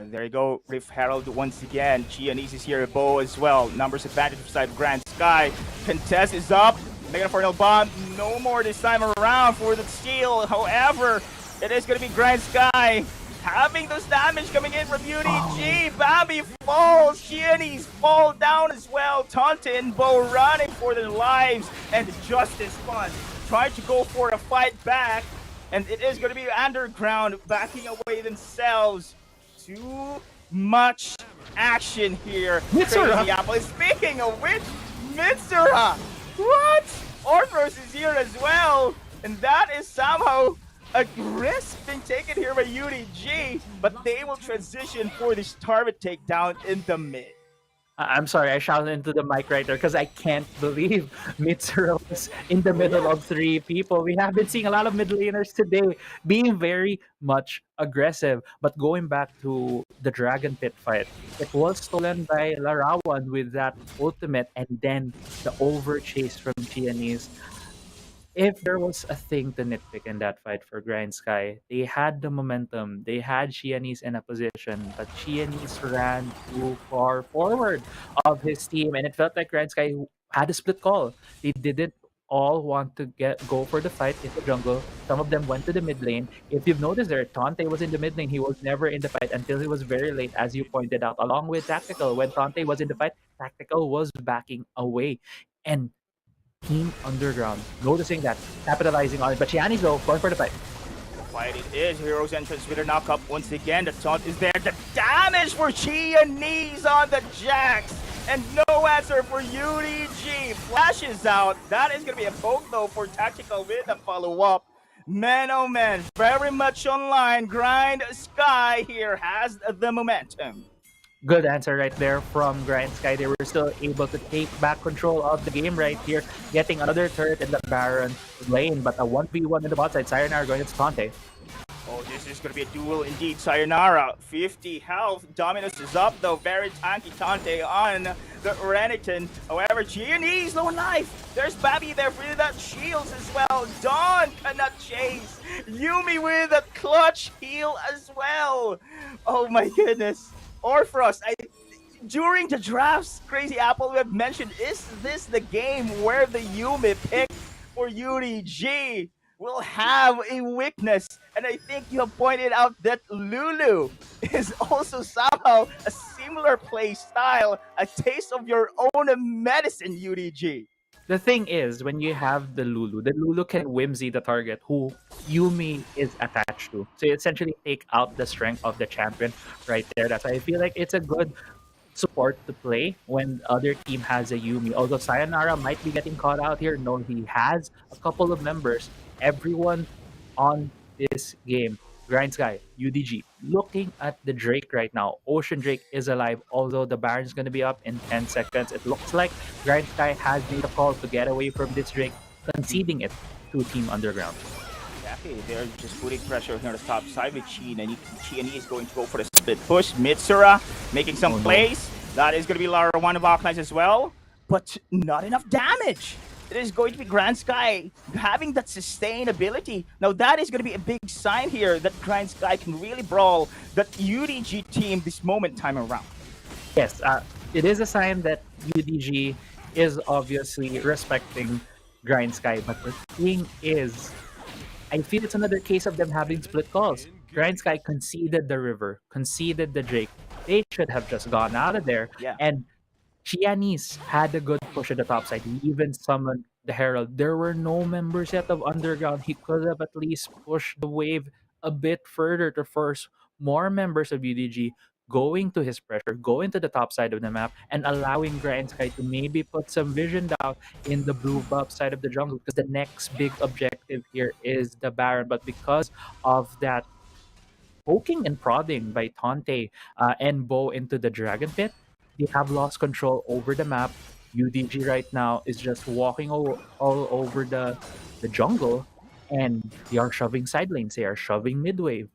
There you go, Rift Herald once again. Chianese is here, Bo as well. Numbers advantage for side of Grand Sky. Contest is up. Negative for bomb. No more this time around for the steal. However, it is going to be Grand Sky having those damage coming in from UDG. Bambi falls. Chianese fall down as well. Tante and Bo running for their lives. And Justice Fund trying to go for a fight back. And it is going to be Underground backing away themselves. Too much action here. Mitsura. Crazy Apple. Speaking of which, Mitsura! What? Orfros is here as well. And that is somehow a risk being taken here by UDG. But they will transition for this target takedown in the mid. I'm sorry, I shouted into the mic right there because I can't believe Mitsura was in the middle of three people. We have been seeing a lot of mid laners today being very much aggressive. But going back to the Dragon Pit fight, it was stolen by Larawan with that ultimate and then the overchase from Chianese. If there was a thing to nitpick in that fight for Grind Sky, they had the momentum. They had Chianese in a position, but Chianese ran too far forward of his team, and it felt like Grind Sky had a split call. They didn't all want to go for the fight in the jungle. Some of them went to the mid lane. If you've noticed there, Tante was in the mid lane. He was never in the fight until he was very late, as you pointed out, along with Tactical. When Tante was in the fight, Tactical was backing away. And Team Underground noticing that, capitalizing on it. But Chiani's though going for the fight. Fight it is. Hero's entrance with a knockup once again. The taunt is there. The damage for Chianese on the Jax. And no answer for UDG. Flashes out. That is going to be a poke though for Tactical with a follow-up. Man, oh man, very much online. Grind Sky here has the momentum. Good answer right there from Grind Sky. They were still able to take back control of the game right here, getting another turret in the Baron lane, but a 1v1 in the bot side. Sayonara going to Tante. Oh, this is going to be a duel indeed. Sayonara, 50 health. Dominus is up though. Very tanky Tante on the Renekton. However, Chianese low on life. There's Babby there for that shields as well. Dawn cannot chase. Yumi with a clutch heal as well. Oh my goodness. Orfros, during the drafts, Crazy Apple, we have mentioned, is this the game where the Yumi pick for UDG will have a weakness? And I think you have pointed out that Lulu is also somehow a similar play style, a taste of your own medicine, UDG. The thing is, when you have the Lulu can whimsy the target who Yumi is attached to. So you essentially take out the strength of the champion right there. That's why I feel like it's a good support to play when the other team has a Yumi. Although Sayonara might be getting caught out here. No, he has a couple of members. Everyone on this game, Grind Sky, UDG, looking at the Drake right now. Ocean Drake is alive, although the Baron is going to be up in 10 seconds. It looks like Grind Sky has made a call to get away from this Drake, conceding it to Team Underground. Exactly, they're just putting pressure here on the top side with Qeon, and Qeon is going to go for the split push. Mitsura making some plays. That is going to be Lara one of Arclines as well, but not enough damage. It is going to be Grand Sky having that sustainability. Now that is going to be a big sign here that Grand Sky can really brawl that UDG team this moment time around. Yes, it is a sign that UDG is obviously respecting Grind Sky, but the thing is, I feel it's another case of them having split calls. Grind Sky conceded the river, conceded the Drake. They should have just gone out of there. Yeah. And Chianese had a good push at the top side. He even summoned the Herald. There were no members yet of Underground. He could have at least pushed the wave a bit further to force more members of UDG going to his pressure, going to the top side of the map, and allowing Grindsky to maybe put some vision down in the blue buff side of the jungle, because the next big objective here is the Baron. But because of that poking and prodding by Tante and Bo into the Dragon Pit, they have lost control over the map. UDG right now is just walking all over the jungle, and they are shoving side lanes. They are shoving mid wave.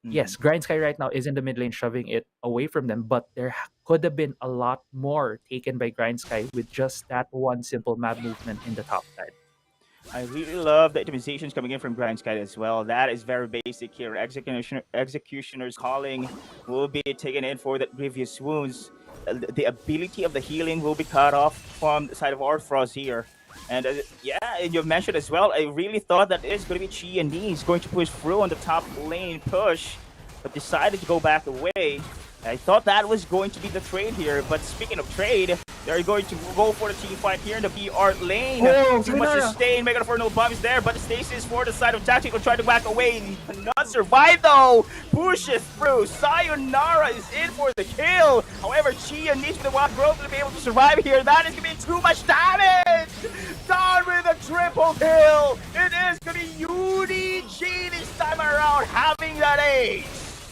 Yes, Grindsky right now is in the mid lane shoving it away from them, but there could have been a lot more taken by Grindsky with just that one simple map movement in the top side. I really love the optimizations coming in from Grindsky as well. That is very basic here. Executioner's calling will be taken in for that grievous wounds. The ability of the healing will be cut off from the side of Arthros here. And yeah, and you mentioned as well, I really thought that it's going to be Qeon going to push through on the top lane push, but decided to go back away. I thought that was going to be the trade here, but speaking of trade, they're going to go for the team fight here in the BR lane. Too much sustain, Mega for no bombs there, but Stasis for the side of Tactical trying to back away. Not survive though. Pushes through. Sayonara is in for the kill. However, Qeon needs the wild growth to be able to survive here. That is going to be too much damage. Done with a triple kill. It is going to be UDG this time around having that ace.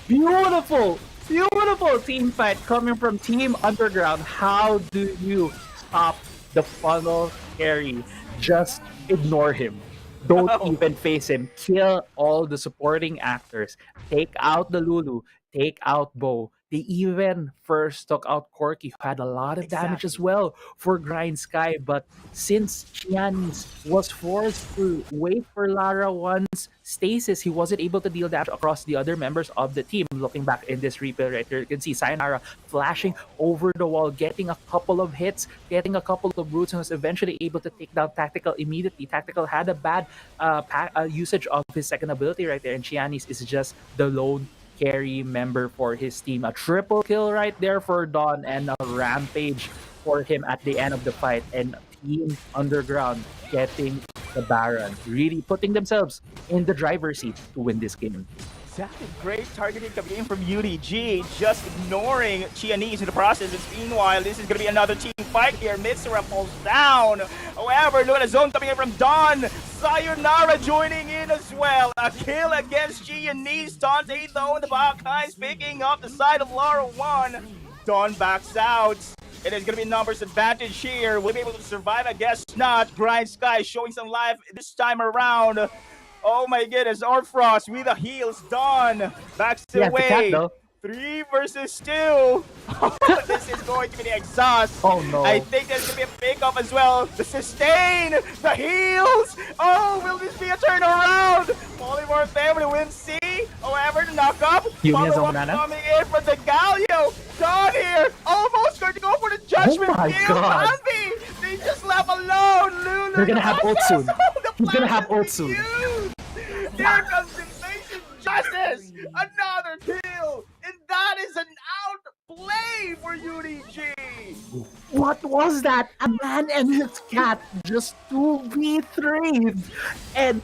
Beautiful! Beautiful team fight coming from Team Underground. How do you stop the funnel carry? Just ignore him. Don't even face him. Kill all the supporting actors. Take out the Lulu. Take out Bo. They even first took out Corki, who had a lot of damage as well for Grindsky. But since Xiaomi was forced to wait for Lara once stasis, he wasn't able to deal damage across the other members of the team. Looking back in this replay right here, you can see Sayonara flashing over the wall, getting a couple of hits, getting a couple of roots, and was eventually able to take down Tactical immediately. Tactical had a bad usage of his second ability right there, and Xiaomi is just the lone carry member for his team. A triple kill right there for Dawn, and a rampage for him at the end of the fight, and Team Underground getting the Baron, really putting themselves in the driver's seat to win this game. Exactly. Great targeting coming in from UDG, just ignoring Qeon in the process. Meanwhile, this is going to be another team fight here. Mitsura falls down. However, look at the zone coming in from Dawn. Sayonara joining in as well. A kill against Qeon. Dante though in the back lines, picking up the side of Lara 1. Dawn backs out. It is going to be numbers advantage here. Will be able to survive? I guess not. Grindsky showing some life this time around. Oh my goodness, Arthros with the heals done. Backs away. 3 versus 2. This is going to be the exhaust. Oh no. I think there's going to be a pick-up as well. The sustain, the heals. Oh, will this be a turnaround? Polymorph family wins C. However, the knock-up. Follow-up coming in from the Galio. Dawn here. Almost going to go for the judgment. Oh my God. Bambi. They just left alone. Lulu. They're going to have ult soon. He's going to have ult soon. Here comes Invasion Justice. Another kill. And that is an outplay for UDG. What was that? A man and his cat just 2v3'd and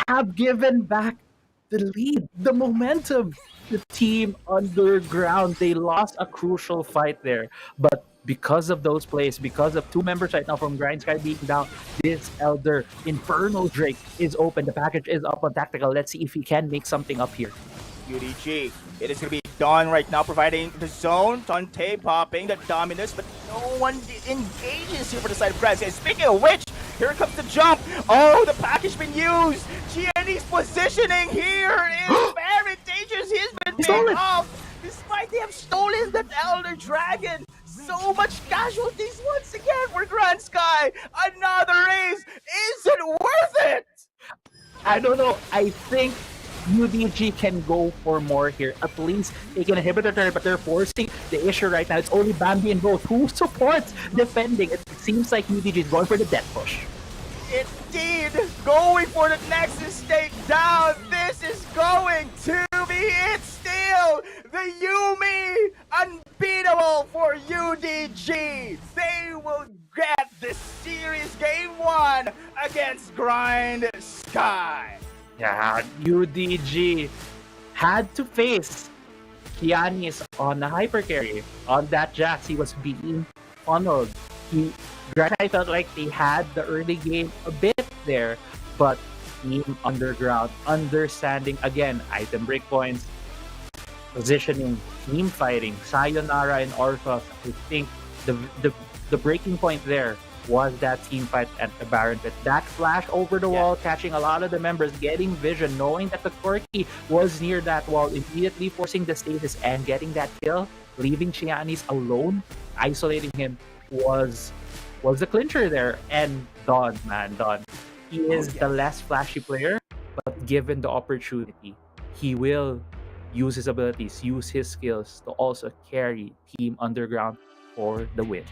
have given back the lead, the momentum. The Team Underground, they lost a crucial fight there, but because of those plays, because of 2 members right now from Grindsky being down, this Elder Inferno Drake is open. The package is up on Tactical. Let's see if he can make something up here. UDG, it is going to be Dawn right now providing the zone. Tante popping the dominance, but no one engages here for the side of Grindsky. Speaking of which, here comes the jump. Oh, the package been used. Qeon's positioning here is very dangerous. He's been picked off. Despite they have stolen that Elder Dragon. So much casualties once again for Grindsky. Another race. Is it worth it? I don't know. I think UDG can go for more here. At least they can inhibit the turn, but they're forcing the issue right now. It's only Bambi and both who supports defending. It seems like UDG is going for the death push. Indeed, going for the Nexus stake down. This is going to be it still. The Yumi unbeatable for UDG. They will get the series game 1 against Grindsky. Yeah, UDG had to face Qeon is on the hyper carry. On that Jax, he was being funneled. I felt like they had the early game a bit there, but Team Underground understanding again item breakpoints, positioning, team fighting, Sayonara and Orthos. I think the breaking point there was that team fight at the Baron Pit. That flash over the wall, catching a lot of the members, getting vision, knowing that the Corki was near that wall, immediately forcing the stasis and getting that kill, leaving Xiaomi alone, isolating him was the clincher there. And Don, he is the less flashy player, but given the opportunity, he will use his abilities, use his skills to also carry Team Underground for the win.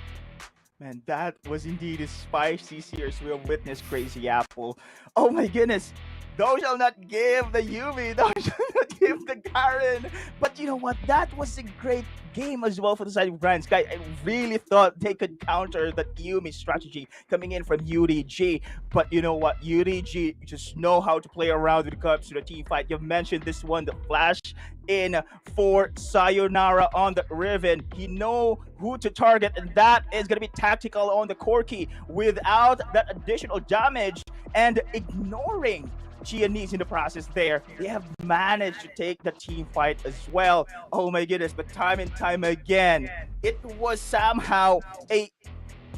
Man, that was indeed a spicy series we have witnessed, Crazy Apple. Oh my goodness. Thou shall not give the Yumi, thou shall not give the Garen. But you know what? That was a great game as well for the side of Grindsky. I really thought they could counter the Yumi strategy coming in from UDG. But you know what? UDG just know how to play around when it comes to the team fight. You've mentioned this one, the flash in for Sayonara on the Riven. He know who to target, and that is going to be tactical on the Corki without that additional damage and ignoring Qeon in the process there. They have managed to take the team fight as well. Oh my goodness, but time and time again, it was somehow a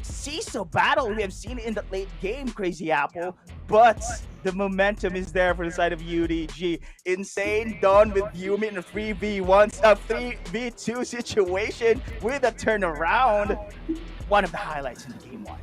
seesaw battle we have seen in the late game, Crazy Apple, but the momentum is there for the side of UDG. Insane done with Yumi in a 3v1, a 3v2 situation with a turnaround. One of the highlights in the game one.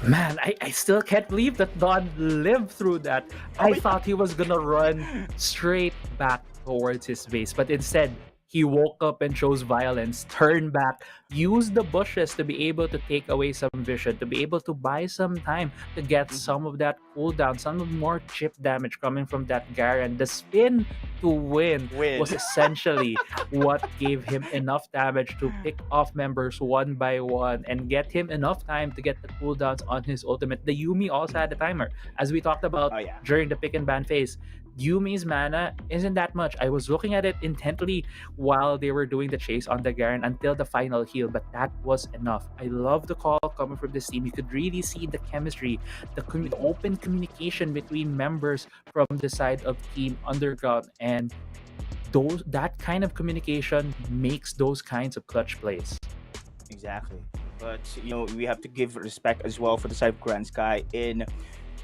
Man, I still can't believe that Don lived through that. I thought he was gonna run straight back towards his base, but instead, he woke up and chose violence, turned back, used the bushes to be able to take away some vision, to be able to buy some time to get some of that cooldown, some more chip damage coming from that Garen. The spin to win was essentially what gave him enough damage to pick off members one by one and get him enough time to get the cooldowns on his ultimate. The Yumi also had a timer. As we talked about during the pick and ban phase, Yumi's mana isn't that much. I was looking at it intently while they were doing the chase on the Garen until the final heal, but that was enough. I love the call coming from this team. You could really see the chemistry, the open communication between members from the side of Team Underground, and that kind of communication makes those kinds of clutch plays. Exactly. But you know, we have to give respect as well for the side of Grindsky in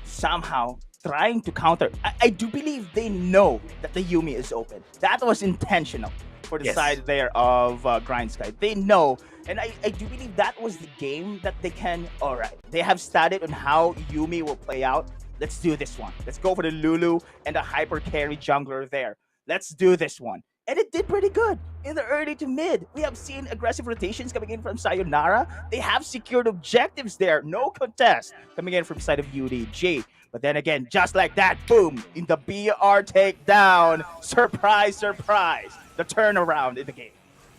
somehow trying to counter. I do believe they know that the Yumi is open. That was intentional for the side there of Grindsky. They know, and I do believe that was the game that they can. All right, they have studied on how Yumi will play out. Let's do this one. Let's go for the Lulu and the hyper carry jungler there. Let's do this one. And it did pretty good in the early to mid. We have seen aggressive rotations coming in from Sayonara. They have secured objectives there. No contest coming in from the side of UDG. But then again, just like that, boom, in the BR takedown. Surprise, surprise. The turnaround in the game.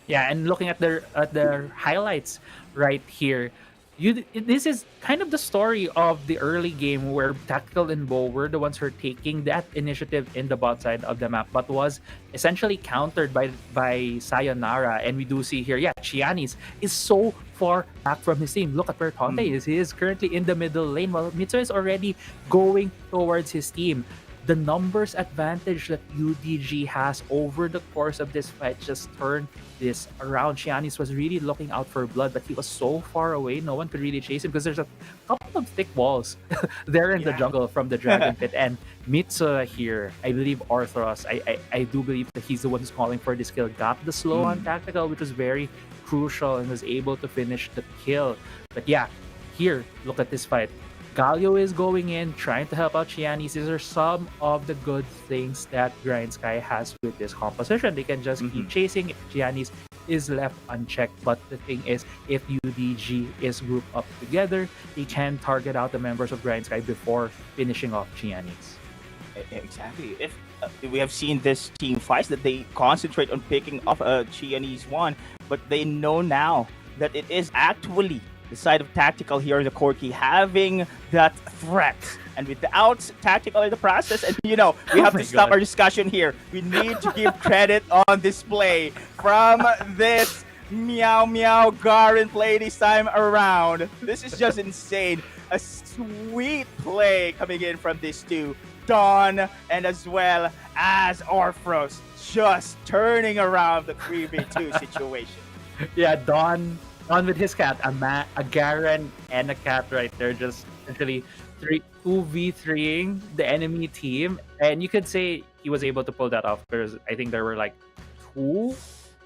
Yeah, and looking at their highlights right here, this is kind of the story of the early game where Tactical and Bo were the ones who are taking that initiative in the bot side of the map, but was essentially countered by Sayonara. And we do see here, Xiaomi is so far back from his team. Look at where Tonte is. He is currently in the middle lane while Mitsu is already going towards his team. The numbers advantage that UDG has over the course of this fight just turned this around. Xiaomi was really looking out for blood, but he was so far away, no one could really chase him because there's a couple of thick walls there in the jungle from the Dragon Pit. And Mitsu here, I believe Arthros, I do believe that he's the one who's calling for this kill, got the slow on Tactical, which was very crucial, and was able to finish the kill. But yeah, here, look at this fight. Galio is going in, trying to help out Xiaomi. These are some of the good things that Grindsky has with this composition. They can just keep chasing. Xiaomi is left unchecked. But the thing is, if UDG is grouped up together, they can target out the members of Grindsky before finishing off Xiaomi. Exactly. If we have seen this team fights that they concentrate on picking off Xiaomi's one, but they know now that it is actually the side of Tactical here, the Corki, having that threat. And without Tactical in the process, and we have to stop our discussion here. We need to give credit on display from this Meow Meow Garen play this time around. This is just insane. A sweet play coming in from these two. Dawn and as well as Orphros just turning around the 3v2 situation. Yeah, Dawn with his cat, a Garen and a cat right there, just essentially 2v3ing the enemy team. And you could say he was able to pull that off because I think there were like 2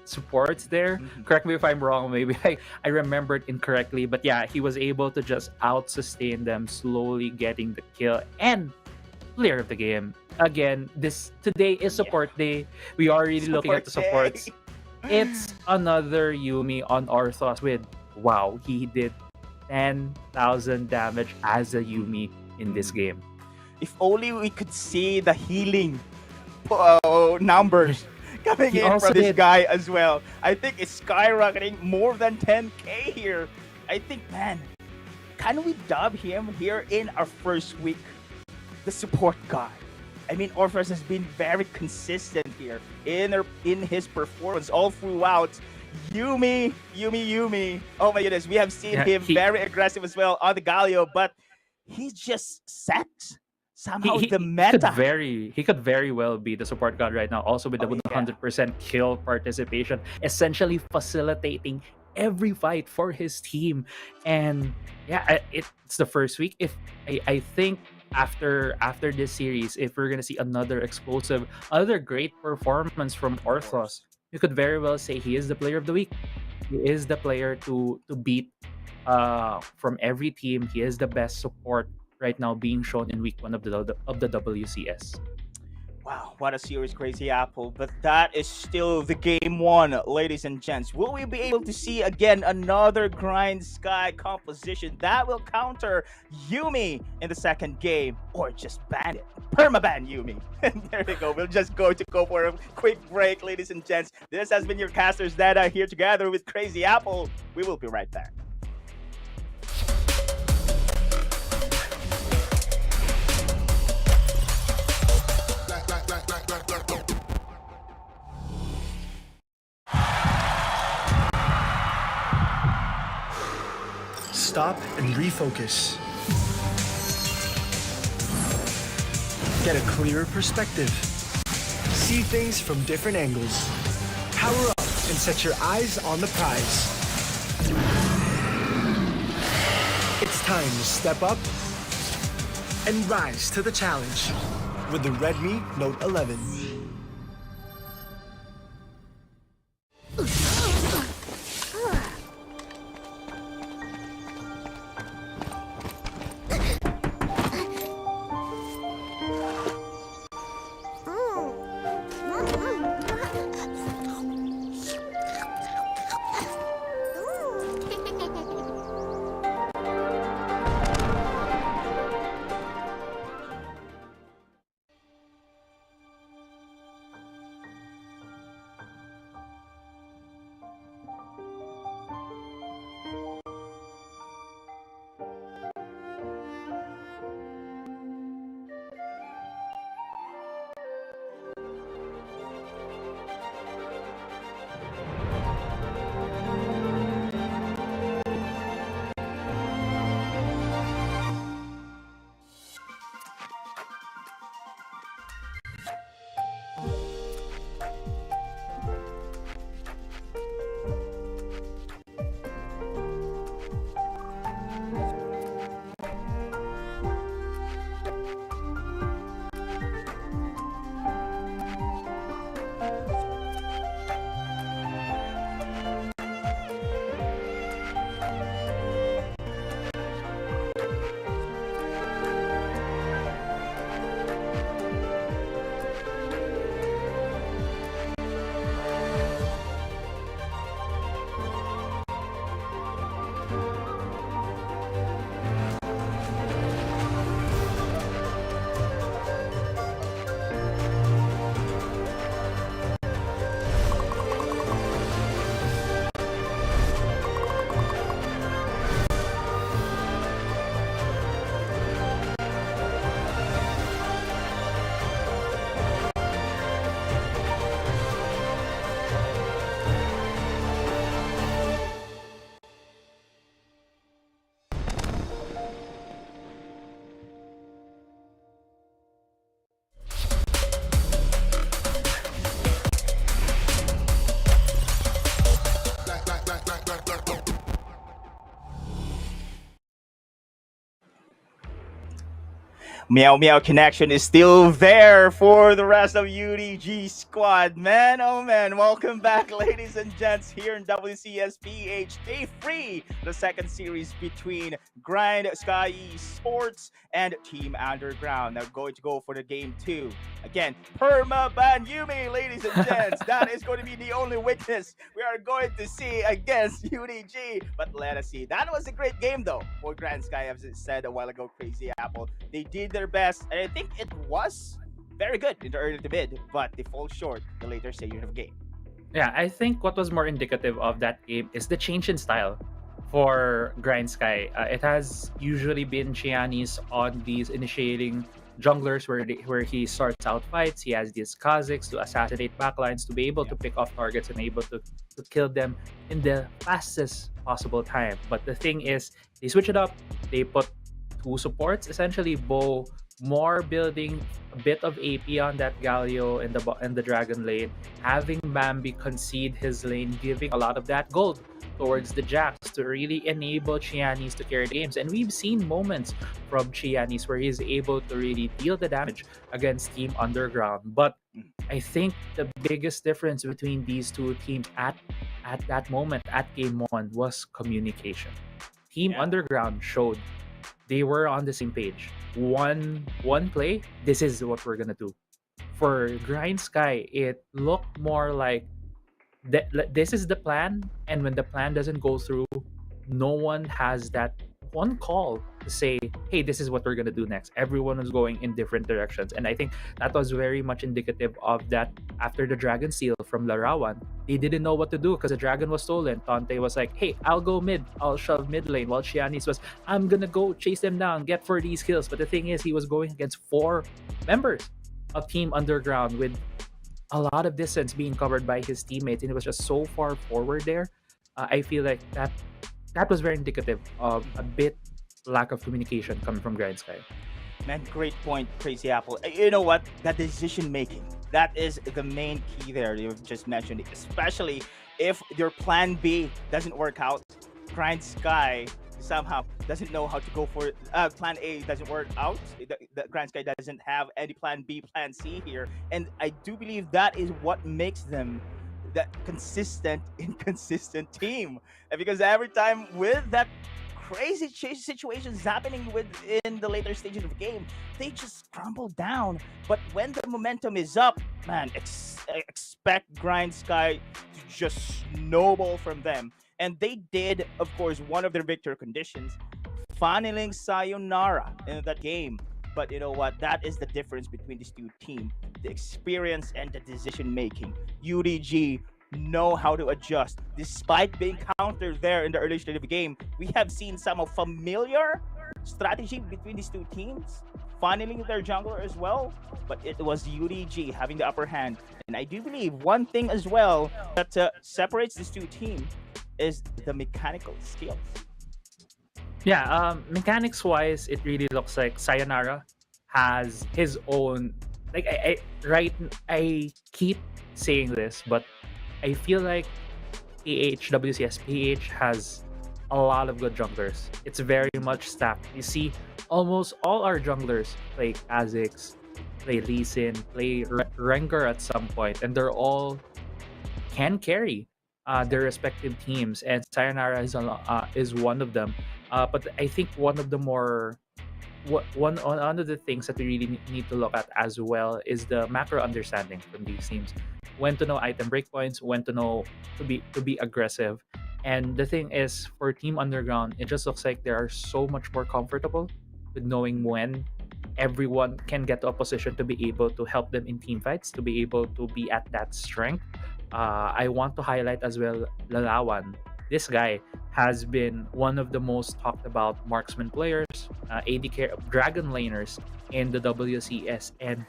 supports there. Correct me if I'm wrong, maybe I remembered incorrectly, but yeah, he was able to just out sustain them, slowly getting the kill and player of the game. Again, today is support day. We are really looking at the supports. It's another Yuumi on Orthos with, wow, he did 10,000 damage as a Yuumi in this game. If only we could see the healing numbers coming in from this guy as well. I think it's skyrocketing more than 10k here. I think, man, can we dub him here in our first week? The support guy. I mean, Orphros has been very consistent here in his performance all throughout. Yuumi. Oh my goodness, we have seen him very aggressive as well on the Galio, but he just set somehow the meta. He could very well be the support god right now, also with the 100% kill participation, essentially facilitating every fight for his team. And yeah, it's the first week. If I think after this series, if we're gonna see another explosive, other great performance from Orthos, you could very well say he is the player of the week. He is the player to beat from every team. He is the best support right now being shown in week 1 of the WCS. Wow, what a series, Crazy Apple. But that is still the game 1, ladies and gents. Will we be able to see again another Grindsky composition that will counter Yuumi in the second game? Or just ban it? Permaban Yuumi. And there we go. We'll just go for a quick break, ladies and gents. This has been your Casters Data here together with Crazy Apple. We will be right back. Stop and refocus. Get a clearer perspective. See things from different angles. Power up and set your eyes on the prize. It's time to step up and rise to the challenge with the Redmi Note 11. Meow Meow connection is still there for the rest of UDG squad. Man, oh man, welcome back, ladies and gents, here in WCS PH Day 3, the second series between Grindsky Esports and Team Underground. Now going to go for the game 2. Again, Perma Ban Yumi, ladies and gents. That is going to be the only witness we are going to see against UDG. But let us see. That was a great game though for Grindsky, as it said a while ago, Crazy Apple. They did their best, and I think it was very good in the early to mid, but they fall short the later stages of the game. Yeah, I think what was more indicative of that game is the change in style for Grindsky. It has usually been Xiaomi's on these initiating junglers where he starts out fights. He has these Kazakhs to assassinate backlines, to be able to pick off targets and able to kill them in the fastest possible time. But the thing is, they switch it up. They put 2 supports, essentially Bo more building a bit of AP on that Galio in the Dragon lane, having Bambi concede his lane, giving a lot of that gold towards the Jax to really enable Xiaomi to carry the games. And we've seen moments from Xiaomi where he's able to really deal the damage against Team Underground. But I think the biggest difference between these two teams at that moment, at game 1, was communication. Team Underground showed they were on the same page. One play, this is what we're gonna do. For Grindsky, it looked more like this is the plan, and when the plan doesn't go through, no one has that one call to say, hey, this is what we're gonna do next. Everyone was going in different directions, and I think that was very much indicative of that. After the Dragon Seal from Larawan, they didn't know what to do because the Dragon was stolen. Tante was like, hey, I'll go mid, I'll shove mid lane, while Xiaomi was, I'm gonna go chase them down, get for these kills. But the thing is, he was going against 4 members of Team Underground with a lot of distance being covered by his teammates, and it was just so far forward there. I feel like that was very indicative of a bit lack of communication coming from Grindsky. Man, great point, Crazy Apple. You know what? That decision making, that is the main key there. You've just mentioned it, especially if your plan B doesn't work out. Grindsky somehow doesn't know how to go for it. Plan A doesn't work out. The Grindsky doesn't have any plan B, plan C here, and I do believe that is what makes them that consistent, inconsistent team. And because every time with that crazy situations happening within the later stages of the game, they just crumble down. But when the momentum is up, man, expect Grindsky to just snowball from them. And they did, of course, one of their victory conditions, funneling Sayonara in that game. But you know what? That is the difference between these two teams. The experience and the decision making. UDG know how to adjust. Despite being countered there in the early stage of the game, we have seen some of familiar strategy between these two teams, funneling their jungler as well. But it was UDG having the upper hand. And I do believe one thing as well that separates these two teams is the mechanical skills. Yeah, mechanics wise, it really looks like Sayonara has his own. Like I keep saying this, but I feel like WCS has a lot of good junglers. It's very much stacked. You see, almost all our junglers play Kha'Zix, play Lee Sin, play Rengar at some point, and they're all can carry their respective teams, and Sayonara is one of them. But I think one of the things that we really need to look at as well is the macro understanding from these teams. When to know item breakpoints, when to know to be aggressive. And the thing is, for Team Underground, it just looks like they are so much more comfortable with knowing when everyone can get to a position to be able to help them in team fights, to be able to be at that strength. I want to highlight as well Lalawan. This guy has been one of the most talked about marksman players, AD Dragon laners in the WCS, and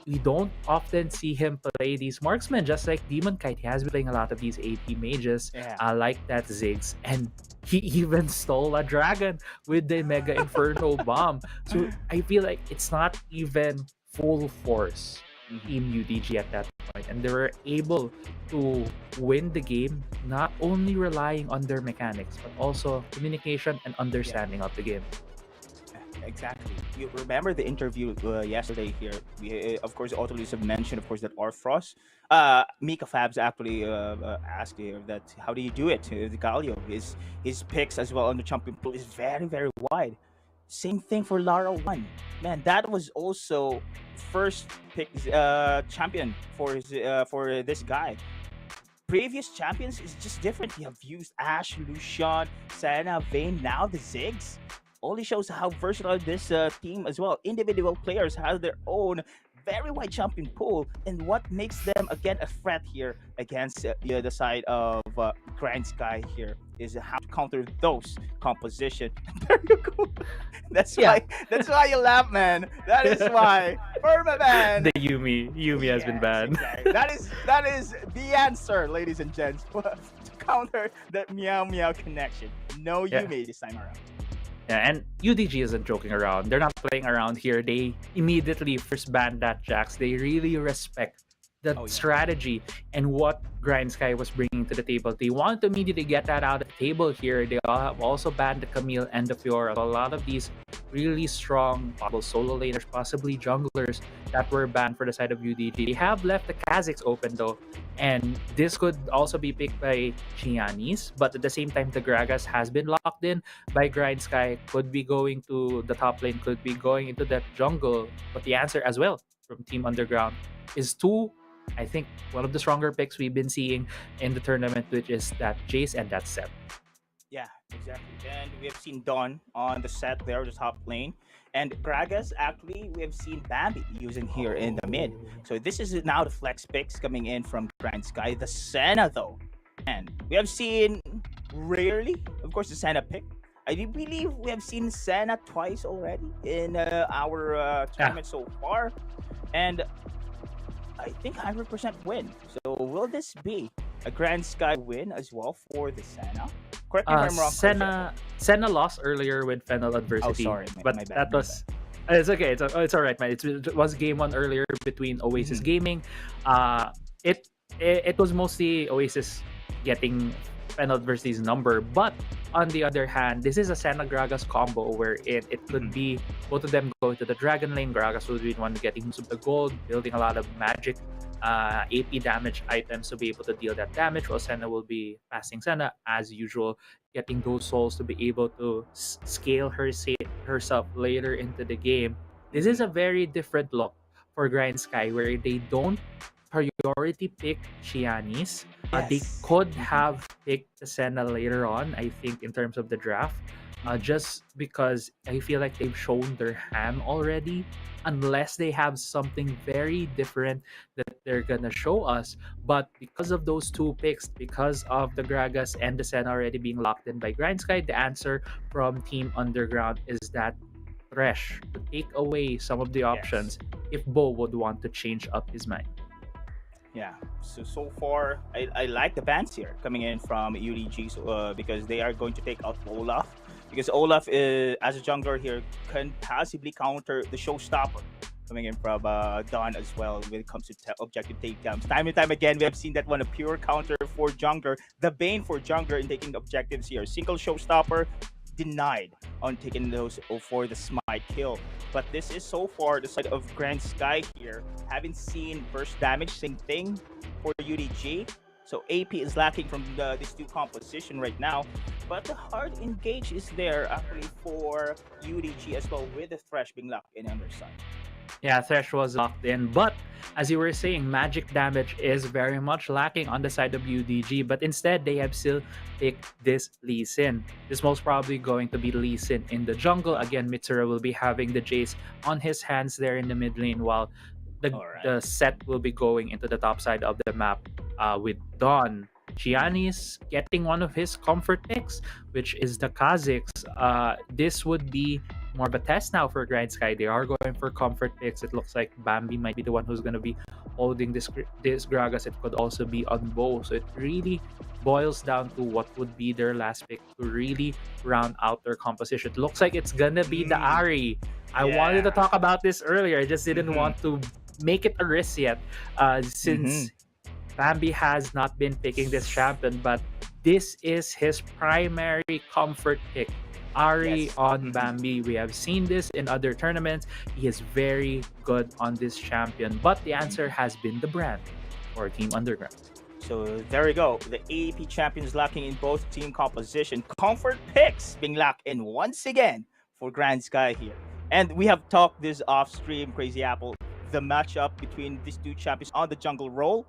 we don't often see him play these marksmen, just like Demon Kite. He has been playing a lot of these AP mages, like that Ziggs, and he even stole a dragon with the Mega Inferno Bomb. So I feel like it's not even full force Team UDG at that point, and they were able to win the game not only relying on their mechanics but also communication and understanding of the game. Exactly. You remember the interview yesterday here? We, of course, Autolus have mentioned, of course, that Arthros. Mika Fabs actually asked here that how do you do it? The Galio, his picks as well on the champion pool is very very wide. Same thing for Lara One. Man, that was also first pick champion for this guy. Previous champions is just different. You have used Ash, Lucian, Senna, Vayne, now the Ziggs. Only shows how versatile this team as well. Individual players have their own very wide champion pool, and what makes them again a threat here against the other side of Grindsky here is how to counter those composition. There you go. That's Yeah. why. That's why you laugh, man. That is why. Perma man. The Yumi has been Yes, banned. exactly. That is the answer, ladies and gents, to counter that meow meow connection. No Yeah. Yumi this time around. Yeah, and UDG isn't joking around. They're not playing around here. They immediately first banned that Jax. They really respect the Oh, yeah. strategy and what Grindsky was bringing to the table. They want to immediately get that out of the table here. They all have also banned the Camille and the Fiora. A lot of these really strong possible solo laners, possibly junglers that were banned for the side of UDG. They have left the Kha'Zix open though, and this could also be picked by Xiaomi, but at the same time the Gragas has been locked in by Grindsky. Could be going to the top lane, could be going into that jungle, but the answer as well from Team Underground is two. I think one of the stronger picks we've been seeing in the tournament, which is that Jace and that Sep. Yeah, exactly. And we have seen Dawn on the set there, the top lane. And Gragas, actually, we have seen Bambi using here in the mid. So this is now the flex picks coming in from Grindsky. The Senna, though. And we have seen rarely, of course, the Senna pick. I do believe we have seen Senna twice already in our tournament so far. And I think 100% win. So will this be a Grindsky win as well for the Senna? Correct me if I'm wrong. Senna lost earlier with Fennel adversity. Oh, sorry, but my bad, that my was it's okay. It's all right, man. It was game one earlier between Oasis Gaming. It was mostly Oasis getting Fennel adversity's number, but on the other hand, this is a Senna Gragas combo where it could be both of them going to the Dragon lane. Gragas will be the one getting most of the gold, building a lot of magic AP damage items to be able to deal that damage, while Senna will be passing Senna as usual, getting those souls to be able to scale herself later into the game. This is a very different look for Grindsky where they don't priority pick Xiaomi. They could have picked the Senna later on, I think, in terms of the draft, just because I feel like they've shown their hand already, unless they have something very different that they're gonna show us. But because of those two picks, because of the Gragas and the Senna already being locked in by Grindsky, the answer from Team Underground is that Thresh to take away some of the options if Bo would want to change up his mind. Yeah, so far I like the bans here coming in from UDG because they are going to take out Olaf, because Olaf is, as a jungler here, can passively counter the showstopper coming in from Dawn as well when it comes to objective takedowns. Time and time again, we have seen that one, a pure counter for jungler, the bane for jungler in taking objectives here. Single showstopper denied on taking those for the smite kill. But this is so far the side of Grindsky here. Haven't seen burst damage, same thing for UDG. So AP is lacking from these two composition right now. But the hard engage is there actually for UDG as well, with the Thresh being locked in on their side. Yeah, Thresh was locked in, but as you were saying, magic damage is very much lacking on the side of UDG, but instead they have still picked this Lee Sin. This most probably going to be Lee Sin in the jungle. Again, Mitsura will be having the Jace on his hands there in the mid lane, while the set will be going into the top side of the map with Dawn. Xiaomi's getting one of his comfort picks, which is the Kha'Zix. This would be more of a test now for Grindsky. They are going for comfort picks. It looks like Bambi might be the one who's going to be holding this Gragas. It could also be on Bo. So it really boils down to what would be their last pick to really round out their composition. It looks like it's going to be the Ari. I wanted to talk about this earlier. I just didn't want to make it a risk yet since Bambi has not been picking this champion, but this is his primary comfort pick Ari Yes. on Bambi. We have seen this in other tournaments. He is very good on this champion, but the answer has been the brand for Team Underground. So there you go. The AEP champions locking in both team composition. Comfort picks being locked in once again for Grand Sky here. And we have talked this off stream, Crazy Apple. The matchup between these two champions on the jungle role,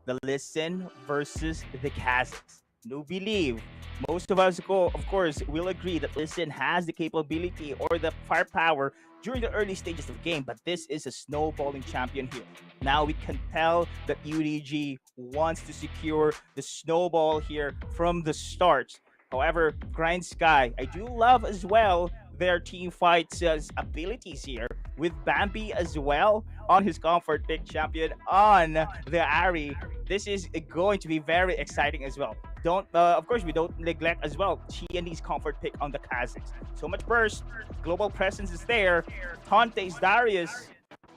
the Listen versus the Kazakhs. No believe. Most of us, of course, will agree that Listen has the capability or the firepower during the early stages of the game, but this is a snowballing champion here. Now we can tell that UDG wants to secure the snowball here from the start. However, Grind Sky, I do love as well their team fights abilities here with Bambi as well on his comfort pick champion on the Ari. This is going to be very exciting as well. Of course, we don't neglect as well Qeon's comfort pick on the Kazakhs. So much burst, global presence is there. Tante's Darius.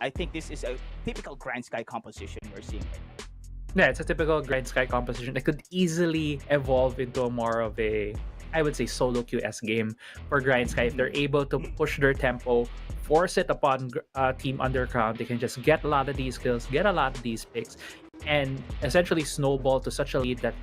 I think this is a typical Grand Sky composition we're seeing. Yeah, it's a typical Grind Sky composition. It could easily evolve into a more of a, I would say, solo QS game for Grind Sky. If they're able to push their tempo, force it upon Team Underground, they can just get a lot of these kills, get a lot of these picks, and essentially snowball to such a lead that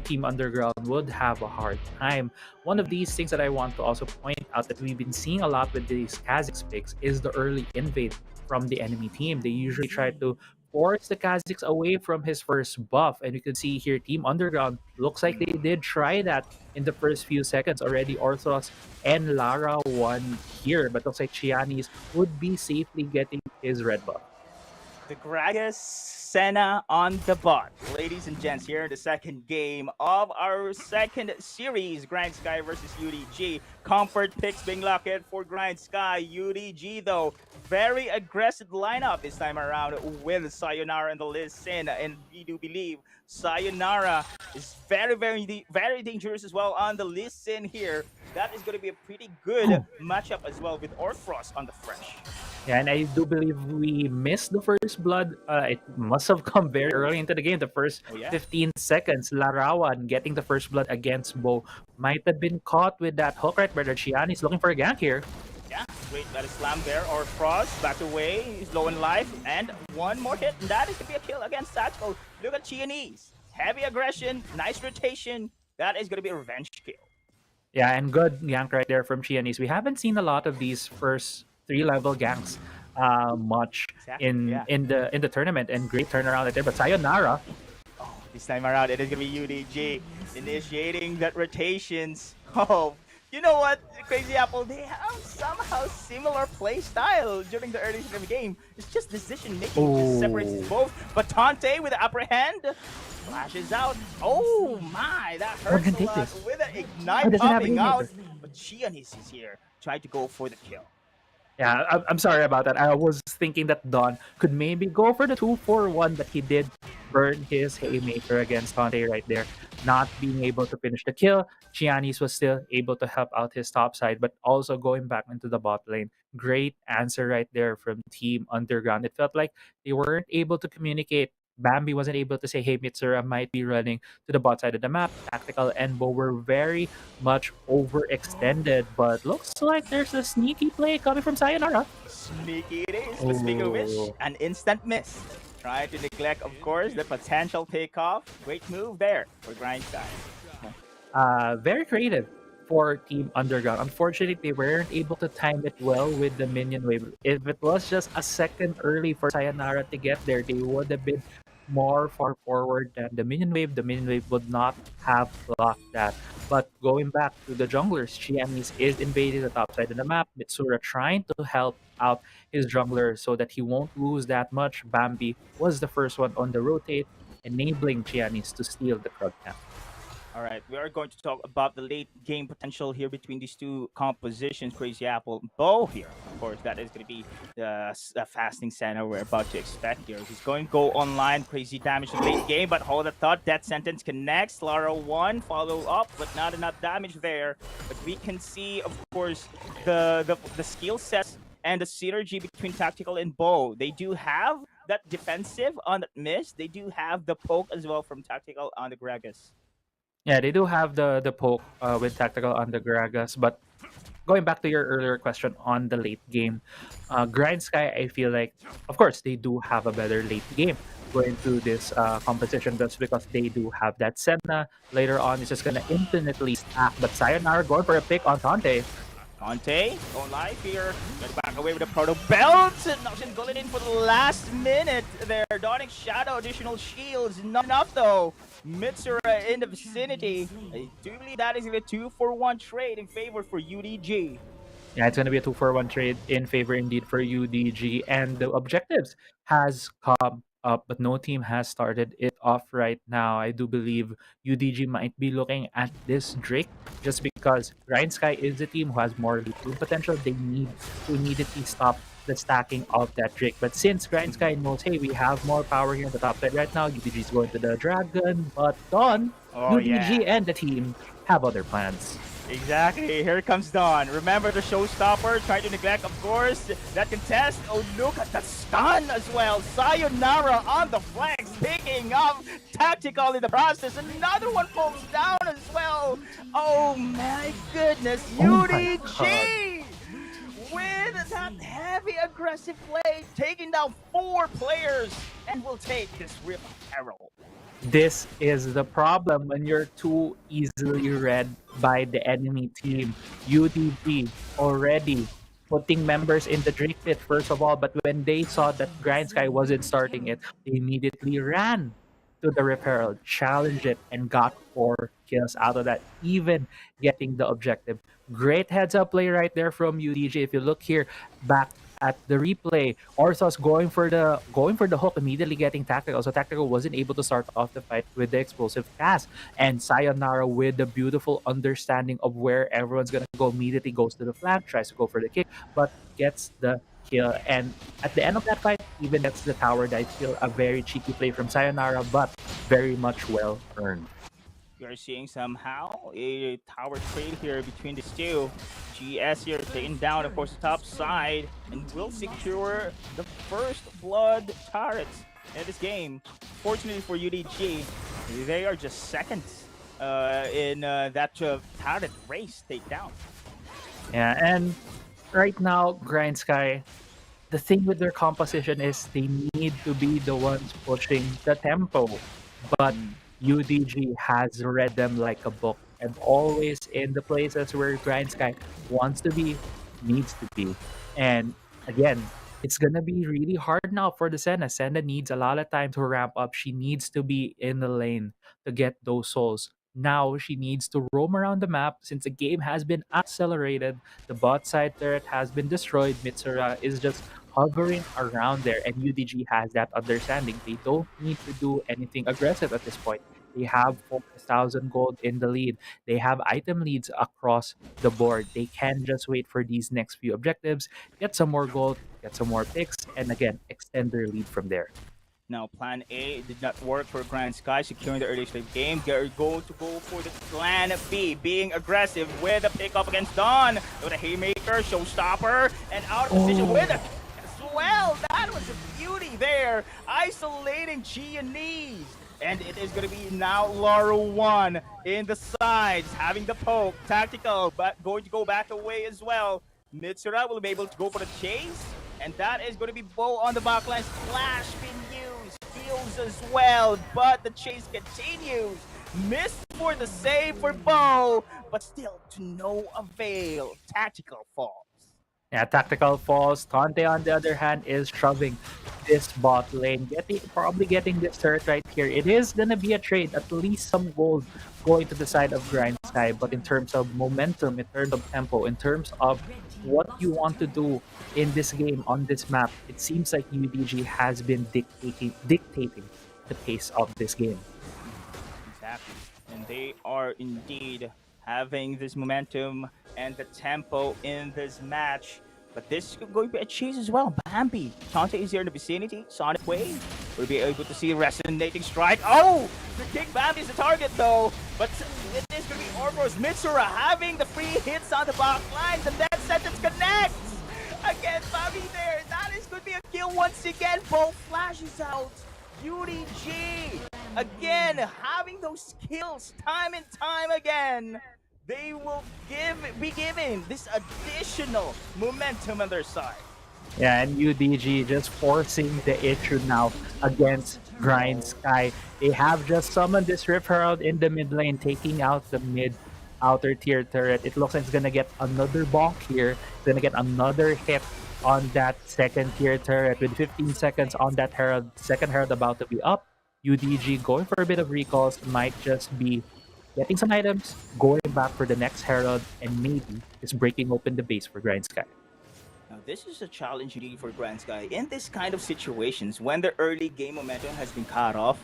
Team Underground would have a hard time. One of these things that I want to also point out that we've been seeing a lot with these Kazakhs picks is the early invade from the enemy team. They usually try to force the Kazakhs away from his first buff, and you can see here Team Underground looks like they did try that in the first few seconds already. Orthos and Lara won here, but looks like Chianis would be safely getting his red buff. The Gragas Senna on the bot. Ladies and gents, here in the second game of our second series, Grind Sky versus UDG. Comfort picks being locked in for Grind Sky. UDG, though, very aggressive lineup this time around with Sayonara and the Listen. And we do believe Sayonara is very, very dangerous as well on the Listen here. That is going to be a pretty good matchup as well with Orthros on the Fresh. Yeah, and I do believe we missed the first blood. It must have come very early into the game. The first 15 seconds, Larawan getting the first blood against Bo might have been caught with that hook right there. Chiani's looking for a gank here. Yeah, great that is slam there. Or Frost back away. He's low in life. And one more hit. And that is going to be a kill against Satchel. Look at Chianese. Heavy aggression. Nice rotation. That is going to be a revenge kill. Yeah, and good gank right there from Chianese. We haven't seen a lot of these first 3-level ganks much in the tournament, and great turnaround right there. But Sayonara, this time around it is gonna be UDG initiating that rotations. Oh, you know what, Crazy Apple, they have somehow similar play style during the early of the game. It's just decision making just separates both. But Tante with the upper hand flashes out. Oh my, that hurts a lot with an ignite popping out. But Chianis is here, trying to go for the kill. yeah, I'm sorry about that. I was thinking that Don could maybe go for the 2-4-1, but he did burn his haymaker against Tante right there, not being able to finish the kill. Chianis was still able to help out his top side, but also going back into the bot lane. Great answer right there from Team Underground. It felt like they weren't able to communicate. Bambi wasn't able to say, hey, Mitsura might be running to the bot side of the map. Tactical and Bo were very much overextended, but looks like there's a sneaky play coming from Sayonara. Sneaky it is, but speaking of which, an instant miss. Trying to neglect, of course, the potential takeoff. Great move there for Grind Sky. Very creative for Team Underground. Unfortunately, they weren't able to time it well with the minion wave. If it was just a second early for Sayonara to get there, they would have been more far forward than the minion wave. The minion wave would not have blocked that. But going back to the junglers, Chiamis is invading the top side of the map. Mitsura trying to help out his jungler so that he won't lose that much. Bambi was the first one on the rotate, enabling Chianis to steal the crowd camp. All right, we are going to talk about the late game potential here between these two compositions, Crazy Apple. Bo here, of course, that is going to be the fasting center we're about to expect here. He's going to go online, crazy damage in the late game, but hold the thought, Death Sentence connects. Lara 1, follow up, but not enough damage there. But we can see, of course, the skill sets and the synergy between Tactical and Bo. They do have that defensive on that miss. They do have the poke as well from Tactical on the Gragas. Yeah, they do have the poke with Tactical on the Gragas, but going back to your earlier question on the late game, Grindsky, I feel like, of course, they do have a better late game going through this competition just because they do have that Senna. Later on, it's just going to infinitely stack. But Sayonara going for a pick on Tante. Conte, going live here. Get back away with the proto belt. Noxian going in for the last minute there. Dawning Shadow, additional shields. Not enough though. Mitsura in the vicinity. I do believe that is a 2-for-1 trade in favor for UDG. Yeah, it's going to be a 2-for-1 trade in favor indeed for UDG. And the objectives has come up, but no team has started it off right now. I do believe UDG might be looking at this Drake just because Grindsky is the team who has more lead potential. They need to immediately stop the stacking of that Drake. But since Grindsky knows, hey, we have more power here on the top side right now, UDG is going to the Dragon, but Dawn, UDG and the team have other plans. Exactly, here comes Dawn. Remember the showstopper, trying to neglect, of course, that contest. Oh, look at the stun as well. Sayonara on the flanks, picking up tactical in the process. Another one falls down as well. Oh my goodness, UDG! With that heavy aggressive play, taking down 4 players, and will take this Rip Herald. This is the problem when you're too easily read by the enemy team. UDG already putting members in the Drake pit first of all, but when they saw that Grindsky wasn't starting it, they immediately ran to the referral, challenged it, and got 4 kills out of that, even getting the objective. Great heads-up play right there from UDG. If you look here, back at the replay, Orthos going for the hook, immediately getting Tactical. So Tactical wasn't able to start off the fight with the explosive cast. And Sayonara, with the beautiful understanding of where everyone's gonna go, immediately goes to the flank, tries to go for the kick, but gets the kill. And at the end of that fight, even gets the tower dive kill. A very cheeky play from Sayonara, but very much well earned. We are seeing somehow a tower trade here between these two. GS here taking down, of course, the top side, and will secure the first blood turrets in this game. Fortunately for UDG, they are just seconds in that turret race takedown. Yeah, and right now, Grindsky, the thing with their composition is they need to be the ones pushing the tempo. But UDG has read them like a book, and always in the places where Grindsky wants to be, needs to be. And again, it's gonna be really hard now for the Senna. Senna needs a lot of time to ramp up. She needs to be in the lane to get those souls. Now she needs to roam around the map since the game has been accelerated. The bot side turret has been destroyed. Mitsura is just hovering around there, and UDG has that understanding. They don't need to do anything aggressive at this point. They have 4,000 gold in the lead. They have item leads across the board. They can just wait for these next few objectives, get some more gold, get some more picks, and again, extend their lead from there. Now, plan A did not work for Grindsky, securing the early stage game. They're going to go for the plan B, being aggressive with a pickup against Dawn. With a haymaker, showstopper, and out of position with a as well. That was a beauty there, isolating Qeon. And it is going to be now Laura 1 in the sides, having the poke, tactical, but going to go back away as well. Mitsura will be able to go for the chase, and that is going to be Bo on the backline. Splash being used, heals as well, but the chase continues. Missed for the save for Bo, but still to no avail. Tactical falls. Yeah, tactical falls. Tante, on the other hand, is shoving this bot lane, probably getting this turret right here. It is gonna be a trade, at least some gold going to the side of Grindsky, but in terms of momentum, in terms of tempo, in terms of what you want to do in this game on this map, it seems like UDG has been dictating the pace of this game. Exactly, and they are indeed having this momentum and the tempo in this match. But this is going to be a chase as well. Bambi, Tante is here in the vicinity. Sonic Wave will be able to see resonating strike. Oh! The kick Bambi is the target though. But it is going to be Orboros. Mitsura having the free hits on the back lines, and that sentence connects! Again, Bambi there. That is going to be a kill once again. Both flashes out. UDG again having those kills time and time again. they will be given this additional momentum on their side. Yeah, and UDG just forcing the issue now against Grindsky. They have just summoned this Rift Herald in the mid lane, taking out the mid outer tier turret. It looks like it's gonna get another bonk here. It's gonna get another hit on that second tier turret with 15 seconds on that Herald. Second Herald about to be up. UDG going for a bit of recalls, might just be getting some items, going back for the next Herald, and maybe just breaking open the base for Grindsky. Now, this is a challenge indeed for Grindsky. In this kind of situations, when the early game momentum has been cut off,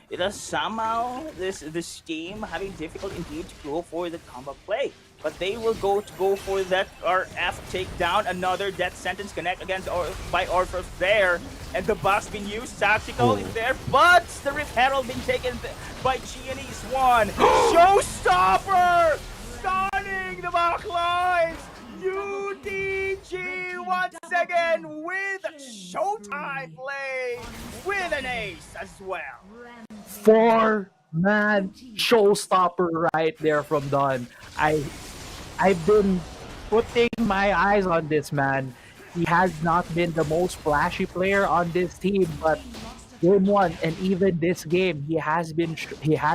it is somehow this team having difficult indeed to go for the combat play. But they will go for that RF takedown. Another death sentence connect against by Orpheus there. And the box being used. Tactical is there. But the Rift Herald being taken by Chinese one. Showstopper! Stunning the back lines! UDG once again with Showtime play with an ace as well. 4-man showstopper right there from Don. I've been putting my eyes on this man. He has not been the most flashy player on this team, but game one and even this game, he has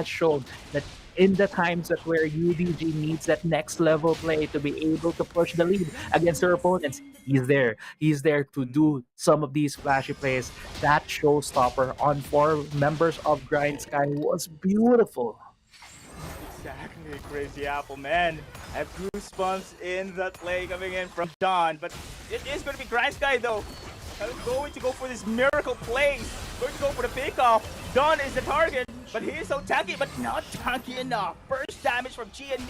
shown that in the times that where UDG needs that next level play to be able to push the lead against their opponents, he's there. He's there to do some of these flashy plays. That showstopper on 4 members of Grindsky was beautiful. Exactly, Crazy Apple, man. I have goosebumps in that play coming in from Don, but it is going to be Grindsky though. Going to go for this miracle play. Going to go for the pickoff. Don is the target, but he is so tanky, but not tanky enough. First damage from Qeon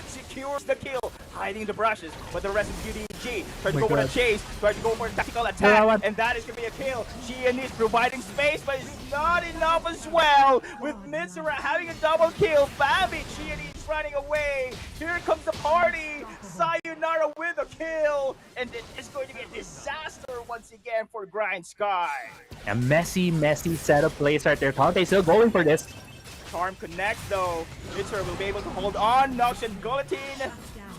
secures the kill, hiding the brushes, but the rest of UDG try to go for the chase, try to go for a tactical attack, and that is going to be a kill. Qeon is providing space, but it's not enough as well. With Mitsura having a double kill, Bambi, Qeon is running away. Here comes the party. Sayonara with a kill, and it is going to be a disaster once again for Grindsky. A messy set of plays right there. Tante still going for this. Charm connects though. Mitsura will be able to hold on. Nox and Guillotine.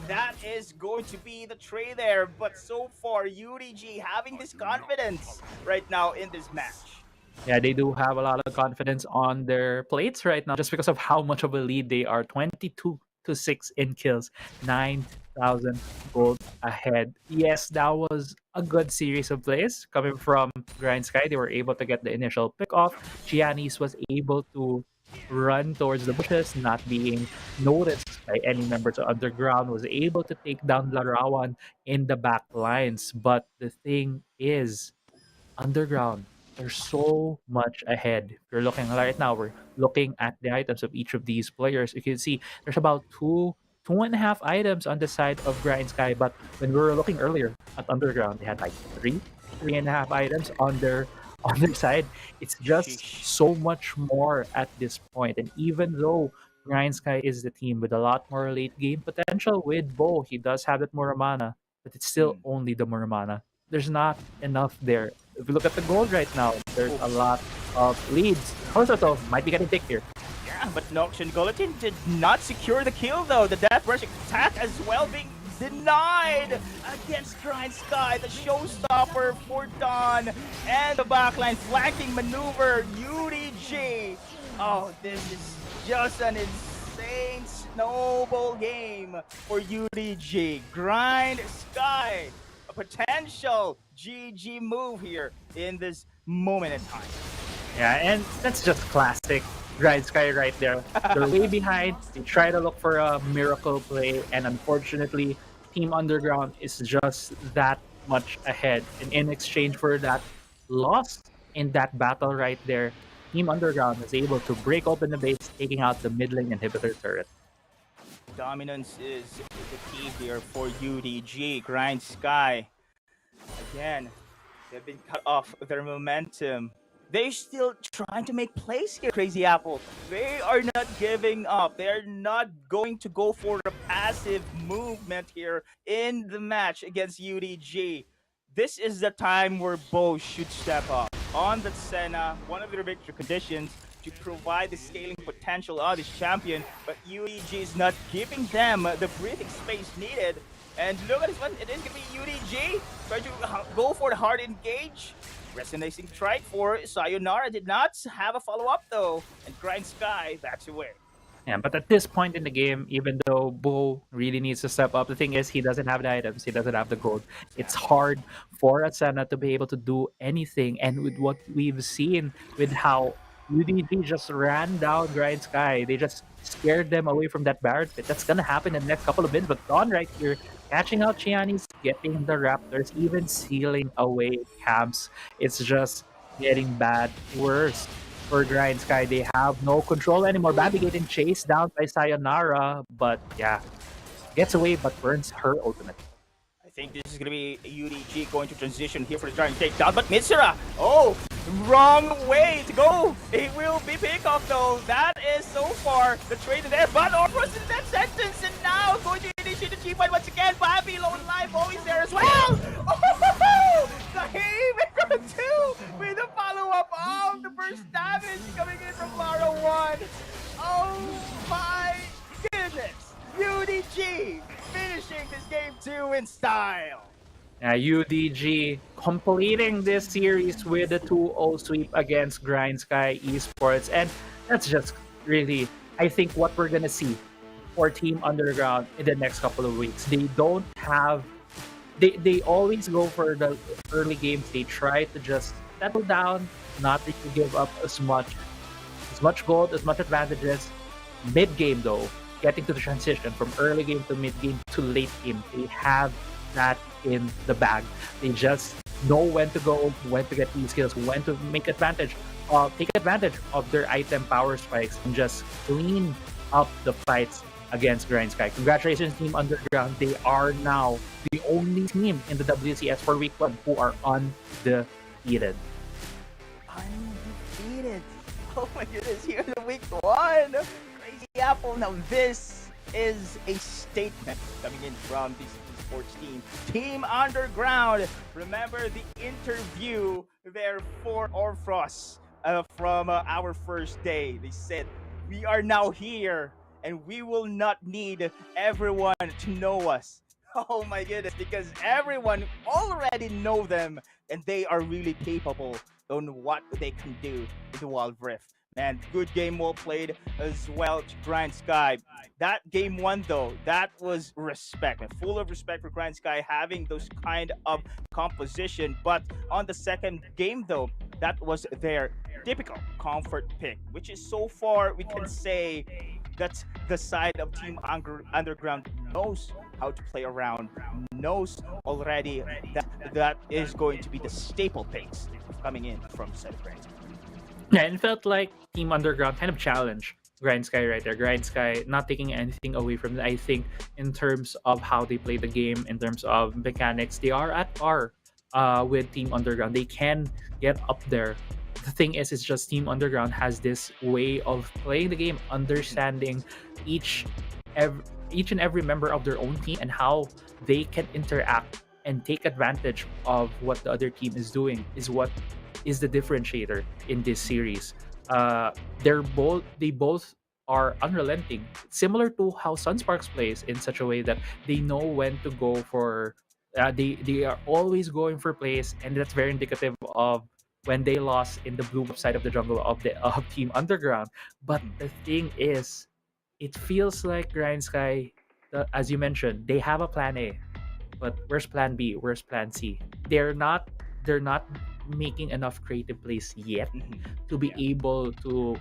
That is going to be the tray there. But so far, UDG having this confidence right now in this match. Yeah, they do have a lot of confidence on their plates right now just because of how much of a lead they are. 22-6 in kills. 9,000 gold ahead. Yes, that was a good series of plays coming from Grindsky. They were able to get the initial pick off. Giannis was able to run towards the bushes, not being noticed by any members of Underground, was able to take down Larawan in the back lines. But the thing is, Underground, they're so much ahead. If you're looking right now, we're looking at the items of each of these players. You can see there's about two and a half items on the side of Grindsky, but when we were looking earlier at Underground, they had like three and a half items on their side. It's just so much more at this point. And even though Grindsky is the team with a lot more late game potential with Bo, he does have that Muramana, but it's still only the Muramana. There's not enough there. If you look at the gold right now, there's a lot of leads. Hosoto might be getting picked here. Yeah, but Nox and Guillotine did not secure the kill though. The Death Rush attack as well being denied against Grindsky. The showstopper for Don and the backline flanking maneuver. UDG. Oh, this is just an insane snowball game for UDG. Grindsky. A potential GG move here in this moment in time. Yeah, and that's just classic Grindsky right there. They're way behind. They try to look for a miracle play, and unfortunately, Team Underground is just that much ahead. And in exchange for that loss in that battle right there, Team Underground is able to break open the base, taking out the mid lane inhibitor turret. Dominance is the key here for UDG. Grindsky. Again, they've been cut off their momentum. They're still trying to make plays here, Crazy Apple. They are not giving up. They're not going to go for a passive movement here in the match against UDG. This is the time where Bo should step up. on the Senna, one of their victory conditions to provide the scaling potential of this champion, but UDG is not giving them the breathing space needed. And look at this one, it is going to be UDG trying to go for the hard engage. Resonating strike for Sayonara did not have a follow-up though, and Grindsky backs away. Yeah, but at this point in the game, even though Bo really needs to step up, the thing is he doesn't have the items, he doesn't have the gold. It's hard for Asana to be able to do anything, and with what we've seen with how UDG just ran down Grindsky, they just scared them away from that Barret pit. That's gonna happen in the next couple of minutes, but Dawn right here, catching out Qeon, getting the Raptors, even sealing away camps. It's just getting bad, worse for Grindsky. They have no control anymore. Bambi getting chased down by Sayonara, but yeah, gets away but burns her ultimate. I think this is going to be UDG going to transition here for the trying takedown, but Mitsura, oh, wrong way to go. It will be pick off though. That is so far the trade there, but Orpros in that sentence, and now going to initiate the G-fight once again. Bambi low and live, always there as well. Oh, the Haymaker 2 with the follow-up of the first damage coming in from Lara 1. Oh my goodness. UDG finishing this game 2 in style. UDG completing this series with a 2-0 sweep against Grindsky Esports, and that's just really, I think, what we're gonna see for Team Underground in the next couple of weeks. They don't have, they always go for the early games. They try to just settle down, not to give up as much gold, as much advantages. Mid game though, getting to the transition from early game to mid game to late game, they have that in the bag. They just know when to go, when to get these skills, when to take advantage of their item power spikes, and just clean up the fights against Grindsky. Congratulations, Team Underground. They are now the only team in the WCS for week 1 who are undefeated. Undefeated. Oh my goodness, here in the week 1. Crazy Apple. Now this is a statement coming in from this sports team. Team Underground. Remember the interview there for Orfrost from our first day. They said, we are now here and we will not need everyone to know us. Oh my goodness, because everyone already know them and they are really capable on what they can do with the Wildrift. And good game well played as well to Grindsky. That game 1 though, that was respect, man. Full of respect for Grindsky having those kind of composition. But on the second game though, that was their typical comfort pick, which is so far we can say that's the side of Team Underground knows how to play around, knows already that is going to be the staple picks coming in from Cerebrum. Yeah, it felt like Team Underground kind of challenged Grindsky right there. Grindsky not taking anything away from them. I think in terms of how they play the game, in terms of mechanics, they are at par with Team Underground. They can get up there. The thing is, it's just Team Underground has this way of playing the game, understanding each and every member of their own team and how they can interact and take advantage of what the other team is doing is what is the differentiator in this series. They both are unrelenting, similar to how Sunsparks plays, in such a way that they know when to go for. They are always going for plays, and that's very indicative of when they lost in the blue side of the jungle of Team Underground. But the thing is, it feels like Grindsky, as you mentioned, they have a plan A, but where's plan B? Where's plan C? They're not making enough creative plays yet to be able to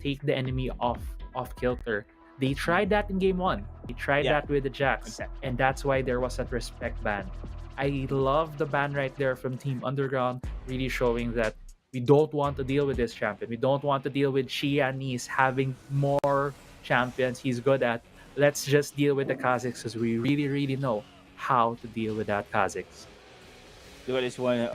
take the enemy off kilter. They tried that in game 1. They tried that with the Jax, and that's why there was that respect ban. I love the ban right there from Team Underground, really showing that we don't want to deal with this champion. We don't want to deal with Xiaomi having more champions he's good at. Let's just deal with the Kazakhs, because we really know how to deal with that Kazakhs. Look at this one.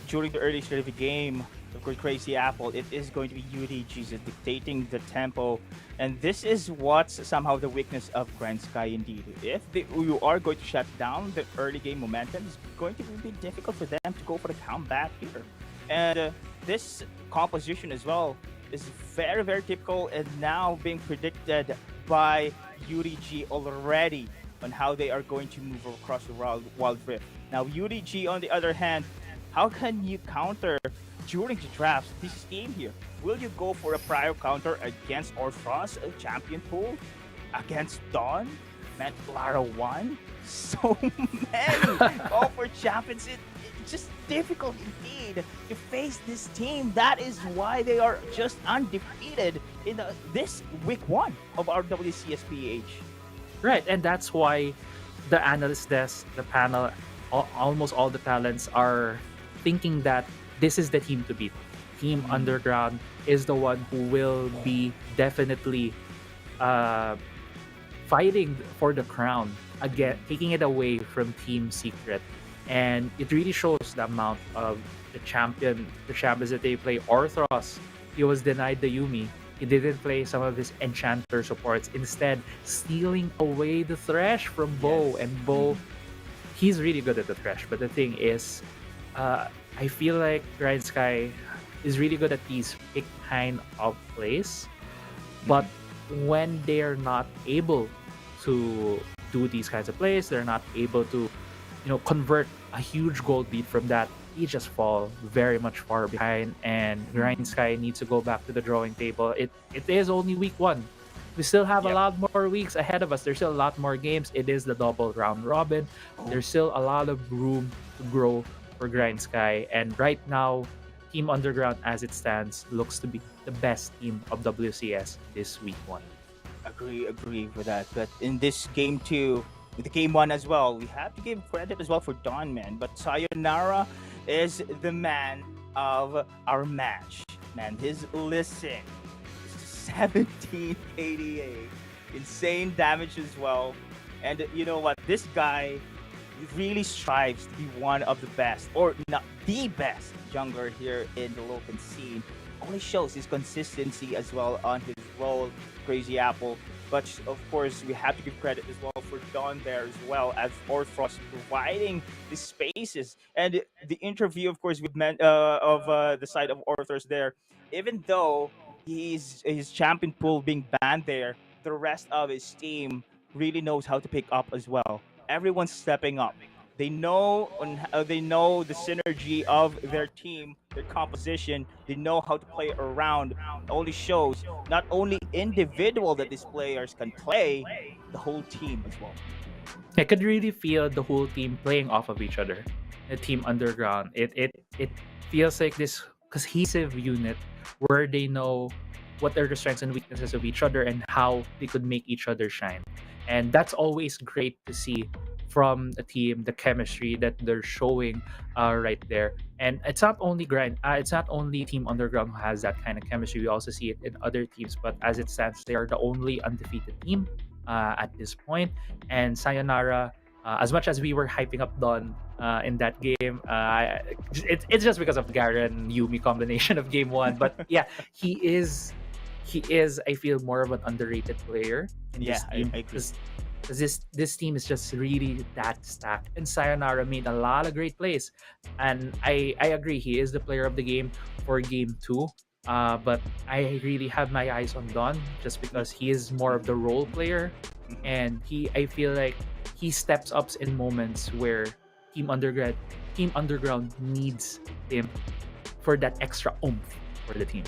During the early start of the game, of course, Crazy Apple, it is going to be UDG's dictating the tempo. And this is what's somehow the weakness of Grindsky indeed. If you are going to shut down the early game momentum, it's going to be difficult for them to go for the comeback here. And this composition as well is very, very typical and now being predicted by UDG already on how they are going to move across the Wild Rift. Now, UDG, on the other hand, how can you counter during the drafts this team here? Will you go for a prior counter against Orthros, a champion pool? Against Dawn? Met Lara 1? So many go for champions. It's just difficult indeed to face this team. That is why they are just undefeated in this week 1 of our WCS PH. Right, and that's why the analyst desk, the panel, almost all the talents are thinking that this is the team to beat. Team Underground is the one who will be definitely fighting for the crown again, taking it away from Team Secret. And it really shows the amount of the champions that they play. Orthros, he was denied the Yumi. He didn't play some of his enchanter supports, instead stealing away the Thresh from Bo. And Bo, he's really good at the Thresh, but the thing is, I feel like Grindsky is really good at these big kind of plays, but when they're not able to do these kinds of plays, they're not able to, convert a huge gold lead from that, he just fall very much far behind, and Grindsky needs to go back to the drawing table. It is only week 1. We still have a lot more weeks ahead of us. There's still a lot more games. It is the double round robin. There's still a lot of room to grow for Grindsky, and right now, Team Underground as it stands looks to be the best team of WCS this week 1. Agree for that. But in this game 2, with the game 1 as well, we have to give credit as well for Don, man. But Sayonara is the man of our match. Man, his listen, 1788. Insane damage as well. And you know what? This guy really strives to be one of the best, or not the best, jungler here in the local scene. Only shows his consistency as well on his role, Crazy Apple. But of course, we have to give credit as well for Don there as well as Orthros providing the spaces. And the interview, of course, with the side of Orthros there, even though his champion pool being banned there, the rest of his team really knows how to pick up as well. Everyone's stepping up. They know the synergy of their team, their composition. They know how to play around. It only shows not only individual that these players can play, the whole team as well. I could really feel the whole team playing off of each other. The Team Underground. It feels like this cohesive unit where they know what are the strengths and weaknesses of each other and how they could make each other shine. And that's always great to see from a team, the chemistry that they're showing right there. And it's not only it's not only Team Underground who has that kind of chemistry. We also see it in other teams, but as it stands, they are the only undefeated team at this point. And Sayonara, as much as we were hyping up Don in that game, it's just because of the Garen Yumi combination of game 1. But yeah, he is, I feel, more of an underrated player in this team. I agree. Because this team is just really that stacked. And Sayonara made a lot of great plays. And I agree, he is the player of the game for game 2. But I really have my eyes on Don just because he is more of the role player. And I feel like he steps up in moments where Team Underground needs him for that extra oomph for the team.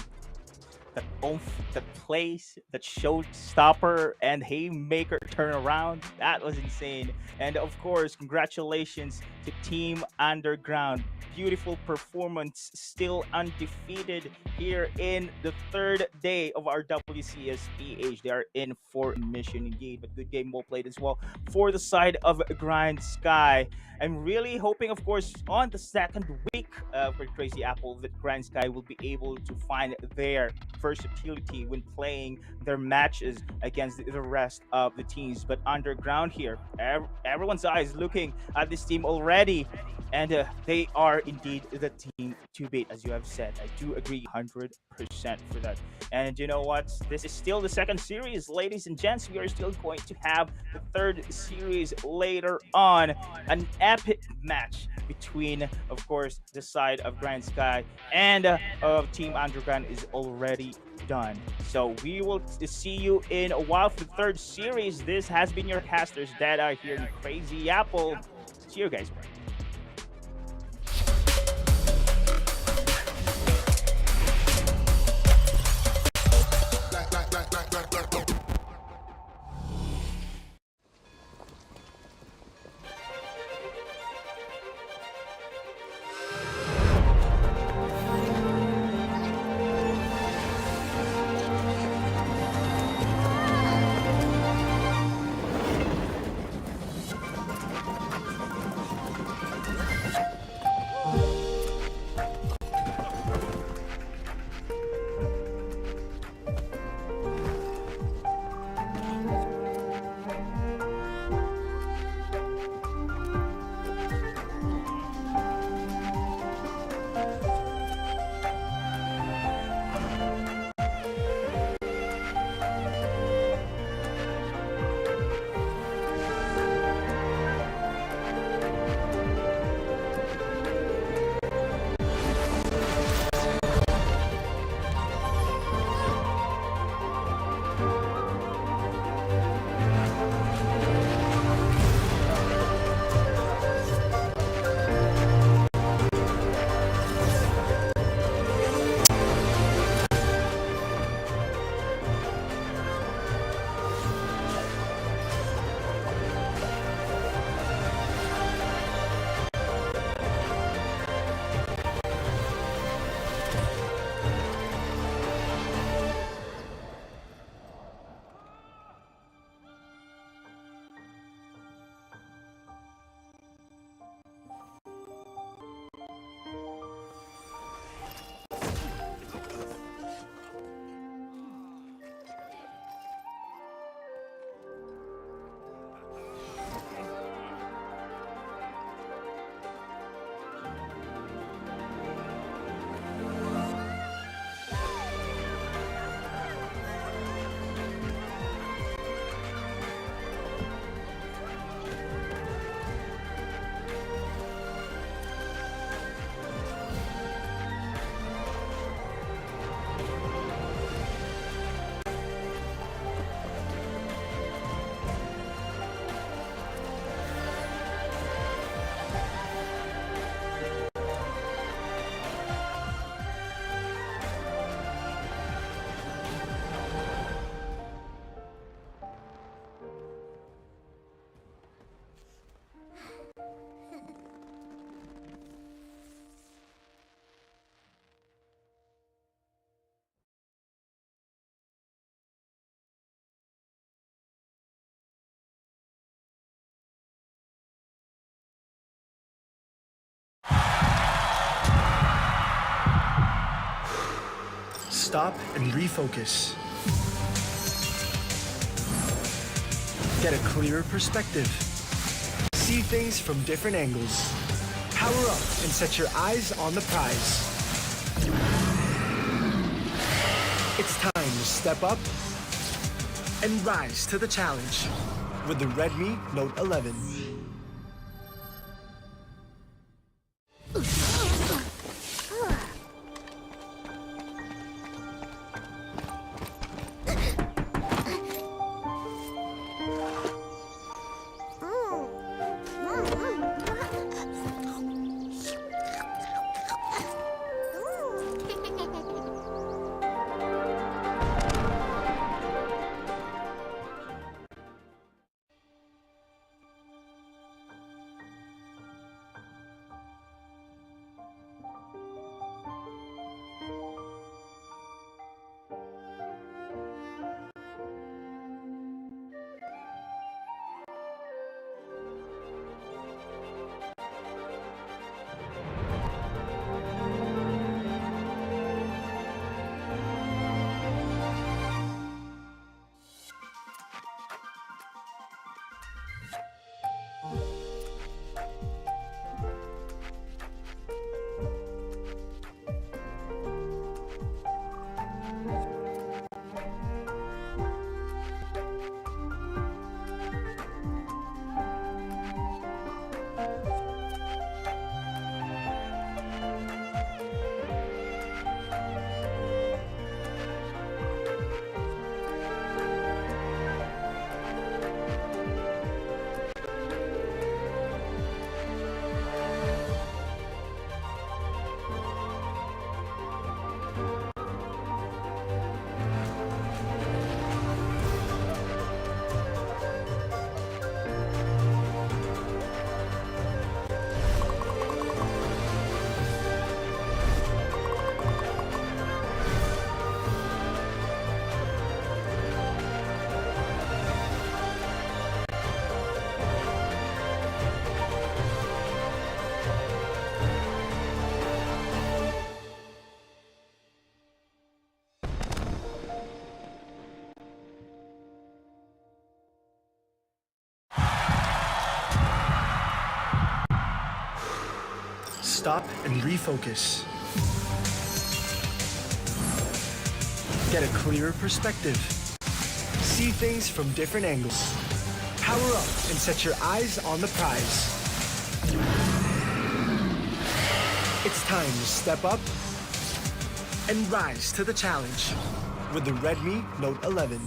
That oomph, that place, that showstopper and haymaker turnaround, that was insane. And of course, congratulations to Team Underground. Beautiful performance, still undefeated here in the 3rd day of our WCS PH. They are in for a mission indeed, but good game well played as well for the side of Grindsky. I'm really hoping, of course, on the 2nd week for Crazy Apple that Grindsky will be able to find their versatility when playing their matches against the rest of the teams. But Underground here, everyone's eyes looking at this team already. and they are indeed the team to beat, as you have said. I do agree 100% for that. And you know what? This is still the second series, ladies and gents. We are still going to have the third series later on. An epic match between, of course, the side of Grindsky and of Team Underground is already done. So we will see you in a while for the third series. This has been your casters that are here in Crazy Apple. See you guys. Stop and refocus. Get a clearer perspective. See things from different angles. Power up and set your eyes on the prize. It's time to step up and rise to the challenge with the Redmi Note 11. stop and refocus. Get a clearer perspective. See things from different angles. Power up and set your eyes on the prize. It's time to step up and rise to the challenge with the Redmi Note 11.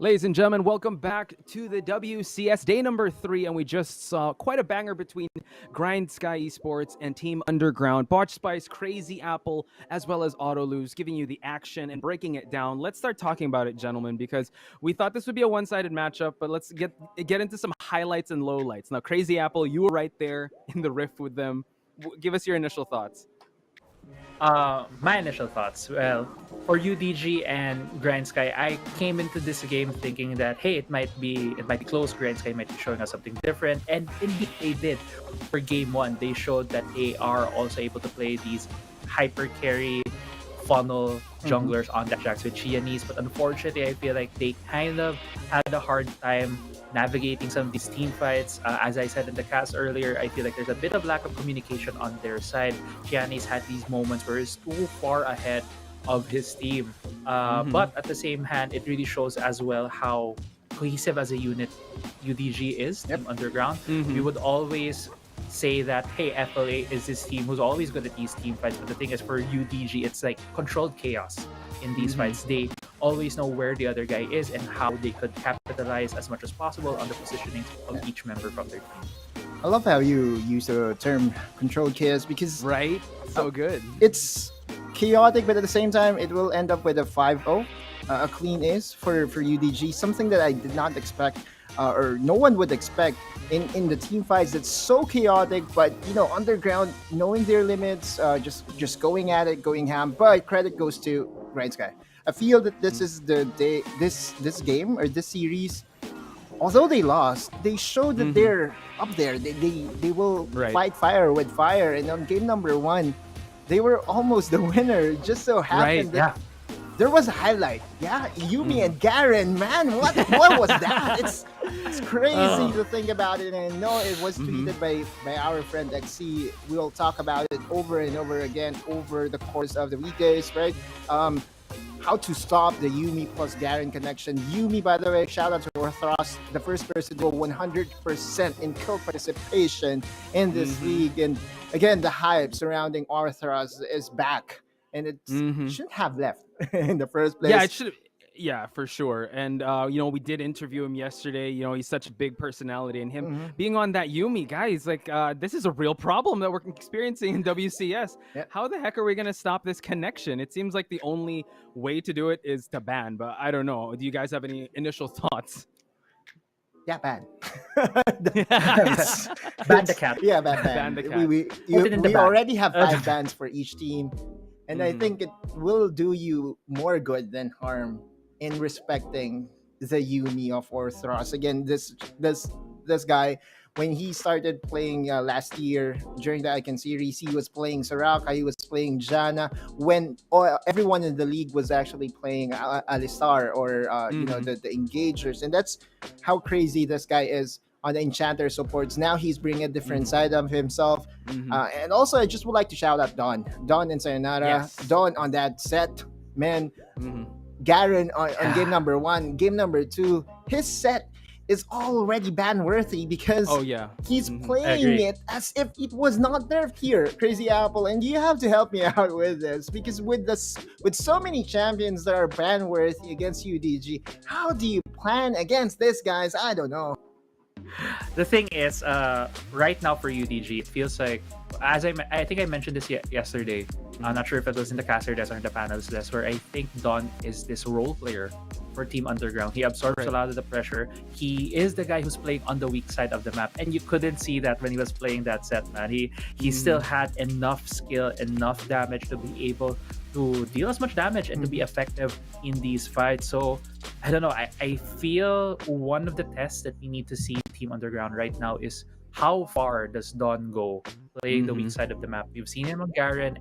Ladies and gentlemen, welcome back to the WCS day number 3, and we just saw quite a banger between Grindsky Esports and Team Underground. Botch Spice, Crazy Apple, as well as Autolose, giving you the action and breaking it down. Let's start talking about it, gentlemen, because we thought this would be a one-sided matchup, but let's get into some highlights and lowlights. Now, Crazy Apple, you were right there in the rift with them. Give us your initial thoughts. My initial thoughts. Well, for UDG and Grindsky, I came into this game thinking that hey, it might be close. Grindsky might be showing us something different, and indeed they did. For game 1, they showed that they are also able to play these hyper carry funnel junglers on the jacks with Xiaomi, but unfortunately, I feel like they kind of had a hard time navigating some of these team fights. As I said in the cast earlier, I feel like there's a bit of lack of communication on their side. Xiaomi's had these moments where he's too far ahead of his team. But at the same hand, it really shows as well how cohesive as a unit UDG is, Team Underground. We would always say that, hey, FLA is this team who's always good at these team fights. But the thing is, for UDG, it's like controlled chaos in these fights. They always know where the other guy is and how they could capitalize as much as possible on the positioning of each member from their team. I love how you use the term controlled chaos because Right? So good. it's chaotic, but at the same time, it will end up with a 5-0, a clean ace for UDG, something that I did not expect, or no one would expect in the team fights. That's so chaotic, but Underground knowing their limits, just going at it, going ham. But credit goes to Grindsky. I feel that this is the day, this game or this series. Although they lost, they showed that they're up there. They will fight fire with fire. And on game number 1, they were almost the winner. It just so happened that there was a highlight. Yeah, Yumi and Garen, man, what was that? It's It's crazy to think about it, and no, it was tweeted by our friend XC. We'll talk about it over and over again over the course of the weekdays, right? How to stop the Yumi plus Garen connection. Yumi, by the way, shout out to Orthros, the first person to go 100% in kill participation in this league. And again, the hype surrounding Orthros is back, and it shouldn't have left in the first place. Yeah, it should. Yeah, for sure. And we did interview him yesterday. He's such a big personality, and him being on that Yumi, guys, like this is a real problem that we're experiencing in WCS. Yep. How the heck are we gonna stop this connection? It seems like the only way to do it is to ban, but I don't know. Do you guys have any initial thoughts? Yeah, ban. Ban the cap. Yeah, ban. Ban the cap. We Put it in the we ban. already have 5 bans for each team, and I think it will do you more good than harm in respecting the Yumi of Orthros. Again, this guy, when he started playing last year during the Icon series, he was playing Soraka, he was playing Janna, when everyone in the league was actually playing Alistar or the Engagers, and that's how crazy this guy is on the Enchanter supports. Now he's bringing a different side of himself. And also, I just would like to shout out Don and Sayonara. Yes. Don on that set, man. Garen on game number 1, game number 2, his set is already ban worthy because he's playing it as if it was not nerfed here, Crazy Apple. And you have to help me out with this, because with so many champions that are ban worthy against UDG, how do you plan against this, guys? I don't know. The thing is, right now for UDG, it feels like, as I think I mentioned this yesterday. I'm not sure if it was in the caster desk or in the panels desk, where I think Don is this role player for Team Underground. He absorbs a lot of the pressure. He is the guy who's playing on the weak side of the map, and you couldn't see that when he was playing that set, man. He still had enough skill, enough damage to be able to deal as much damage and to be effective in these fights. So I don't know. I feel one of the tests that we need to see Team Underground right now is how far does Don go playing the weak side of the map. We've seen him on Garen,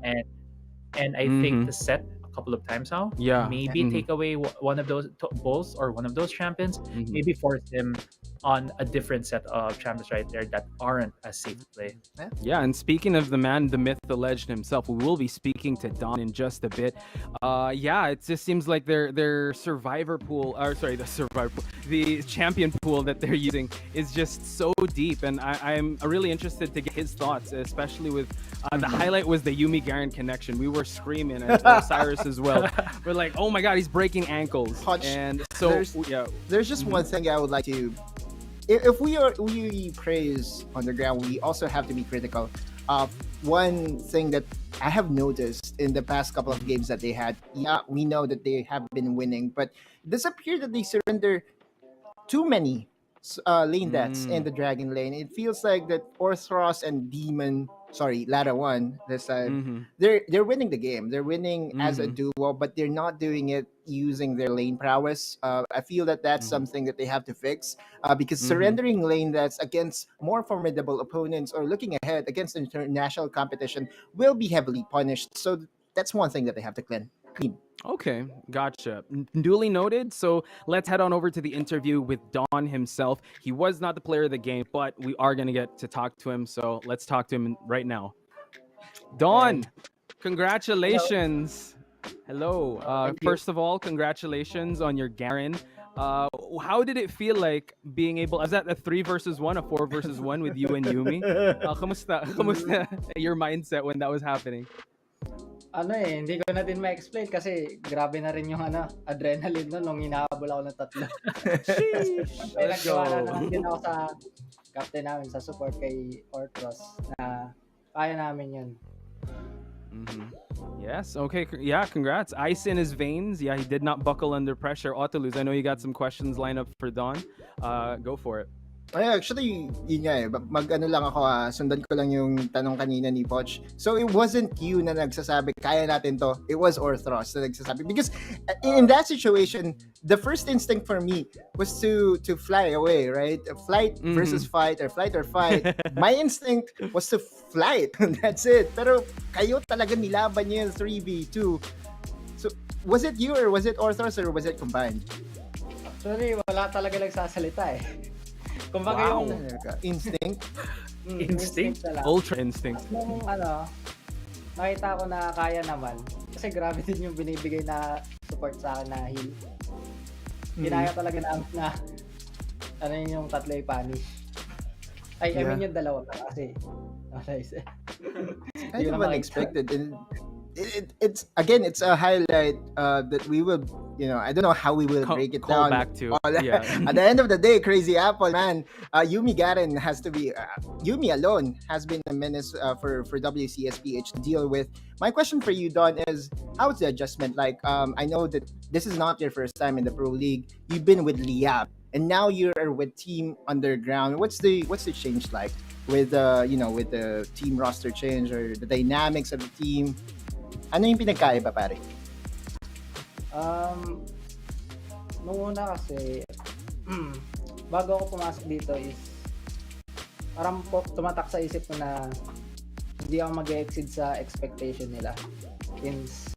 and I think the set a couple of times now. Yeah. Maybe take away one of those bulls or one of those champions. Maybe force him on a different set of champions right there that aren't as safe to play. Yeah, and speaking of the man, the myth, the legend himself, we will be speaking to Don in just a bit. It just seems like their survivor pool, the champion pool that they're using is just so deep, and I'm really interested to get his thoughts, especially with the highlight was the Yumi Garen connection. We were screaming at Cyrus as well. We're like, oh my god, he's breaking ankles. And so there's just one thing I would like to. If we praise Underground, we also have to be critical of one thing that I have noticed in the past couple of games that they had. Yeah, we know that they have been winning, but it does appear that they surrender too many lane deaths in the Dragon lane. It feels like that Orthros and Lara 1 this time, they're winning the game. They're winning as a duo, but they're not doing it using their lane prowess. I feel that that's something that they have to fix, because surrendering lane that's against more formidable opponents or looking ahead against international competition will be heavily punished. So that's one thing that they have to clean. Okay, gotcha. Duly noted. So let's head on over to the interview with Don himself. He was not the player of the game, but we are going to get to talk to him. So let's talk to him right now. Don, congratulations. Hello. First of all, congratulations on your Garen. How did it feel like being able? Was that a 3 versus 1, a 4 versus 1 with you and Yumi? Kamusta your mindset when that was happening? Hindi ko na din ma-explain kasi grabe na rin yung adrenaline nung hinahabol ako ng 3. May nagtiwala naman din ako sa captain namin sa support kay Orthros na kaya namin yun. Yes, okay. Yeah, congrats. Ice in his veins. Yeah, he did not buckle under pressure. Otoluz, I know you got some questions lined up for Don. Go for it. Actually, yun nga mag-ano lang ako, sundan ko lang yung tanong kanina ni Poch. So it wasn't you na nagsasabi, kaya natin to. It was Orthros na nagsasabi. Because in that situation, the first instinct for me was to fly away, right? Flight versus fight, or flight or fight. My instinct was to flight. That's it. Pero kayo talaga nilaban niyo yung 3v2. So, was it you or was it Orthros or was it combined? Actually, wala talaga nagsasalita eh. Kumbaga Wow. yung Instinct. Instinct? na lang. Ultra instinct. Nung nakita ko na kaya naman. Kasi grabe din yung binibigay na support sa akin na heal. Kinaya talaga namin na yung tatlo i-punish. I mean yung dalawa pa kasi. Kind of unexpected. And it's again, it's a highlight that we will, I don't know how we will break it Call down. back to. Yeah. At the end of the day, Crazy Apple, man, Yumi Garen has to be, Yumi alone has been a menace for WCSPH to deal with. My question for you, Don, is how's the adjustment like? I know that this is not your first time in the Pro League. You've been with Liab, and now you're with Team Underground. What's the change like with with the team roster change or the dynamics of the team? Ano yung pinagkaiba, pare? Nung una kasi, bago ako pumasok dito is, parang tumatak sa isip ko na hindi ako mag-exceed sa expectation nila. Since,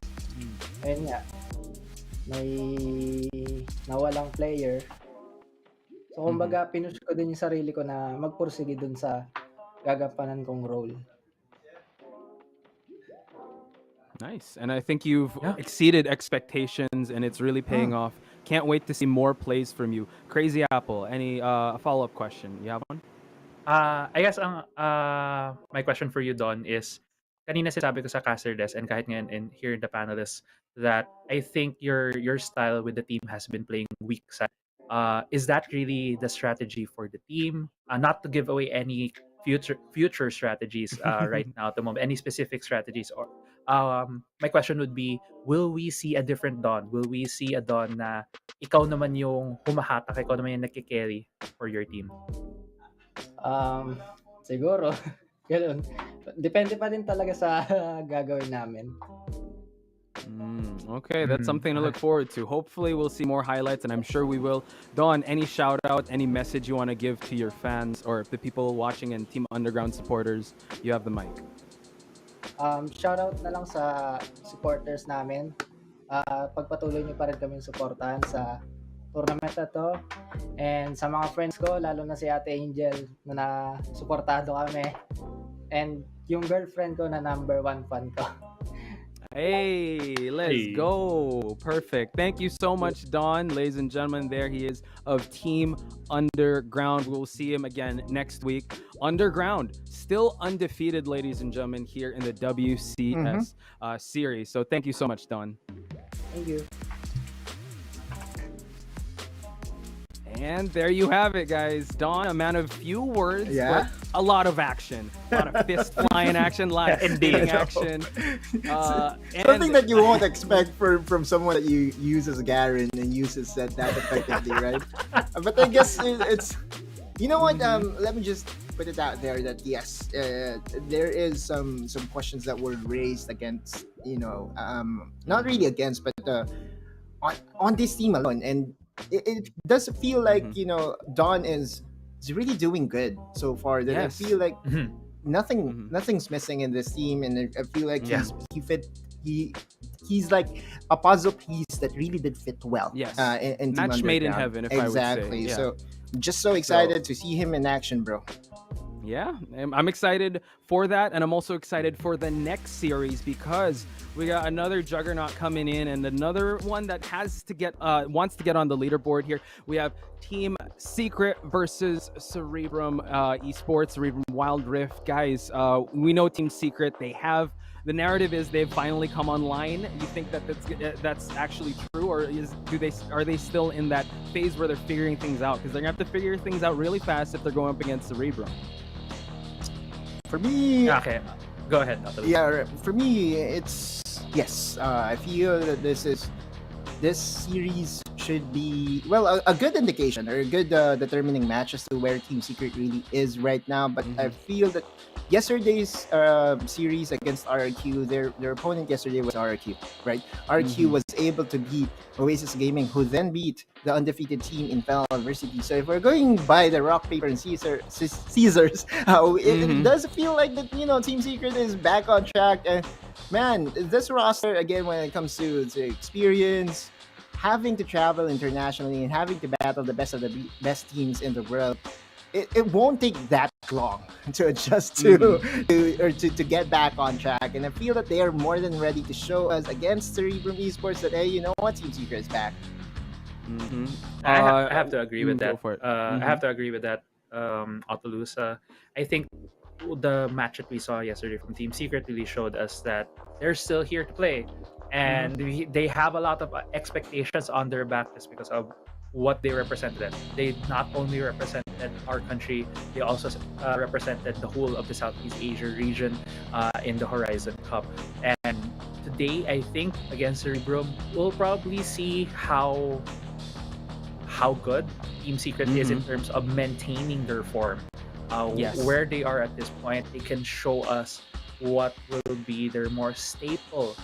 ayun nga, may nawalang player. So, kumbaga, pinush ko din yung sarili ko na magpursige dun sa gagampanan kong role. Nice. And I think you've exceeded expectations and it's really paying off. Can't wait to see more plays from you. Crazy Apple, any follow-up question? You have one? I guess my question for you, Don, is kanina sinabi ko sa caster desk and kahit ngayon in here in the panelists that I think your style with the team has been playing weak side. Is that really the strategy for the team? Not to give away any future strategies right now at the moment, any specific strategies, or my question would be, will we see a different Don? Will we see a Don na ikaw naman yung humahatak, ikaw naman yung nagkikerry for your team? Siguro, ganun. Depende pa din talaga sa gagawin namin. Okay, that's something to look forward to. Hopefully we'll see more highlights, and I'm sure we will. Don, any shout out, any message you want to give to your fans or the people watching and Team Underground supporters? You have the mic. Shout out na lang sa supporters namin. Pagpatuloy niyo pa rin kaming suportahan sa tournament na to. And sa mga friends ko, lalo na si Ate Angel na suportado kami. And yung girlfriend ko na number 1 fan ko. Hey, let's go. Perfect. Thank you so much, Don. Ladies and gentlemen, there he is of Team Underground. We'll see him again next week. Underground, still undefeated, ladies and gentlemen, here in the WCS series. So thank you so much, Don. Thank you. And there you have it, guys. Don, a man of few words, but a lot of action. A lot of fist flying action, a lot of hitting action. Something that you won't expect from someone that you use as Garen and uses that effectively, right? But I guess it's, you know what? Let me just put it out there that yes, there is some questions that were raised against, not really against, but on this team alone, and it does feel like Don is really doing good so far. That I feel like nothing's missing in this team, and I feel like he's like a puzzle piece that really did fit well. Yes, in match made in heaven, if I would say. Exactly. So just so excited to see him in action, bro. Yeah, I'm excited for that, and I'm also excited for the next series because we got another juggernaut coming in, and another one that has to get wants to get on the leaderboard here. We have Team Secret versus Cerebrum Esports, Cerebrum Wildrift. Guys, we know Team Secret. They have the narrative is they've finally come online. You think that that's actually true, or are they still in that phase where they're figuring things out? Because they're gonna have to figure things out really fast if they're going up against Cerebrum. For me, okay, go ahead. Yeah, for me, it's yes. I feel that this series should be a good indication or a good determining match as to where Team Secret really is right now. But I feel that yesterday's series against RRQ, their opponent yesterday was RRQ, right? RRQ was able to beat Oasis Gaming, who then beat the undefeated team in Fennel University. So if we're going by the rock, paper, and Caesars, it does feel like that Team Secret is back on track. And man, this roster again, when it comes to experience, having to travel internationally and having to battle the best of the best teams in the world, it won't take that long to adjust to get back on track. And I feel that they are more than ready to show us against Cerebrum Esports that, hey, you know what, Team Secret is back. I have to agree with go that. for it. I have to agree with that, Autolusa. I think the match that we saw yesterday from Team Secret really showed us that they're still here to play. And they have a lot of expectations on their back just because of what they represented. They not only represented our country, they also represented the whole of the Southeast Asia region in the Horizon Cup. And today, I think against Cerebrum, we'll probably see how good Team Secret is in terms of maintaining their form. Where they are at this point, they can show us what will be their more staple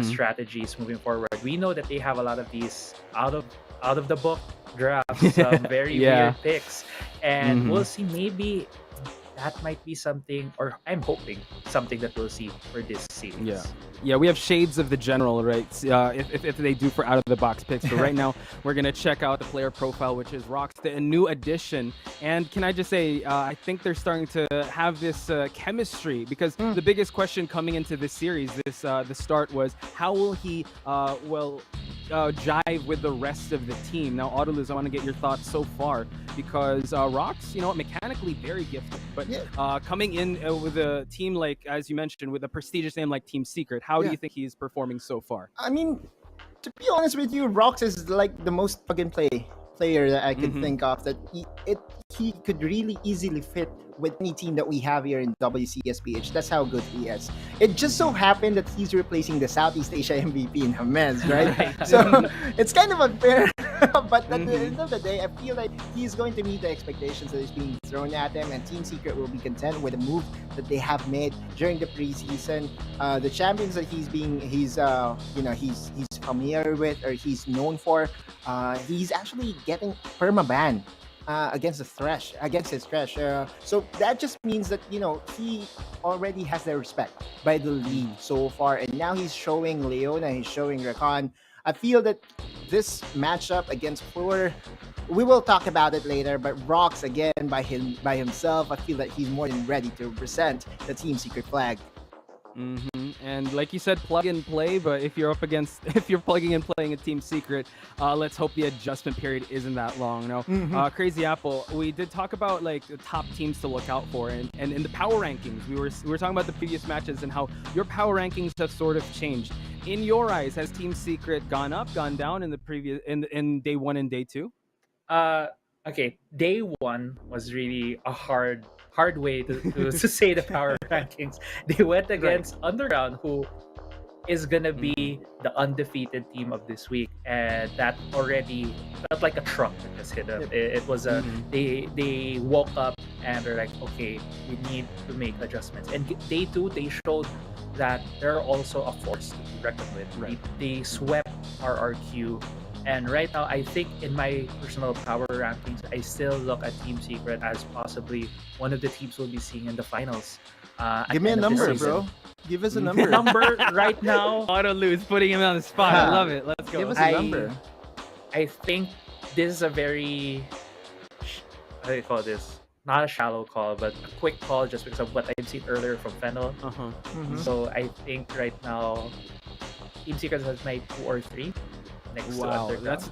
strategies moving forward. We know that they have a lot of these out of the book drafts, very weird picks, and we'll see. Maybe that might be something, or I'm hoping something that we'll see for this series. Yeah, we have shades of the general, right? If they do for out-of-the-box picks. But right now, we're going to check out the player profile, which is Rox, a new addition. And can I just say, I think they're starting to have this chemistry, because the biggest question coming into this series, the start, was how will he, jive with the rest of the team? Now, Autolus, I want to get your thoughts so far, because Rox, mechanically very gifted. But coming in with a team like, as you mentioned, with a prestigious name like Team Secret, how do you think he's performing so far? I mean, to be honest with you, Rox is like the most plug-and-play player that I could think of, that he could really easily fit with any team that we have here in WCSPH. That's how good he is. It just so happened that he's replacing the Southeast Asia MVP in Jamez, right? So it's kind of unfair. But at the end of the day, I feel like he's going to meet the expectations that is being thrown at him, and Team Secret will be content with the move that they have made during the preseason. The champions that he's familiar with, or he's known for, he's actually getting permaban against his Thresh. So that just means that, he already has their respect by the league so far, and now he's showing Leona, he's showing Rakan. I feel that this matchup against Fleur, we will talk about it later, but Rox, again, by himself, I feel that he's more than ready to represent the Team Secret flag. And like you said, plug and play, but if you're plugging and playing a Team Secret, let's hope the adjustment period isn't that long. Crazy Apple, we did talk about like the top teams to look out for, and in the power rankings, we were talking about the previous matches and how your power rankings have sort of changed. In your eyes, has Team Secret gone up, gone down in the previous in day 1 and day 2? Okay, day 1 was really a hard way to say the power rankings. They went against Underground, who is gonna be the undefeated team of this week, and that already felt like a truck that just hit them. It was they woke up and they're like, okay, we need to make adjustments. And day 2, they showed that they're also a force to be reckoned with. They swept RRQ. And right now, I think in my personal power rankings, I still look at Team Secret as possibly one of the teams we'll be seeing in the finals. Give me a number, bro. Give us a number. Number right now. Autolus, putting him on the spot. I love it. Let's go. Give us a number. I think this is a very, how do you call this? Not a shallow call, but a quick call just because of what I've seen earlier from Fennel. So I think right now, Team Secret has my 2 or 3. Wow, that's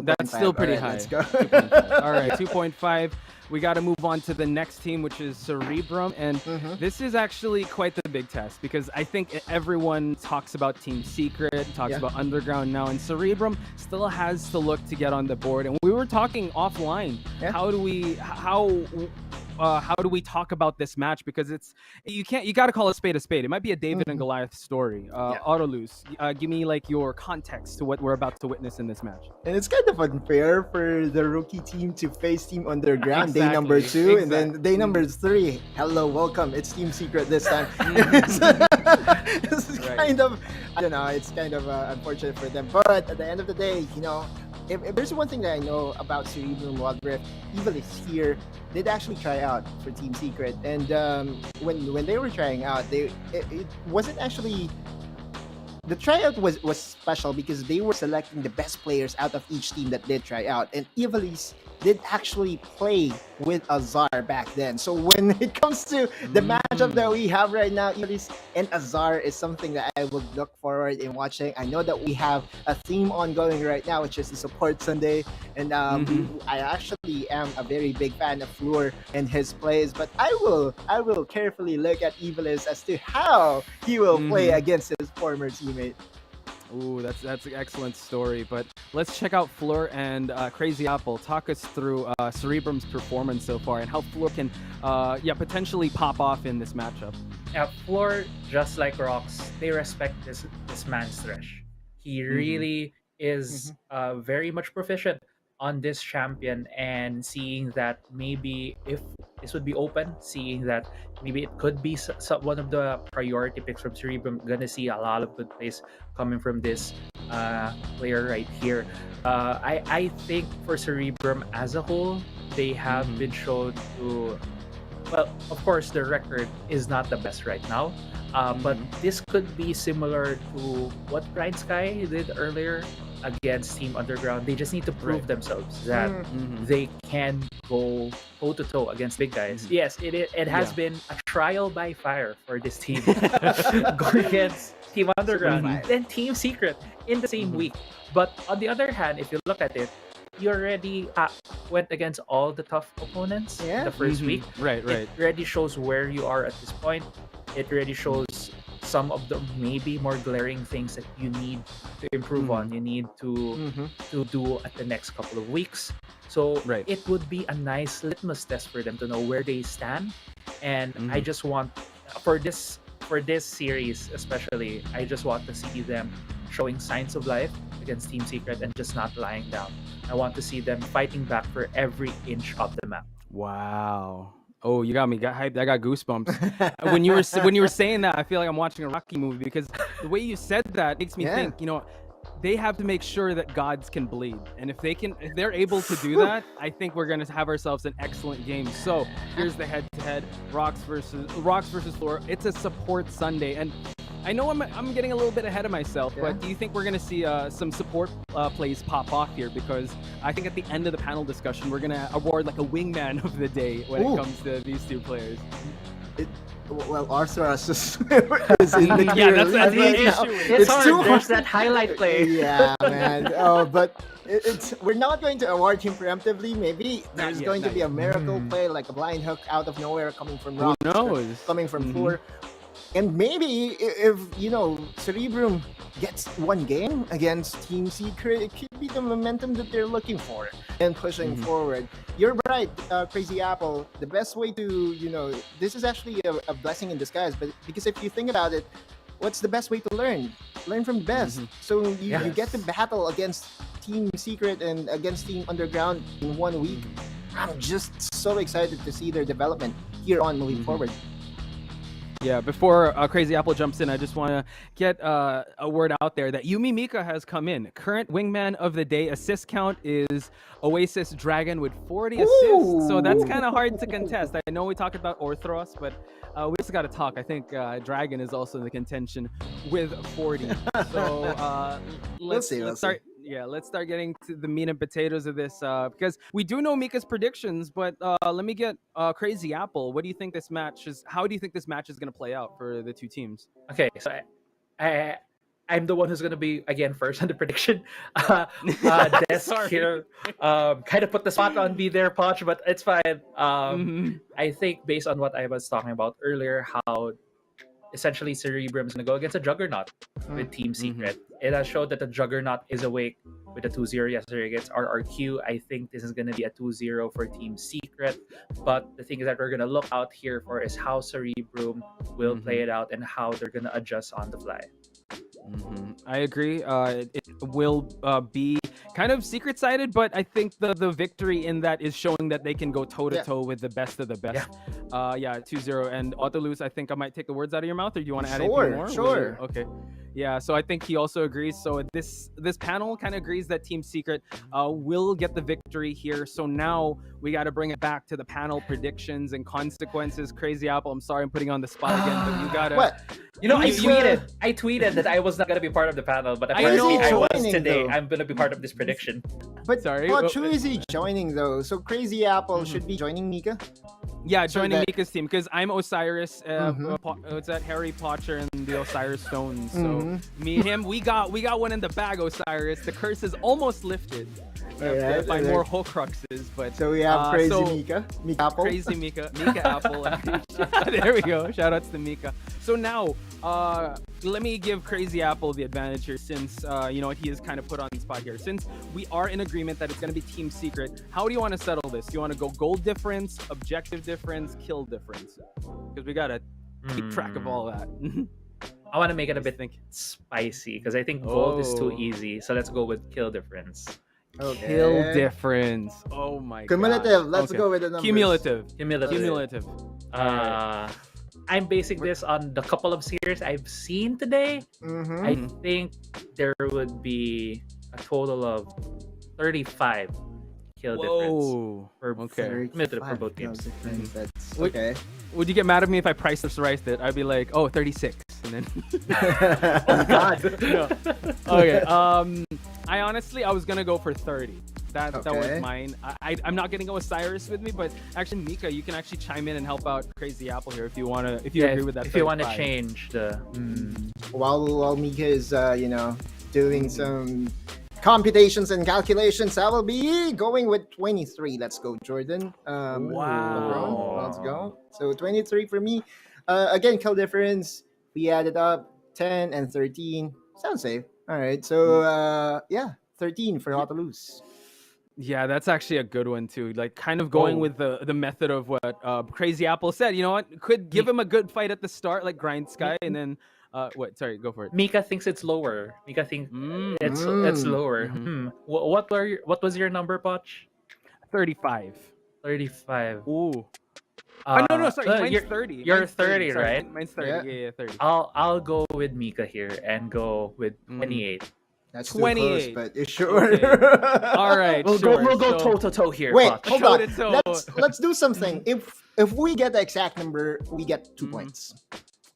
that's still pretty high. Let's go. All right, 2.5. We got to move on to the next team, which is Cerebrum, and this is actually quite the big test, because I think everyone talks about Team Secret, talks about Underground now, and Cerebrum still has to look to get on the board. And we were talking offline. How do we talk about this match? Because you got to call a spade a spade. It might be a David and Goliath story. Autolus, give me like your context to what we're about to witness in this match. And it's kind of unfair for the rookie team to face Team Underground day number 2, and then day number 3. Hello, welcome. It's Team Secret this time. It's kind of, I don't know. It's kind of unfortunate for them. But at the end of the day, if there's one thing that I know about Cerebrum Wildrift, Evil is here. They'd actually try out for Team Secret, and when they were trying out, it wasn't actually. The tryout was special because they were selecting the best players out of each team that did try out, and Ivalice did actually play with Azar back then. So when it comes to the matchup that we have right now, Iris and Azar is something that I would look forward in watching. I know that we have a theme ongoing right now, which is the Support Sunday, and I actually am a very big fan of Fleur and his plays, but I will carefully look at Evilis as to how he will play against his former teammate. Ooh, that's an excellent story. But let's check out Fleur and Crazy Apple. Talk us through Cerebrum's performance so far and how Fleur can potentially pop off in this matchup. Yeah, Fleur, just like Rox, they respect this man's Thresh. He really is very much proficient on this champion, and seeing that maybe if this would be open, seeing that maybe it could be one of the priority picks from Cerebrum, gonna see a lot of good plays coming from this player right here. I think for Cerebrum as a whole, they have been shown to, well, of course, the record is not the best right now, but this could be similar to what Grindsky did earlier against Team Underground. They just need to prove themselves that they can go toe-to-toe against big guys. Yes, it has been a trial by fire for this team going against Team Underground then Team Secret in the same week. But on the other hand, if you look at it, you already went against all the tough opponents the first week. Right. It already shows where you are at this point. It already shows some of the maybe more glaring things that you need to improve on. You need to do at the next couple of weeks. So it would be a nice litmus test for them to know where they stand. And I just want for this series especially, I just want to see them showing signs of life against Team Secret and just not lying down. I want to see them fighting back for every inch of the map. Wow. Oh, you got me. Got hyped. I got goosebumps. when you were saying that, I feel like I'm watching a Rocky movie because the way you said that makes me think. They have to make sure that gods can bleed, and if they're able to do that, I think we're gonna have ourselves an excellent game. So here's the head-to-head: Rox versus Fleur. It's a support Sunday, and I know I'm getting a little bit ahead of myself, but do you think we're gonna see some support plays pop off here? Because I think at the end of the panel discussion, we're gonna award like a wingman of the day when it comes to these two players. Well, Arthur is in the yeah, that's the issue. It's hard. There's that highlight play. Yeah, man. But we're not going to award him preemptively. Maybe there's going to be a miracle play, like a blind hook out of nowhere coming from Rox, Who knows? coming from Fleur. And maybe if Cerebrum gets one game against Team Secret, it could be the momentum that they're looking for and pushing forward. You're right, Crazy Apple. The best way to, this is actually a blessing in disguise. But because if you think about it, what's the best way to learn? Learn from the best. So you get to battle against Team Secret and against Team Underground in 1 week. I'm just so excited to see their development here on moving forward. Yeah, before Crazy Apple jumps in, I just want to get a word out there that Yumi Mika has come in. Current wingman of the day assist count is Oasis Dragon with 40 assists. So that's kind of hard to contest. I know we talked about Orthros, but we just got to talk. I think Dragon is also in the contention with 40. So let's start. Yeah, let's start getting to the meat and potatoes of this because we do know Mika's predictions, but let me get Crazy Apple. What do you think this match is? How do you think this match is going to play out for the two teams? Okay, so I'm the one who's going to be again first on the prediction. Desk here kind of put the spot on me there, Poch, but it's fine. I think based on what I was talking about earlier, how essentially Cerebrum is going to go against a Juggernaut with Team Secret. It has showed that the Juggernaut is awake with a 2-0 yesterday against RRQ. I think this is going to be a 2-0 for Team Secret. But the thing is that we're going to look out here for is how Cerebrum will play it out and how they're going to adjust on the fly. I agree. It will be kind of secret-sided, but I think the victory in that is showing that they can go toe-to-toe with the best of the best. 2-0. And Autolus, I think I might take the words out of your mouth, or do you want to add anything more? Sure. Okay. Yeah, so I think he also agrees. So this panel kind of agrees that Team Secret will get the victory here. So now we got to bring it back to the panel predictions and consequences. Crazy Apple, I'm sorry I'm putting you on the spot again, but you gotta. What? You know, You- I tweeted that I was not gonna be part of the panel, but I apparently know. I was Joining, today. though. I'm gonna be part of this prediction. But Sorry, Potch, well, who is he joining though? So Crazy Apple should be joining Mika. Yeah, So joining that- Mika's team because I'm Osiris. Mhm. What's that? Harry Potter and the Osiris Stones. So Mhm. me and him, we got one in the bag. Osiris. The curse is almost lifted. Alright, By alright. more Horcruxes, but So we have Crazy so- Mika Apple. Crazy Mika Apple. There we go. Shout outs to Mika. So now, let me give Crazy Apple the advantage here, since he is kind of put on the spot here. Since we are in agreement that it's going to be Team Secret, how do you want to settle this? Do you want to go gold difference, objective difference, kill difference? Because we gotta keep track of all that. I want to make it a bit Think. spicy because I think gold is too Oh. easy. So let's go with kill difference. Okay. Kill difference. Oh my god. Cumulative. Let's Okay. go with the numbers. Cumulative. Cumulative. I'm basing this on the couple of series I've seen today. Mm-hmm. I think there would be a total of 35 kill difference Whoa. for Okay. cumulative for both teams. That's Wait. okay. Would you get mad at me if I price priced it? I'd be like, oh, 36. And then Oh God. no. Okay. I honestly was gonna go for 30. That was Okay. mine. I'm not gonna go with Cyrus with me, but actually Mika, you can actually chime in and help out Crazy Apple here if you agree with that. If you want to 35. change the While Mika is doing some computations and calculations, I will be going with 23. Let's go, Jordan. Wow. LeBron, let's go. So 23 for me. Again, kill difference. We added up 10 and 13. Sounds safe. All right. So 13 for Auto Lose. Yeah, that's actually a good one too. Like kind of going with the method of what Crazy Apple said. You know what? Could give him a good fight at the start, like Grindsky, and then what? Sorry, go for it. Mika thinks it's lower. Mika thinks it's Mm. lower. What was your number, Potch? 35. 35. Ooh. No, sorry. Mine's you're 30. you're Mine's 30, sorry, right? Mine's 30. Yeah. Yeah, 30. I'll go with Mika here and go with Mm. 28. That's too close, 28. but you sure? Okay. All right. We'll sure. go So- toe to toe here. Wait, Potch. hold on. toe-to-toe. Let's do something. If we get the exact number, we get 2 points.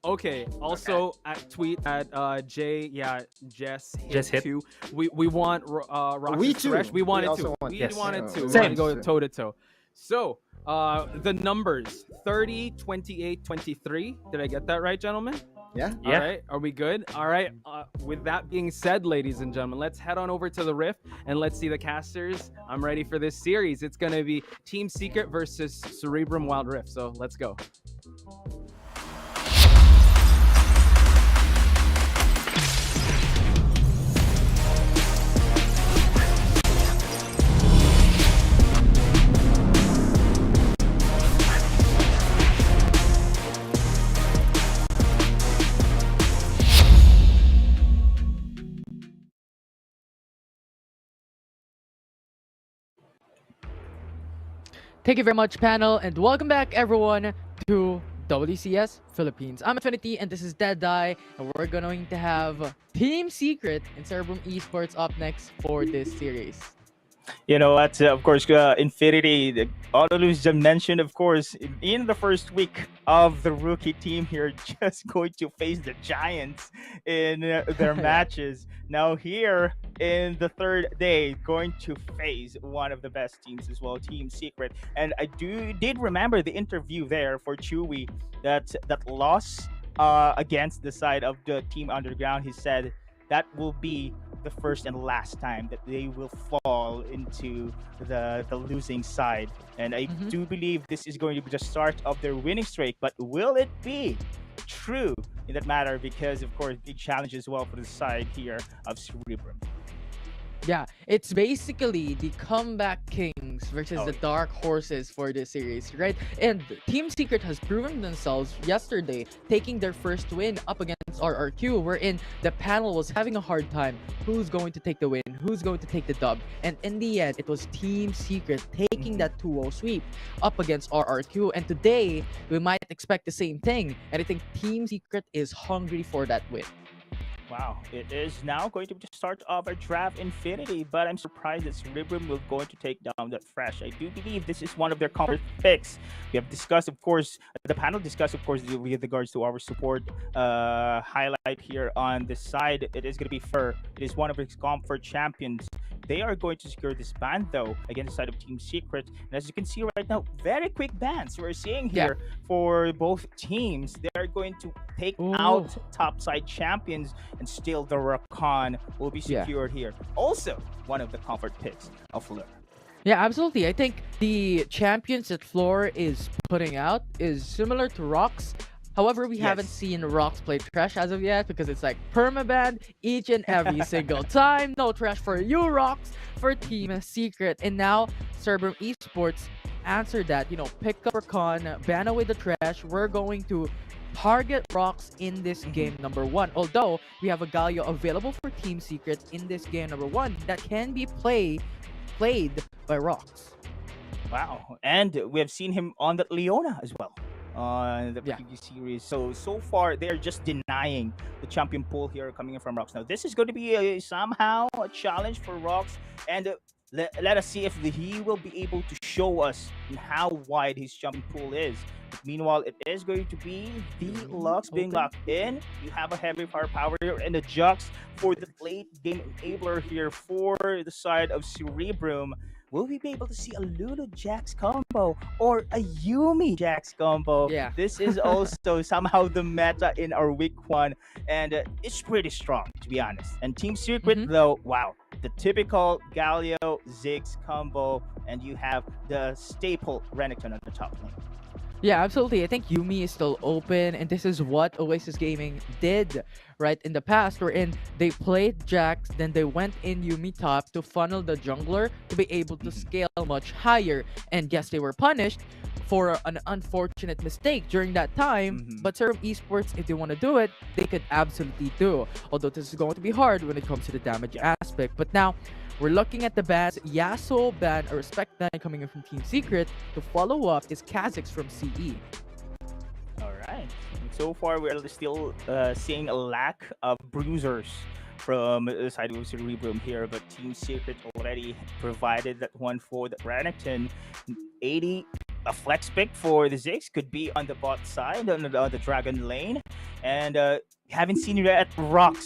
Okay. Also, at tweet at Jess Hit. 2. We want Roxas We too. Suresh. We We wanted also to. want- We yes. wanted to. We Same. wanted to go toe to toe. So the numbers 30, 28, 23. Did I get that right, gentlemen? Yeah. Yeah. All right. Are we good? All right. With that being said, ladies and gentlemen, let's head on over to the Rift and let's see the casters. I'm ready for this series. It's going to be Team Secret versus Cerebrum Wildrift. So let's go. Thank you very much, panel, and welcome back, everyone, to WCS Philippines. I'm Infinity, and this is Deadeye, and we're going to have Team Secret and Cerebrum Esports up next for this series. You know what? Of course, Infinity, the Autolus just mentioned, of course, in the first week of the rookie team here, just going to face the Giants in their matches. Now here in the third day, going to face one of the best teams as well, Team Secret. And I did remember the interview there for Chewy that loss against the side of the Team Underground. He said that will be the first and last time that they will fall into the losing side. And I do believe this is going to be the start of their winning streak. But will it be true in that matter? Because, of course, big challenge as well for the side here of Cerebrum. Yeah, it's basically the comeback kings versus the dark horses for this series, right? And Team Secret has proven themselves yesterday, taking their first win up against RRQ, wherein the panel was having a hard time. Who's going to take the win? Who's going to take the dub? And in the end, it was Team Secret taking that 2-0 sweep up against RRQ. And today, we might expect the same thing. And I think Team Secret is hungry for that win. Wow, it is now going to be the start of a draft infinity, but I'm surprised that Cerebrum will going to take down that Fresh. I do believe this is one of their comfort picks. We have discussed, of course, the panel discussed, of course, with regards to our support highlight here on this side. It is going to be Fur. It is one of its comfort champions. They are going to secure this ban, though, against the side of Team Secret. And as you can see right now, very quick bans we're seeing here for both teams. They are going to take out topside champions, and still the Rakan will be secured here. Also, one of the comfort picks of Fleur. Yeah, absolutely. I think the champions that Floor is putting out is similar to Rox. However, we haven't seen Rox play Trash as of yet because it's like permaban each and every single time. No Trash for you, Rox, for Team Secret. And now Cerebrum Esports answered that, you know, pick up Rakan, ban away the Trash. We're going to target Rox in this game number 1. Although we have a Galio available for Team Secret in this game number 1 that can be played by Rox. Wow, and we have seen him on that Leona as well on the previous series. So far they're just denying the champion pool here coming in from Rox. Now this is going to be somehow a challenge for Rox, and let us see if he will be able to show us how wide his champion pool is. But meanwhile, it is going to be the Lux being locked in. You have a heavy firepower here, and the Jux for the late game enabler here for the side of Cerebrum. Will we be able to see a Lulu Jax combo or a Yumi Jax combo? Yeah. This is also somehow the meta in our week 1, and it's pretty strong, to be honest. And Team Secret, though, wow, the typical Galio Ziggs combo, and you have the staple Renekton on the top lane. Yeah, absolutely. I think Yumi is still open, and this is what Oasis Gaming did right in the past, wherein they played Jax, then they went in Yumi top to funnel the jungler to be able to scale much higher. And yes, they were punished for an unfortunate mistake during that time, but Cerebrum Esports, if they want to do it, they could absolutely do. Although this is going to be hard when it comes to the damage aspect. But now, we're looking at the bans. Yasuo ban, a respect ban coming in from Team Secret. To follow up is Kha'Zix from CE. Alright. So far, we're still seeing a lack of bruisers from the side of Cerebrum here, but Team Secret already provided that one for the Renekton. 80, a flex pick for the Ziggs, could be on the bot side, on the Dragon lane. And haven't seen yet Rox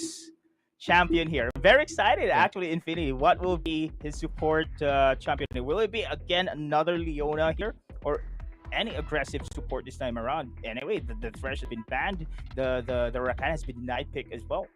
champion here. Very excited, actually, Infinity. What will be his support champion? Will it be again another Leona here, or any aggressive support this time around? Anyway, the Thresh has been banned. The Rakan has been denied pick as well.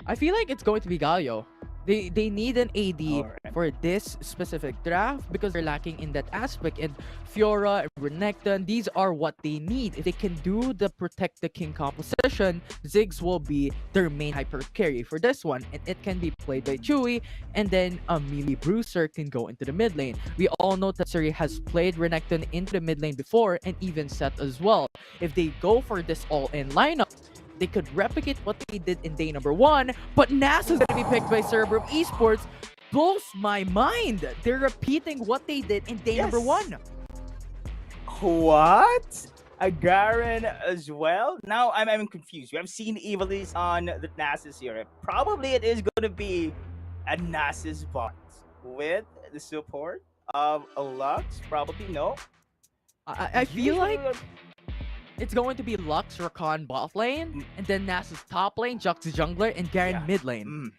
I feel like it's going to be Galio. They need an AD for this specific draft because they're lacking in that aspect. And Fiora and Renekton, these are what they need. If they can do the Protect the King composition, Ziggs will be their main hyper carry for this one. And it can be played by Chewy, and then a melee Bruiser can go into the mid lane. We all know that Suri has played Renekton into the mid lane before, and even Seth as well. If they go for this all-in lineup, they could replicate what they did in day number 1, but NASA's gonna be picked by Cerebrum Esports. Blows my mind. They're repeating what they did in day number 1. What? A Garen as well? Now I'm confused. We have seen Evilise on the Nasus here. Probably it is going to be a Nasus bot with the support of a Lux. Probably no. I feel like it's going to be Lux, Rakan bot lane, and then Nasus top lane, Jux jungler, and Garen mid lane.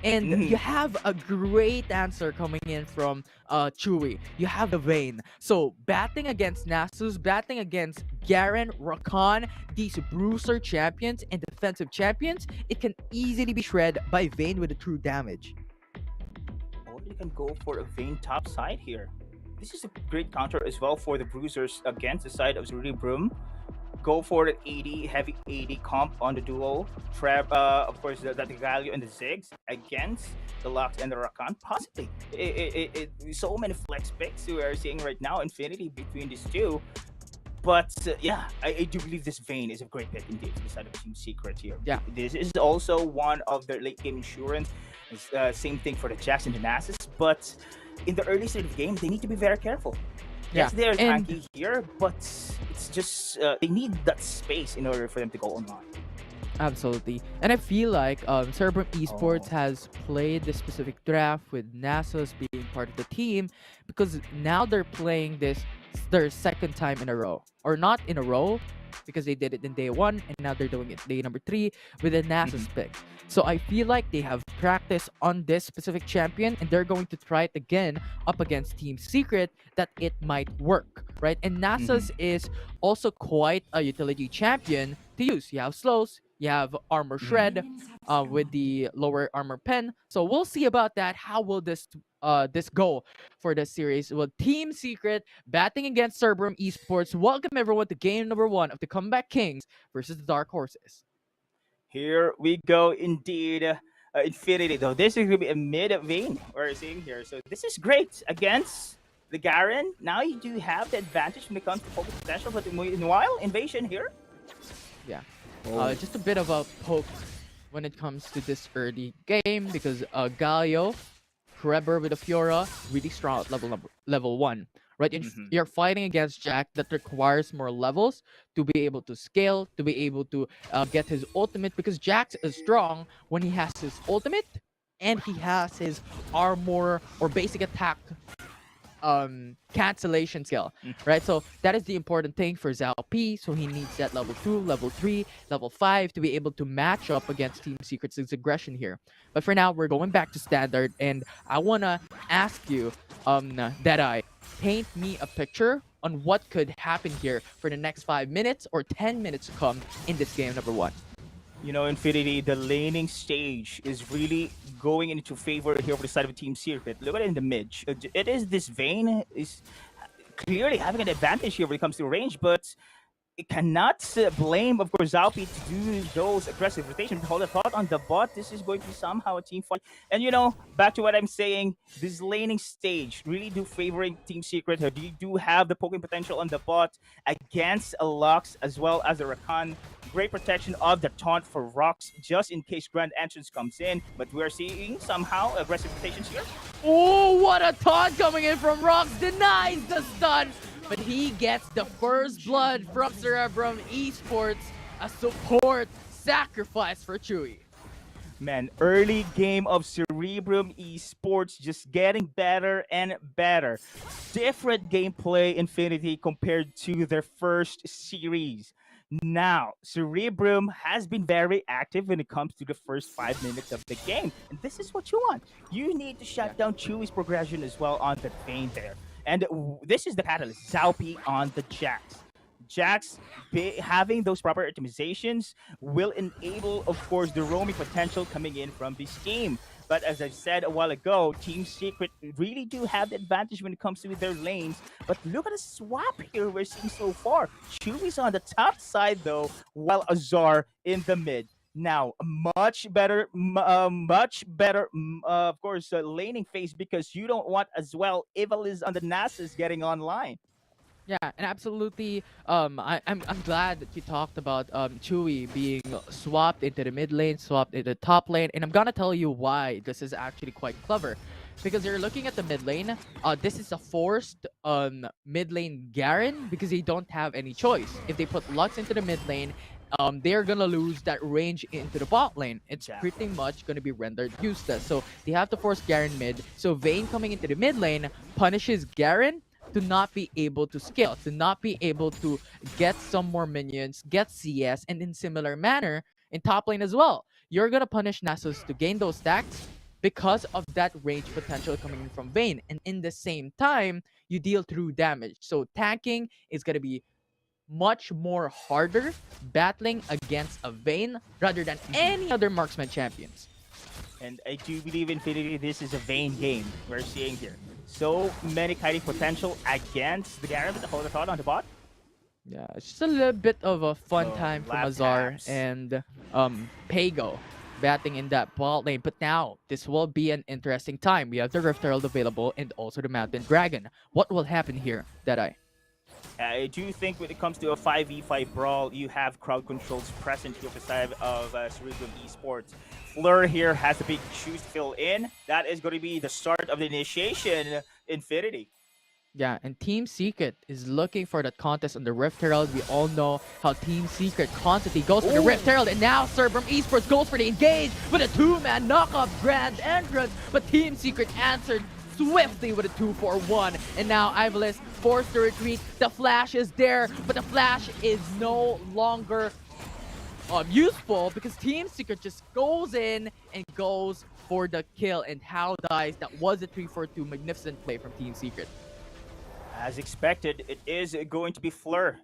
And you have a great answer coming in from Chewy. You have the Vayne. So batting against Nasus, batting against Garen, Rakan, these bruiser champions and defensive champions, it can easily be shredded by Vayne with the true damage. Or you can go for a Vayne top side here. This is a great counter as well for the bruisers against the side of Cerebrum. Go for the 80, heavy 80 comp on the duo. Of course, the Galio and the Ziggs against the Lux and the Rakan. Possibly. So many flex picks we are seeing right now, Infinity between these two. But yeah, I do believe this Vayne is a great pick indeed for the side of Team Secret here. Yeah. This is also one of their late game insurance. Same thing for the Jax and the Nasus. But in the early stage of the game, they need to be very careful. Yes, they're tanky here, but it's just they need that space in order for them to go online. Absolutely. And I feel like Cerebrum Esports Oh. has played this specific draft with Nasus being part of the team because now they're playing this their second time in a row. Or not in a row because they did it in day one and now they're doing it day number 3 with a Nasus pick. So I feel like they have practice on this specific champion and they're going to try it again up against Team Secret that it might work, right? And Nasus is also quite a utility champion to use. You have slows, you have armor shred with the lower armor pen. So we'll see about that. How will this go for this series? Well, Team Secret batting against Cerebrum Esports. Welcome everyone to game number 1 of the Comeback Kings versus the Dark Horses. Here we go, indeed. Infinity, though. This is going to be a mid vein we're seeing here. So this is great against the Garen. Now you do have the advantage when it comes to focus potential, but meanwhile, invasion here. Yeah. Just a bit of a poke when it comes to this early game because Galio, Kreber with a Fiora, really strong at level 1. Right? You're fighting against Jack that requires more levels to be able to scale, to be able to get his ultimate because Jax is strong when he has his ultimate and he has his armor or basic attack cancellation skill, right? So that is the important thing for Zhao P. So he needs that level 2, level 3, level 5 to be able to match up against Team Secret's aggression here. But for now, we're going back to standard, and I wanna ask you, Deadeye, paint me a picture on what could happen here for the next 5 minutes or 10 minutes to come in this game number 1. You know, Infinity, the laning stage is really going into favor here for the side of Team Secret. Look at it in the mid. It is this Vayne is clearly having an advantage here when it comes to range, but it cannot blame, of course, Zalpi to do those aggressive rotations. Hold a thought on the bot. This is going to be somehow a team fight. And, you know, back to what I'm saying, this laning stage really do favoring Team Secret. You do have the poking potential on the bot against a Lux as well as a Rakan. Great protection of the taunt for Rocks just in case Grand Entrance comes in. But we are seeing somehow aggressive rotations here. Oh, what a taunt coming in from Rocks. Denies the stun. But he gets the first blood from Cerebrum Esports, a support sacrifice for Chewy. Man, early game of Cerebrum Esports just getting better and better. Different gameplay, Infinity, compared to their first series. Now, Cerebrum has been very active when it comes to the first 5 minutes of the game. And this is what you want. You need to shut down Chewy's progression as well on the Vayne there. And this is the catalyst, Zalpi on the Jax. Jax having those proper optimizations will enable, of course, the roaming potential coming in from this team. But as I said a while ago, Team Secret really do have the advantage when it comes to their lanes. But look at the swap here we're seeing so far. Chewy's on the top side, though, while Azar in the mid. Now, much better, of course, laning phase because you don't want as well Ivaliz on the Nasus getting online. Yeah, and absolutely. I'm glad that you talked about Chewy being swapped into the mid lane, swapped into the top lane, and I'm gonna tell you why this is actually quite clever. Because you're looking at the mid lane, this is a forced mid lane Garen because they don't have any choice. If they put Lux into the mid lane, they're gonna lose that range into the bot lane. It's pretty much gonna be rendered useless. So they have to force Garen mid. So Vayne coming into the mid lane punishes Garen to not be able to scale, to not be able to get some more minions, get CS, and in similar manner, in top lane as well. You're gonna punish Nasus to gain those stacks because of that range potential coming in from Vayne. And in the same time, you deal through damage. So tanking is gonna be much more harder battling against a Vayne rather than any other marksman champions. And I do believe, Infinity, this is a Vayne game we're seeing here. So many kiting potential against the Garen with the hold of thought on the bot. Yeah, it's just a little bit of a fun time for lap Mazar taps. and Pago batting in that bot lane. But now, this will be an interesting time. We have the Rift Herald available and also the Mountain Dragon. What will happen here, Deadeye? I do think when it comes to a 5v5 brawl, you have crowd controls present here beside of Cerebrum Esports. Fleur here has a big shoes to fill in. That is going to be the start of the initiation, Infinity. Yeah, and Team Secret is looking for that contest on the Rift Herald. We all know how Team Secret constantly goes for the Rift Herald, and now Cerebrum Esports goes for the engage with a two-man knockoff grand entrance, but Team Secret answered swiftly with a 2-4-1, and now Ivalice forced to retreat. The flash is there, but the flash is no longer useful because Team Secret just goes in and goes for the kill, and how dies. That was a 3-4-2 magnificent play from Team Secret. As expected, it is going to be Fleur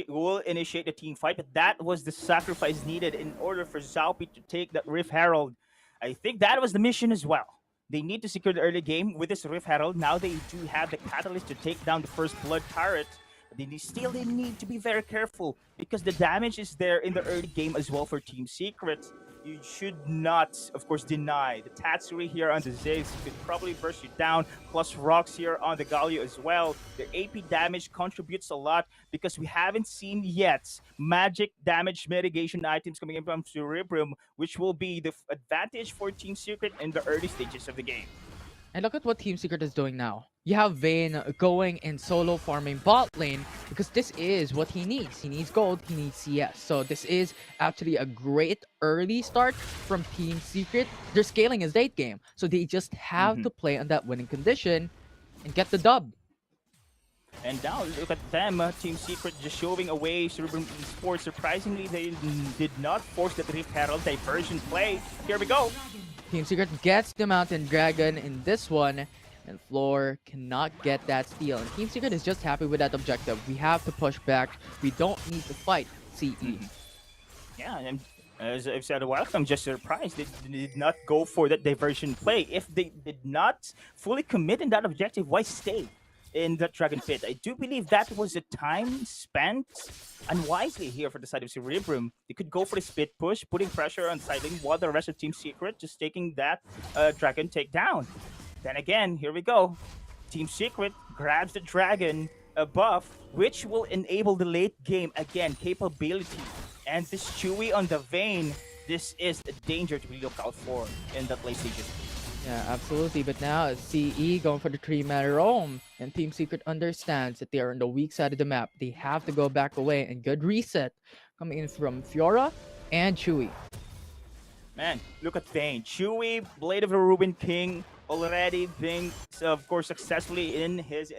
will initiate the team fight, but that was the sacrifice needed in order for Xiaomi to take that Rift Herald. I think that was the mission as well. They need to secure the early game with this Rift Herald. Now they do have the catalyst to take down the first blood turret. They need to be very careful because the damage is there in the early game as well for Team Secret. You should not, of course, deny the Tatsuri here on the Ziggs could probably burst you down, plus rocks here on the Galio as well. The AP damage contributes a lot because we haven't seen yet magic damage mitigation items coming in from Cerebrum, which will be the advantage for Team Secret in the early stages of the game. And look at what Team Secret is doing now. You have Vayne going in solo farming bot lane because this is what he needs. He needs gold, he needs CS. So this is actually a great early start from Team Secret. They're scaling his late game. So they just have to play on that winning condition and get the dub. And now look at them, Team Secret just showing away Cerebrum Esports. Surprisingly, they did not force the Rift Herald diversion play. Here we go. Team Secret gets the Mountain Dragon in this one, and Floor cannot get that steal. And Team Secret is just happy with that objective. We have to push back. We don't need to fight CE. Yeah, and as I've said a while ago, I'm just surprised they did not go for that diversion play. If they did not fully commit in that objective, why stay in that Dragon Pit? I do believe that was a time spent unwisely here for the side of Cerebrum. They could go for the split push, putting pressure on siding while the rest of Team Secret just taking that Dragon takedown. Then again, here we go. Team Secret grabs the Dragon buff, which will enable the late game again capability. And this Chewy on the Vayne, this is a danger to be looked out for in that late stages. Yeah, absolutely. But now it's CE going for the 3-man roam, and Team Secret understands that they are on the weak side of the map. They have to go back away, and good reset coming in from Fiora and Chewy. Man, look at Vayne. Chewy, Blade of the Ruben King, already being, of course, successfully in his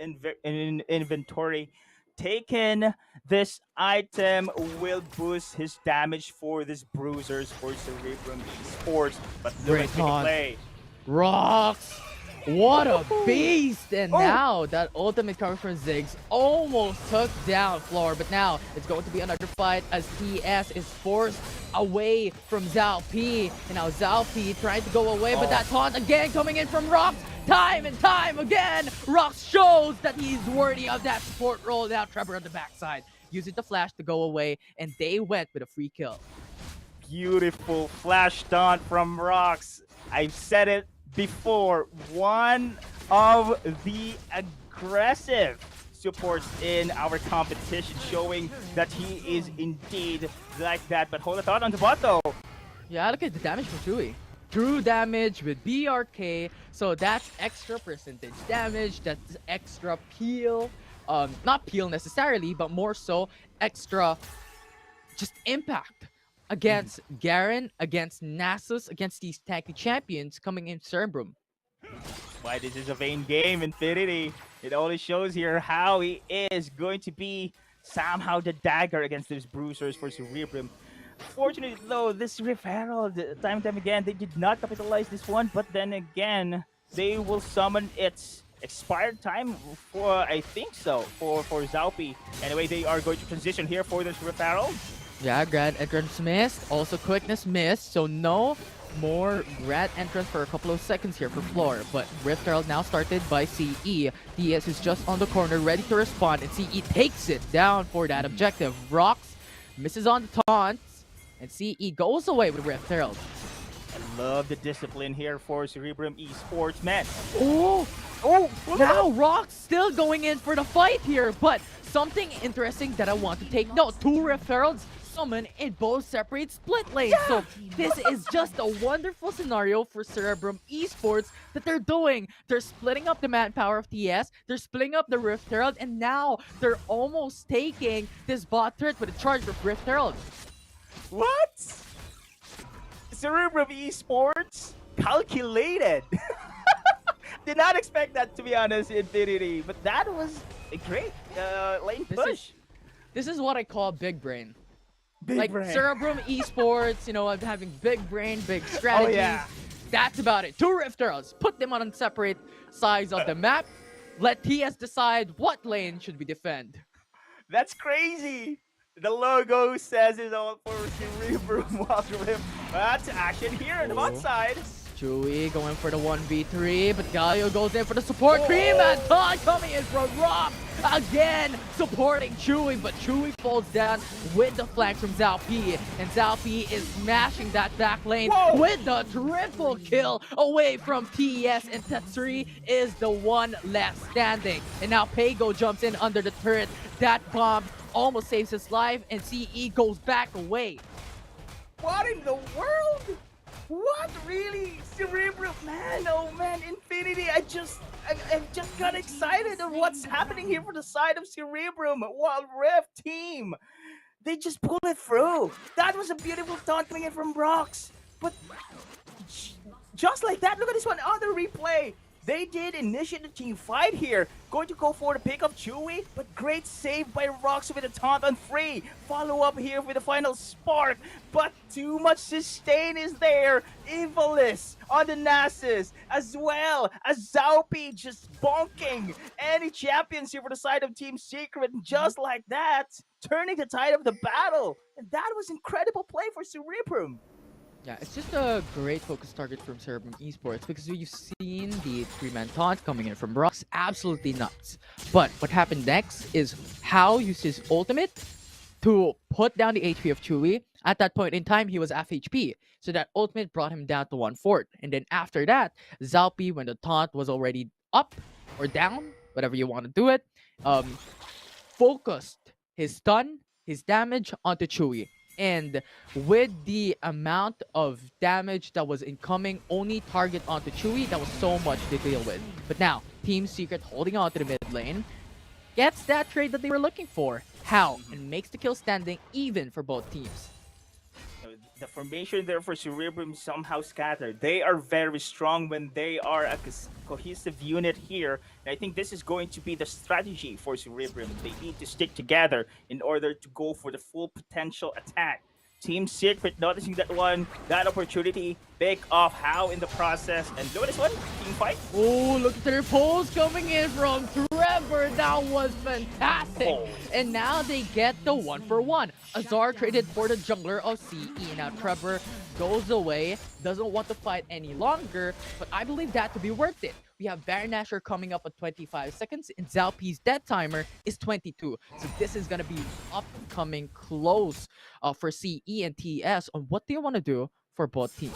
inventory. Taken this item will boost his damage for this bruisers for Cerebrum Esports. But look at the play. Rocks! What a beast! And now that ultimate coming from Ziggs almost took down Floor, but now it's going to be another fight as TS is forced away from Zhao P. And now Zhao P trying to go away, but that taunt again coming in from Rocks. Time and time again, Rocks shows that he's worthy of that support role. Now Trevor on the backside using the flash to go away, and they went with a free kill. Beautiful flash taunt from Rocks. I've said it before, one of the aggressive supports in our competition, showing that he is indeed like that. But hold a thought on the bot though. Yeah, look at the damage from Chewy. True damage with BRK, so that's extra percentage damage, that's extra peel. Not peel necessarily, but more so extra just impact against Garen, against Nasus, against these tanky champions coming in Cerebrum. Why this is a Vayne game, Infinity. It only shows here how he is going to be somehow the dagger against those bruisers for Cerebrum. Fortunately though, this Rift Herald, time and time again, they did not capitalize this one, but then again, they will summon its expired time for, I think so, for Zaupi. Anyway, they are going to transition here for this Rift Herald. Yeah, Grand Entrance missed, also Quickness missed, so no more Grand Entrance for a couple of seconds here for Floor, but Rift Herald now started by CE. DS is just on the corner, ready to respond, and CE takes it down for that objective. Rocks misses on the taunt, and CE goes away with Rift Herald. I love the discipline here for Cerebrum Esports, man. Oh, now Rock's still going in for the fight here, but something interesting that I want to take note. 2 Rift Heralds, summon in both separate split lanes. So this is just a wonderful scenario for Cerebrum Esports that they're doing. They're splitting up the manpower of TS, they're splitting up the Rift Herald, and now they're almost taking this bot turret with a charge of Rift Herald. What? Cerebrum Esports? Calculated. Did not expect that, to be honest, Infinity. But that was a great lane push. This is what I call big brain. Big brain. Cerebrum Esports, you know, I'm having big brain, big strategy. Oh, yeah. That's about it. 2 Rift Heralds. Put them on separate sides of the map. Let TS decide what lane should we defend. That's crazy. The logo says it all for Cerebrum Wildrift. That's action here on the bot side. Chewy going for the 1v3, but Galio goes in for the support cream, and Todd coming in from Rock again, supporting Chewy, but Chewy falls down with the flank from Xiaomi, and Xiaomi is smashing that back lane with the triple kill away from TES, and Tetsuri is the one left standing. And now Pago jumps in under the turret. That bomb almost saves his life, and CE goes back away. What in the world? What really? Cerebrum, man, oh man, Infinity, I just got excited of what's happening here for the side of Cerebrum, Wild Rift team. They just pulled it through. That was a beautiful taunt coming in from Brox. But just like that, look at this one on the replay. They did initiate the team fight here. Going to go for the pick of Chewy, but great save by Rox with a taunt on 3. Follow up here with the final spark, but too much sustain is there. Evilis on the Nasus, as well as Xiaomi just bonking any champions here for the side of Team Secret. And just like that, turning the tide of the battle. And that was incredible play for Cerebrum. Yeah, it's just a great focus target from Cerebrum Esports because you've seen the 3-man taunt coming in from Brox, absolutely nuts. But what happened next is How used his ultimate to put down the HP of Chewy. At that point in time, he was FHP, so that ultimate brought him down to 1/4. And then after that, Xiaomi, when the taunt was already up or down, whatever you want to do it, focused his stun, his damage onto Chewy. And with the amount of damage that was incoming, only target onto Chewy, that was so much to deal with. But now, Team Secret holding on to the mid lane, gets that trade that they were looking for. How? And makes the kill standing even for both teams. The formation there for Cerebrum somehow scattered. They are very strong when they are a cohesive unit here. And I think this is going to be the strategy for Cerebrum. They need to stick together in order to go for the full potential attack. Team Secret noticing that opportunity, pick off How in the process. And look at this one, team fight. Oh, look at their pulls coming in from Trevor. That was fantastic. Oh. And now they get the 1-for-1. Azar traded for the jungler of CE. Now Trevor goes away, doesn't want to fight any longer, but I believe that to be worth it. We have Baron Nashor coming up at 25 seconds, and Xiaopi's death timer is 22. So this is going to be upcoming close for CE and TS on what they want to do for both teams.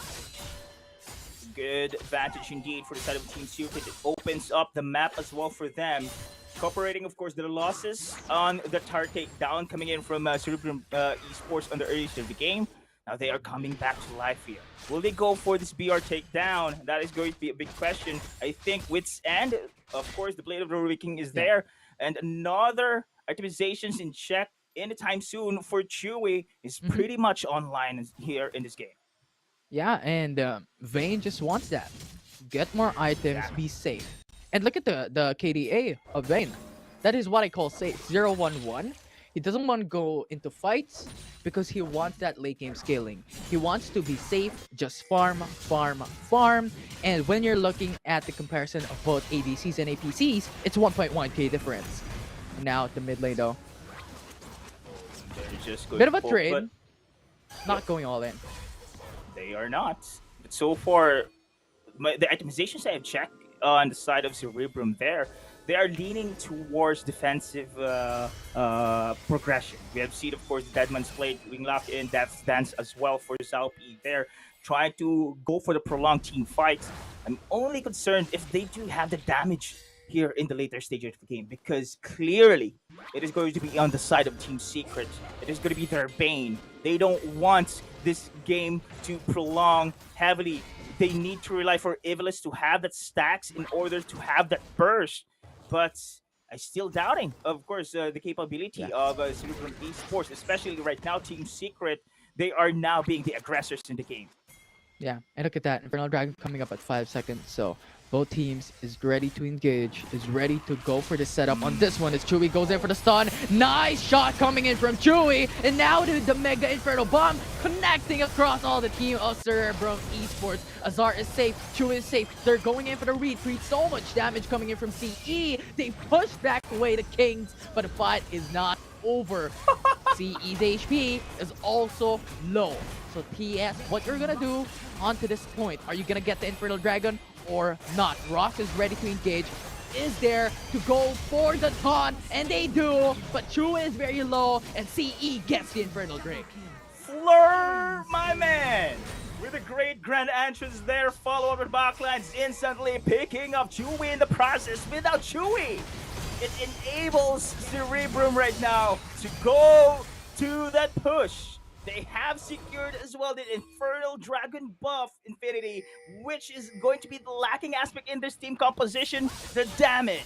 Good advantage indeed for the side of Team Secret. It opens up the map as well for them. Cooperating, of course, the losses on the target takedown coming in from Cerebrum Esports on the early stage of the game. Now they are coming back to life here. Will they go for this BR takedown? That is going to be a big question. I think Wits End, of course, the Blade of the Ruby King is there. And another optimizations in check anytime soon for Chewy is pretty much online here in this game. Yeah, and Vayne just wants that. Get more items, be safe. And look at the KDA of Vayne. That is what I call safe. 0-1-1. He doesn't want to go into fights because he wants that late game scaling. He wants to be safe, just farm, farm, farm. And when you're looking at the comparison of both ADCs and APCs, it's 1.1k difference. Now at the mid lane though. Bit of a trade. Not going all in. They are not. But so far, the itemizations I have checked on the side of Cerebrum there, they are leaning towards defensive progression. We have seen, of course, the Deadman's Blade, Wing Lock in, Death's Dance as well for Xiaomi there, trying to go for the prolonged team fights. I'm only concerned if they do have the damage here in the later stage of the game, because clearly it is going to be on the side of Team Secret. It is going to be their bane. They don't want this game to prolong heavily. They need to rely for Evilus to have that stacks in order to have that burst. But I'm still doubting, of course, the capability of Cerebrum Esports, especially right now, Team Secret. They are now being the aggressors in the game. Yeah, and look at that. Infernal Dragon coming up at 5 seconds. So both teams is ready to engage, is ready to go for the setup. On this one, as Chewy goes in for the stun. Nice shot coming in from Chewy. And now the Mega Inferno Bomb connecting across all the team of Cerebrum Esports. Azar is safe. Chewy is safe. They're going in for the retreat. So much damage coming in from CE. They push back away the Kings, but the fight is not over. CE's HP is also low. So TS, what you're gonna do onto this point? Are you gonna get the Infernal Dragon or not? Ross is ready to engage, is there to go for the taunt, and they do, but Chu is very low, and CE gets the Infernal Drake. Fleur, my man, with a great grand entrance there, follow up with backlines, instantly picking up Chewy in the process. Without Chewy, it enables Cerebrum right now to go to that push. They have secured as well the Infernal Dragon buff Infinity, which is going to be the lacking aspect in this team composition, the damage.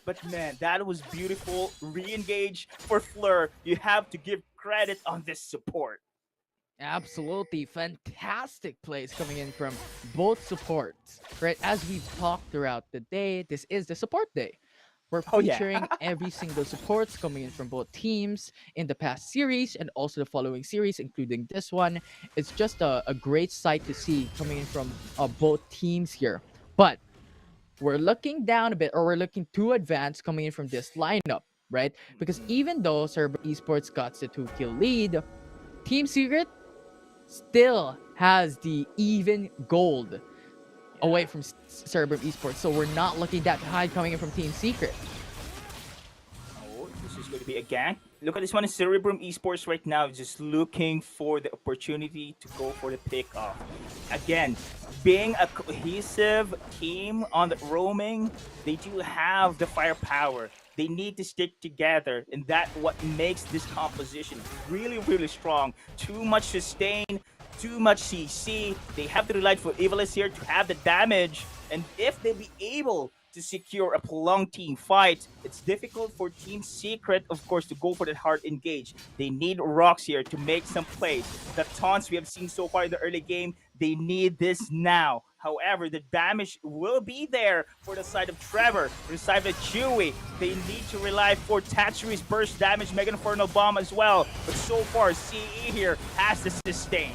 But man, that was beautiful. Re-engage for Fleur. You have to give credit on this support. Absolutely fantastic plays coming in from both supports, right? As we've talked throughout the day, this is the support day. We're featuring every single supports coming in from both teams in the past series and also the following series, including this one. It's just a great sight to see coming in from both teams here. But we're looking down a bit, or we're looking too advanced coming in from this lineup, right? Because even though Cerebrum Esports got the 2-kill lead, Team Secret still has the even gold away from Cerebrum Esports, so we're not looking that high coming in from Team Secret. Oh, this is going to be a gank. Look at this one. Cerebrum Esports right now just looking for the opportunity to go for the pick-off. Again, being a cohesive team on the roaming, they do have the firepower. They need to stick together, and that's what makes this composition really, really strong. Too much sustain, too much CC. They have to rely for Evilus here to have the damage, and if they be able to secure a prolonged team fight, it's difficult for Team Secret, of course, to go for that hard engage. They need rocks here to make some plays. The taunts we have seen so far in the early game, they need this now. However, the damage will be there for the side of Trevor, for the side of Chewy. They need to rely for Tatsui's burst damage, Mega Infernal Bomb as well. But so far, CE here has the sustain.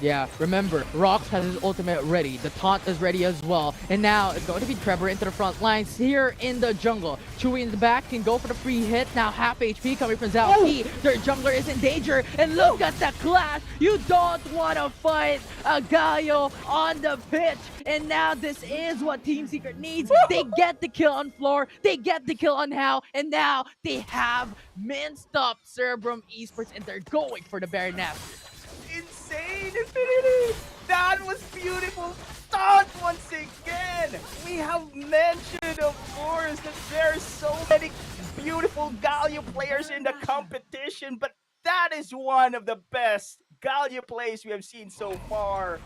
Yeah, remember, Rox has his ultimate ready. The taunt is ready as well. And now it's going to be Trevor into the front lines here in the jungle. Chewy in the back can go for the free hit. Now half HP coming from Zhao P. Their jungler is in danger. And look at the clash. You don't want to fight a Galio on the pitch. And now this is what Team Secret needs. They get the kill on Floor. They get the kill on Hao. And now they have minced up Cerebrum Esports and they're going for the Baron Nest. Insane Infinity! That was beautiful thought once again! We have mentioned, of course, that there are so many beautiful Galio players in the competition, but that is one of the best Galio plays we have seen so far.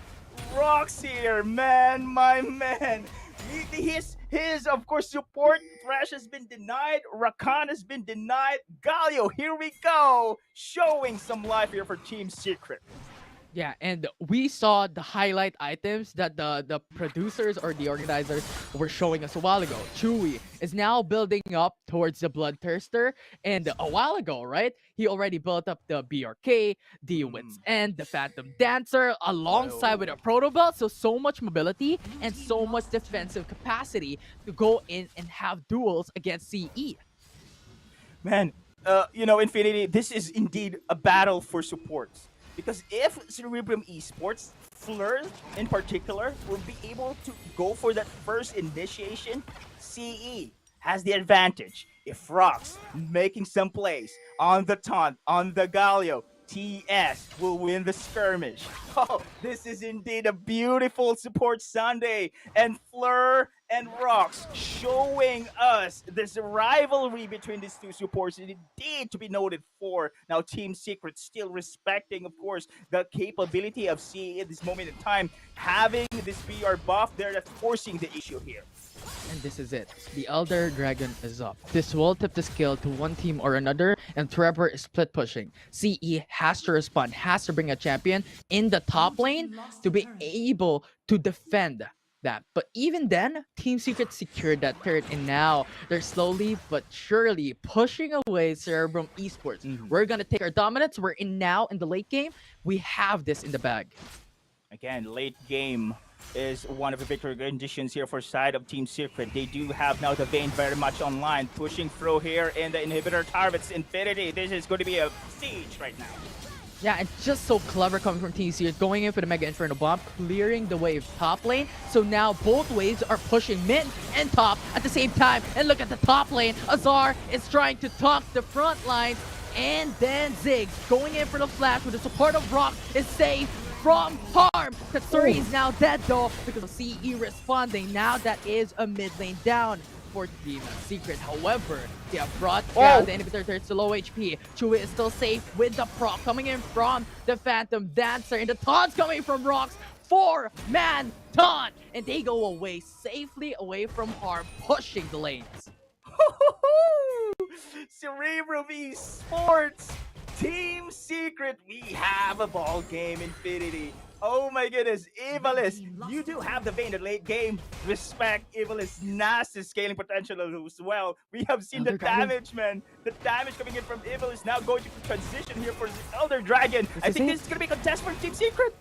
Rox here, man, my man. His of course, support. Thresh has been denied. Rakan has been denied. Galio, here we go. Showing some life here for Team Secret. Yeah, and we saw the highlight items that the producers or the organizers were showing us a while ago. Chewy is now building up towards the Bloodthirster, and a while ago, right, he already built up the BRK, the Wits End, the Phantom Dancer, alongside with a Proto Belt, so much mobility and so much defensive capacity to go in and have duels against CE. Man, you know, Infinity, this is indeed a battle for supports. Because if Cerebrum Esports, Fleur in particular, will be able to go for that first initiation, CE has the advantage. If Rox making some plays on the taunt, on the Galio, TS will win the skirmish. Oh, this is indeed a beautiful support Sunday. And Fleur and Rocks showing us this rivalry between these two supports is indeed to be noted for. Now, Team Secret still respecting, of course, the capability of CE at this moment in time, having this BR buff there that's forcing the issue here. And this is it. The Elder Dragon is up. This will tip the scale to one team or another, and Trevor is split pushing. CE has to respond, has to bring a champion in the top lane to be able to defend that. But even then, Team Secret secured that turret, and now they're slowly but surely pushing away Cerebrum Esports. We're gonna take our dominance. We're in now in the late game. We have this in the bag. Again, late game is one of the victory conditions here for side of Team Secret. They do have now the Vayne very much online, pushing through here in the inhibitor targets Infinity. This is going to be a siege right now. Yeah, and just so clever coming from Team Secret, going in for the Mega Inferno Bomb, clearing the wave top lane. So now both waves are pushing mid and top at the same time. And look at the top lane. Azar is trying to talk the front lines. And then Ziggs going in for the flash with the support of Rock is safe from harm. Katsuri is now dead though because of CE responding. Now that is a mid lane down for Team Secret. However, they have brought down the inhibitor turrets to low HP. Chewy is still safe with the proc coming in from the Phantom Dancer, and the taunts coming from Rocks. 4-man taunt, and they go away safely away from harm, pushing the lanes. Cerebrum Esports, Team Secret, we have a ball game, Infinity. Oh my goodness, Evalis, you do have the Vayne in the late game. Respect Evalis' nasty scaling potential as well. We have seen the damage, man. The damage coming in from Evalis now going to transition here for the Elder Dragon. I think this is going to be a contest for Team Secret.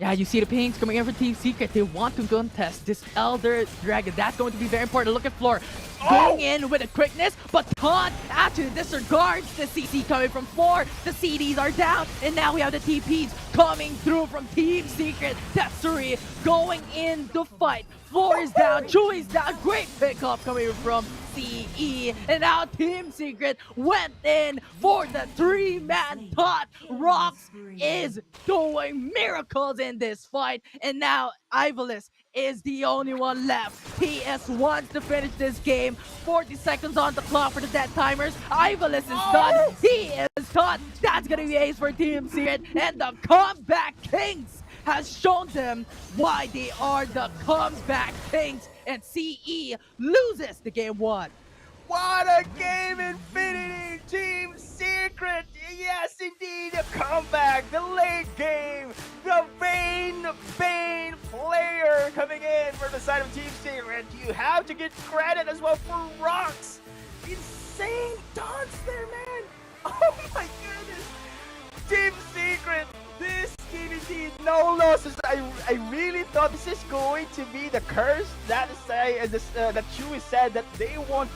Yeah, you see the pings coming in for Team Secret. They want to contest this Elder Dragon. That's going to be very important. Look at Floor going in with a quickness, but Taunt actually disregards the CC coming from Floor. The CDs are down, and now we have the TPs coming through from Team Secret. Tetsuri going in the fight. Floor is down, Chewy's down. Great pickup coming from CE, and now Team Secret went in for the 3-man taunt. Rocks is doing miracles in this fight, and now Ivalis is the only one left. PS wants to finish this game. 40 seconds on the clock for the dead timers. Ivalis is done. He is done. That's gonna be ace for Team Secret, and the Comeback Kings has shown them why they are the Comeback Kings, and CE loses the game 1. What a game, Infinity! Team Secret! Yes, indeed, a comeback, the late game, the Vayne player coming in for the side of Team Secret. You have to get credit as well for Rocks. Insane taunts there, man! Oh my goodness! Team Secret, this game indeed, no losses. I really thought this is going to be the curse. That Chewy said that they won't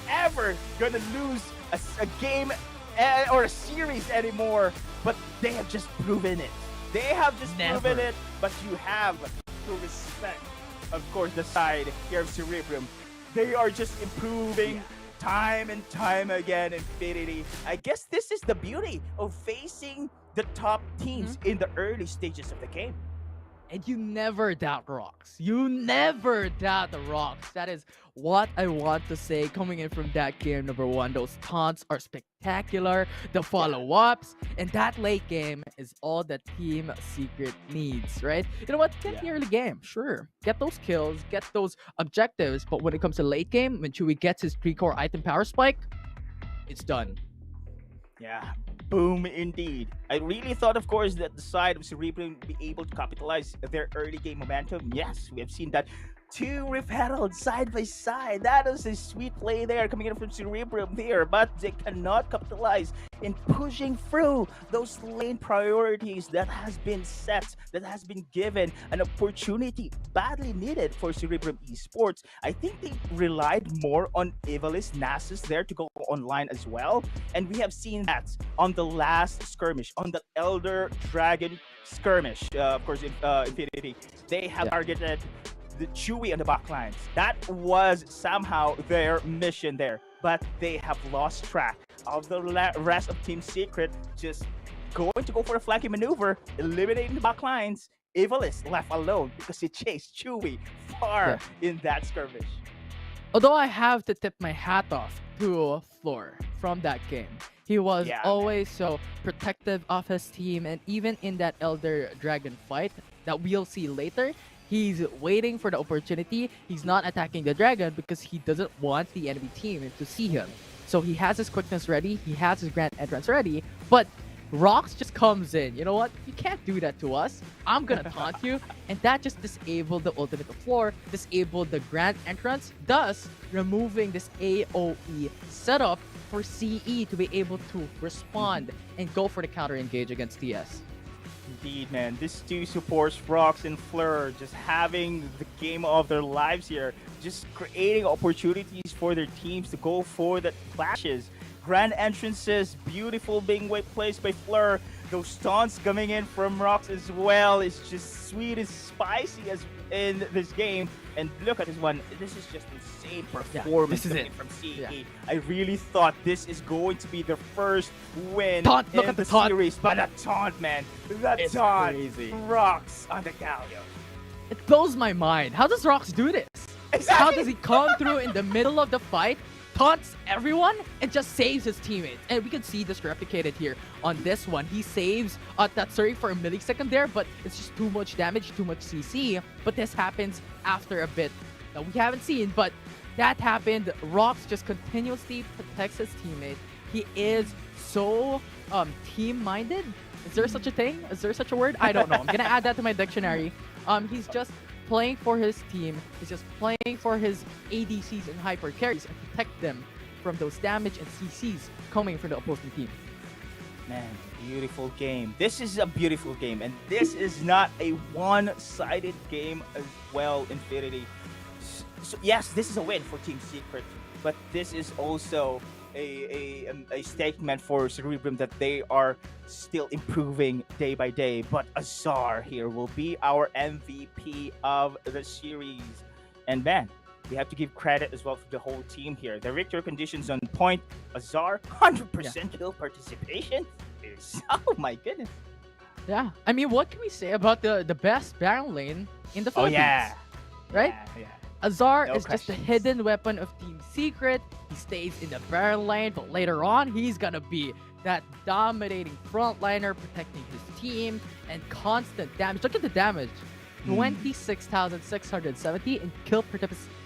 ever gonna lose a game or a series anymore, but they have just proven it. They have just proven it, but you have to respect, of course, the side here of Cerebrum. They are just improving time and time again, Infinity. I guess this is the beauty of facing the top teams in the early stages of the game. And you never doubt Rocks. You never doubt the Rocks. That is what I want to say coming in from that game number 1. Those taunts are spectacular. The follow-ups. And that late game is all that Team Secret needs, right? You know what? Get the early game. Sure. Get those kills. Get those objectives. But when it comes to late game, when Chewy gets his 3-core item power spike, it's done. Yeah. Boom, indeed. I really thought, of course, that the side of Cerebrum would be able to capitalize their early game momentum. Yes, we have seen that. 2 Rift Heralds side by side. That is a sweet play there coming in from Cerebrum there, but they cannot capitalize in pushing through those lane priorities that has been set, that has been given an opportunity badly needed for Cerebrum Esports. I think they relied more on Evalis Nasus there to go online as well, and we have seen that on the last skirmish, on the Elder Dragon skirmish, of course, Infinity. They have targeted the Chewy on the back lines. That was somehow their mission there, but they have lost track of the rest of Team Secret, just going to go for a flanking maneuver, eliminating the back lines. Evalis left alone because he chased Chewy star in that skirmish. Although I have to tip my hat off to Floor from that game. He was always so protective of his team, and even in that Elder Dragon fight that we'll see later, he's waiting for the opportunity. He's not attacking the dragon because he doesn't want the enemy team to see him. So he has his quickness ready, he has his grand entrance ready, but Rox just comes in. You know what? You can't do that to us. I'm gonna taunt you. And that just disabled the ultimate of Floor, disabled the grand entrance, thus removing this AoE setup for CE to be able to respond and go for the counter engage against TS. Indeed, man. These two supports, Rox and Fleur, just having the game of their lives here, just creating opportunities for their teams to go for the clashes. Grand entrances, beautiful being placed by Fleur. Those taunts coming in from Rox as well is just sweet and spicy as in this game. And look at this one. This is just insane performance coming from CE. I really thought this is going to be the first win in the series. But that taunt, man. That taunt. Crazy. Rox on the Galio. It blows my mind. How does Rox do this? Exactly. How does he come through in the middle of the fight, taunts everyone, and just saves his teammates? And we can see this replicated here on this one. He saves Tatsuri for a millisecond there, but it's just too much damage, too much CC. But this happens after a bit that we haven't seen, but that happened. Rox just continuously protects his teammate. He is so team-minded. Is there such a thing? Is there such a word? I don't know. I'm gonna add that to my dictionary. He's just playing for his team. He's just playing for his ADCs and hyper carries and protect them from those damage and CCs coming from the opposing team. Man, beautiful game. This is a beautiful game, and this is not a one-sided game as well, Infinity. So, yes, this is a win for Team Secret, but this is also a statement for Cerebrum that they are still improving day by day. But Azar here will be our MVP of the series. And man, we have to give credit as well to the whole team here. The victory conditions on point. Azar, 100% kill participation. Oh my goodness. Yeah, I mean, what can we say about the best Baron lane in the Philippines? Oh yeah. Right? Yeah. Azar No is just the hidden weapon of Team Secret. He stays in the Baron lane, but later on, he's gonna be that dominating frontliner, protecting his team, and constant damage. Look at the damage. 26,670 and kill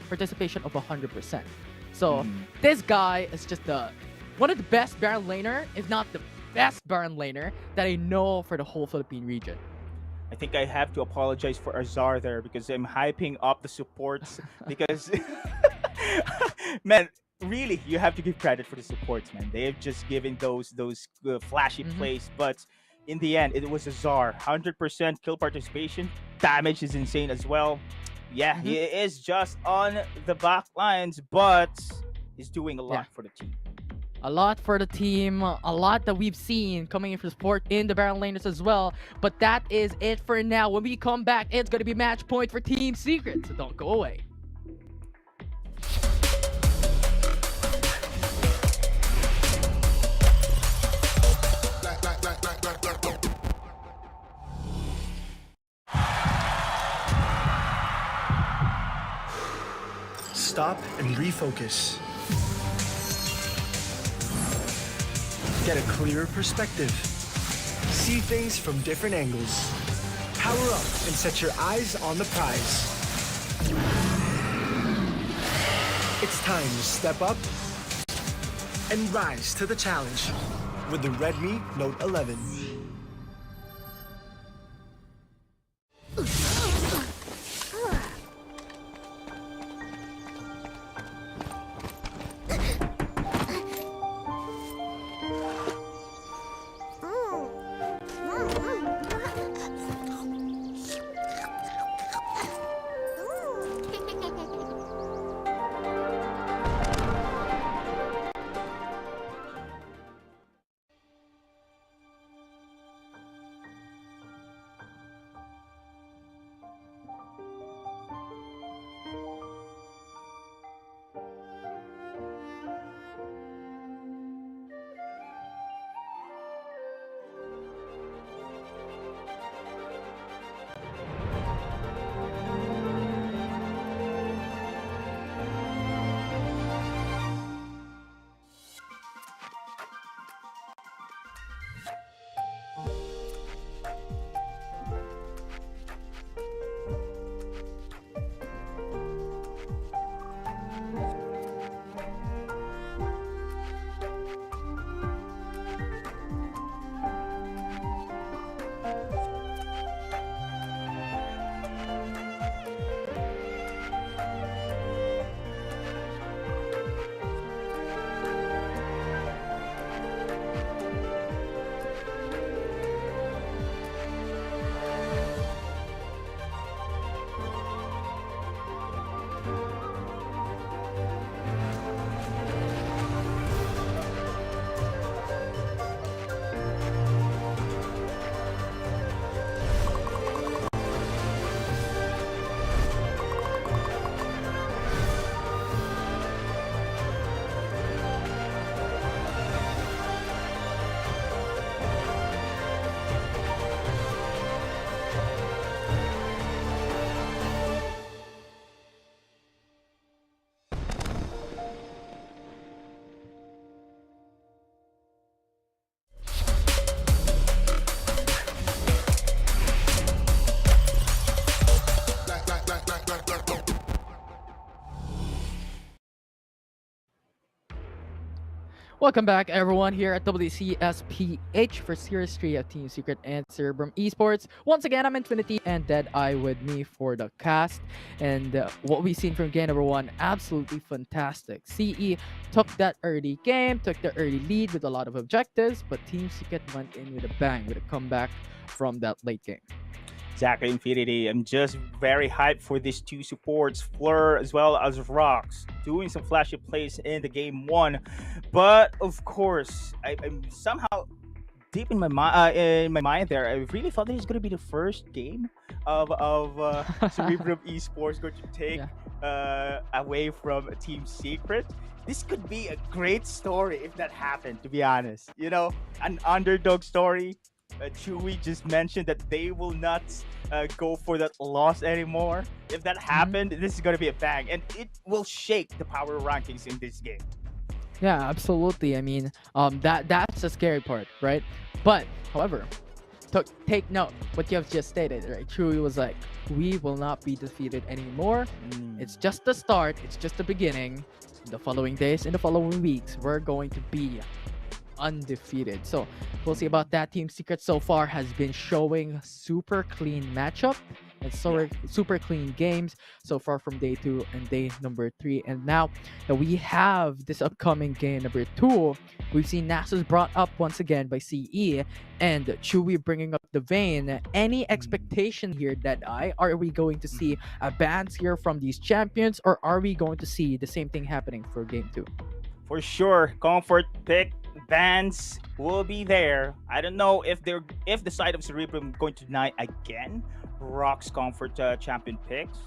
participation of 100%. So this guy is just one of the best Baron laner, if not the best Baron laner that I know for the whole Philippine region. I think I have to apologize for Azar there because I'm hyping up the supports because man, really, you have to give credit for the supports, man. They have just given those flashy plays, but in the end, it was Azar. 100% kill participation. Damage is insane as well. Yeah, he is just on the back lines, but he's doing a lot for the team. A lot for the team, a lot that we've seen coming in for support in the Baron laners as well. But that is it for now. When we come back, it's going to be match point for Team Secret, so don't go away. Stop and refocus. Get a clearer perspective. See things from different angles. Power up and set your eyes on the prize. It's time to step up and rise to the challenge with the Redmi Note 11. Welcome back, everyone, here at WCSPH for Series 3 of Team Secret and Cerebrum Esports. Once again, I'm Infinity and Deadeye with me for the cast. And what we've seen from game number 1, absolutely fantastic. CE took that early game, took the early lead with a lot of objectives, but Team Secret went in with a bang, with a comeback from that late game. Exactly, Infinity. I'm just very hyped for these two supports, Fleur as well as Rocks, doing some flashy plays in the game 1. But of course, I'm somehow deep in my mind there. I really thought this was going to be the first game of Cerebrum Esports going to take away from Team Secret. This could be a great story if that happened, to be honest. You know, an underdog story. Chewy just mentioned that they will not go for that loss anymore. If that happened, this is going to be a bang, and it will shake the power rankings in this game. Yeah, absolutely. I mean, that's the scary part, right? But, however, take note what you have just stated, right? Chewy was like, we will not be defeated anymore. It's just the start. It's just the beginning. In the following days, in the following weeks, we're going to be undefeated. So we'll see about that. Team Secret so far has been showing super clean matchup and super clean games so far from day 2 and day number 3. And now that we have this upcoming game number 2, we've seen Nasus brought up once again by CE and Chewy bringing up the vein. Any expectation here that are we going to see a bans here from these champions, or are we going to see the same thing happening for game 2? For sure, comfort pick bans will be there. I don't know if the side of Cerebrum going to deny again Rock's comfort champion picks.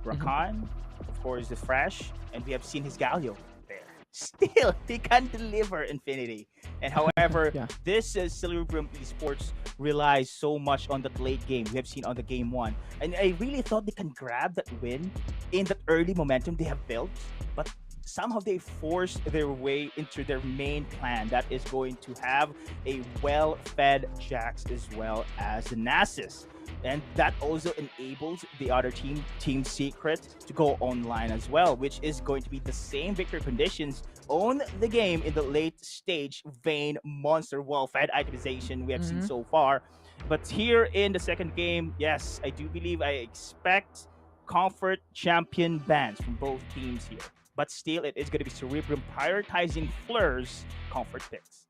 Rakan, of course, the fresh, and we have seen his Galio there. Still, he can deliver Infinity. And however, this Cerebrum Esports relies so much on that late game. We have seen on the game 1, and I really thought they can grab that win in that early momentum they have built, but somehow they forced their way into their main plan that is going to have a well-fed Jax as well as the Nasus. And that also enables the other team, Team Secret, to go online as well, which is going to be the same victory conditions on the game in the late stage Vayne monster well-fed itemization we have seen so far. But here in the second game, yes, I do believe I expect comfort champion bans from both teams here. But still, it is going to be Cerebrum prioritizing Fleur's comfort picks.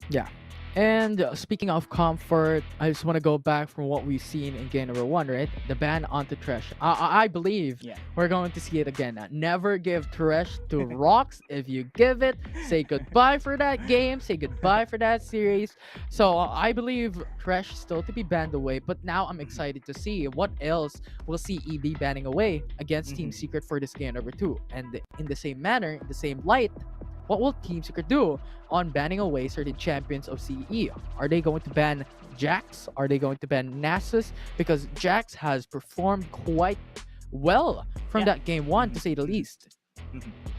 Yeah. And speaking of comfort, I just want to go back from what we've seen in game number 1, right? The ban onto Thresh. I believe we're going to see it again. Never give Thresh to Rocks. If you give it, say goodbye for that game. Say goodbye for that series. So I believe Thresh still to be banned away. But now I'm excited to see what else will CE be banning away against Team Secret for this game number 2. And in the same manner, in the same light, what will Team Secret do on banning away certain champions of CE? Are they going to ban Jax? Are they going to ban Nasus? Because Jax has performed quite well from that game 1, to say the least.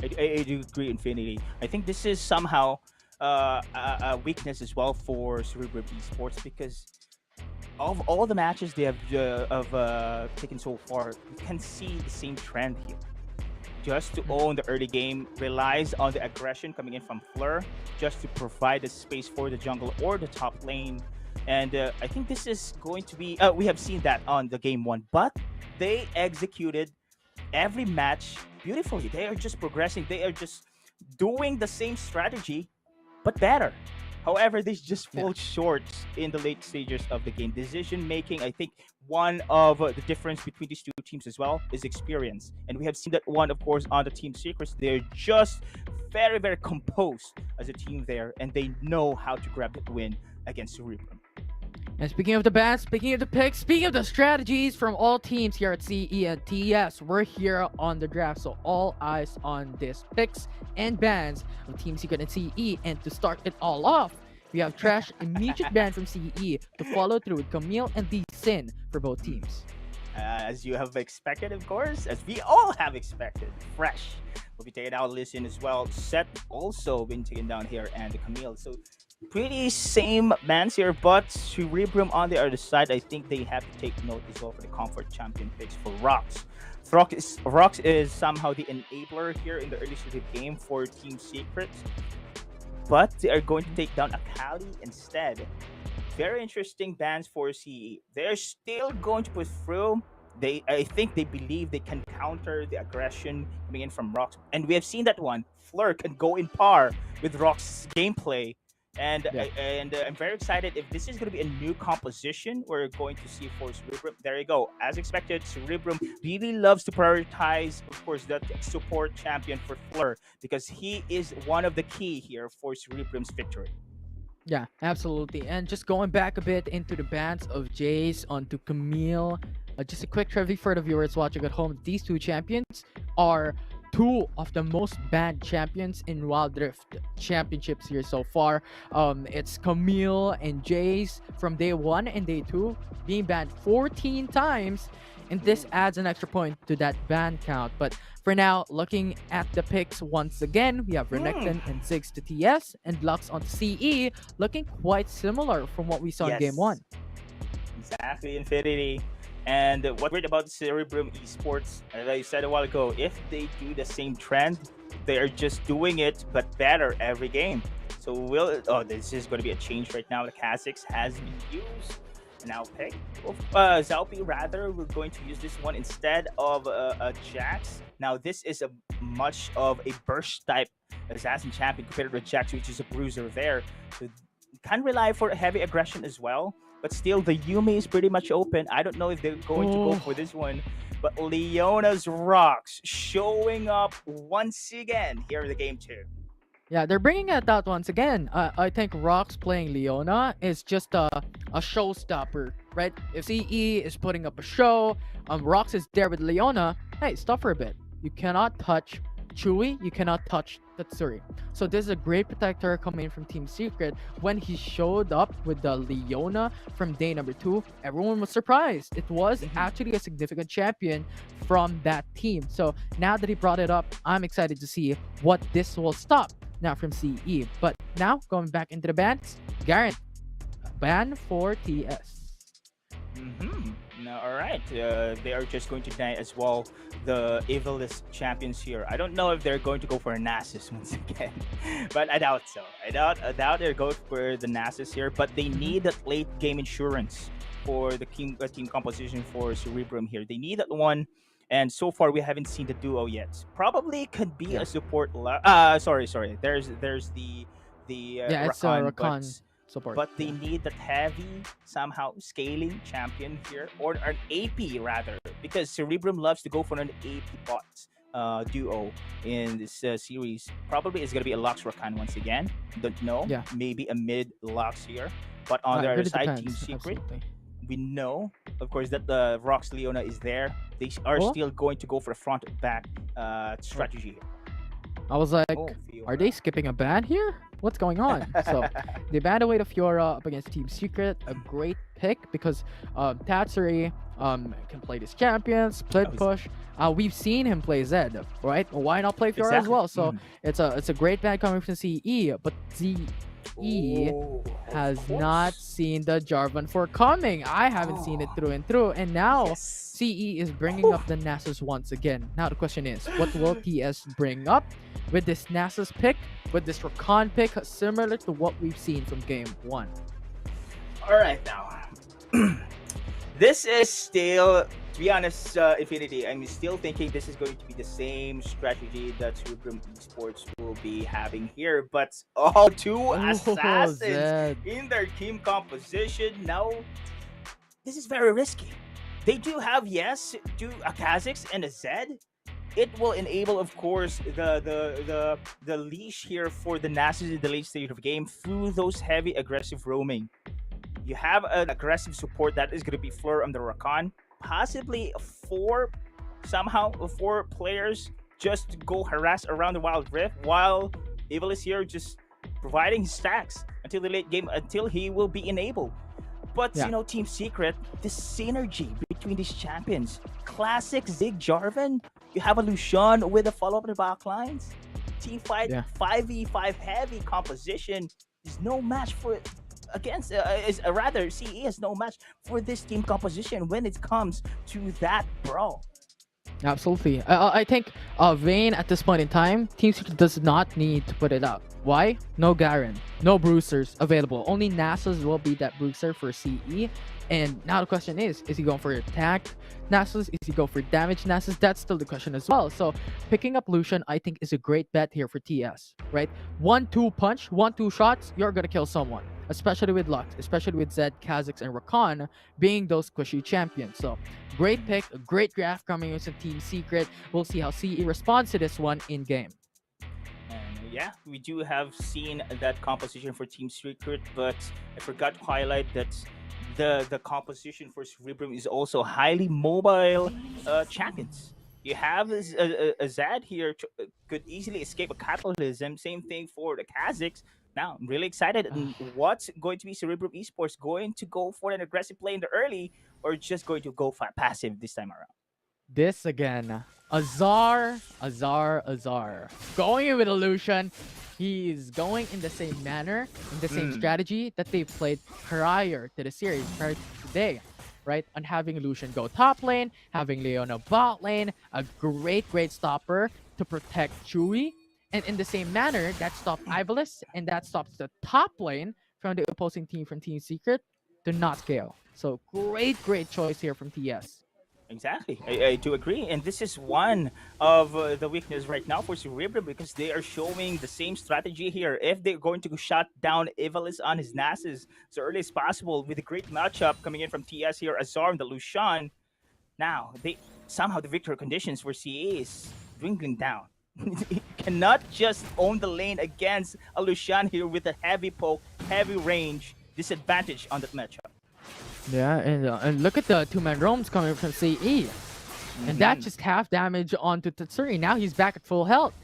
I do agree, Infinity. I think this is somehow a weakness as well for Cerebrum Esports, because of all the matches they have taken so far, you can see the same trend here. Just to own the early game, relies on the aggression coming in from Fleur, just to provide the space for the jungle or the top lane. And I think this is going to be, we have seen that on the game 1, but they executed every match beautifully. They are just progressing. They are just doing the same strategy, but better. However, they just fall short in the late stages of the game. Decision making, I think one of the difference between these two teams as well is experience. And we have seen that one, of course, on the Team Secrets. They're just very, very composed as a team there, and they know how to grab that win against Cerebrum. And speaking of the bans, speaking of the picks, speaking of the strategies from all teams here at CE and TES, we're here on the draft, so all eyes on this picks and bans of Team Secret and CE. And to start it all off, we have Trash immediate ban from CE to follow through with Camille and Lee Sin for both teams. As you have expected, of course, as we all have expected, Fresh will be taken out. Lee Sin as well. Set also been taken down here, and the Camille. So pretty same bans here, but Cerebrum on the other side, I think they have to take note as well for the comfort champion picks for Rocks. Rocks is somehow the enabler here in the early stage of the game for Team Secret. but they are going to take down Akali instead. Very interesting bans for CE. They're still going to push through. I think they believe they can counter the aggression coming in from Rox, and we have seen that one. Fleur can go in par with Rox's gameplay, and I'm very excited if this is going to be a new composition. We're going to see for Cerebrum. There you go. As expected, Cerebrum really loves to prioritize, of course, that support champion for Fleur because he is one of the key here for Cerebrum's victory. Yeah, absolutely. And just going back a bit into the bans of Jace onto Camille, just a quick trivia for the viewers watching at home. These two champions are two of the most banned champions in Wildrift championships here so far. It's Camille and Jace from day 1 and day 2 being banned 14 times, and this adds an extra point to that ban count. But for now, looking at the picks once again, we have Renekton and Ziggs to TS and Lux on CE, looking quite similar from what we saw in Game 1. Exactly, Infinity. And what's great about Cerebrum Esports, as I said a while ago, if they do the same trend, they are just doing it, but better every game. So this is going to be a change right now. The Kha'Zix has been used. Now pick Zalpi rather. We're going to use this one instead of a Jax. Now this is a much of a burst type assassin champion compared to Jax, which is a bruiser there. So can rely for heavy aggression as well. But still, the Yuumi is pretty much open. I don't know if they're going to go for this one. But Leona's Rocks showing up once again here in the game 2. Yeah, they're bringing it out once again. I think Rox playing Leona is just a showstopper, right? If CE is putting up a show, Rox is there with Leona. Hey, stop for a bit. You cannot touch Chewy, you cannot touch Tatsuri. So this is a great protector coming in from Team Secret. When he showed up with the Leona from day number 2, everyone was surprised. It was actually a significant champion from that team. So now that he brought it up, I'm excited to see what this will stop now from CE. But now going back into the bans, Garen, ban for TS. No, all right. They are just going to deny as well the evilest champions here. I don't know if they're going to go for a Nasus once again, but I doubt so. I doubt they're going for the Nasus here, but they need that late game insurance for the team composition for Cerebrum here. They need that one, and so far we haven't seen the duo yet. Probably could be a support. Sorry. There's the it's Rakan support. But they need that heavy, somehow scaling champion here, or an AP rather, because Cerebrum loves to go for an AP bot duo in this series. Probably it's going to be a Lux Rakan once again. Don't know. Yeah. Maybe a mid Lux here. But on the other really side, depends, Team Secret, absolutely. we know, of course, that the Rox Leona is there. They are still going to go for a front-back strategy here. I was like, Fiora. are they skipping a ban here? What's going on? So they banned away the Fiora up against Team Secret. A great pick because Tatsuri can play this champion, split push. We've seen him play Zed, right? Why not play Fiora as well? So it's a great ban coming from CE, but CE has not seen the Jarvan for coming. I haven't seen it through and through, and now CE is bringing up the Nasus once again. Now the question is, what will TS bring up with this Nasus pick, with this Rakan pick, similar to what we've seen from Game 1? All right, now. This is still, to be honest, Infinity, I'm still thinking this is going to be the same strategy that Cerebrum Esports will be having here, but two assassins Zed. in their team composition. Now, this is very risky. They do have, two Kha'Zix and a Zed. It will enable, of course, the leash here for the Nasus in the late stage of the game through those heavy aggressive roaming. You have an aggressive support that is going to be Fleur on the Rakan. Possibly four players just to go harass around the Wild Rift while Evil is here just providing his stacks until the late game, until he will be enabled. But, Team Secret, the synergy between these champions. Classic Zig Jarvan. You have a Lucian with a follow-up in the back lines. Team fight, 5v5 heavy composition is no match for against rather CE is no match for this team composition when it comes to that brawl. Absolutely. I think Vayne at this point in time, Team Secret does not need to put it up. Why? No Garen, no bruisers available. Only Nasus will be that bruiser for CE. And now the question is he going for attack Nasus? Is he going for damage Nasus? That's still the question as well. So picking up Lucian, I think, is a great bet here for TS, right? 1-2 punch, 1-2 shots, you're gonna kill someone. Especially with Lux, especially with Zed, Kha'Zix, and Rakan being those squishy champions. So great pick, a great draft coming in from Team Secret. We'll see how CE responds to this one in game. And yeah, we do have seen that composition for Team Secret, but I forgot to highlight that the composition for Cerebrum is also highly mobile champions. You have a Zad here could easily escape a Catalysm. Same thing for the Kha'Zix. Now, I'm really excited. And what's going to be Cerebrum Esports going to go for an aggressive play in the early, or just going to go for passive this time around? This again. Azar. Going in with Illusion. He's going in the same manner, in the same strategy that they played prior to the series, prior to today, right? On having Illusion go top lane, having Leona bot lane, a great stopper to protect Chewie. And in the same manner, that stopped Ivalice, and that stops the top lane from the opposing team from Team Secret to not scale. So great choice here from TS. Exactly, I do agree, and this is one of the weakness right now for Cerebrum because they are showing the same strategy here. If they're going to shut down Ivalice on his Nasus as early as possible with a great matchup coming in from TS here, Azar and the Lucian, now somehow the victory conditions for CA is dwindling down. You cannot just own the lane against a Lucian here with a heavy poke, heavy range disadvantage on that matchup. Yeah, and look at the two-man roams coming from CE. And that just half damage onto Tatsuri. Now he's back at full health.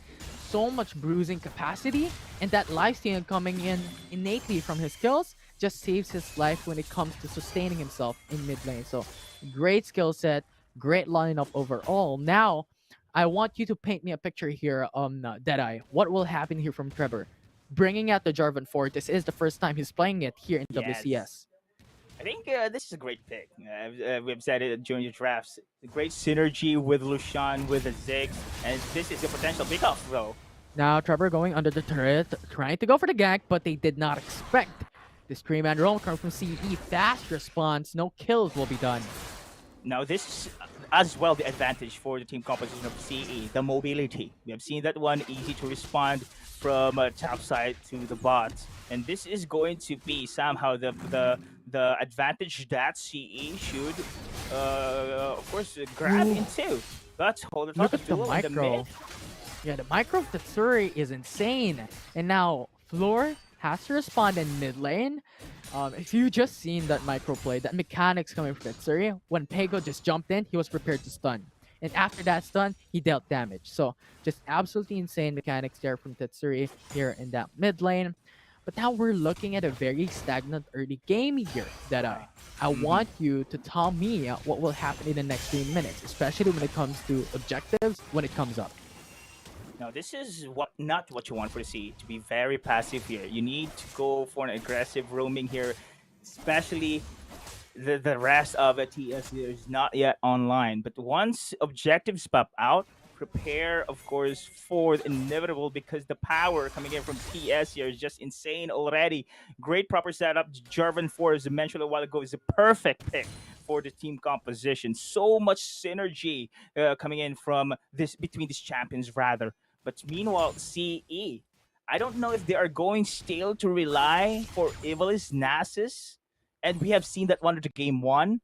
So much bruising capacity, and that lifesteal coming in innately from his skills just saves his life when it comes to sustaining himself in mid lane. So great skill set, great lineup overall. Now, I want you to paint me a picture here on Deadeye. What will happen here from Trevor? Bringing out the Jarvan Fort. This is the first time he's playing it here in WCS. I think this is a great pick. We've said it during the drafts. Great synergy with Lucian, with the Ziggs, and this is a potential pickup, though. Now Trevor going under the turret, trying to go for the gank, but they did not expect this 3-man roam coming from CE. Fast response, no kills will be done. Now this is as well the advantage for the team composition of CE, the mobility. We have seen that one, easy to respond from top side to the bot, and this is going to be somehow the advantage that CE should of course grab into. But hold it, look at the micro. Yeah, the micro of Tatsuri is insane, and now Floor has to respond in mid lane. If you just seen that micro play, that mechanics coming from Tatsuri, when Pego just jumped in, he was prepared to stun. And after that stun, he dealt damage. So just absolutely insane mechanics there from Tatsuri here in that mid lane. But now we're looking at a very stagnant early game here, Deadeye. I want you to tell me what will happen in the next 3 minutes, especially when it comes to objectives, when it comes up. Now, this is not what you want for the CE, to be very passive here. You need to go for an aggressive roaming here, especially the rest of the TS here is not yet online. But once objectives pop out, prepare, of course, for the inevitable because the power coming in from TS here is just insane already. Great proper setup. Jarvan 4, as I mentioned a while ago, is a perfect pick for the team composition. So much synergy coming in from between these champions, rather. But meanwhile, CE, I don't know if they are going still to rely for Ivalice Nasus. And we have seen that one of the game one.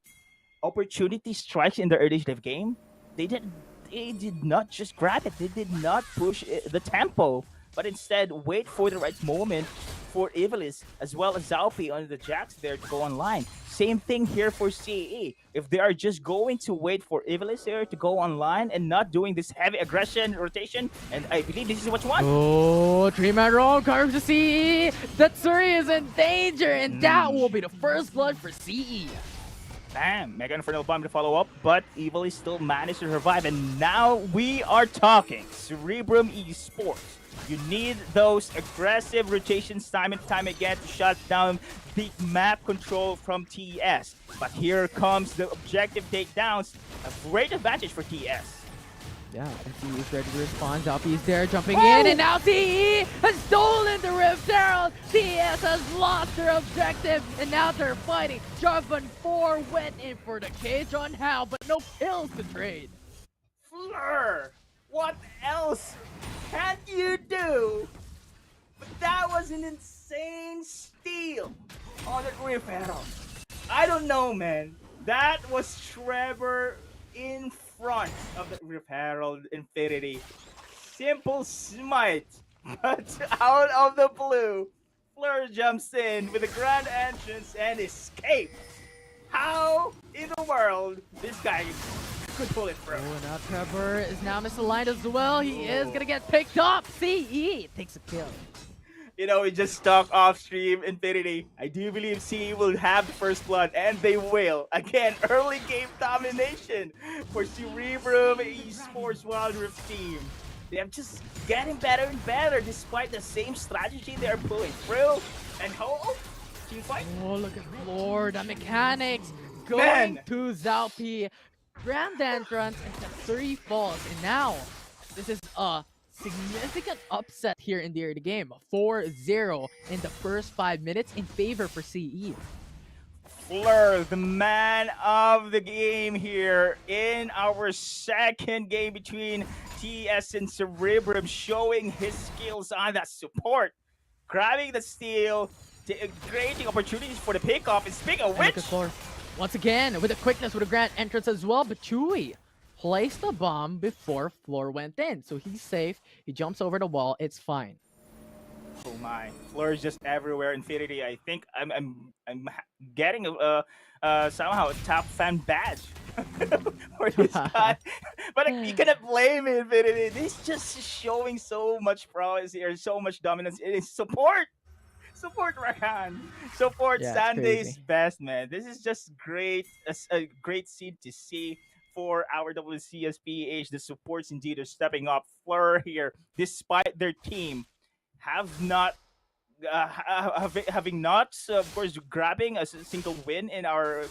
Opportunity strikes in the early stage of game. They did not just grab it. They did not push the tempo, but instead wait for the right moment for Ivalice as well as Zaupi on the Jax there to go online. Same thing here for CE. If they are just going to wait for Ivalice here to go online and not doing this heavy aggression rotation, and I believe this is what you want. Oh, 3-man roll comes to CE. Tatsuri is in danger, and that will be the first blood for CE. Bam! Mega Infernal Bomb to follow up, but Ivalice still managed to survive, and now we are talking Cerebrum Esports. You need those aggressive rotations time and time again to shut down the map control from TS. But here comes the objective takedowns. A great advantage for TS. Yeah, and CE is ready to respond. Zalpi is there, jumping in, and now CE has stolen the Rift Herald. CS has lost their objective, and now they're fighting. Jarvan 4 went in for the cage on Hal, but no kills to trade. Fleur, what else can you do? But that was an insane steal on the Rift Herald. I don't know, man. That was Trevor in front of the Rift Herald Infinity. Simple smite, but out of the blue, Fleur jumps in with a grand entrance and escape. How in the world this guy could pull it through? Oh, now Trevor is now misaligned as well. He is gonna get picked up. CE takes a kill. You know, we just talk off stream Infinity. I do believe CE will have the first blood, and they will. Again, early game domination for Cerebrum Esports Wildrift team. They're just getting better and better despite the same strategy they're pulling through. And team fight. Oh, look at Lord, the mechanics going Man. to Zalpi. Grand entrance into 3 falls, and now this is a significant upset here in the early game. 4-0 in the first 5 minutes in favor for CE. Fleur, the man of the game here in our second game between TS and Cerebrum, showing his skills on that support, grabbing the steal, creating opportunities for the pickoff, and speaking of which, Once again, with the quickness with a grand entrance as well, but Chewy placed the bomb before Floor went in. So he's safe. He jumps over the wall. It's fine. oh my, Fleur is just everywhere. Infinity, I think I'm getting somehow a top fan badge for this guy. But you cannot blame Infinity. He's just showing so much prowess here, so much dominance in his support. Support Rakan. Support Sunday's best, man. This is just great. A great scene to see for our WCS. The supports indeed are stepping up. Fleur here, despite their team have not having not of course grabbing a single win in our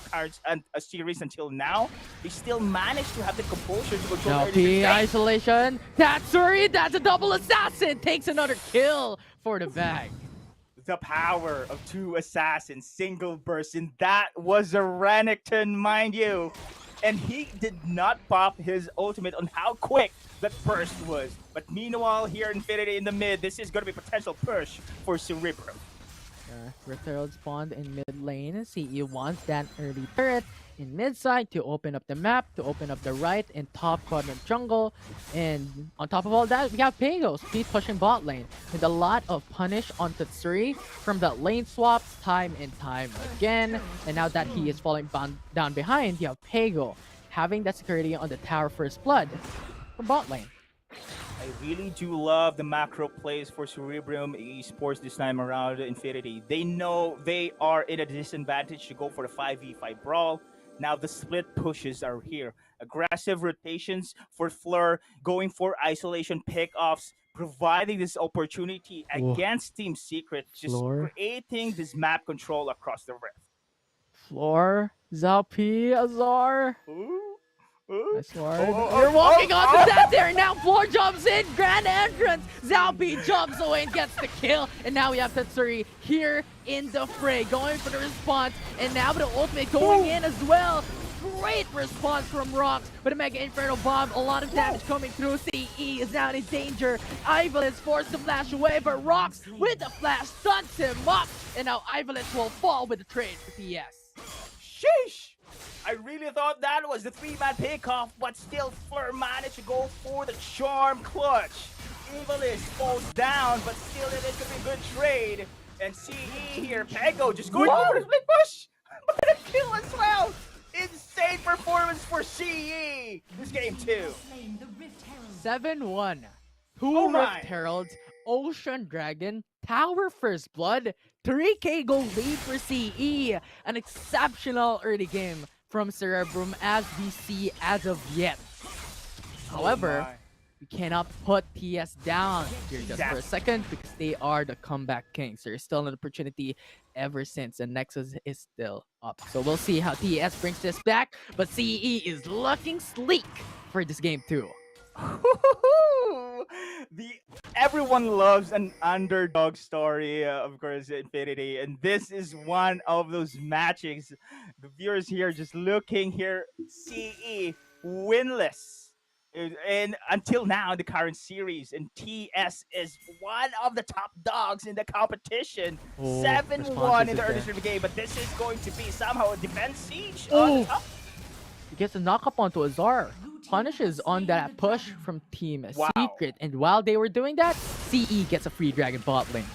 series until now, they still managed to have the composure to control Now P isolation. That's a double assassin. Takes another kill for the bag. The power of 2 assassins, single burst, and that was a Renekton, mind you. And he did not pop his ultimate on how quick that burst was. But meanwhile, here Infinity in the mid, this is going to be a potential push for Cerebrum. Rift Herald spawned in mid lane. CE wants that early turret in mid side to open up the map, to open up the right and top quadrant jungle. And on top of all that, we have Pago speed pushing bot lane with a lot of punish on Tatsuri from the lane swaps time and time again. And now that he is falling down behind, you have Pago having that security on the tower first blood for bot lane. I really do love the macro plays for Cerebrum Esports this time around. Infinity, they know they are in a disadvantage to go for the 5v5 brawl. Now the split pushes are here. Aggressive rotations for Fleur, going for isolation pickoffs, providing this opportunity against Team Secret, just creating this map control across the rift. Floor, Zalpi, Azar. I swear. Oh, You're walking on the set there. Now Floor jumps in. Grand entrance. Zalpi jumps away and gets the kill. And now we have Tatsuri here in the fray, going for the response. And now with the ultimate going in as well. Great response from Rox with a Mega Inferno Bomb. A lot of damage coming through. CE is now in danger. Ivalice is forced to flash away, but Rox with the flash stunts him up. And now Ivalice will fall with the trade for PS. Sheesh! I really thought that was the 3-man pickoff, but still Fleur managed to go for the charm clutch. Ivalice falls down, but still it is going to be a good trade. And CE here, Pego just going for the split push, but a kill as well. Insane performance for CE. This game too. 7-1. Two Rift Heralds, Ocean Dragon, Tower First Blood, 3k goal lead for CE. An exceptional early game from Cerebrum as we see as of yet. However, we cannot put TS down here just for a second because they are the comeback kings. There's still an opportunity ever since, and Nexus is still up. So we'll see how TS brings this back, but CE is looking sleek for this game too. the everyone loves an underdog story, of course, Infinity, and this is one of those matches. The viewers here just looking here, CE winless. And until now, the current series, and TS is one of the top dogs in the competition. Oh, 7-1 in the early responses start of the game, but this is going to be somehow a defense siege on the top. He gets a knock up onto Azar. Punishes on that push from Team Wow. Secret. And while they were doing that, CE gets a free dragon bot lane.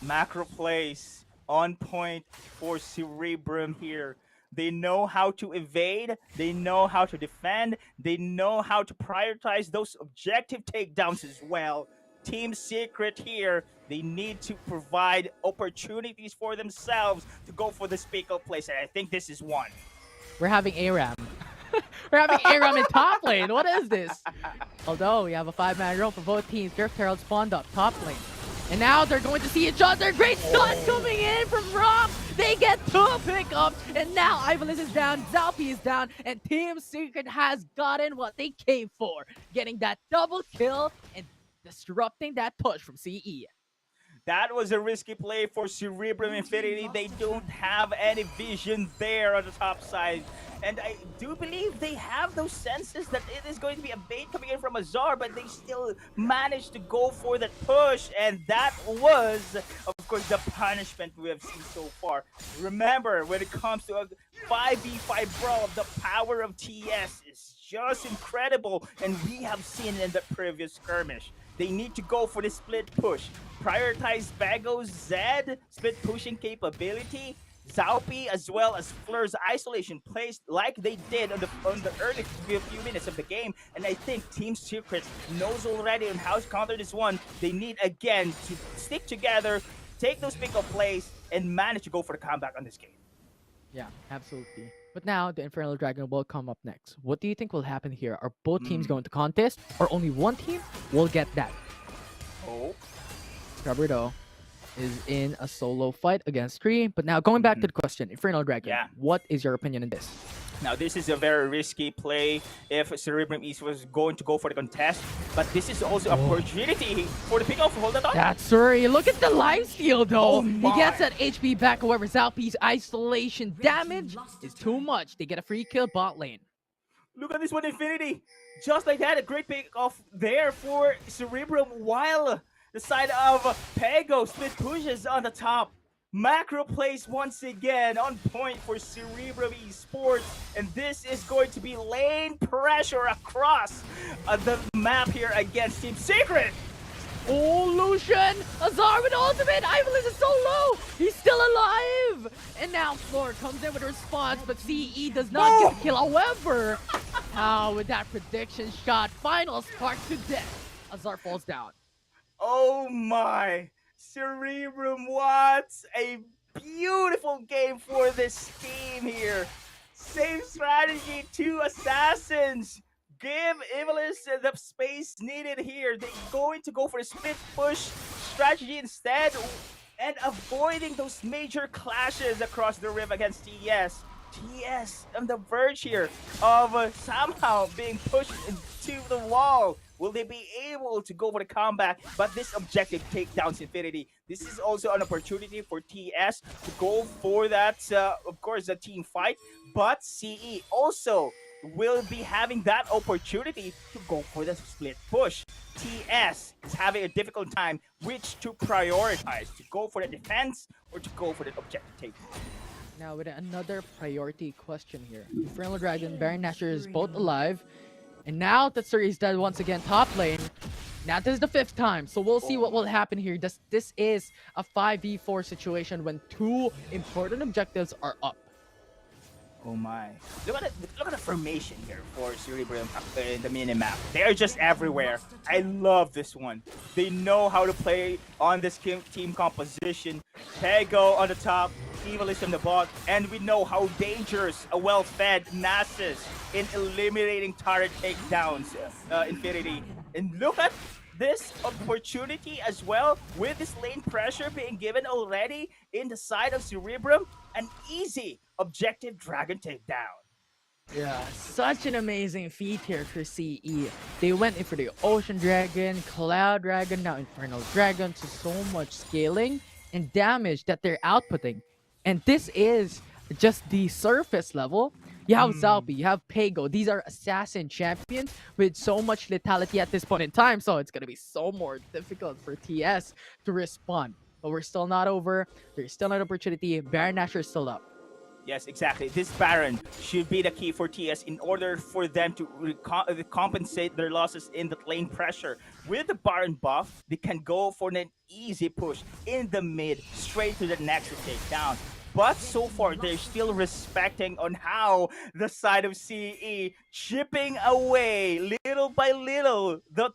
Macro plays on point for Cerebrum here. They know how to evade, they know how to defend, they know how to prioritize those objective takedowns as well. Team Secret here, they need to provide opportunities for themselves to go for this pick-up place, and I think this is one. We're having ARAM. We're having ARAM in top lane. What is this? Although we have a 5-man roam for both teams. Drift Herald spawned up top lane. And now they're going to see each other. Great stun coming in from Rock. They get 2 pickups. And now Ivalice is down. Zalpi is down. And Team Secret has gotten what they came for. Getting that double kill and disrupting that push from CE. That was a risky play for Cerebrum Infinity. They don't have any vision there on the top side. And I do believe they have those senses that it is going to be a bait coming in from Azar, but they still managed to go for that push. And that was, of course, the punishment we have seen so far. Remember, when it comes to a 5v5 brawl, the power of TS is just incredible. And we have seen it in the previous skirmish. They need to go for the split push. Prioritize Bago's Zed split pushing capability. Zalpi as well as Fleur's isolation placed like they did on the early few minutes of the game. And I think Team Secret knows already on how to counter this one. They need again to stick together, take those pick-up plays, and manage to go for the comeback on this game. Yeah, absolutely. But now the Infernal Dragon will come up next. What do you think will happen here? Are both teams going to contest, or only one team will get that? Oh. Roberto is in a solo fight against Tree. But now going back to the question, Infernal Dragon, what is your opinion on this? Now, this is a very risky play if Cerebrum East was going to go for the contest. But this is also an opportunity for the pick-off. Hold that on. That's right. Look at the lifesteal, though. Oh He gets that HP back. However, Zalpi's isolation damage is too much. They get a free kill bot lane. Look at this one, Infinity. Just like that, a great pick-off there for Cerebrum, while the side of Pego split pushes on the top. Macro plays once again on point for Cerebrum Esports, and this is going to be lane pressure across the map here against Team Secret. Oh, Lucian! Azar with ultimate! Ivalice is so low! He's still alive! And now Floor comes in with a response, but CE does not get a kill. However, with that prediction shot, final spark to death. Azar falls down. Oh my! Cerebrum, what a beautiful game for this team here. Same strategy, 2 assassins. Give Ivalice the space needed here. They're going to go for a split push strategy instead and avoiding those major clashes across the river against TS. TS on the verge here of somehow being pushed into the wall. Will they be able to go for the comeback? But this objective takedowns Infinity. This is also an opportunity for TS to go for that, of course, a team fight. But CE also will be having that opportunity to go for the split push. TS is having a difficult time which to prioritize, to go for the defense or to go for the objective takedown. Now with another priority question here. Infernal Dragon, Baron Nashor is both alive. And now that Suri is dead once again top lane. Now this is the 5th time, so we'll see what will happen here. This is a 5v4 situation when 2 important objectives are up. Oh my. Look at the formation here for Cerebrum in the minimap. They are just everywhere. I love this one. They know how to play on this team composition. Pego on the top, Ivalice on the bot, and we know how dangerous a well-fed Nasus in eliminating turret takedowns, Infinity. And look at this opportunity as well, with this lane pressure being given already in the side of Cerebrum. An easy objective dragon takedown. Yeah, such an amazing feat here for CE. They went in for the Ocean Dragon, Cloud Dragon, now Infernal Dragon, to so much scaling and damage that they're outputting. And this is just the surface level. You have Zalpi, you have Pago. These are assassin champions with so much lethality at this point in time. So it's going to be so more difficult for TS to respond. But we're still not over. There's still an opportunity. Baron Nashor is still up. Yes, exactly. This Baron should be the key for TS in order for them to compensate their losses in the lane pressure. With the Baron buff, they can go for an easy push in the mid, straight to the Nexus takedown. But so far, they're still respecting on how the side of CE chipping away little by little the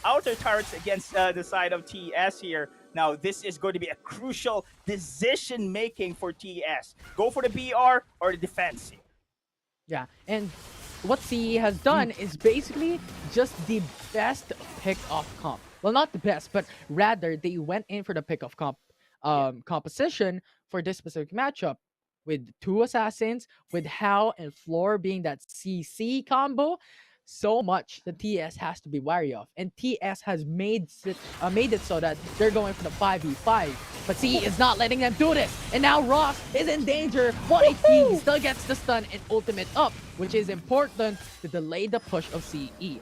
outer turrets against the side of TS here. Now, this is going to be a crucial decision making for TS. Go for the BR or the defense. Yeah, and what CE has done is basically just the best pick of comp. Well, not the best, but rather they went in for the pick of comp composition for this specific matchup with two assassins, with Hao and Floor being that CC combo. So much the TS has to be wary of, and TS has made it so that they're going for the 5v5. But CE is not letting them do this, and now Ross is in danger. 1 HP, he still gets the stun and ultimate up, which is important to delay the push of CE.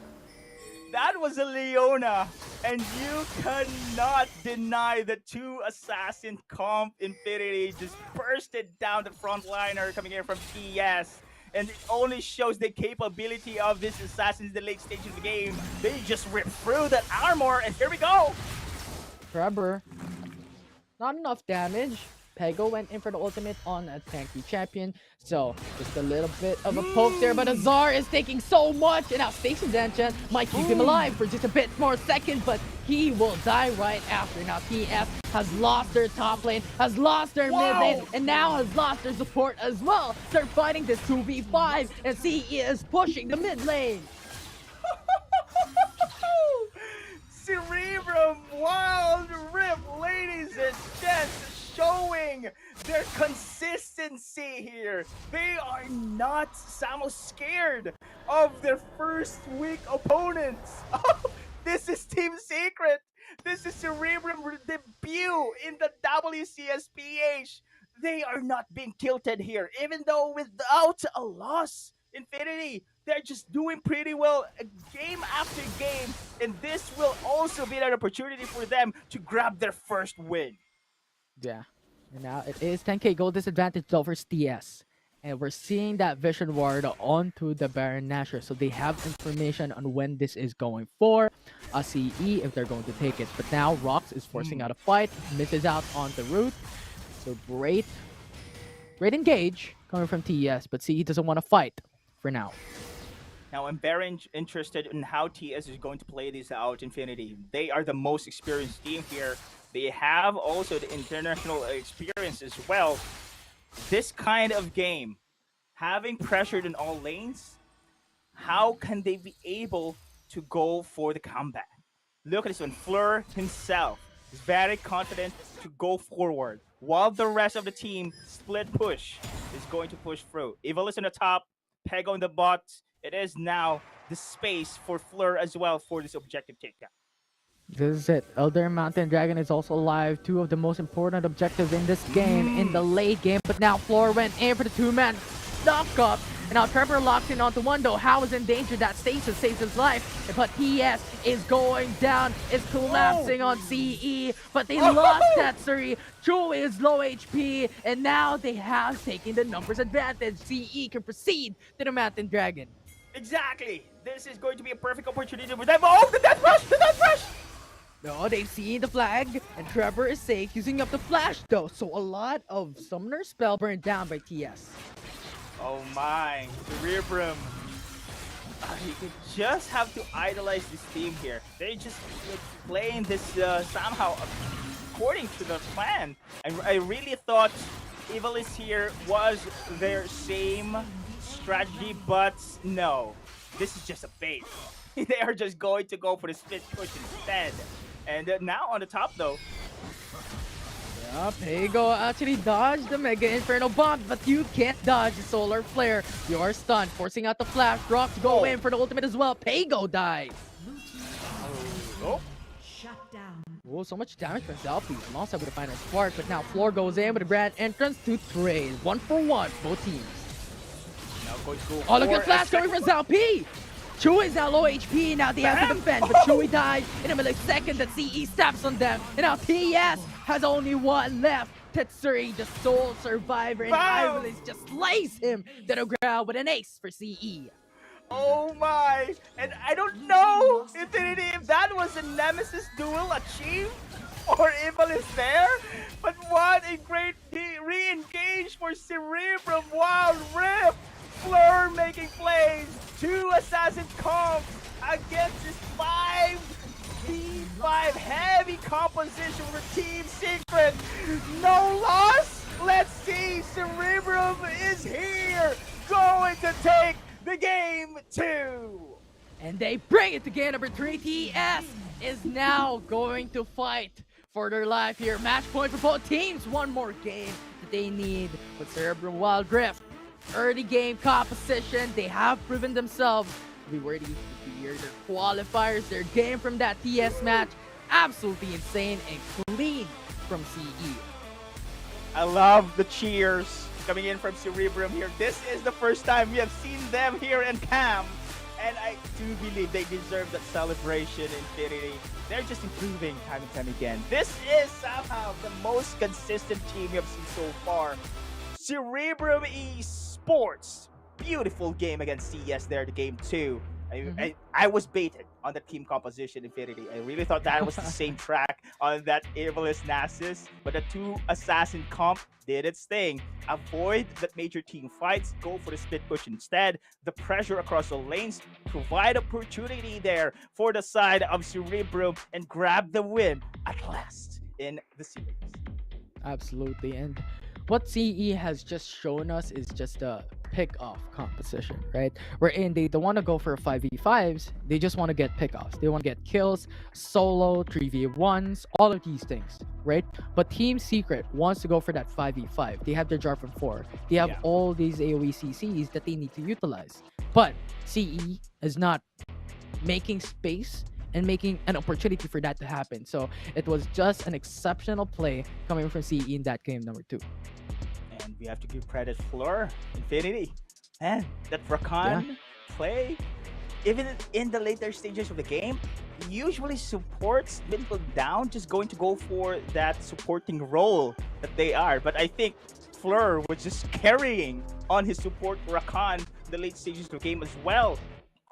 That was a Leona, and you cannot deny the two assassin comp Infinity just bursted down the frontliner coming in from TS. And it only shows the capability of these assassins in the late stage of the game. They just rip through that armor, and here we go! Trevor, not enough damage. Pego went in for the ultimate on a tanky champion, so just a little bit of a poke there, but Azar is taking so much, and now Station Danchan might keep him alive for just a bit more seconds, but he will die right after. Now TS has lost their top lane, has lost their mid lane, and now has lost their support as well. They're fighting this 2v5, and CE is pushing the mid lane. Cerebrum Wildrift, ladies and gents, showing their consistency here. They are not somehow scared of their first week opponents. This is Team Secret. This is Cerebrum debut in the WCS. They are not being tilted here, even though without a loss. Infinity, they're just doing pretty well game after game, and this will also be an opportunity for them to grab their first win. Yeah, and now it is 10k gold disadvantage over TS. And we're seeing that Vision Ward onto the Baron Nashor, so they have information on when this is going for a CE if they're going to take it. But now Rox is forcing out a fight, misses out on the route. So great engage coming from TS, but CE doesn't want to fight for now. Now, I'm very interested in how TS is going to play this out, Infinity. They are the most experienced team here. They have also the international experience as well. This kind of game, having pressured in all lanes, how can they be able to go for the comeback? Look at this one. Fleur himself is very confident to go forward, while the rest of the team split push is going to push through. Evil is on the top, Peg on the bot. It is now the space for Fleur as well for this objective takedown. This is it. Elder Mountain Dragon is also alive. Two of the most important objectives in this game, in the late game. But now Floor went in for the two-man knock-up. And now Trevor locks in onto one, though. How is in danger? That stasis saves his life. But TS is going down, is collapsing on CE. But they lost that Suri. Chu is low HP. And now they have taken the numbers advantage. CE can proceed to the Mountain Dragon. Exactly. This is going to be a perfect opportunity for them. Oh, the death rush! The death rush! No, they see the flag, and Trevor is safe using up the flash, though. So a lot of Summoner spell burned down by TS. Oh my, Cerebrum. You just have to idolize this team here. They just playing this somehow according to the plan. And I really thought Evilis here was their same strategy, but no. This is just a bait. They are just going to go for the split push instead. And now on the top though. Pego actually dodged the Mega Inferno Bomb, but you can't dodge the Solar Flare. You are stunned, forcing out the Flash. Rock to go in for the ultimate as well. Pego dies. Oh, so much damage from Zelpy. Alongside with the final spark, but now Floor goes in with a grand entrance to trade. 1-for-1, both teams. Now going to go Oh, look for at Flash a coming from Zelpy! Chewy is now low HP, now they have to defend, but Chewy died in a millisecond that CE steps on them, and now TS has only one left. Tetsuri, the sole survivor, and Ivolis just lays him to the ground with an ace for CE. Oh my! And I don't know if that was a Nemesis duel achieved or Evil is there, but what a great re-engage for Cerebrum. Wildrift! Fleur making plays, 2 assassin comps against his 5v5 heavy composition for Team Secret. No loss? Let's see, Cerebrum is here, going to take the game 2. And they bring it to game number 3. TS is now going to fight for their life here. Match point for both teams. One more game that they need with Cerebrum Wildrift. Early game composition. They have proven themselves to be worthy to be here. Their qualifiers, their game from that TS match, absolutely insane and clean from CE. I love the cheers coming in from Cerebrum here. This is the first time we have seen them here in camp, and I do believe they deserve that celebration. Infinity, they're just improving time and time again. This is somehow the most consistent team we have seen so far. Cerebrum Esports, beautiful game against CS there, the game 2. I was baited on the team composition, Infinity. I really thought that was the same track on that Evilist Nasus, but the 2 assassin comp did its thing. Avoid the major team fights, go for the split push instead. The pressure across the lanes, provide opportunity there for the side of Cerebrum, and grab the win at last in the series. Absolutely, and what CE has just shown us is just a pick-off composition, right? Wherein they don't want to go for 5v5s, they just want to get pick-offs. They want to get kills, solo, 3v1s, all of these things, right? But Team Secret wants to go for that 5v5. They have their jar from 4. They have all these AoE CCs that they need to utilize. But CE is not making space and making an opportunity for that to happen. So it was just an exceptional play coming from CE in that game number 2. And we have to give credit for Infinity. And that Rakan play, even in the later stages of the game, usually supports middle down, just going to go for that supporting role that they are. But I think Fleur was just carrying on his support Rakan the late stages of the game as well.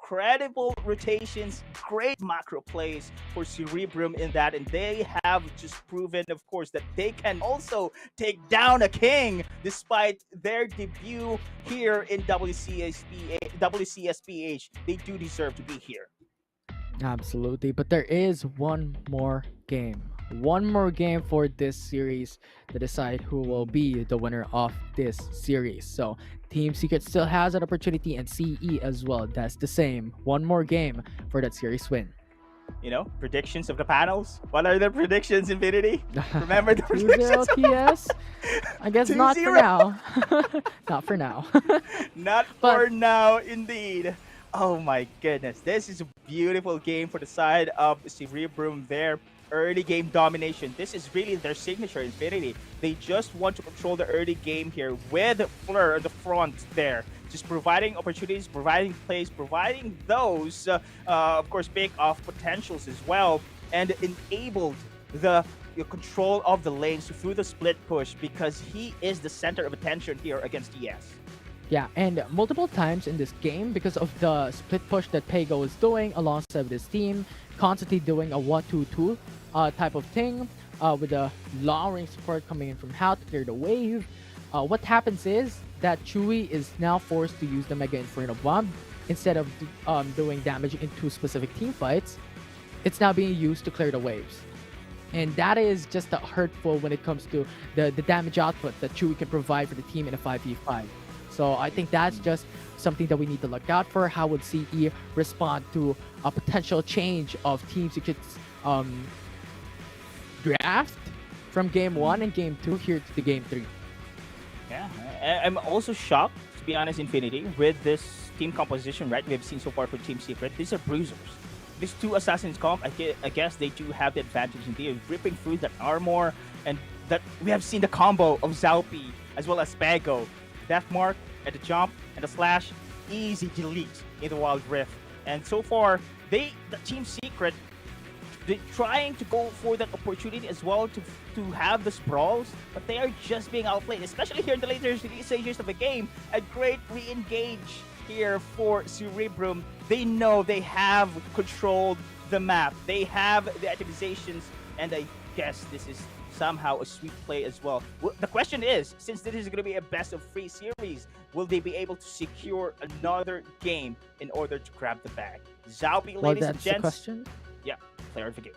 Incredible rotations, great macro plays for Cerebrum in that, and they have just proven, of course, that they can also take down a king despite their debut here in WCSPH. They do deserve to be here. Absolutely, but there is one more game. One more game for this series to decide who will be the winner of this series. So Team Secret still has an opportunity, and CE as well. That's the same. One more game for that series win. You know, predictions of the panels. What are the predictions, Infinity? Remember the predictions? 2-0 TS? I guess not for now. Not for now. Not for now, indeed. Oh my goodness. This is a beautiful game for the side of Cerebrum there. Early game domination. This is really their signature, Infinity. They just want to control the early game here with Fleur at the front there. Just providing opportunities, providing plays, providing those, of course, bake-off potentials as well, and enabled the control of the lanes through the split push, because he is the center of attention here against ES. Yeah, and multiple times in this game, because of the split push that Pego is doing alongside with his team, constantly doing a 1-2-2 type of thing, with a long-range support coming in from How to clear the wave. What happens is that Chewy is now forced to use the Mega Inferno Bomb instead of doing damage into specific team fights. It's now being used to clear the waves. And that is just hurtful when it comes to the damage output that Chewy can provide for the team in a 5v5. So I think that's just something that we need to look out for. How would CE respond to a potential change of Team Secret's draft from game 1 and game 2 here to the game 3. Yeah, I'm also shocked, to be honest, Infinity, with this team composition, right? We have seen so far for Team Secret. These are bruisers. These two Assassin's comp, I guess they do have the advantage in there, ripping through that armor, and that we have seen the combo of Zaupi as well as Spago. Death Mark at the jump and the slash, easy delete in the Wildrift. And so far, the Team Secret, they're trying to go for that opportunity as well to have the sprawls, but they are just being outplayed, especially here in the later stages of the game. A great re-engage here for Cerebrum. They know they have controlled the map. They have the itemizations, and I guess this is somehow a sweet play as well. The question is, since this is going to be a best-of-3 series, will they be able to secure another game in order to grab the bag? Zaupi, Well, ladies and that's the gents. question. Yeah, player of the game.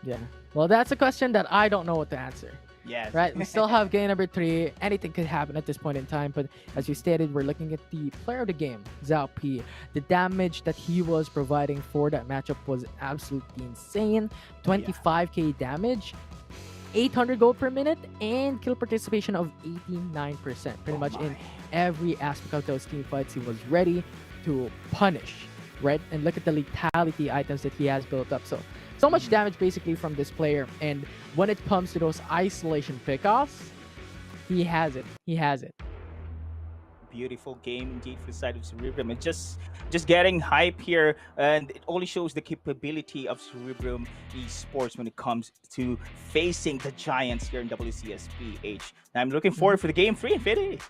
Yeah. Well, that's a question that I don't know what to answer. Yes. Right, we still have game number 3. Anything could happen at this point in time, but as you stated, we're looking at the player of the game, Zhao P. The damage that he was providing for that matchup was absolutely insane. 25k damage, 800 gold per minute, and kill participation of 89%. Pretty much in every aspect of those team fights, he was ready to punish, right? And look at the lethality items that he has built up. So much damage basically from this player, and when it comes to those isolation pickoffs, he has it. He has it. Beautiful game indeed for the side of Cerebrum, and just getting hype here, and it only shows the capability of Cerebrum Esports when it comes to facing the giants here in WCSPH. Now I'm looking forward for the game 3, Infinity.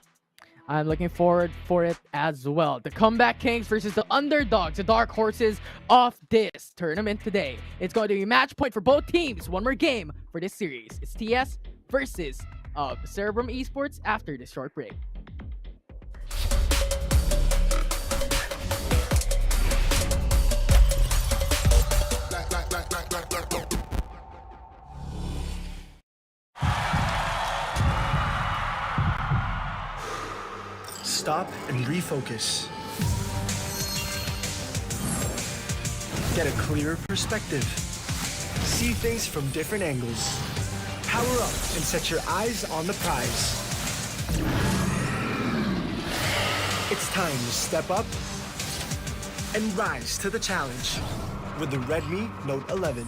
I'm looking forward for it as well. The Comeback Kings versus the underdogs, the dark horses of this tournament today. It's going to be match point for both teams. One more game for this series. It's TS versus Cerebrum Esports after this short break. Stop and refocus. Get a clearer perspective. See things from different angles. Power up and set your eyes on the prize. It's time to step up and rise to the challenge with the Redmi Note 11.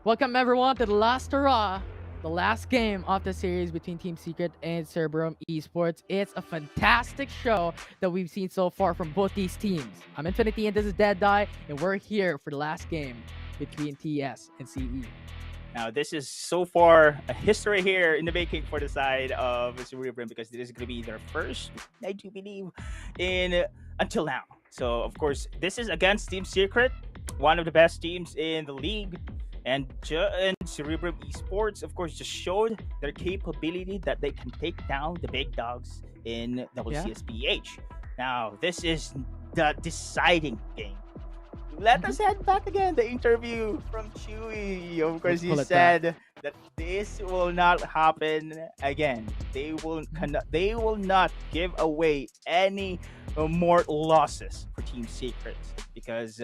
Welcome everyone to the last hurrah, the last game of the series between Team Secret and Cerebrum Esports. It's a fantastic show that we've seen so far from both these teams. I'm Infinity and this is Deadeye, and we're here for the last game between TS and CE. Now, this is so far a history here in the making for the side of Cerebrum because this is going to be their first, I do believe, in until now. So, of course, this is against Team Secret, one of the best teams in the league. And Cerebrum Esports, of course, just showed their capability that they can take down the big dogs in WCS. Now, this is the deciding game. Let us head back again. The interview from Chewy. Of course, he said that this will not happen again. They will not give away any more losses for Team Secret because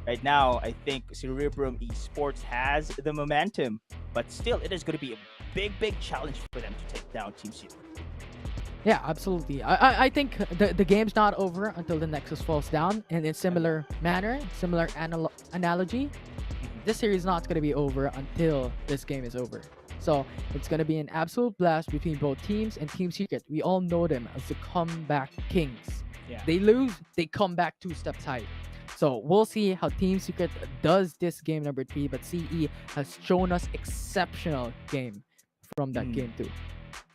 right now I think Cerebrum Esports has the momentum, but still it is going to be a big challenge for them to take down Team Secret. Yeah, absolutely. I think the game's not over until the Nexus falls down, and in similar manner, similar analogy, this series is not going to be over until this game is over. So it's going to be an absolute blast between both teams, and Team Secret, we all know them as the comeback kings. Yeah. They lose, they come back 2 steps higher. So we'll see how Team Secret does this game number 3, but CE has shown us exceptional game from that game too.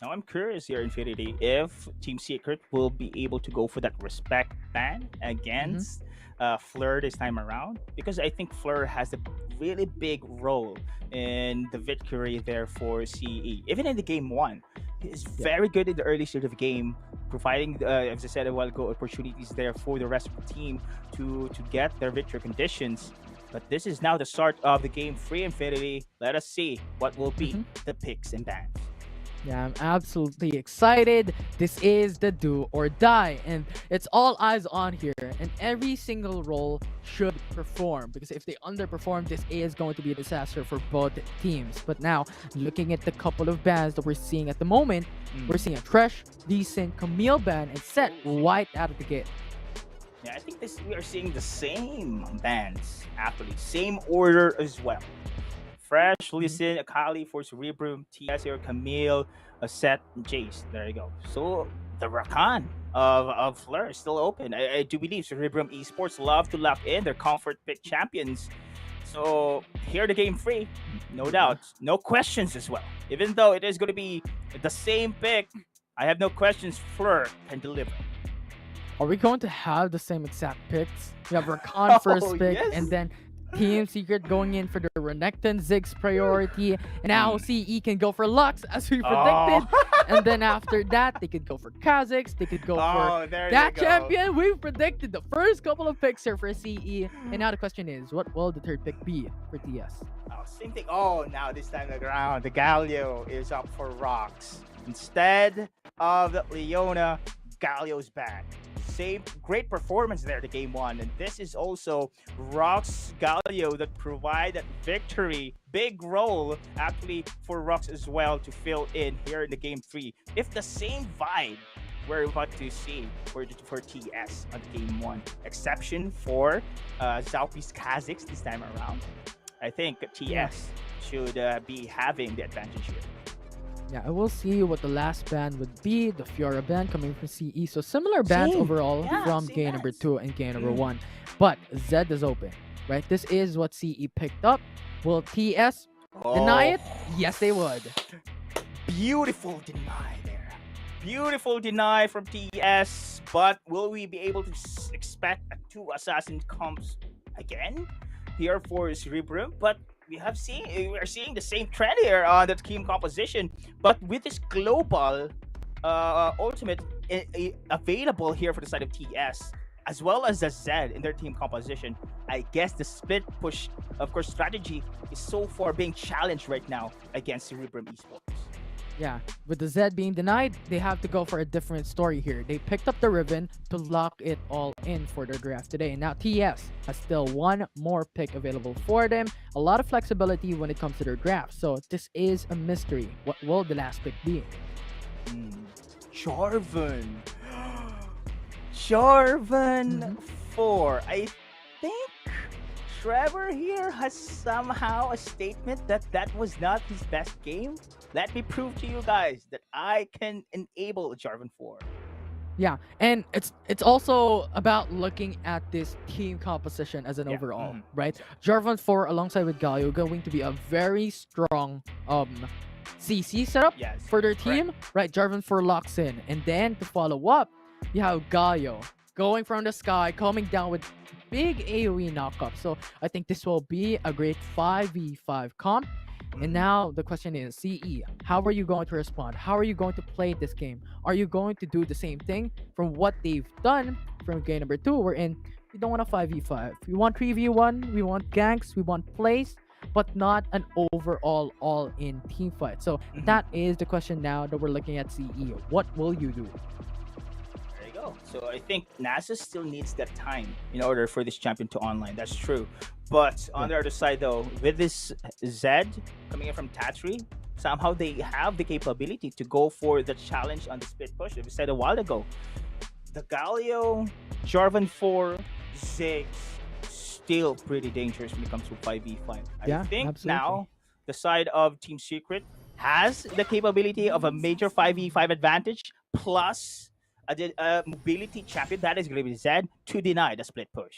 Now I'm curious here, Infinity, if Team Secret will be able to go for that respect ban against Fleur this time around, because I think Fleur has a really big role in the victory there for CE. Even in the game 1, he's very good in the early stage of the game, providing, as I said a while ago, opportunities there for the rest of the team to get their victory conditions. But this is now the start of the game 3, Infinity. Let us see what will be the picks and bans. Yeah, I'm absolutely excited. This is the do or die, and it's all eyes on here, and every single role should perform, because if they underperform, this is going to be a disaster for both teams. But now, looking at the couple of bans that we're seeing at the moment, we're seeing a Thresh, Decent, Camille ban, and Set right out of the gate. Yeah, I think we are seeing the same bans, actually. Same order as well. Fresh, Listen, Akali for Cerebrum, TS here, Camille, Set, and Jace. There you go. So the Rakan of Fleur is still open. I do believe Cerebrum Esports love to lock in their comfort pick champions. So here the game 3, no doubt. No questions as well. Even though it is going to be the same pick, I have no questions. Fleur can deliver. Are we going to have the same exact picks? We have Rakan first pick, and then Team Secret going in for the Renekton Ziggs priority, and now CE can go for Lux as we predicted, and then after that they could go for Kha'Zix, they could go for that champion. We've predicted the first couple of picks here for CE, and now the question is, what will the third pick be for TS? Same thing. Now this time around, the Galio is up for Rox. Instead of the Leona, Galio's back. Same great performance there to game 1, and this is also Rox Galio that provide that victory, big role actually for Rox as well to fill in here in the game 3. If the same vibe we're about to see for TS on game 1, exception for Zaupi's Kha'Zix this time around, I think TS should be having the advantage here. Yeah, I will see what the last ban would be. The Fiora ban coming from CE. So similar bans overall from game number 2 and game number 1. But Zed is open, right? This is what CE picked up. Will TS deny it? Yes, they would. Beautiful deny there. Beautiful deny from TS. But will we be able to expect a 2 assassin comps again here for Cerebrum? But we are seeing the same trend here on the team composition, but with this global ultimate available here for the side of TS, as well as the Z in their team composition, I guess the split push, of course, strategy is so far being challenged right now against Cerebrum Esports. Yeah, with the Z being denied, they have to go for a different story here. They picked up the Riven to lock it all in for their draft today. And now TS has still one more pick available for them. A lot of flexibility when it comes to their draft. So this is a mystery. What will the last pick be? Jarvan. Jarvan 4. I think Trevor here has somehow a statement that that was not his best game. Let me prove to you guys that I can enable Jarvan 4. Yeah, and it's also about looking at this team composition as an overall, right? Jarvan 4 alongside with Galio going to be a very strong CC setup Yes, for their team, right? Jarvan 4 locks in, and then to follow up, you have Galio going from the sky, coming down with big AoE knockup. So I think this will be a great 5v5 comp. And now the question is, CE, how are you going to respond? How are you going to play this game? Are you going to do the same thing from what they've done from game number 2? We're in, we don't want a 5v5. We want 3v1, we want ganks, we want plays, but not an overall all-in team fight. So that is the question now that we're looking at CE. What will you do? There you go. So I think NASA still needs that time in order for this champion to online. That's true. But on the other side, though, with this Zed coming in from Tatri, somehow they have the capability to go for the challenge on the split push that we said a while ago. The Galio, Jarvan 4, Ziggs, still pretty dangerous when it comes to 5v5. I think now the side of Team Secret has the capability of a major 5v5 advantage plus a mobility champion that is going to be Zed to deny the split push.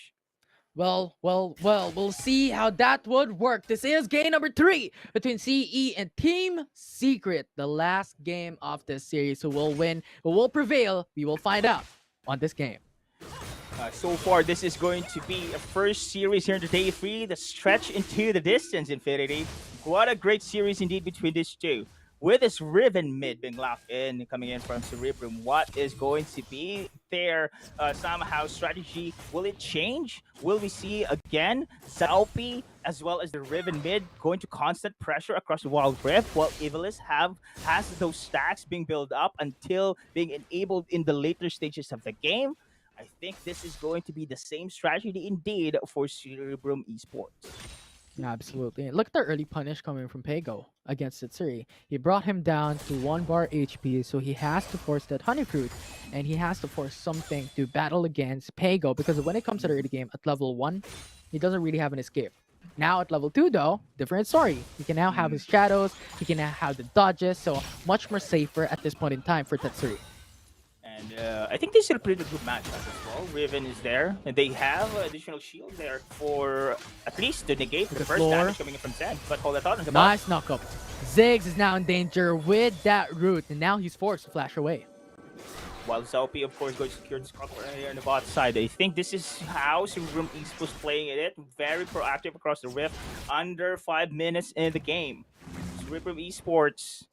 Well, we'll see how that would work. This is game number 3 between CE and Team Secret, the last game of this series. Who will win, who will prevail, we will find out on this game. So far, this is going to be a first series here in the day 3 that stretch into the distance, Infinity. What a great series indeed between these two. With this Riven mid being locked in, coming in from Cerebrum, what is going to be their somehow strategy? Will it change? Will we see again Zalpi as well as the Riven mid going to constant pressure across the Wildrift while Evilis has those stacks being built up until being enabled in the later stages of the game? I think this is going to be the same strategy indeed for Cerebrum Esports. Absolutely. And look at the early punish coming from Pego against Tsuri. He brought him down to 1 bar HP, so he has to force that Honey Fruit, and he has to force something to battle against Pego, because when it comes to the early game, at level 1, he doesn't really have an escape. Now at level 2 though, different story. He can now have his shadows, he can now have the dodges, so much more safer at this point in time for Tatsuri. And I think this is a pretty good matchup as well. Riven is there, and they have additional shield there for at least to negate the first damage coming in from Zed. But hold that thought on the nice knockup. Ziggs is now in danger with that root, and now he's forced to flash away. While Zalpi, of course, going to secure this conquer here on the bot side. I think this is how Cerebrum Esports playing it. Very proactive across the rift. Under 5 minutes in the game. Cerebrum Esports,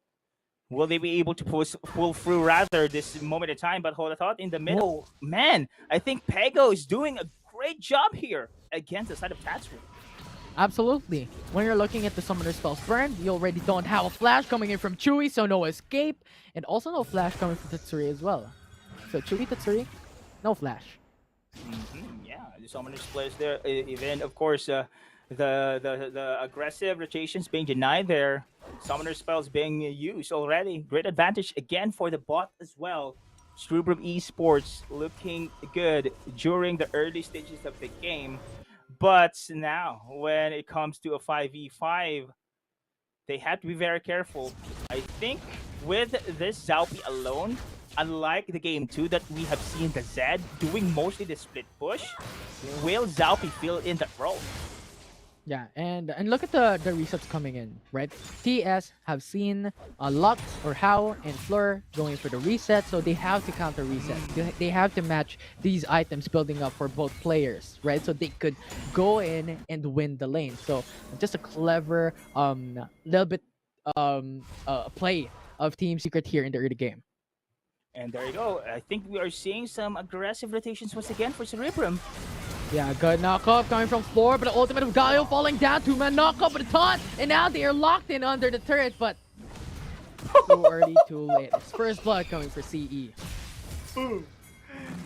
will they be able to pull through rather this moment in time? But hold a thought in the middle. Whoa. Man, I think Pego is doing a great job here against the side of Tatsuri. Absolutely. When you're looking at the summoner spells burned, you already don't have a flash coming in from Chewy, so no escape. And also no flash coming from Tatsuri as well. So Chewy, Tatsuri, no flash. Yeah, the summoner splits there. Even, of course, the aggressive rotations being denied there. Summoner spells being used already. Great advantage again for the bot as well. Cerebrum Esports looking good during the early stages of the game. But now, when it comes to a 5v5, they have to be very careful. I think with this Zalpi alone, unlike the game 2 that we have seen the Zed doing mostly the split push, will Zalpi fill in that role? Yeah, and look at the resets coming in, right? TS have seen Lux or How and Fleur going for the reset, so they have to counter reset. They have to match these items building up for both players, right? So they could go in and win the lane. So just a clever little bit play of Team Secret here in the early game. And there you go. I think we are seeing some aggressive rotations once again for Cerebrum. Yeah, good knockup coming from Floor, but the ultimate of Galio falling down. 2-man knockup with a taunt, and now they are locked in under the turret, but too early, too late. It's first blood coming for CE.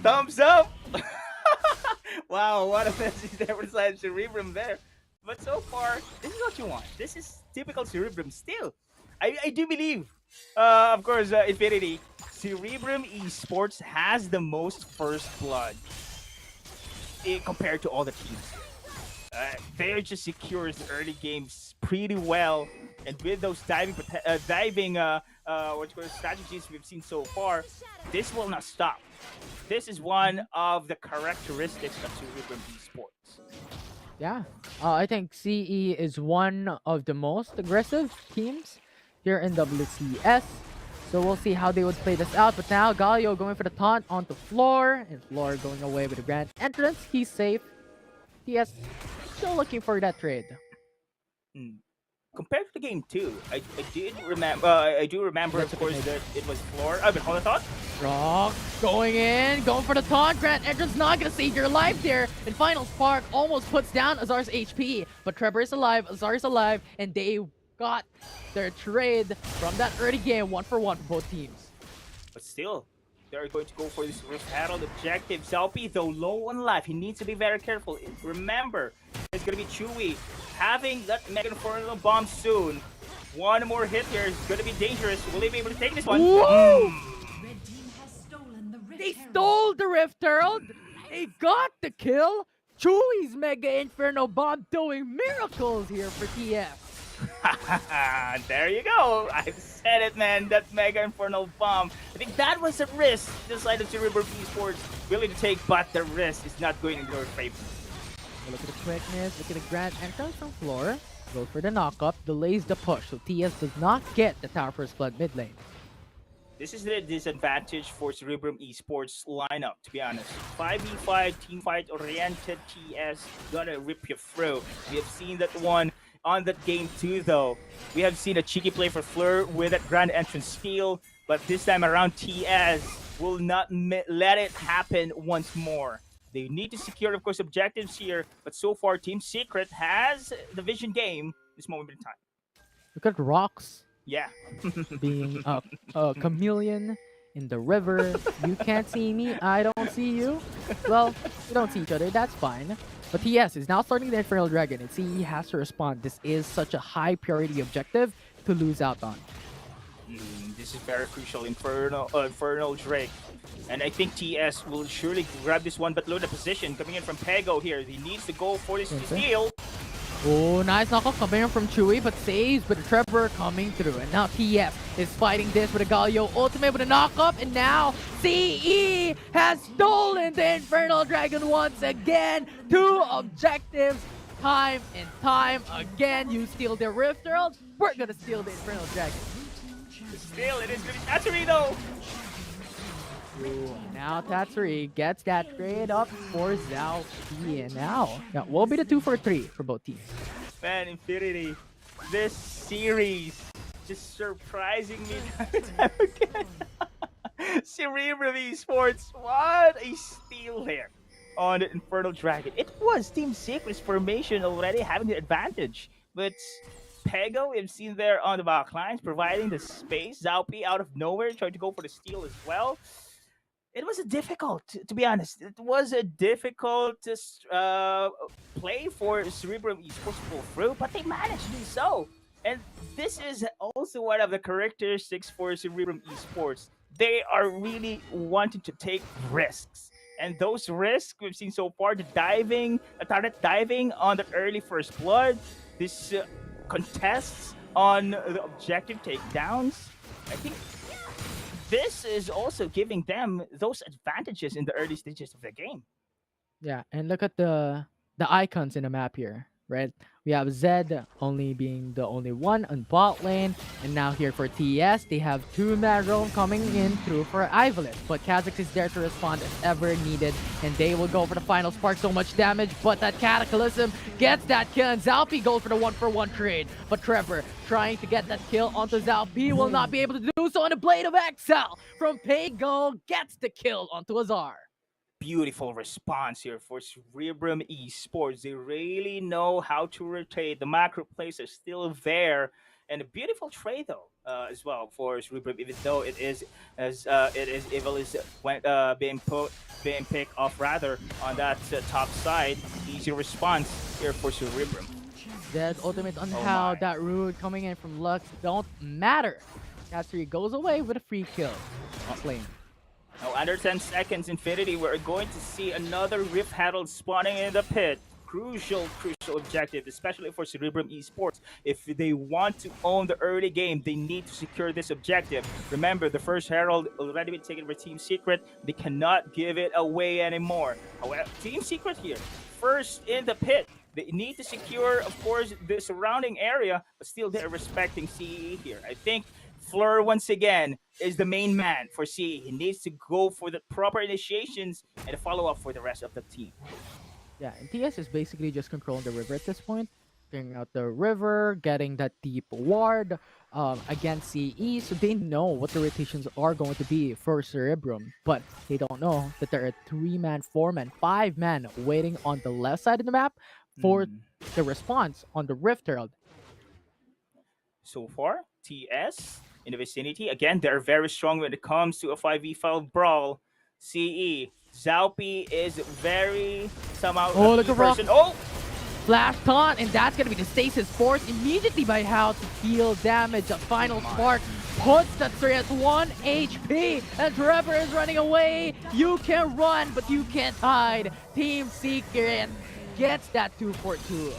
Thumbs up! Wow, what a message there for side Cerebrum there. But so far, this is what you want. This is typical Cerebrum still. I do believe, of course, Infinity, Cerebrum Esports has the most first blood compared to all the teams. They just secures the early games pretty well, and with those diving strategies we've seen so far, this will not stop. This is one of the characteristics of Cerebrum Esports. Yeah, I think CE is one of the most aggressive teams here in WCS. So we'll see how they would play this out. But now Galio going for the taunt onto Floor, and Floor going away with a grand entrance. He's safe. TS still looking for that trade. Compared to game 2, I do remember, of course, that it was Floor. But hold on, thought. Rock going in, going for the taunt. Grand entrance not gonna save your life there. And Final Spark almost puts down Azar's HP. But Trevor is alive, Azar is alive, and they got their trade from that early game, 1-for-1 for both teams. But still, they're going to go for this Rift Herald objective. Xiaomi, though low on life, he needs to be very careful. Remember, it's going to be Chewy having that Mega Inferno bomb soon. One more hit here is going to be dangerous. Will he be able to take this one? Whoa! They stole the Rift Herald. They got the kill. Chewy's Mega Inferno bomb doing miracles here for TF. There you go. I've said it, man. That Mega Infernal Bomb. I think that was a risk the side of Cerebrum Esports willing to take, but the risk is not going in your favor. Look at the quickness. Look at the grand entrance from Floor. Goes for the knockup. Delays the push. So TS does not get the Tower First Blood mid lane. This is the disadvantage for Cerebrum Esports lineup, to be honest. 5v5, team fight oriented TS gonna rip you through. We have seen that one on that game 2, though. We have seen a cheeky play for Fleur with that grand entrance steal, but this time around TS will not let it happen once more. They need to secure, of course, objectives here, but so far Team Secret has the vision game this moment in time. Look at Rocks Yeah. being a chameleon in the river. You can't see me, I don't see you. Well, we don't see each other, that's fine. But TS is now starting the Infernal Dragon, and CE has to respond. This is such a high priority objective to lose out on. This is very crucial. Infernal Drake. And I think TS will surely grab this one, but load the position coming in from Pego here. He needs to go for this steal. Oh, nice knockoff coming in from Chewy, but saves with the Trevor coming through. And now TS is fighting this with a Galio ultimate with a knockup, and now CE has stolen the Infernal Dragon once again. 2 objectives, time and time again. You steal the Rift Herald, we're gonna steal the Infernal Dragon. Still, it is good. Tatsuri, though. Ooh, now Tatsuri gets that trade up for Zhao P, and now that will be the 2-for-3 for both teams. Man, Infinity, this series just surprising me time again. Cerebrum Esports, what a steal here on the Infernal Dragon. It was Team Secret's formation already having the advantage, but Pego, we've seen there on the back lines, providing the space. Zhao P out of nowhere, trying to go for the steal as well. It was a difficult, to be honest. It was a difficult play for Cerebrum Esports to pull through, but they managed to do so. And this is also one of the characteristics for Cerebrum Esports. They are really wanting to take risks. And those risks we've seen so far, the diving, turret diving on the early first blood, this contests on the objective takedowns. I think this is also giving them those advantages in the early stages of the game. Yeah, and look at the icons in the map here, right? We have Zed only being the only one on bot lane, and now here for TS, they have 2 Magro coming in through for Ivalet, but Kha'Zix is there to respond as ever needed, and they will go for the Final Spark. So much damage, but that Cataclysm gets that kill, and Zalpi goes for the 1-for-1 trade, but Trevor trying to get that kill onto Zalpi will not be able to do so, and a Blade of Exile from Pego gets the kill onto Azar. Beautiful response here for Cerebrum Esports. They really know how to rotate. The macro plays are still there, and a beautiful trade though as well for Cerebrum. Even though it is Evil is being picked off rather on that top side. Easy response here for Cerebrum. Dead ultimate on how that root coming in from Lux don't matter. Cassidy goes away with a free kill off lane. Now, under 10 seconds, Infinity, we're going to see another Rift Herald spawning in the pit. crucial objective, especially for Cerebrum Esports. If they want to own the early game, they need to secure this objective. Remember, the first Herald already been taken by Team Secret. They cannot give it away anymore. However, Team Secret here, first in the pit. They need to secure, of course, the surrounding area, but still they're respecting CE here. I think Fleur, once again, is the main man for CE. He needs to go for the proper initiations and a follow-up for the rest of the team. Yeah, and TS is basically just controlling the river at this point. Clearing out the river, getting that deep ward against CE, so they know what the rotations are going to be for Cerebrum. But they don't know that there are 3-man, 4-man, 5-man waiting on the left side of the map for the response on the Rift Herald. So far, TS in the vicinity. Again, they're very strong when it comes to a 5v5 brawl. CE. Xiaomi is very somehow Oh, a look key at Rock. person. Oh! Flash taunt, and that's going to be the stasis force immediately by How to heal damage. A final spark puts that 3 at 1 HP, and Trevor is running away. You can run, but you can't hide. Team Secret gets that 2-4-2.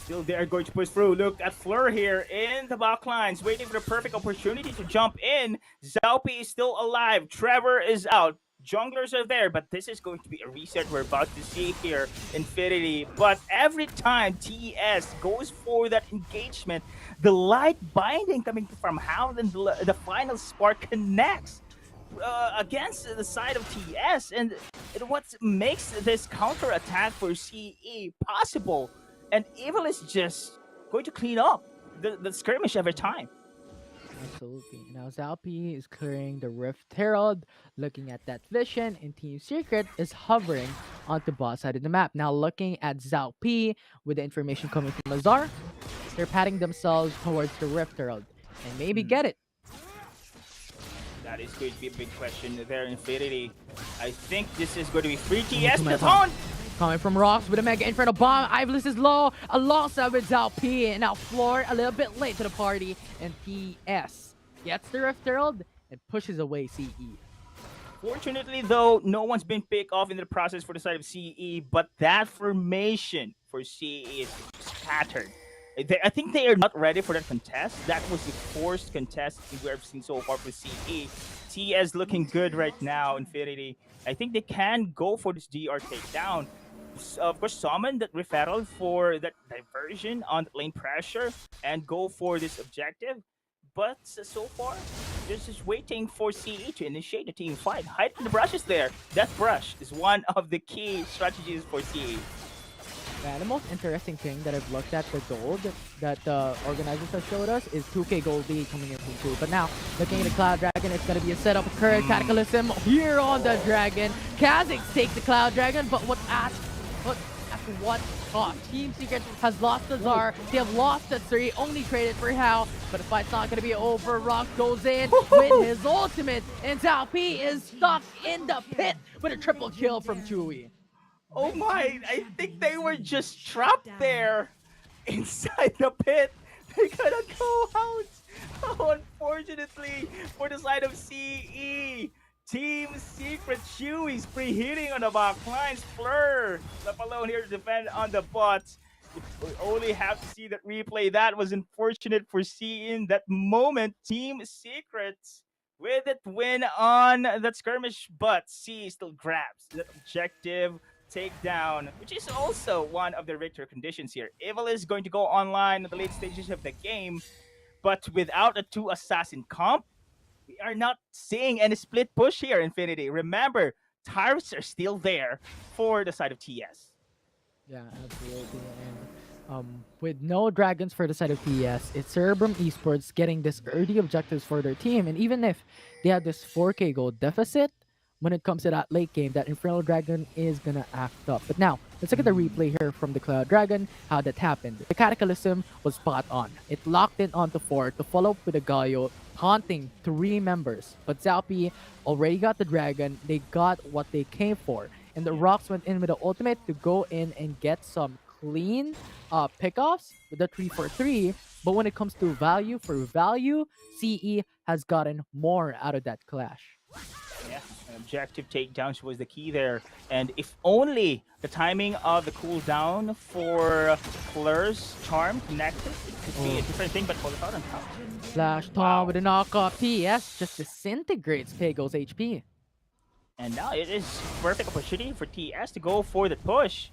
Still they're going to push through. Look at Fleur here in the back lines, waiting for the perfect opportunity to jump in. Xiaomi is still alive. Trevor is out. Junglers are there, but this is going to be a reset we're about to see here, Infinity. But every time TES goes for that engagement, the light binding coming from Hound and the final spark connects against the side of TES. And what makes this counter attack for CE possible? And Evil is just going to clean up the skirmish every time. Absolutely. Now Zalpi is clearing the Rift Herald, looking at that vision, and Team Secret is hovering on the bot side of the map. Now looking at Zalpi with the information coming from Lazar, they're patting themselves towards the Rift Herald and maybe get it. That is going to be a big question there, Infinity. I think this is going to be free TS. The taunt! Coming from Rocks with a Mega Inferno Bomb. Ivlis is low alongside with Zhao P. And now Floor a little bit late to the party. And TS gets the Rift Herald and pushes away CE. Fortunately, though, no one's been picked off in the process for the side of CE, but that formation for CE is scattered. I think they are not ready for that contest. That was the forced contest we have seen so far for CE. TS looking good right now, Infinity. I think they can go for this GR takedown. Of course, summon that referral for that diversion on lane pressure and go for this objective. But so far, just waiting for CE to initiate the team fight. Hide the brushes there. Death Brush is one of the key strategies for CE. Yeah, the most interesting thing that I've looked at the gold that the organizers have showed us is 2k gold lead coming in from 2. But now, looking at the Cloud Dragon, it's going to be a setup of current Cataclysm here on the Dragon. Kha'Zix takes the Cloud Dragon, but at what cost? Team Secret has lost the Czar, they have lost the 3, only traded for Hao, but the fight's not going to be over. Rock goes in with his ultimate, and Zhao P is stuck in the pit with a triple kill from Chewy. Oh my, I think they were just trapped there inside the pit. They cannot go out. Oh, unfortunately, for the side of CE, Team Secret Chewy's preheating on the back lines. Fleur left alone here to defend on the bot. We only have to see that replay. That was unfortunate for CE in that moment. Team Secret with it win on that skirmish, but CE still grabs that objective takedown, which is also one of the victory conditions here. Evil is going to go online in the late stages of the game, but without a 2 assassin comp, we are not seeing any split push here, Infinity. Remember, tariffs are still there for the side of TS. Yeah, absolutely. And with no dragons for the side of TS, it's Cerebrum Esports getting this early objectives for their team. And even if they have this 4k gold deficit, when it comes to that late game, that Infernal Dragon is gonna act up. But now, let's look at the replay here from the Cloud Dragon, how that happened. The Cataclysm was spot on. It locked in onto 4 to follow up with a Galio, taunting 3 members. But Zalpi already got the Dragon, they got what they came for. And the Rocks went in with the ultimate to go in and get some clean pickoffs with the 3-4-3. But when it comes to value for value, CE has gotten more out of that clash. Yeah, Objective takedowns was the key there. And if only the timing of the cooldown for Fleur's charm connected, it could be a different thing, but hold it on top. Flash Tom with a knockoff. TS just disintegrates Kego's HP. And now it is perfect opportunity for TS to go for the push.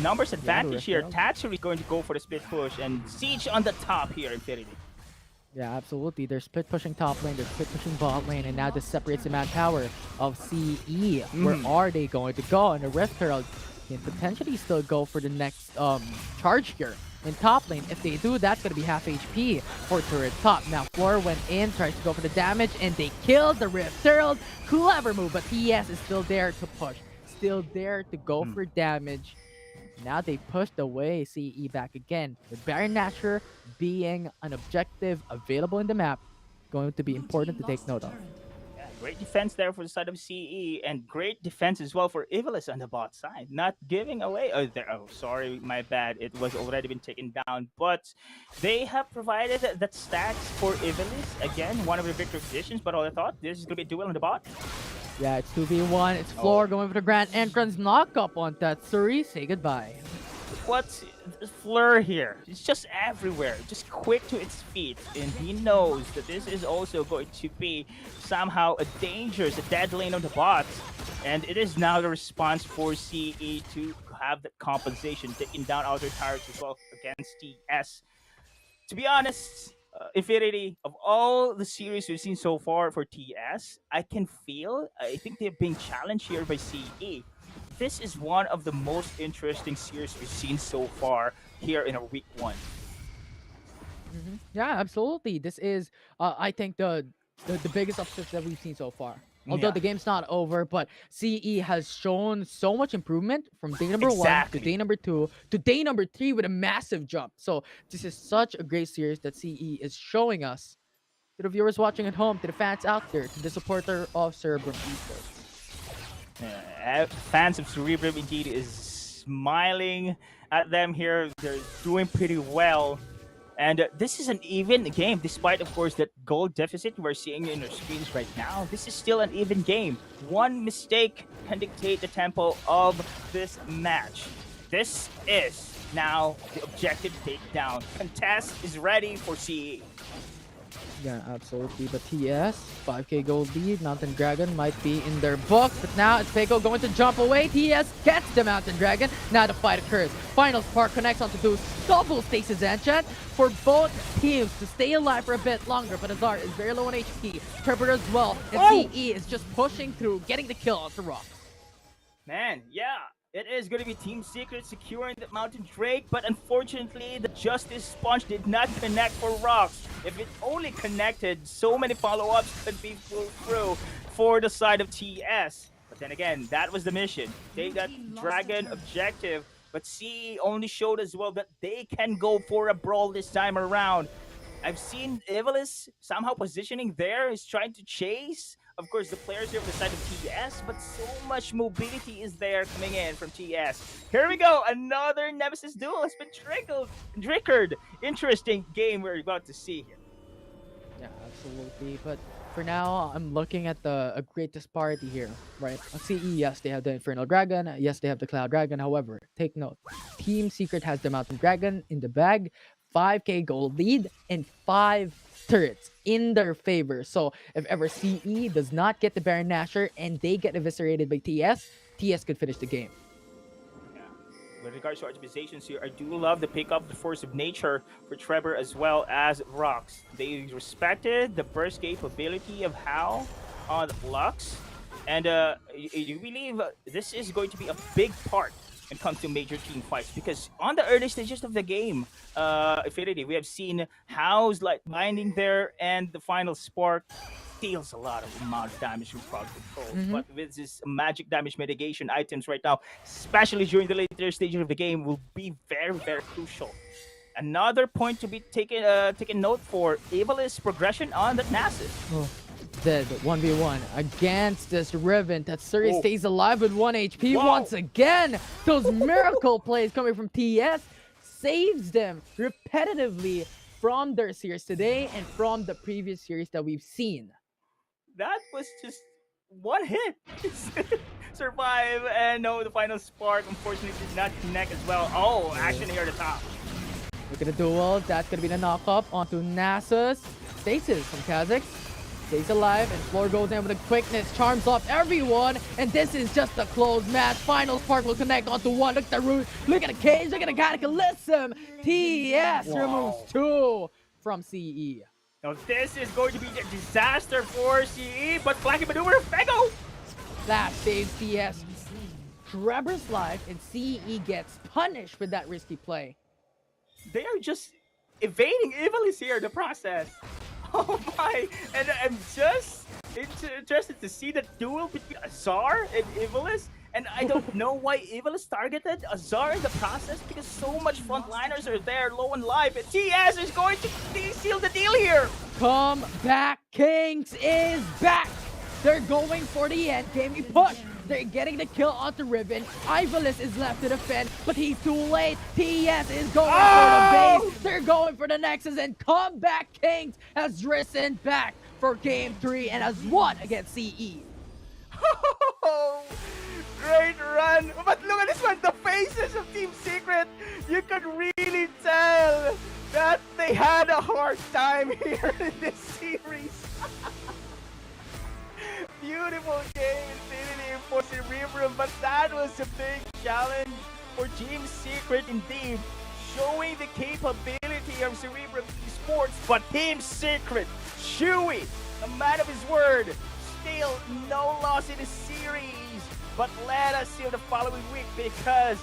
Numbers advantage here. Tatsuri is going to go for the split push, and Siege on the top here, Infinity. Yeah, absolutely. They're split pushing top lane, they're split pushing bot lane, and now this separates the manpower of CE. Where are they going to go? And the Rift Herald can potentially still go for the next charge here in top lane. If they do, that's going to be half HP for turret top. Now, Floor went in, tries to go for the damage, and they killed the Rift Herald. Clever move, but TS is still there to push. Still there to go for damage. Now they pushed away CE back again. With Baron Nashor being an objective available in the map, going to be important to take note of. Yeah, great defense there for the side of CE, and great defense as well for Ivalice on the bot side. Not giving away. Oh, sorry, my bad. It was already been taken down, but they have provided that stacks for Ivalice. Again, one of the victory positions, but all I thought, this is going to be a duel on the bot. Yeah, it's 2v1. It's Floor going for the grand entrance. Knock up on Tatsuri. Say goodbye. What's Fleur here? It's just everywhere, just quick to its feet, and he knows that this is also going to be somehow a dangerous, a dead lane on the bot, and it is now the response for CE to have that compensation, taking down outer tires as well against TS. To be honest, Infinity, of all the series we've seen so far for TS, I think they're being challenged here by CE. This is one of the most interesting series we've seen so far here in our week 1. Yeah, absolutely. This is, I think, the biggest upset that we've seen so far. Although the game's not over, but CE has shown so much improvement from day number 1 to day number 2 to day number 3 with a massive jump. So this is such a great series that CE is showing us, to the viewers watching at home, to the fans out there, to the supporter of Cerebrum Esports. Fans of Cerebrum indeed is smiling at them here. They're doing pretty well. And this is an even game, despite, of course, that goal deficit we're seeing in our screens right now. This is still an even game. One mistake can dictate the tempo of this match. This is now the objective takedown. Contest is ready for CE. Yeah, absolutely. But TS, 5k gold lead. Mountain Dragon might be in their books, but now it's Peiko going to jump away. TS gets the Mountain Dragon. Now the fight occurs. Final Spark connects onto Deuce. Double stasis enchant for both teams to stay alive for a bit longer, but Azar is very low on HP. Interpreter as well, and CE is just pushing through, getting the kill onto Rocks. Man, yeah. It is going to be Team Secret securing the Mountain Drake, but unfortunately, the Justice Sponge did not connect for Rocks. If it only connected, so many follow-ups could be pulled through for the side of TS. But then again, that was the mission. Take that Dragon objective, but CE only showed as well that they can go for a brawl this time around. I've seen Ivalice somehow positioning there, is trying to chase. Of course, the players here on the side of TS, but so much mobility is there coming in from TS. Here we go, another Nemesis duel has been triggered. Interesting game we're about to see here. Yeah, absolutely. But for now, I'm looking at a great disparity here, right? On CE, yes, they have the Infernal Dragon. Yes, they have the Cloud Dragon. However, take note, Team Secret has the Mountain Dragon in the bag, 5k gold lead, and 5 turrets in their favor. So if ever CE does not get the Baron Nashor and they get eviscerated by TS, TS could finish the game. Yeah. With regards to optimizations here, I do love the pick up the Force of Nature for Trevor as well as Rocks. They respected the burst capability of Hal on Lux, and you believe this is going to be a big part when it comes to major team fights, because on the early stages of the game, Infinity, we have seen Hal's like binding there, and the final spark deals a lot of amount of damage from crowd control. But with this magic damage mitigation items right now, especially during the later stages of the game, will be very, very crucial. Another point to be taken note for Ivalice progression on the Nasus. Dead 1v1 against this Riven. Tatsuri stays alive with 1 HP once again. Those miracle plays coming from TS saves them repetitively from their series today and from the previous series that we've seen. That was just one hit. Survive, and no, the final spark unfortunately did not connect as well. Oh, action here at the top. Look at the duel. That's going to be the knock-up onto Nasus. Stasis from Kha'Zix. Stays alive, and Floor goes in with a quickness. Charms off everyone, and this is just a close match. Final spark will connect onto one. Look at the root. Look at the cage. Look at the Cataclysm. TS removes 2 from CE. Now this is going to be a disaster for CE, but Flaky Maneuver, Fego! Flash saves TS. Trevor's life, and CE gets punished with that risky play. They are just evading Ivalice here in the process. Oh my! And I'm just interested to see the duel between Azar and Ivalice. And I don't know why Ivalice targeted Azar in the process because so much frontliners are there low on life. And TS is going to seal the deal here. Come back, Kings is back. They're going for the end game. We push. They're getting the kill onto Ribbon. Ivalice is left to defend, but he's too late. TS is going for the base. They're going for the Nexus, and Comeback Kings has risen back for Game 3 and has won against CE. Great run. But look at this one. The faces of Team Secret. You could really tell that they had a hard time here in this series. Beautiful game, Infinity for Cerebrum, but that was a big challenge for Team Secret indeed, showing the capability of Cerebrum Esports. But Team Secret, Chewy, a man of his word, still no loss in the series. But let us see the following week because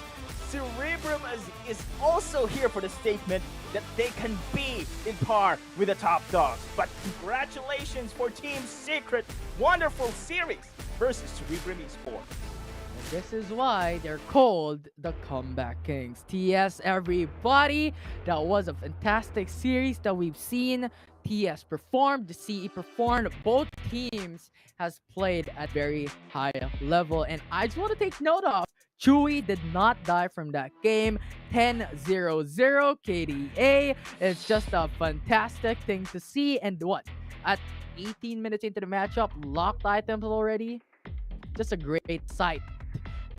Cerebrum is also here for the statement that they can be in par with the top dogs. But congratulations for Team Secret. Wonderful series versus Cerebrum Esports. And this is why they're called the Comeback Kings. TS, everybody. That was a fantastic series that we've seen. TS performed, the CE performed. Both teams has played at very high level. And I just want to take note of Chewy did not die from that game. 10-0-0 KDA. It's just a fantastic thing to see. And what? At 18 minutes into the matchup, locked items already. Just a great sight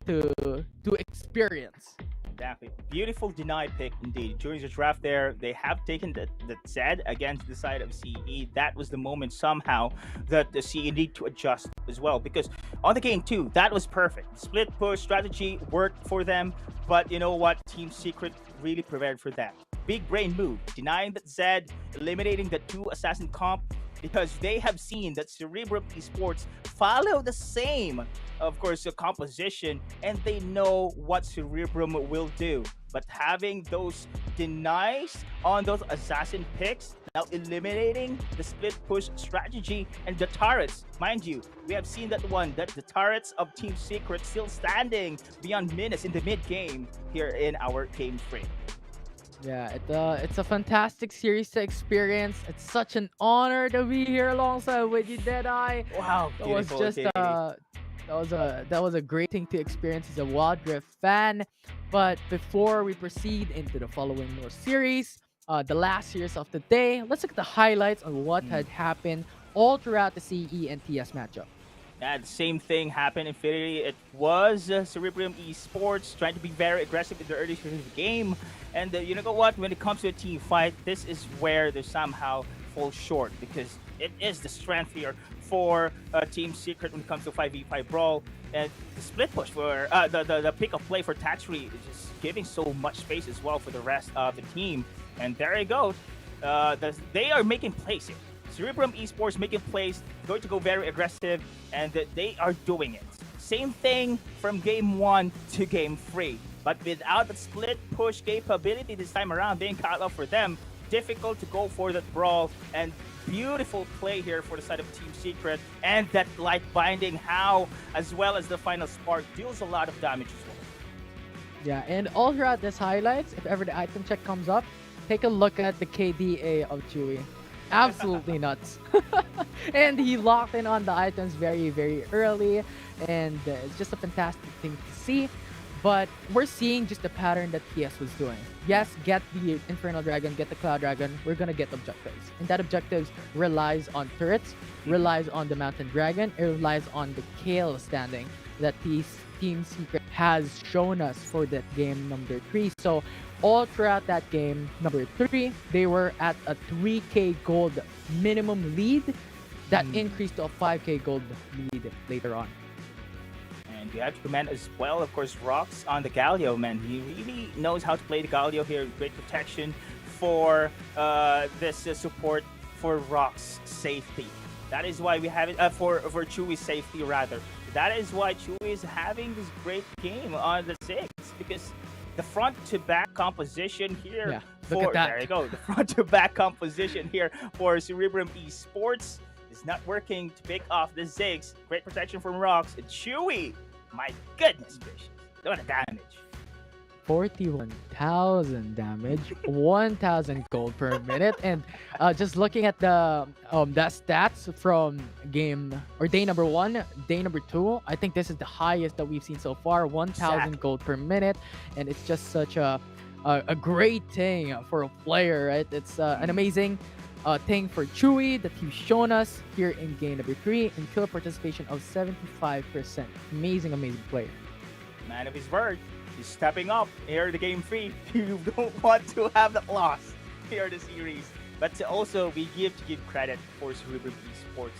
to experience. Exactly. Beautiful deny pick indeed. During the draft there, they have taken the Zed against the side of CE. That was the moment somehow that the CE need to adjust as well. Because on the game 2, that was perfect. Split push strategy worked for them. But you know what? Team Secret really prepared for that. Big brain move. Denying that Zed, eliminating the 2 assassin comp. Because they have seen that Cerebrum Esports follow the same, of course, the composition, and they know what Cerebrum will do. But having those denies on those assassin picks, now eliminating the split push strategy and the turrets. Mind you, we have seen that the turrets of Team Secret still standing beyond minutes in the mid game here in our game 3. Yeah, it's a fantastic series to experience. It's such an honor to be here alongside with you, Deadeye. Wow, that was just that was a great thing to experience as a Wildrift fan. But before we proceed into the following more series, the last series of the day, let's look at the highlights on what had happened all throughout the CE and TS matchup. Yeah, the same thing happened in Infinity. It was Cerebrum Esports trying to be very aggressive in the early stages of the game. And you know what? When it comes to a team fight, this is where they somehow fall short because it is the strength here for Team Secret when it comes to 5v5 brawl. And the split push for the pick-up play for Tatchery is just giving so much space as well for the rest of the team. And there you go. They are making plays here. Cerebrum Esports making plays, going to go very aggressive, and they are doing it. Same thing from game 1 to game 3. But without the split push capability this time around being cut off for them, difficult to go for that brawl. And beautiful play here for the side of Team Secret. And that light binding, how, as well as the final spark, deals a lot of damage as well. Yeah, and all throughout this highlights, if ever the item check comes up, take a look at the KDA of Chewy. Absolutely nuts. And he locked in on the items very, very early. And it's just a fantastic thing to see. but we're seeing just the pattern that TS was doing. Yes, get the Infernal Dragon, get the Cloud Dragon, we're gonna get objectives. And that objectives relies on turrets, relies on the Mountain Dragon, it relies on the Kale standing that Team Secret has shown us for that game number 3. So all throughout that game number 3, they were at a 3k gold minimum lead that increased to a 5k gold lead later on. And we have to commend as well, of course, Rox on the Galio, man. He really knows how to play the Galio here. Great protection for this support for Rox safety. That is why we have it for Chewy's safety rather. That is why Chewy is having this great game on the 6, because the front to back composition here look at that. there you go. The front to back composition here for Cerebrum Esports is not working to pick off the Ziggs. Great protection from Rox and Chewy. My goodness gracious. What a damage. 41,000 damage, 1,000 gold per minute, and just looking at the stats from day number 1, day number 2, I think this is the highest that we've seen so far, 1,000 gold per minute, and it's just such a great thing for a player, right? It's an amazing thing for Chewy that he's shown us here in game number 3, and kill participation of 75%. Amazing player. Man of his word. He's stepping up here the game 3. You don't want to have that loss here the series. But also we give credit for Cerebrum Esports.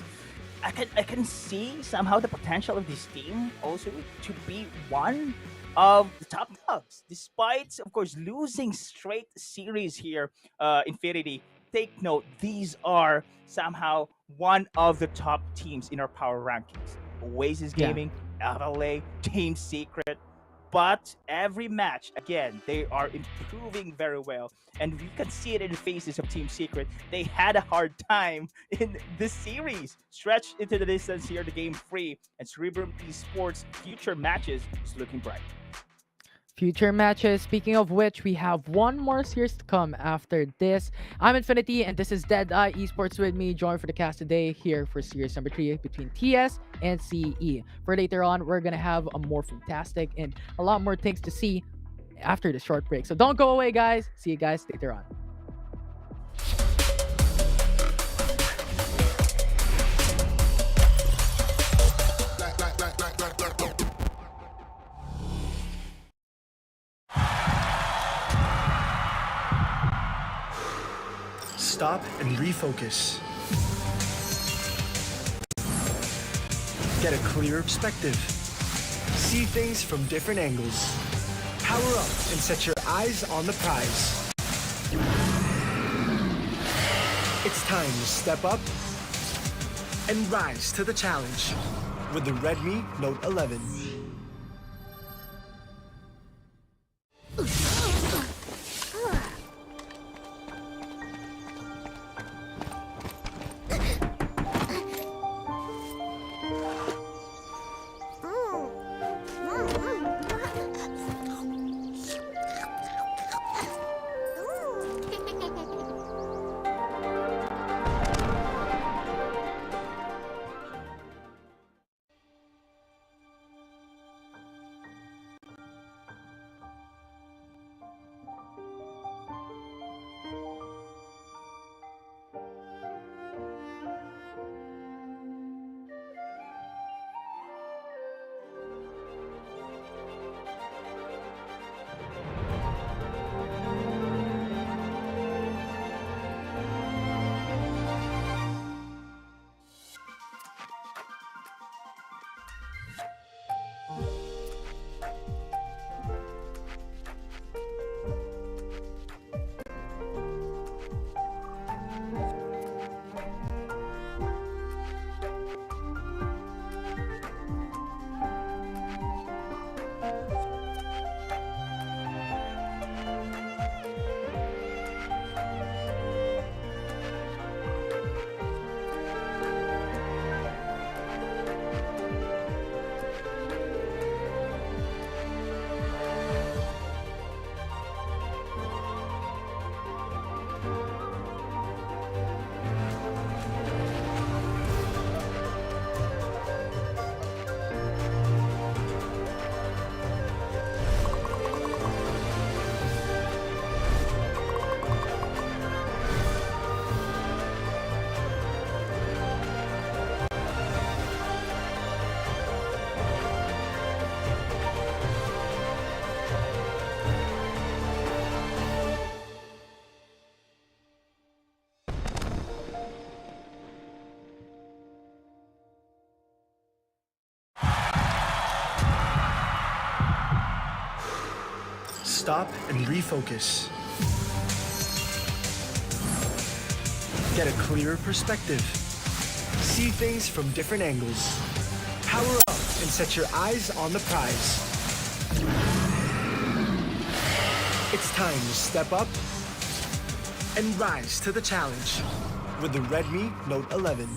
I can see somehow the potential of this team also to be one of the top dogs, despite of course losing straight series here. Infinity, take note, these are somehow one of the top teams in our power rankings. Oasis Gaming, LA, Team Secret. But every match, again, they are improving very well. And we can see it in the faces of Team Secret. They had a hard time in this series. Stretched into the distance here, the game 3. And Cerebrum Esports' future matches is looking bright. Future matches, speaking of which, we have one more series to come after this. I'm Infinity, and this is Deadeye Esports with me. Join for the cast today here for series number 3 between TS and CE. For later on, we're going to have a more fantastic and a lot more things to see after the short break. So don't go away, guys. See you guys later on. Stop and refocus. Get a clearer perspective. See things from different angles. Power up and set your eyes on the prize. It's time to step up and rise to the challenge with the Redmi Note 11. stop and refocus. Get a clearer perspective. See things from different angles. Power up and set your eyes on the prize. It's time to step up and rise to the challenge with the Redmi Note 11.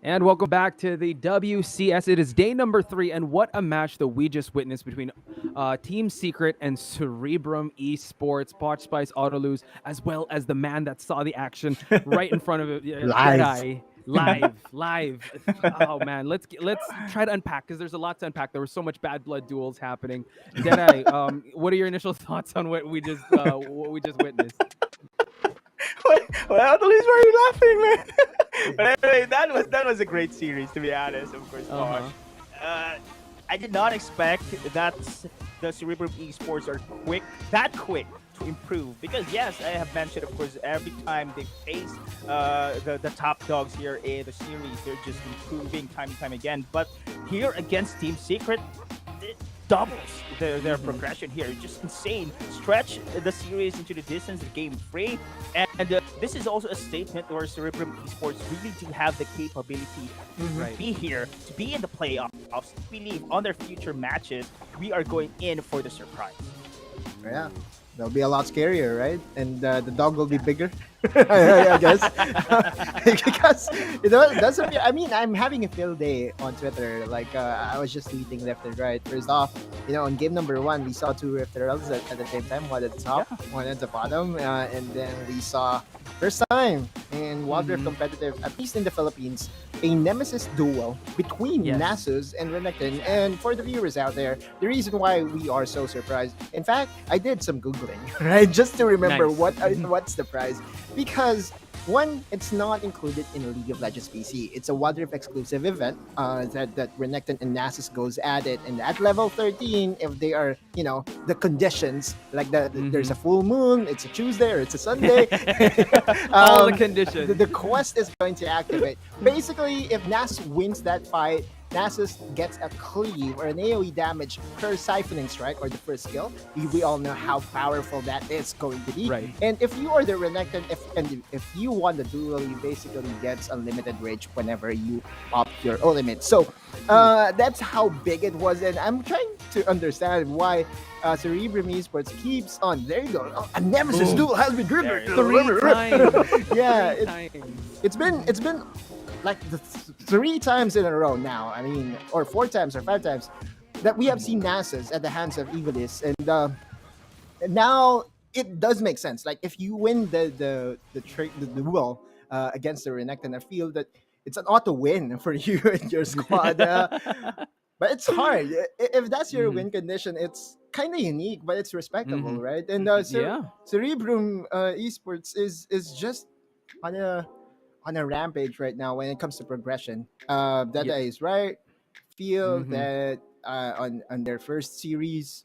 And welcome back to the WCS. It is day number 3, and what a match that we just witnessed between Team Secret and Cerebrum Esports, Potch Spice Autolose, as well as the man that saw the action right in front of it. Jedi. Live. Oh man, let's try to unpack, because there's a lot to unpack. There was so much bad blood duels happening. Deadeye, what are your initial thoughts on what we just witnessed? Well, at least why are you laughing, man? But anyway, that was a great series, to be honest. Of course, I did not expect that the Cerebrum Esports are that quick to improve, because yes, I have mentioned, of course, every time they face the top dogs here in the series, they're just improving time and time again. But here against Team Secret, it doubles their progression here. Just insane. Stretch the series into the distance, the game free. And this is also a statement where Cerebrum Esports really do have the capability to be here, to be in the playoffs, to believe on their future matches. We are going in for the surprise. Yeah, that'll be a lot scarier, right? And the dog will be bigger, I guess. Because, I mean, I'm having a field day on Twitter. Like, I was just tweeting left and right. First off, in game number 1, we saw 2 Rift Heralds at the same time, one at the top, one at the bottom. And then we saw, first time in Wildrift competitive, at least in the Philippines, a nemesis duel between Nasus and Renekton. And for the viewers out there, the reason why we are so surprised, in fact, I did some Googling, right? Just to remember what's the prize. Because, one, it's not included in League of Legends PC. It's a Wildrift exclusive event that Renekton and Nasus goes at it. And at level 13, if they are, the conditions, like there's a full moon, it's a Tuesday or it's a Sunday. All the conditions. The quest is going to activate. Basically, if Nasus wins that fight, Nasus gets a cleave or an AoE damage per siphoning strike or the first skill. We all know how powerful that is going to be. Right. And if you are the Renekton, if you won the duel, you basically get unlimited rage whenever you pop your ultimate. So that's how big it was, and I'm trying to understand why Cerebrum Esports keeps on. There you go. A Nemesis duel has been driven. 3 times. Yeah, 3 times. it's been like the 3 times in a row now. I mean, or 4 times or 5 times that we have seen Nasus at the hands of Evilis, and now it does make sense. Like if you win the duel against the Renekton, I feel that it's an auto win for you and your squad. But it's hard. If that's your win condition, it's kind of unique, but it's respectable, right? And Yeah. Cerebrum Esports is just on a rampage right now when it comes to progression. That is right. Feel that on their first series,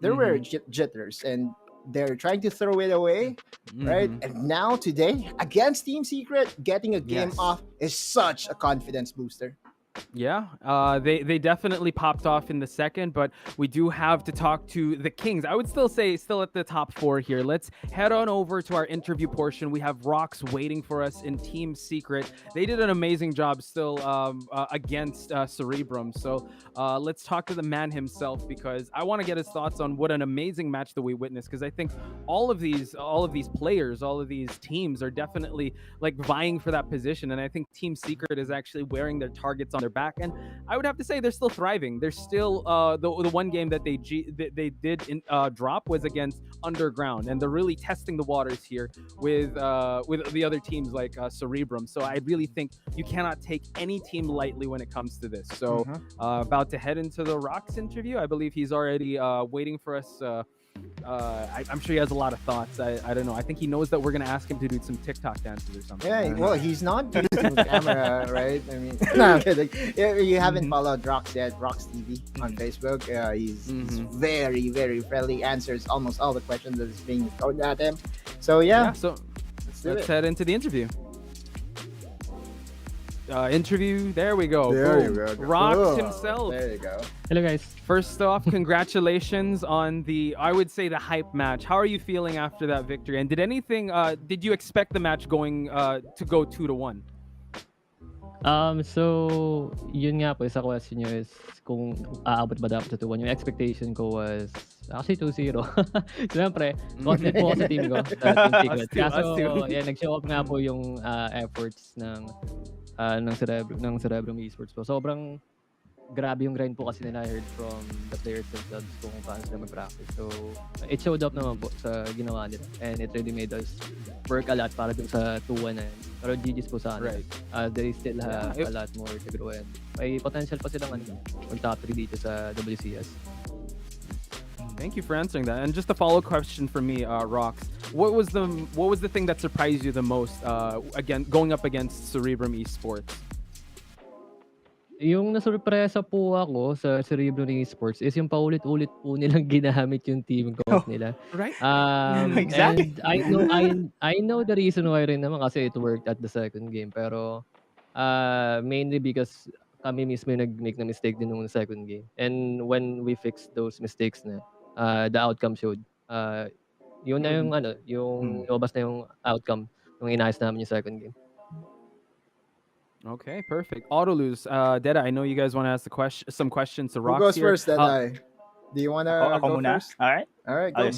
there were jitters, and they're trying to throw it away, right? And now today against Team Secret, getting a game off is such a confidence booster. Yeah, they definitely popped off in the second, but we do have to talk to the Kings. I would still say still at the top 4 here. Let's head on over to our interview portion. We have Rox waiting for us in Team Secret. They did an amazing job still against Cerebrum. So let's talk to the man himself, because I want to get his thoughts on what an amazing match that we witnessed, because I think all of these players, all of these teams are definitely like vying for that position, and I think Team Secret is actually wearing their targets on their back, and I would have to say they're still thriving. They're still the one game that they did drop was against Underground, and they're really testing the waters here with the other teams like Cerebrum. So I really think you cannot take any team lightly when it comes to this. So about to head into the Rox interview. I believe he's already waiting for us. I'm sure he has a lot of thoughts. I don't know. I think he knows that we're going to ask him to do some TikTok dances or something. Yeah, well, he's not using camera, right? I mean, no, you haven't followed Rox yet, Rox TV on Facebook. He's very, very friendly, answers almost all the questions that is being thrown at him. So, yeah. So let's head into the interview. Interview. There we go. There Boom. you go. Rox Cool. himself. There you go. Hello, guys. First off, congratulations on I would say the hype match. How are you feeling after that victory? And did you expect the match going to go 2-1? So, yun nga po, isa question nyo is kung aabot ba dapat sa 2-1. Yung expectation ko was actually 2-0. Siyempre, confident po ako sa team ko, sa Team Secret. Kaso, yeah, nag-show up nga po yung efforts ng Cerebrum Esports po. Sobrang grabe yung grind po kasi nila. I heard from the players themselves kung paano sila mag-practice. So, it showed up naman po sa ginawa nila. And it really made us work a lot para dun sa 2-1 na yun. Pero GG's po sa akin. They still have a lot more to grow, and may potential pa silang mag-top 3 dito sa WCS. Thank you for answering that. And just a follow-up question for me, Rox. What was the thing that surprised you the most again going up against Cerebrum Esports? Yung nasurpresa po ako sa Cerebrum Esports is yung paulit-ulit po nilang ginamit yung team code nila. Right. Exactly. And I know the reason why rin naman kasi it worked at the second game, pero mainly because kami mismo yung nag-make na mistake din nung second game. And when we fixed those mistakes na, the outcome showed. Yun na yung yung lumabas na yung outcome nung inayos namin yung second game. Okay, perfect. Autolose, Deda, I know you guys want to ask some questions to Rox. Who goes here. first, Deda? Do you want to go first? All right. All right, go.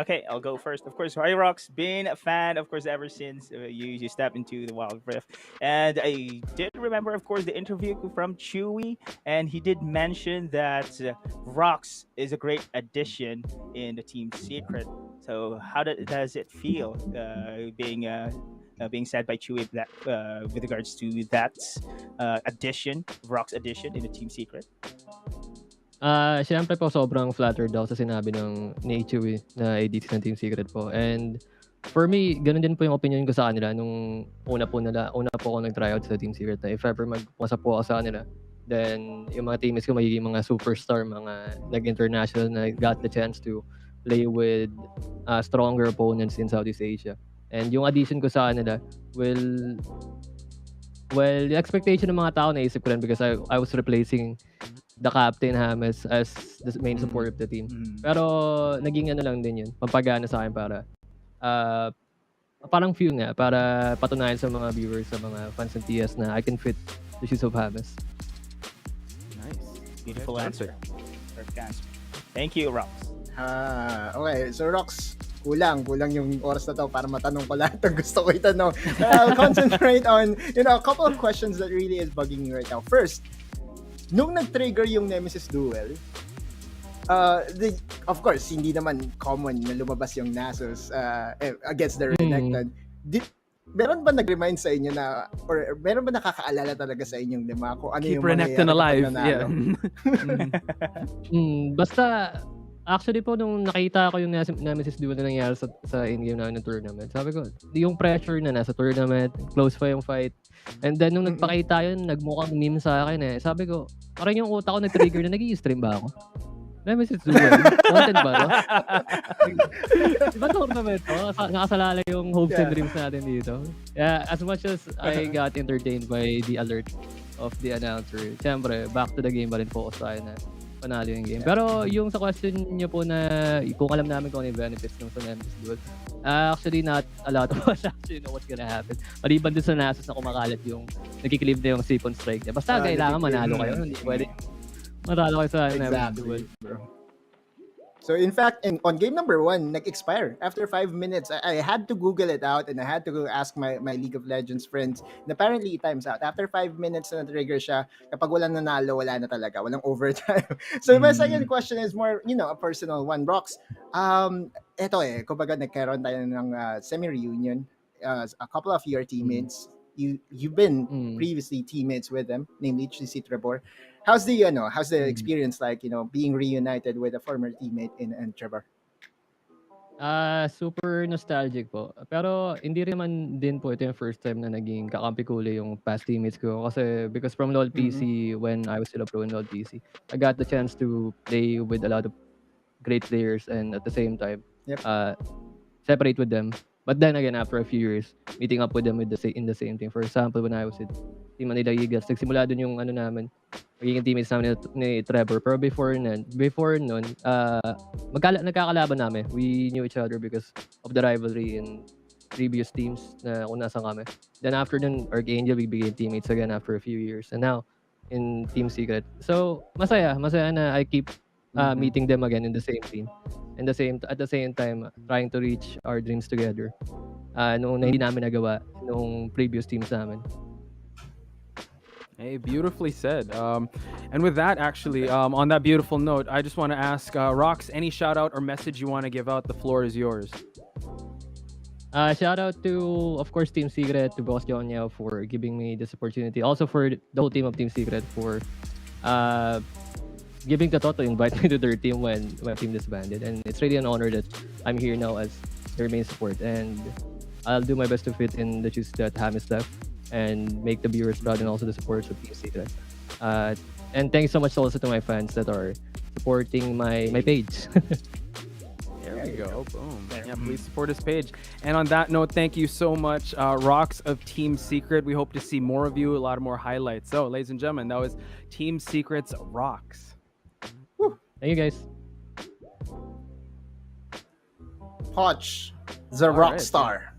Okay, I'll go first. Of course, Rox, been a fan, of course, ever since you stepped into the Wildrift. And I did remember, of course, the interview from Chewy, and he did mention that Rox is a great addition in the Team Secret. So how does it feel being said by Chewy that with regards to that Rox addition in the Team Secret? Siyempre po sobrang flattered daw sa sinabi ni Chewy na ADC ng Team Secret po. And for me, ganun din po yung opinion ko sa kanila nung una po ako nag-tryout sa Team Secret na if ever magpasa po ako sa kanila, then yung mga teammates ko magiging mga superstar, mga nag-international na got the chance to play with stronger opponents in Southeast Asia. And yung addition ko sa kanila will Well, the expectation ng mga tao naisip ko rin because I was replacing the captain James as the main support of the team. Pero naging ano lang din yun, pampagana sa akin para parang fuel nga, para patunayan sa mga viewers, sa mga fans ng TS na I can fit the shoes of James. Nice. Beautiful answer. Perfect answer. Thank you, Rox. Okay, so Rox, kulang yung oras na to para matanong ko lahat ng gusto ko itanong. I'll concentrate on, a couple of questions that really is bugging me right now. First, nung nag-trigger yung Nemesis duel, of course, hindi naman common na lumabas yung Nasus against the Renekton. Meron ba nag-remind sa inyo na, or meron ba nakakaalala talaga sa inyong lima kung ano Keep yung Renekton alive. nanalo? Basta, actually po, nung nakita ko yung Nemesis duel na nangyari sa in-game namin ng tournament, sabi ko, yung pressure na nasa tournament, close pa yung fight. And then, nung nagpakita yun, nagmukhang meme sa akin eh. Sabi ko, parang yung utak ko nag-trigger na nag-i-stream ba ako? Nemesis duel? Content ba to? Diba tournament to? Nakasalala yung hopes and dreams natin dito. Yeah, as much as I got entertained by the alert of the announcer, siyempre, back to the game pa rin focus tayo na panalo yung game. Pero yung sa question nyo po na kung alam namin kung ano yung benefits ng sa Nemesis duel, actually not a lot of us actually know what's gonna happen. Maliban dun sa Nasus na kumakalat yung nagkiklive na yung Sipon strike niya. Basta kailangan manalo kayo. Hindi pwede matalo kayo sa Nemesis duel. So in fact, on game number 1, nag-expire after 5 minutes. I had to Google it out and I had to go ask my League of Legends friends. And apparently, it times out. After 5 minutes na trigger siya, kapag walang nanalo, wala na talaga. Walang overtime. So my second question is more, a personal one. Rox, eto kumbaga nagkaroon tayo ng semi-reunion. A couple of your teammates, you've been previously teammates with them, namely Cerebrum. How's the experience like, being reunited with a former teammate in Trevor? Super nostalgic po. Pero hindi naman din po ito yung first time na naging kakampi ko ulit yung past teammates ko. Kasi because from LoL PC, when I was still a pro in LoL PC, I got the chance to play with a lot of great players and at the same time, separate with them. But then again, after a few years, meeting up with them in the same team. For example, when I was with Team Manila Eagles, nagsimula dun yung namin, magiging teammates namin ni Trevor. Pero before nun, nagkakalaban namin. We knew each other because of the rivalry in previous teams na kung nasan kami. Then after nun, Archangel, we became teammates again after a few years. And now, in Team Secret. So, masaya na I keep meeting them again in the same team. At the same time, trying to reach our dreams together. Nung hindi namin nagawa nung previous teams namin. Hey, beautifully said. And with that, actually, on that beautiful note, I just want to ask Rox, any shout out or message you want to give out? The floor is yours. Shout out to, of course, Team Secret, to Boss John Yao for giving me this opportunity. Also for the whole team of Team Secret for giving the thought to invite me to their team when my team disbanded. And it's really an honor that I'm here now as their main support. And I'll do my best to fit in the shoes that James left and make the viewers proud and also the supporters of Team Secret. And thanks so much also to my fans that are supporting my page. There we go. Boom. Yeah, please support his page. And on that note, thank you so much, Rox of Team Secret. We hope to see more of you, a lot more highlights. So, ladies and gentlemen, that was Team Secret's Rox. Woo. Thank you, guys. Hodge, the rock star.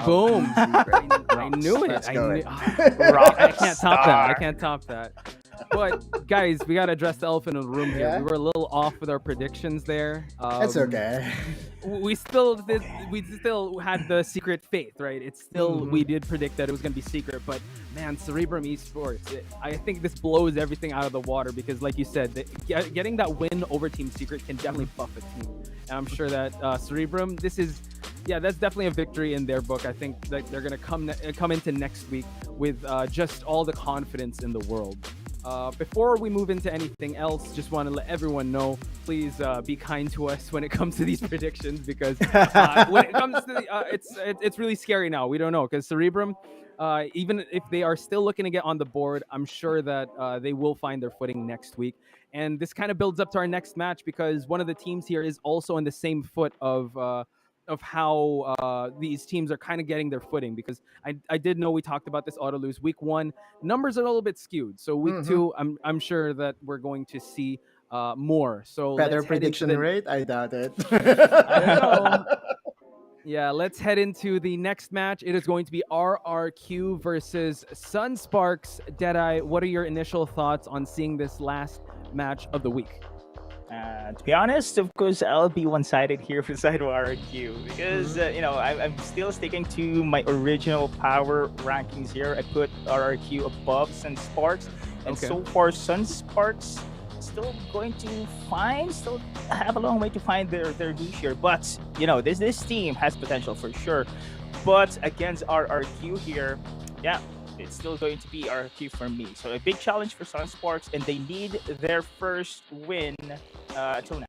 Boom. I knew it. I can't top that. I can't top that. But guys, we gotta address the elephant in the room here. We were a little off with our predictions there. That's okay. We still had the secret faith, right? It's still we did predict that it was gonna be secret, but man, Cerebrum Esports, I think this blows everything out of the water because, like you said, getting that win over Team Secret can definitely buff a team. And I'm sure that Cerebrum, that's definitely a victory in their book. I think that they're gonna come into next week with just all the confidence in the world. Before we move into anything else, just want to let everyone know, please be kind to us when it comes to these predictions because when it comes to it's really scary now. We don't know because Cerebrum, even if they are still looking to get on the board, I'm sure that they will find their footing next week. And this kind of builds up to our next match because one of the teams here is also in the same foot of of how these teams are kind of getting their footing, because I did know we talked about this auto lose week 1. Numbers are a little bit skewed, so week 2 I'm sure that we're going to see more. So Better let's head into prediction the, rate? I doubt it. I don't know. Yeah, let's head into the next match. It is going to be RRQ versus Sunsparks. Deadeye, what are your initial thoughts on seeing this last match of the week? To be honest, of course, I'll be one-sided here for side of RRQ because I'm still sticking to my original power rankings here. I put RRQ above Sunsparks, and so far Sunsparks still going to still have a long way to find their niche here. But this team has potential for sure. But against RRQ here, yeah, it's still going to be RRQ for me. So a big challenge for Sunsparks, and they need their first win until now.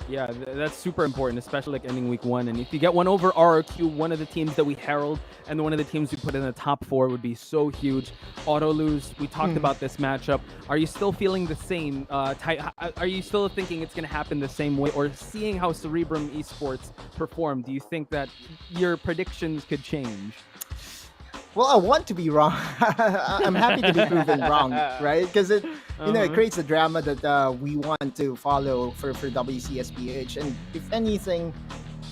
Yeah, that's super important, especially like ending week 1. And if you get one over RRQ, one of the teams that we herald and one of the teams we put in the top 4 would be so huge. Auto lose, we talked about this matchup. Are you still feeling the same? Are you still thinking it's going to happen the same way? Or seeing how Cerebrum Esports performed, do you think that your predictions could change? Well, I want to be wrong. I'm happy to be proven wrong, right? Because it creates a drama that we want to follow for WCS. And if anything,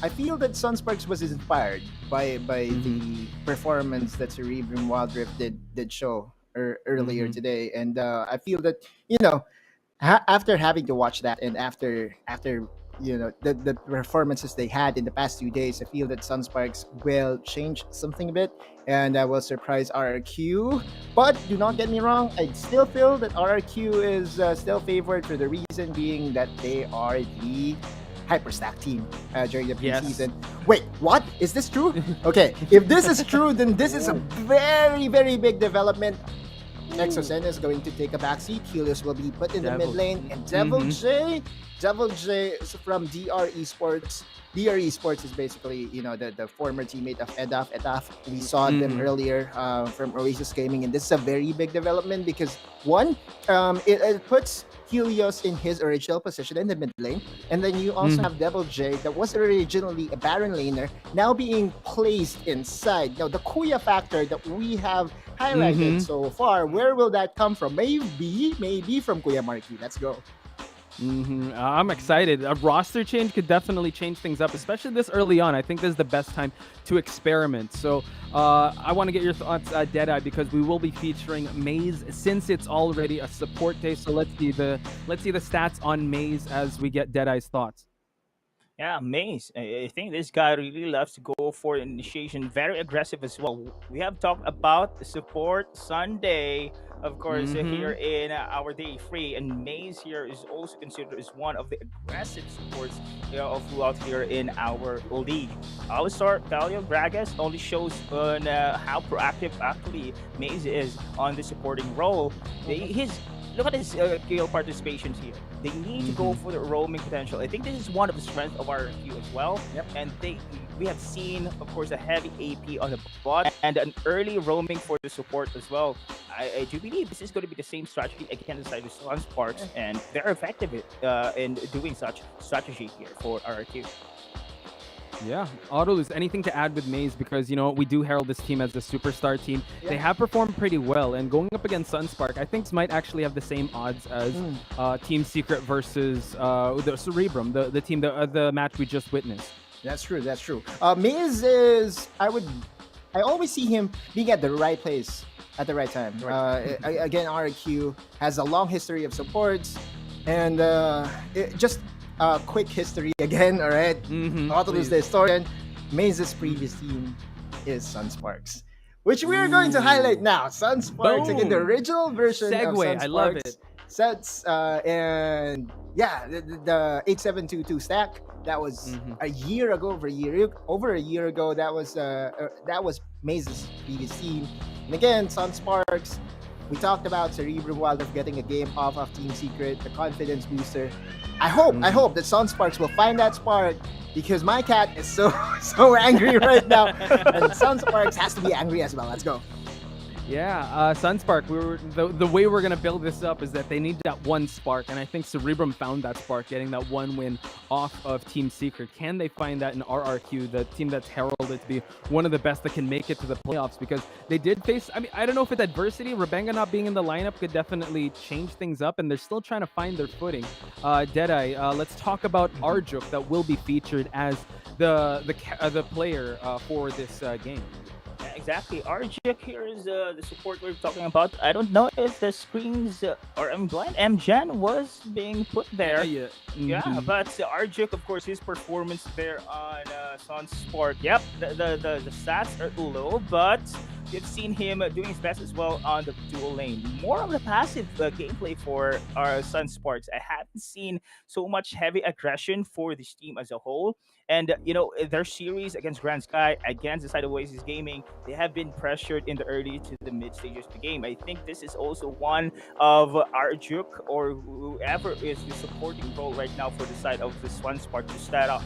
I feel that Sunsparks was inspired by the performance that Cerebrum Wildrift did show earlier today. And I feel that after having to watch that, and after the performances they had in the past 2 days, I feel that Sunsparks will change something a bit, and I will surprise RRQ. But do not get me wrong, I still feel that RRQ is still favored, for the reason being that they are the hyperstack team during the preseason. Wait, what? Is this true? Okay, if this is true, then this is a very, very big development. Exosen is going to take a backseat. Helios will be put in the mid lane, and Devil J is from DR Esports. DR Esports is basically, the former teammate of Edaf. We saw them earlier from Oasis Gaming, and this is a very big development because one, it puts Helios in his original position in the mid lane, and then you also have Devil J that was originally a Baron laner, now being placed inside. Now the Kuya factor that we have highlighted so far, where will that come from? Maybe from Kuya Marky. Let's go. I'm excited. A roster change could definitely change things up, especially this early on. I think this is the best time to experiment. So I want to get your thoughts, Deadeye, because we will be featuring Maze since it's already a support day. So let's see the stats on Maze as we get Deadeye's thoughts. Yeah, Maze. I think this guy really loves to go for initiation. Very aggressive as well. We have talked about support Sunday, of course, here in our day 3. And Maze here is also considered as one of the aggressive supports throughout here in our league. Our star, Galio Gragas, only shows on how proactive actually Maze is on the supporting role. Look at his skill participations here. They need to go for the roaming potential. I think this is one of the strengths of our queue as well. And we have seen, of course, a heavy AP on the bot and an early roaming for the support as well. I do believe this is going to be the same strategy against the side of Sunsparks, and they're effective in doing such strategy here for RRQ. Yeah, Auto, is anything to add with Maze? Because, we do herald this team as the superstar team. They have performed pretty well, and going up against Sunspark, I think might actually have the same odds as Team Secret versus the Cerebrum, the team, the match we just witnessed. That's true. Maze is, I always see him being at the right place at the right time. Again, RQ has a long history of supports, and just quick history again, all right? Auto is the historian. Maze's previous team is Sunsparks, which we are going to highlight now. Sunsparks, again, the original version of Sunsparks. I love it. Sets, and yeah, the 8722 stack. That was a year ago, over a year ago. That was Maze's previous team. And again, Sunsparks. We talked about Cerebrum Wildrift getting a game off of Team Secret, the confidence booster. I hope that Sunsparks will find that spark, because my cat is so angry right now, and Sunsparks has to be angry as well. Let's go. Yeah, Sunspark. The way we're gonna build this up is that they need that one spark, and I think Cerebrum found that spark, getting that one win off of Team Secret. Can they find that in RRQ, the team that's heralded to be one of the best that can make it to the playoffs? Because they did face. I mean, I don't know if it's adversity. Rabenga not being in the lineup could definitely change things up, and they're still trying to find their footing. Deadeye. Let's talk about Arjuk that will be featured as the player for this game. Yeah, exactly. Arjuk here is the support we're talking about. I don't know if the screens or I'm blind. Mjan was being put there. Yeah. Yeah, but Arjuk, of course, his performance there on Sunspark. Yep, the stats are low, but you've seen him doing his best as well on the dual lane. More of the passive gameplay for our Sunsparks. I haven't seen so much heavy aggression for this team as a whole. And their series against Grand Sky, against the side of Oasis Gaming, they have been pressured in the early to the mid stages of the game. I think this is also one of Arjuk or whoever is the supporting role right now for the side of the Sunspark to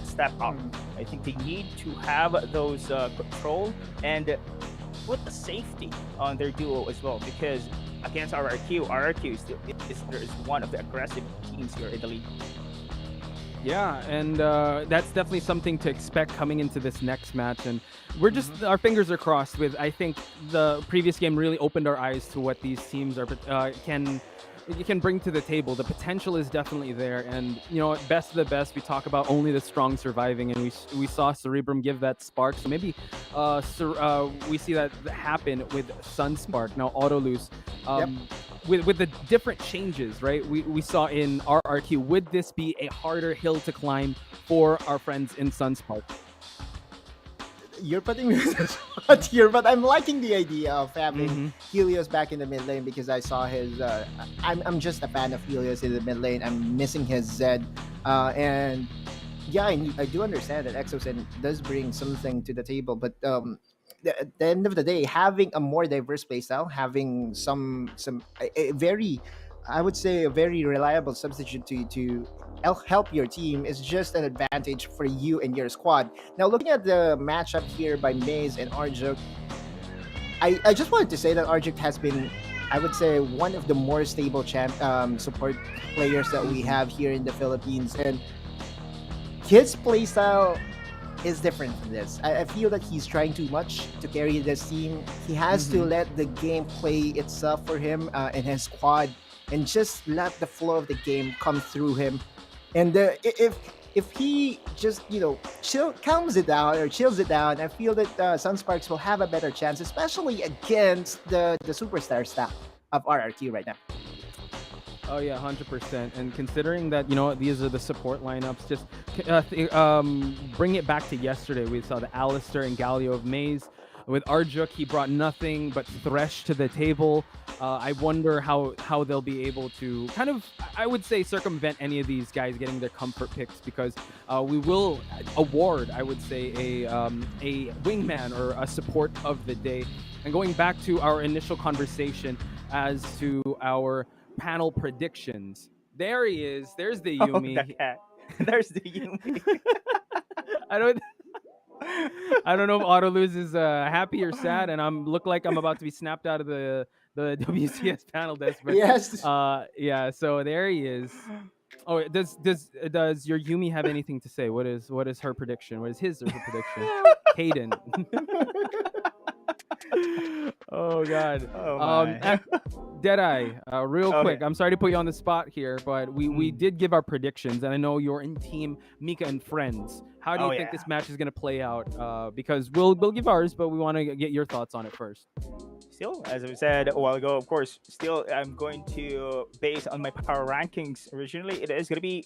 step up. I think they need to have those control and put the safety on their duo as well, because against RRQ is one of the aggressive teams here in the league. Yeah, and that's definitely something to expect coming into this next match. And we're just, our fingers are crossed with, I think the previous game really opened our eyes to what these teams are can bring to the table. The potential is definitely there. And, best of the best, we talk about only the strong surviving. And we saw Cerebrum give that spark. So maybe we see that happen with Sunspark. Now, Autolus. With the different changes, right? We saw in RRQ, would this be a harder hill to climb for our friends in Sunspark? You're putting me on the spot here, but I'm liking the idea of having Helios back in the mid lane, because I saw his. I'm just a fan of Helios in the mid lane. I'm missing his Zed, and yeah, I do understand that Exosen does bring something to the table, but at the end of the day, having a more diverse playstyle, having a very, I would say, a very reliable substitute to help your team is just an advantage for you and your squad. Now, looking at the matchup here by Maze and Arjuk, I just wanted to say that Arjuk has been, I would say, one of the more stable support players that we have here in the Philippines, and his playstyle is different from this. I feel that he's trying too much to carry this team. He has to let the game play itself for him and his squad, and just let the flow of the game come through him. And if he just calms it down or chills it down, I feel that Sunsparks will have a better chance, especially against the superstar staff of RRQ right now. Oh yeah, 100%. And considering that these are the support lineups, just bring it back to yesterday. We saw the Alistair and Galio of Maze. With Arjuk, he brought nothing but Thresh to the table. I wonder how they'll be able to kind of, I would say, circumvent any of these guys getting their comfort picks, because we will award, I would say, a wingman or a support of the day. And going back to our initial conversation as to our panel predictions, there he is. There's the Yumi. Oh, the cat. There's the Yumi. I don't know if Autolus is happy or sad, and look like I'm about to be snapped out of the WCS panel desk. But, yes. Yeah. So there he is. Oh, does your Yumi have anything to say? What is her prediction? What is his or her prediction? Hayden. Oh God. Oh my. Deadeye, real quick. Okay. I'm sorry to put you on the spot here, but we did give our predictions, and I know you're in team Mika and Friends. How do you think this match is going to play out? Because we'll give ours, but we want to get your thoughts on it first. Still, as I said a while ago, of course, still I'm going to base on my power rankings. Originally, it is going to be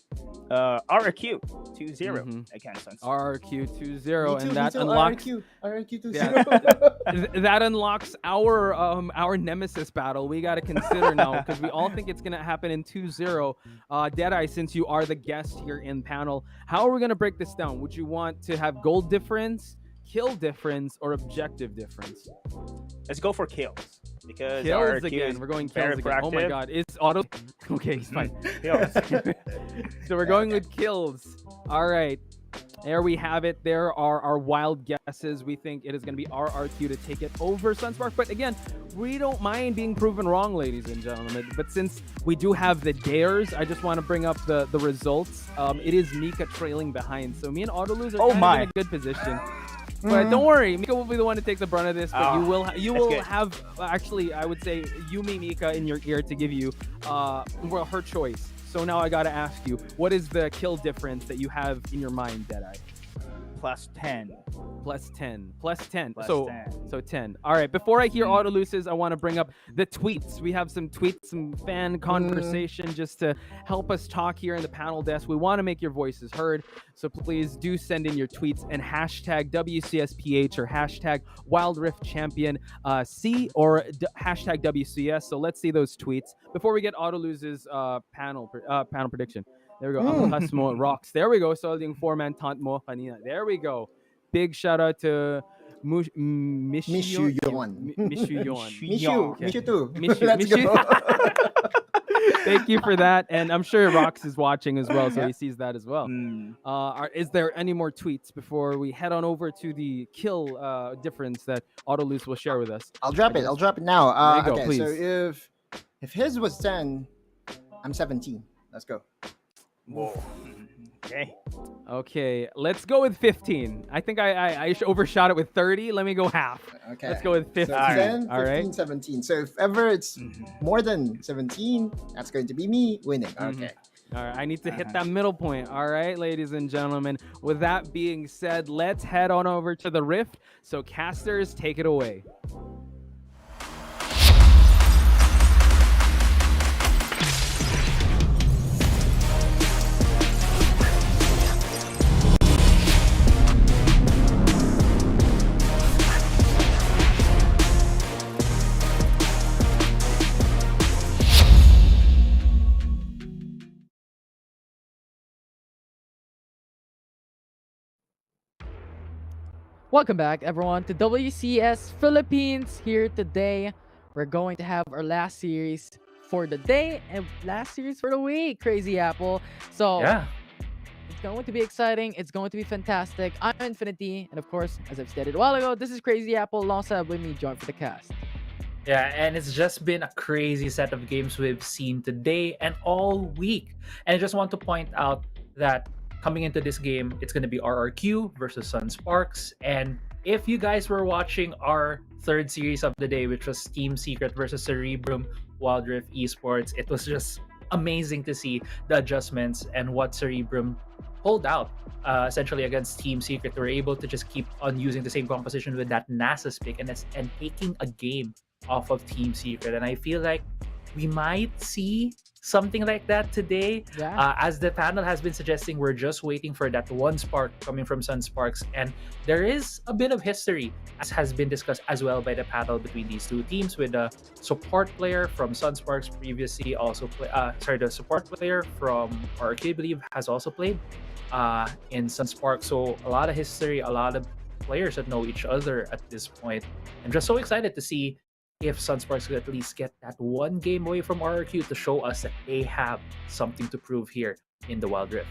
RRQ 2-0 against Suns. RRQ 2-0, too, and that unlocks RRQ 2-0. Yeah. That unlocks our nemesis battle. We got to consider now, because we all think it's going to happen in 2-0. Deadeye, since you are the guest here in panel, how are we going to break this down? Would you want to have goal difference, kill difference, or objective difference? Let's go for kills, because kills RRQ again. We're going kills very again. proactive. Oh my God, it's auto. Okay, he's fine. Kills. So we're going with kills. All right. There we have it. There are our wild guesses. We think it is going to be RRQ to take it over Sunspark. But again, we don't mind being proven wrong, ladies and gentlemen. But since we do have the dares, I just want to bring up the results. It is Mika trailing behind. So me and Autoluz are kind of in a good position. But don't worry, Mika will be the one to take the brunt of this. But you will have actually, I would say, Yumi Mika in your ear to give you her choice. So now I gotta ask you, what is the kill difference that you have in your mind, Deadeye? Plus 10. Plus 10. Plus So 10. so 10. All right, before I hear Autoluces, I want to bring up the tweets. We have some tweets, some fan conversation just to help us talk here in the panel desk. We want to make your voices heard. So please do send in your tweets and hashtag WCSPH or hashtag Wildrift Champion C or hashtag WCS. So let's see those tweets before we get Autoluces panel prediction. There we go. Ang lakas mo, rocks. There we go. Solding 4-man taunt mo kanina. There we go. Big shout out to Miss you, Yon. Miss you, Yon. Miss you. Miss you too. Let's go. Thank you for that. And I'm sure Rox is watching as well, so he sees that as well. Is there any more tweets before we head on over to the kill difference that Autoluz will share with us? I'll drop it now. There you go, Okay, please. so if his was 10, I'm 17. Let's go. Whoa. Okay, let's go with 15. I think I overshot it with 30. Let me go half. Okay. Let's go with 15. So 10, All 15, right. 17. So if ever it's more than 17, that's going to be me winning. Okay. All right, I need to hit that middle point. All right, ladies and gentlemen. With that being said, let's head on over to the Rift. So casters, take it away. Welcome back, everyone, to WCS Philippines. Here today, we're going to have our last series for the day and last series for the week, Crazy Apple. So, it's going to be exciting. It's going to be fantastic. I'm Infinity, and of course, as I've stated a while ago, this is Crazy Apple, alongside with me, join for the cast. Yeah, and it's just been a crazy set of games we've seen today and all week. And I just want to point out that coming into this game, it's going to be RRQ versus Sunsparks. And if you guys were watching our third series of the day, which was Team Secret versus Cerebrum, Wildrift, Esports, it was just amazing to see the adjustments and what Cerebrum pulled out essentially against Team Secret. They were able to just keep on using the same composition with that Nasus pick and taking a game off of Team Secret. And I feel like we might see something like that today. As the panel has been suggesting, we're just waiting for that one spark coming from Sunsparks. And there is a bit of history, as has been discussed as well by the panel, between these two teams, with the support player from Sunsparks previously also the support player from RRQ, I believe, has also played in Sunsparks. So a lot of history, a lot of players that know each other at this point. I'm just so excited to see if Sunsparks could at least get that one game away from RRQ to show us that they have something to prove here in the Wild Rift.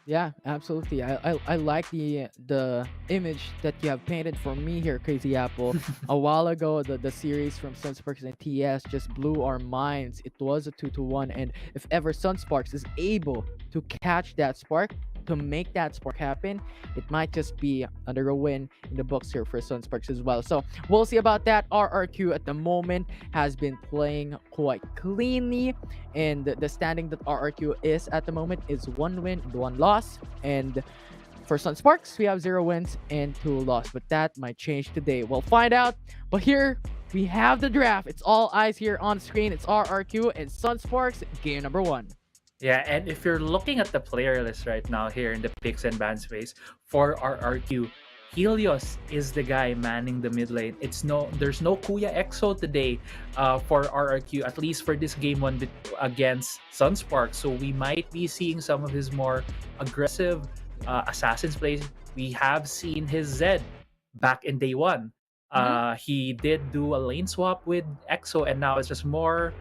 Yeah, absolutely. I like the image that you have painted for me here, Crazy Apple. A while ago, the series from Sunsparks and TS just blew our minds. It was a 2-1, and if ever Sunsparks is able to catch that spark, to make that spark happen, it might just be another win in the books here for Sunsparks as well. So we'll see about that. RRQ at the moment has been playing quite cleanly, and the standing that RRQ is at the moment is 1 win and 1 loss. And for Sunsparks, we have 0 wins and 2 losses, but that might change today. We'll find out. But here we have the draft. It's all eyes here on screen. It's RRQ and Sunsparks, game number 1. Yeah, and if you're looking at the player list right now here in the picks and ban space for RRQ, Helios is the guy manning the mid lane. There's no Kuya EXO today for RRQ, at least for this game 1 against Sunsparks. So we might be seeing some of his more aggressive Assassin's plays. We have seen his Zed back in day 1. He did do a lane swap with EXO, and now it's just more,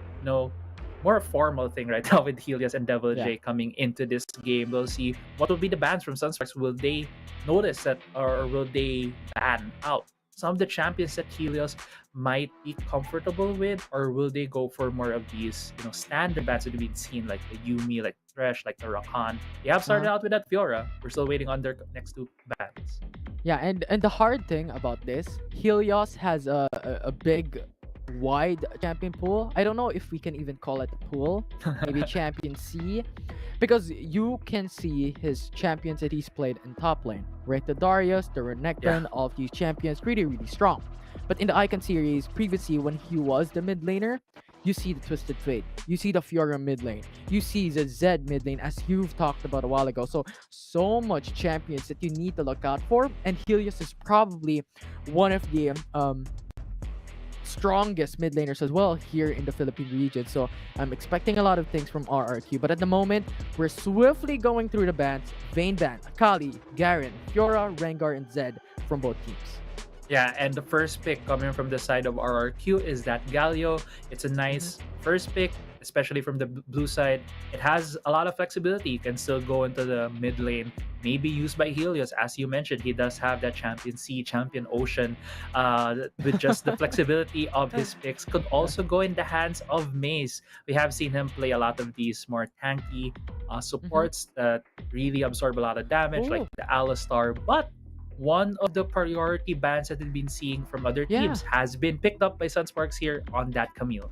more formal thing right now with Helios and Devil Yeah. J coming into this game. We'll see what will be the bans from Sunsparks. Will they notice that, or will they ban out some of the champions that Helios might be comfortable with, or will they go for more of these, standard bans that we've seen, like the Yumi, like Thresh, like the Rakan? They have started out with that Fiora. We're still waiting on their next two bans. Yeah, and the hard thing about this, Helios has a big, wide champion pool. I don't know if we can even call it a pool. Maybe champion C, because you can see his champions that he's played in top lane. Right, the Darius, the Renekton, all of these champions really, really strong. But in the Icon series, previously when he was the mid laner, you see the Twisted Fate, you see the Fiora mid lane, you see the Zed mid lane, as you've talked about a while ago. So much champions that you need to look out for, and Helios is probably one of the strongest mid laners as well here in the Philippine region. So I'm expecting a lot of things from RRQ, but at the moment we're swiftly going through the bans. Vayne ban, Akali, Garen, Fiora, Rengar, and Zed from both teams. Yeah, and the first pick coming from the side of RRQ is that Galio. It's a nice first pick, especially from the blue side. It has a lot of flexibility. You can still go into the mid lane, maybe used by Helios. As you mentioned, he does have that Champion Sea, Champion Ocean, with just the flexibility of his picks. Could also go in the hands of Maze. We have seen him play a lot of these more tanky supports that really absorb a lot of damage, like the Alistar. But one of the priority bans that we've been seeing from other teams has been picked up by Sunsparks here on that Camille.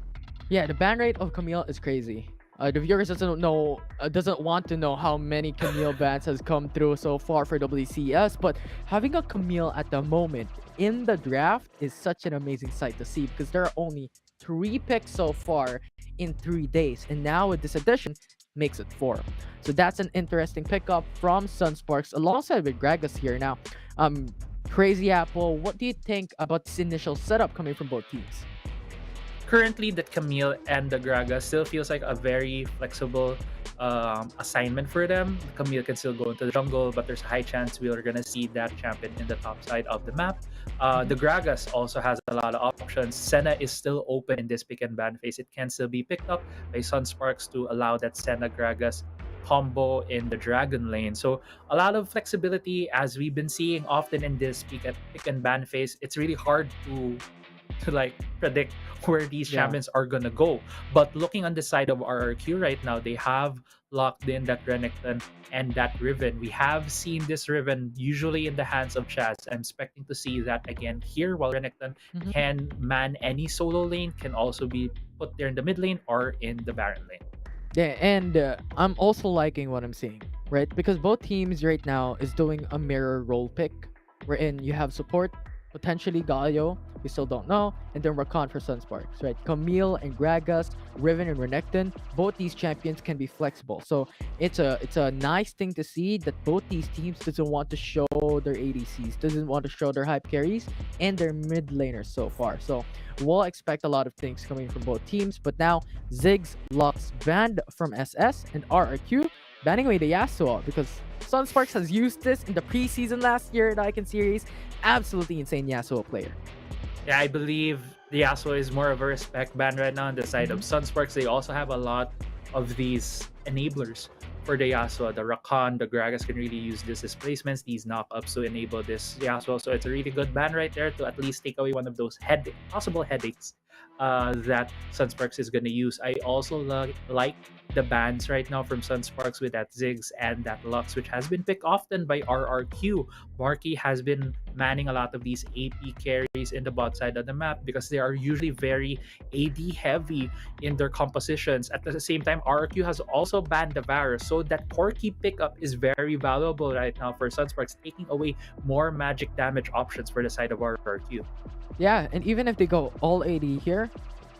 Yeah, the ban rate of Camille is crazy. The viewers doesn't want to know how many Camille bans has come through so far for WCS, but having a Camille at the moment in the draft is such an amazing sight to see, because there are only 3 picks so far in 3 days, and now with this addition makes it 4. So that's an interesting pickup from Sunsparks alongside with Gragas here. Now, Crazy Apple, what do you think about this initial setup coming from both teams? Currently, the Camille and the Gragas still feels like a very flexible assignment for them. Camille can still go into the jungle, but there's a high chance we're going to see that champion in the top side of the map. The Gragas also has a lot of options. Senna is still open in this pick and ban phase. It can still be picked up by Sunsparks to allow that Senna Gragas combo in the dragon lane. So a lot of flexibility, as we've been seeing often in this pick and ban phase. It's really hard to like predict where these champions are gonna go. But looking on the side of RRQ right now, they have locked in that Renekton and that Riven. We have seen this Riven usually in the hands of Chaz. I'm expecting to see that again here, while Renekton can man any solo lane, can also be put there in the mid lane or in the Baron lane. Yeah, and I'm also liking what I'm seeing, right? Because both teams right now is doing a mirror role pick, wherein you have support, potentially Galio, we still don't know, and then Rakan for Sunsparks, right? Camille and Gragas, Riven and Renekton, both these champions can be flexible. So it's a nice thing to see that both these teams doesn't want to show their ADCs, doesn't want to show their hype carries and their mid laners so far. So we'll expect a lot of things coming from both teams. But now Ziggs, Lux banned from SS, and RRQ banning away the Yasuo, because Sunsparks has used this in the preseason last year in the Icon series. Absolutely insane Yasuo player. Yeah, I believe the Yasuo is more of a respect ban right now on the side of Sunsparks. They also have a lot of these enablers for the Yasuo. The Rakan, the Gragas can really use these displacements, these knockups to enable this Yasuo. So it's a really good ban right there to at least take away one of those possible headaches that Sunsparks is going to use. I also like the bans right now from Sunsparks with that Ziggs and that Lux, which has been picked often by RRQ. Marky has been manning a lot of these AP carries in the bot side of the map because they are usually very AD heavy in their compositions. At the same time, RRQ has also banned the Varus, so that Corki pickup is very valuable right now for Sunsparks, taking away more magic damage options for the side of RRQ. Yeah, and even if they go all AD here,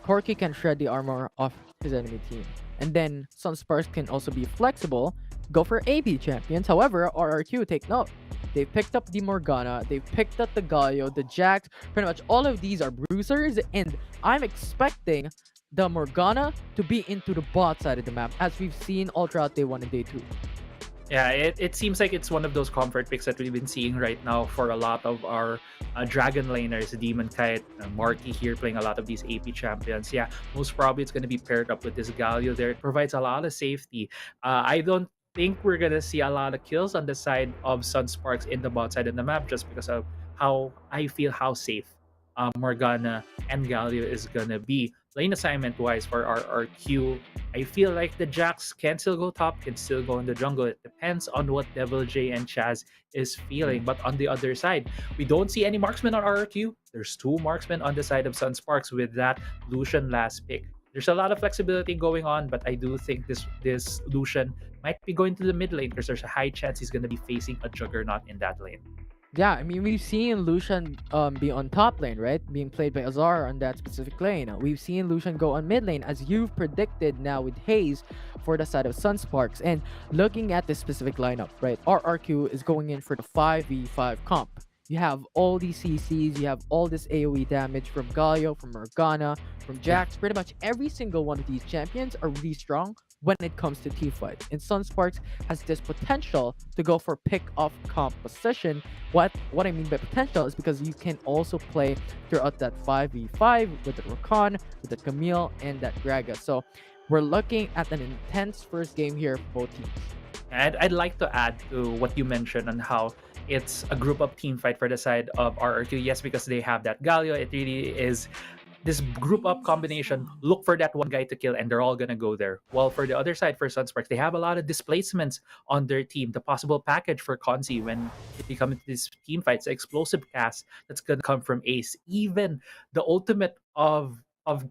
Corki can shred the armor off his enemy team. And then Sunsparks can also be flexible, go for AP champions. However, RRQ, take note, they picked up the Morgana, they picked up the Galio, the Jax, pretty much all of these are bruisers, and I'm expecting the Morgana to be into the bot side of the map, as we've seen all throughout day 1 and day 2. Yeah, it seems like it's one of those comfort picks that we've been seeing right now for a lot of our Dragon laners, Demon Kite, Marky here playing a lot of these AP champions. Yeah, most probably it's going to be paired up with this Galio there. It provides a lot of safety. I don't think we're going to see a lot of kills on the side of Sunsparks in the bot side of the map just because of how I feel how safe Morgana and Galio is going to be. Lane assignment wise for our RRQ, I feel like the Jax can still go top, can still go in the jungle. It depends on what Devil J and Chaz is feeling. But on the other side, we don't see any marksmen on RRQ. There's two marksmen on the side of Sunsparks with that Lucian last pick. There's a lot of flexibility going on, but I do think this Lucian might be going to the mid lane because there's a high chance he's going to be facing a Juggernaut in that lane. Yeah, I mean, we've seen Lucian be on top lane, right? Being played by Azar on that specific lane. We've seen Lucian go on mid lane, as you've predicted now with Haze for the side of Sunsparks. And looking at this specific lineup, right? RRQ is going in for the 5v5 comp. You have all these CCs, you have all this AoE damage from Galio, from Morgana, from Jax. Pretty much every single one of these champions are really strong when it comes to teamfight. And Sunsparks has this potential to go for pick-off composition. What I mean by potential is because you can also play throughout that 5v5 with the Rakan, with the Camille, and that Gragas. So we're looking at an intense first game here for both teams. And I'd like to add to what you mentioned on how it's a group up team fight for the side of RRQ. Yes, because they have that Galio. It really is this group up combination. Look for that one guy to kill, and they're all gonna go there. While for the other side, for Sunsparks, they have a lot of displacements on their team. The possible package for Conzi when it becomes this team fights, the explosive cast that's gonna come from Ace. Even the ultimate of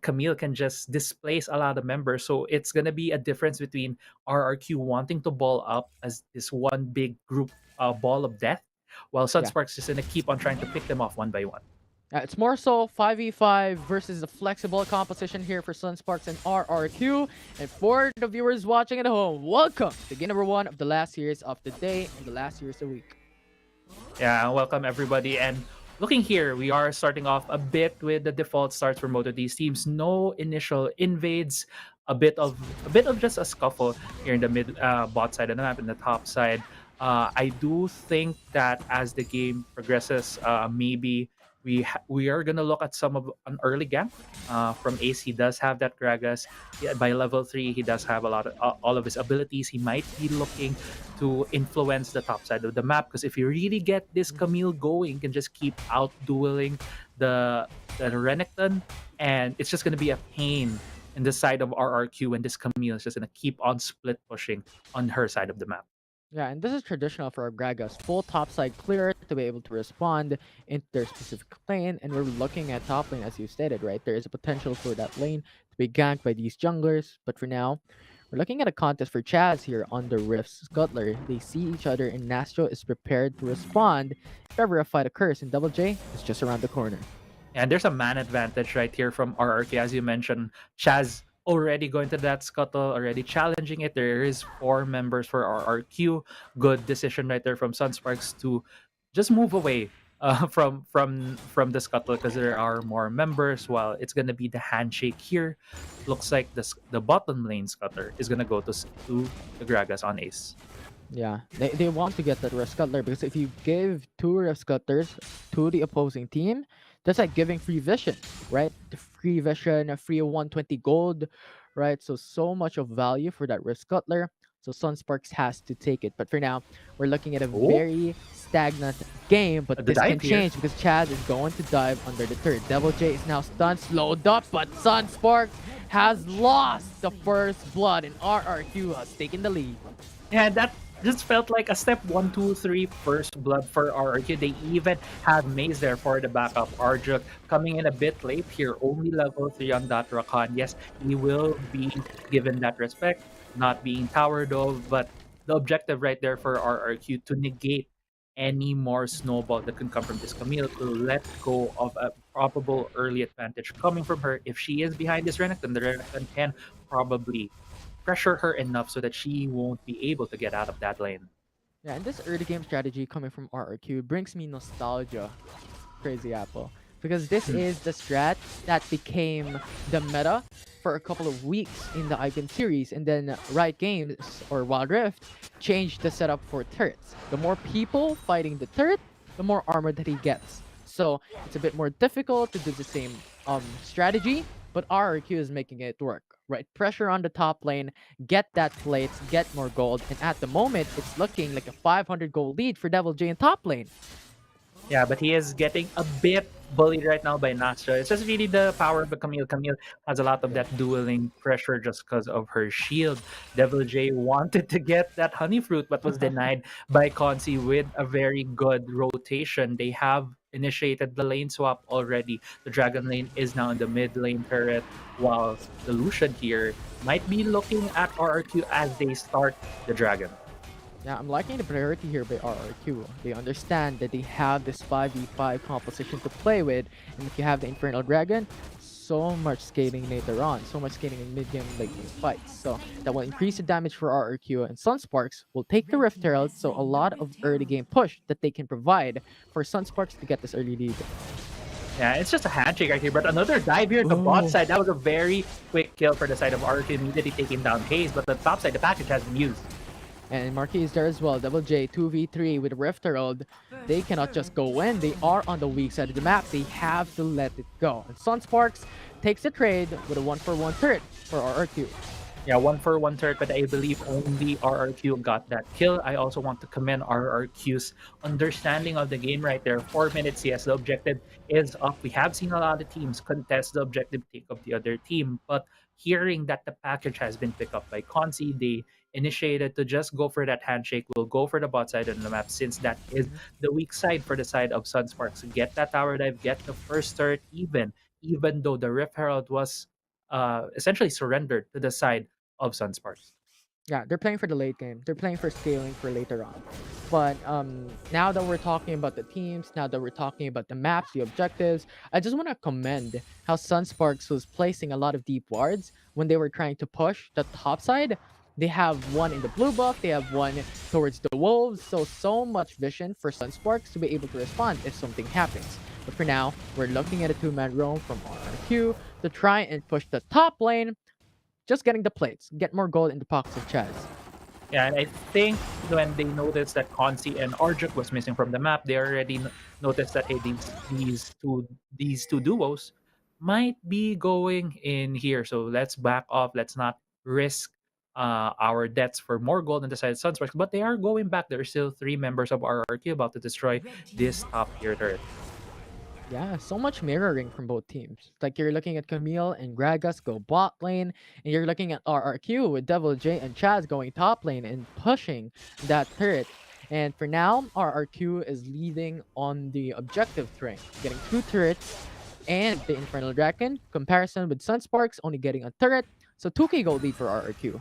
Camille can just displace a lot of members. So it's gonna be a difference between RRQ wanting to ball up as this one big group ball of death, while Yeah. Sunsparks is gonna keep on trying to pick them off one by one. It's more so 5v5 versus a flexible composition here for Sunsparks and RRQ. And for the viewers watching at home, welcome to game number 1 of the last series of the day and the last series of the week. Yeah, welcome everybody. And looking here, we are starting off a bit with the default starts for both of these teams. No initial invades, a bit of just a scuffle here in the mid bot side of the map and the top side. I do think that as the game progresses, maybe we are gonna look at some of an early gank from Ace. He does have that Gragas. Yeah, by level 3, he does have a lot of all of his abilities. He might be looking to influence the top side of the map because if you really get this Camille going, you can just keep out dueling the Renekton, and it's just gonna be a pain in the side of RRQ when this Camille is just gonna keep on split pushing on her side of the map. Yeah, and this is traditional for our Gragas. Full topside clear to be able to respond into their specific lane. And we're looking at top lane, as you stated, right? There is a potential for that lane to be ganked by these junglers. But for now, we're looking at a contest for Chaz here on the Rift's Scuttler. They see each other, and Nastro is prepared to respond if ever a fight occurs. And Double J is just around the corner. And there's a man advantage right here from RRQ. As you mentioned, Chaz already going to that scuttle, already challenging it. There is 4 members for RRQ. Good decision right there from Sunsparks to just move away from the scuttle because there are more members. While it's gonna be the handshake here, looks like the bottom lane scutter is gonna go to the Gragas on Ace. Yeah, they want to get that Rift Scuttler because if you give 2 Rift Scuttlers to the opposing team, that's like giving free vision, right? The free vision, a free 120 gold, right? So much of value for that Rift Scuttler. So Sunsparks has to take it. But for now, we're looking at a very stagnant game. But this can change because Chad is going to dive under the turret. Devil J is now stunned, slowed up, but Sunsparks has lost the first blood and RRQ has taken the lead. Yeah, that just felt like a step 1, 2, 3 first blood for RRQ. They even have Maze there for the backup. Arjuk coming in a bit late here, only level 3 on that Rakan. Yes, he will be given that respect, not being towered over, but the objective right there for RRQ to negate any more snowball that can come from this Camille, to let go of a probable early advantage coming from her. If she is behind this Renekton, the Renekton can probably pressure her enough so that she won't be able to get out of that lane. Yeah, and this early game strategy coming from RRQ brings me nostalgia. Crazy Apple. because this is the strat that became the meta for a couple of weeks in the Icon series, and then Riot Games or Wildrift changed the setup for turrets. The more people fighting the turret, the more armor that he gets. So it's a bit more difficult to do the same strategy, but RRQ is making it work. Right, pressure on the top lane, get that plates, get more gold, and at the moment, it's looking like a 500 gold lead for Devil J in top lane. Yeah, but he is getting a bit bullied right now by Nastra. It's just really the power of Camille. Camille has a lot of that dueling pressure just because of her shield. Devil J wanted to get that honey fruit, but was denied by Consi with a very good rotation. They have initiated the lane swap already. The Dragon lane is now in the mid lane turret, while the Lucian here might be looking at RRQ as they start the Dragon. Yeah, I'm liking the priority here by RRQ. They understand that they have this 5v5 composition to play with, and if you have the Infernal Dragon, so much scaling later on, so much scaling in mid-game, late game fights. So that will increase the damage for RRQ, and Sunsparks will take the Rift Herald, so a lot of early game push that they can provide for Sunsparks to get this early lead. Yeah, it's just a handshake right here, but another dive here at the bot side. That was a very quick kill for the side of RRQ, immediately taking down Haze, but the top side, the package has been used. And Marquis is there as well. Double J 2v3 with Rift Herald. They cannot just go in. They are on the weak side of the map. They have to let it go. And Sunsparks takes the trade with a 1-for-1 turret for RRQ. Yeah, 1-for-1 turret, but I believe only RRQ got that kill. I also want to commend RRQ's understanding of the game right there. 4 minutes, yes, the objective is up. We have seen a lot of teams contest the objective, take up the other team, but hearing that the package has been picked up by Consi, they initiated to just go for that handshake. We'll go for the bot side on the map since that is the weak side for the side of Sunsparks. Get that tower dive, get the first turret even though the Rift Herald was essentially surrendered to the side of Sunsparks. Yeah, they're playing for the late game. They're playing for scaling for later on. But now that we're talking about the teams, now that we're talking about the maps, the objectives, I just want to commend how Sunsparks was placing a lot of deep wards when they were trying to push the top side. They have one in the blue buff, they have one towards the wolves, so much vision for Sunsparks to be able to respond if something happens. But for now, we're looking at a two-man roam from RRQ to try and push the top lane, just getting the plates, get more gold in the pockets of Chaz. Yeah, and I think when they noticed that Consi and Arjuk was missing from the map, they already noticed that hey, these two duos might be going in here. So let's back off. Let's not risk our debts for more gold on the side of Sunsparks. But they are going back. There are still 3 members of RRQ about to destroy this top tier turret. Yeah, so much mirroring from both teams. Like you're looking at Camille and Gragas go bot lane, and you're looking at RRQ with Devil J and Chaz going top lane and pushing that turret. And for now, RRQ is leading on the objective train, getting 2 turrets and the Infernal Dragon. Comparison with Sunsparks only getting a turret, so 2k gold lead for RRQ.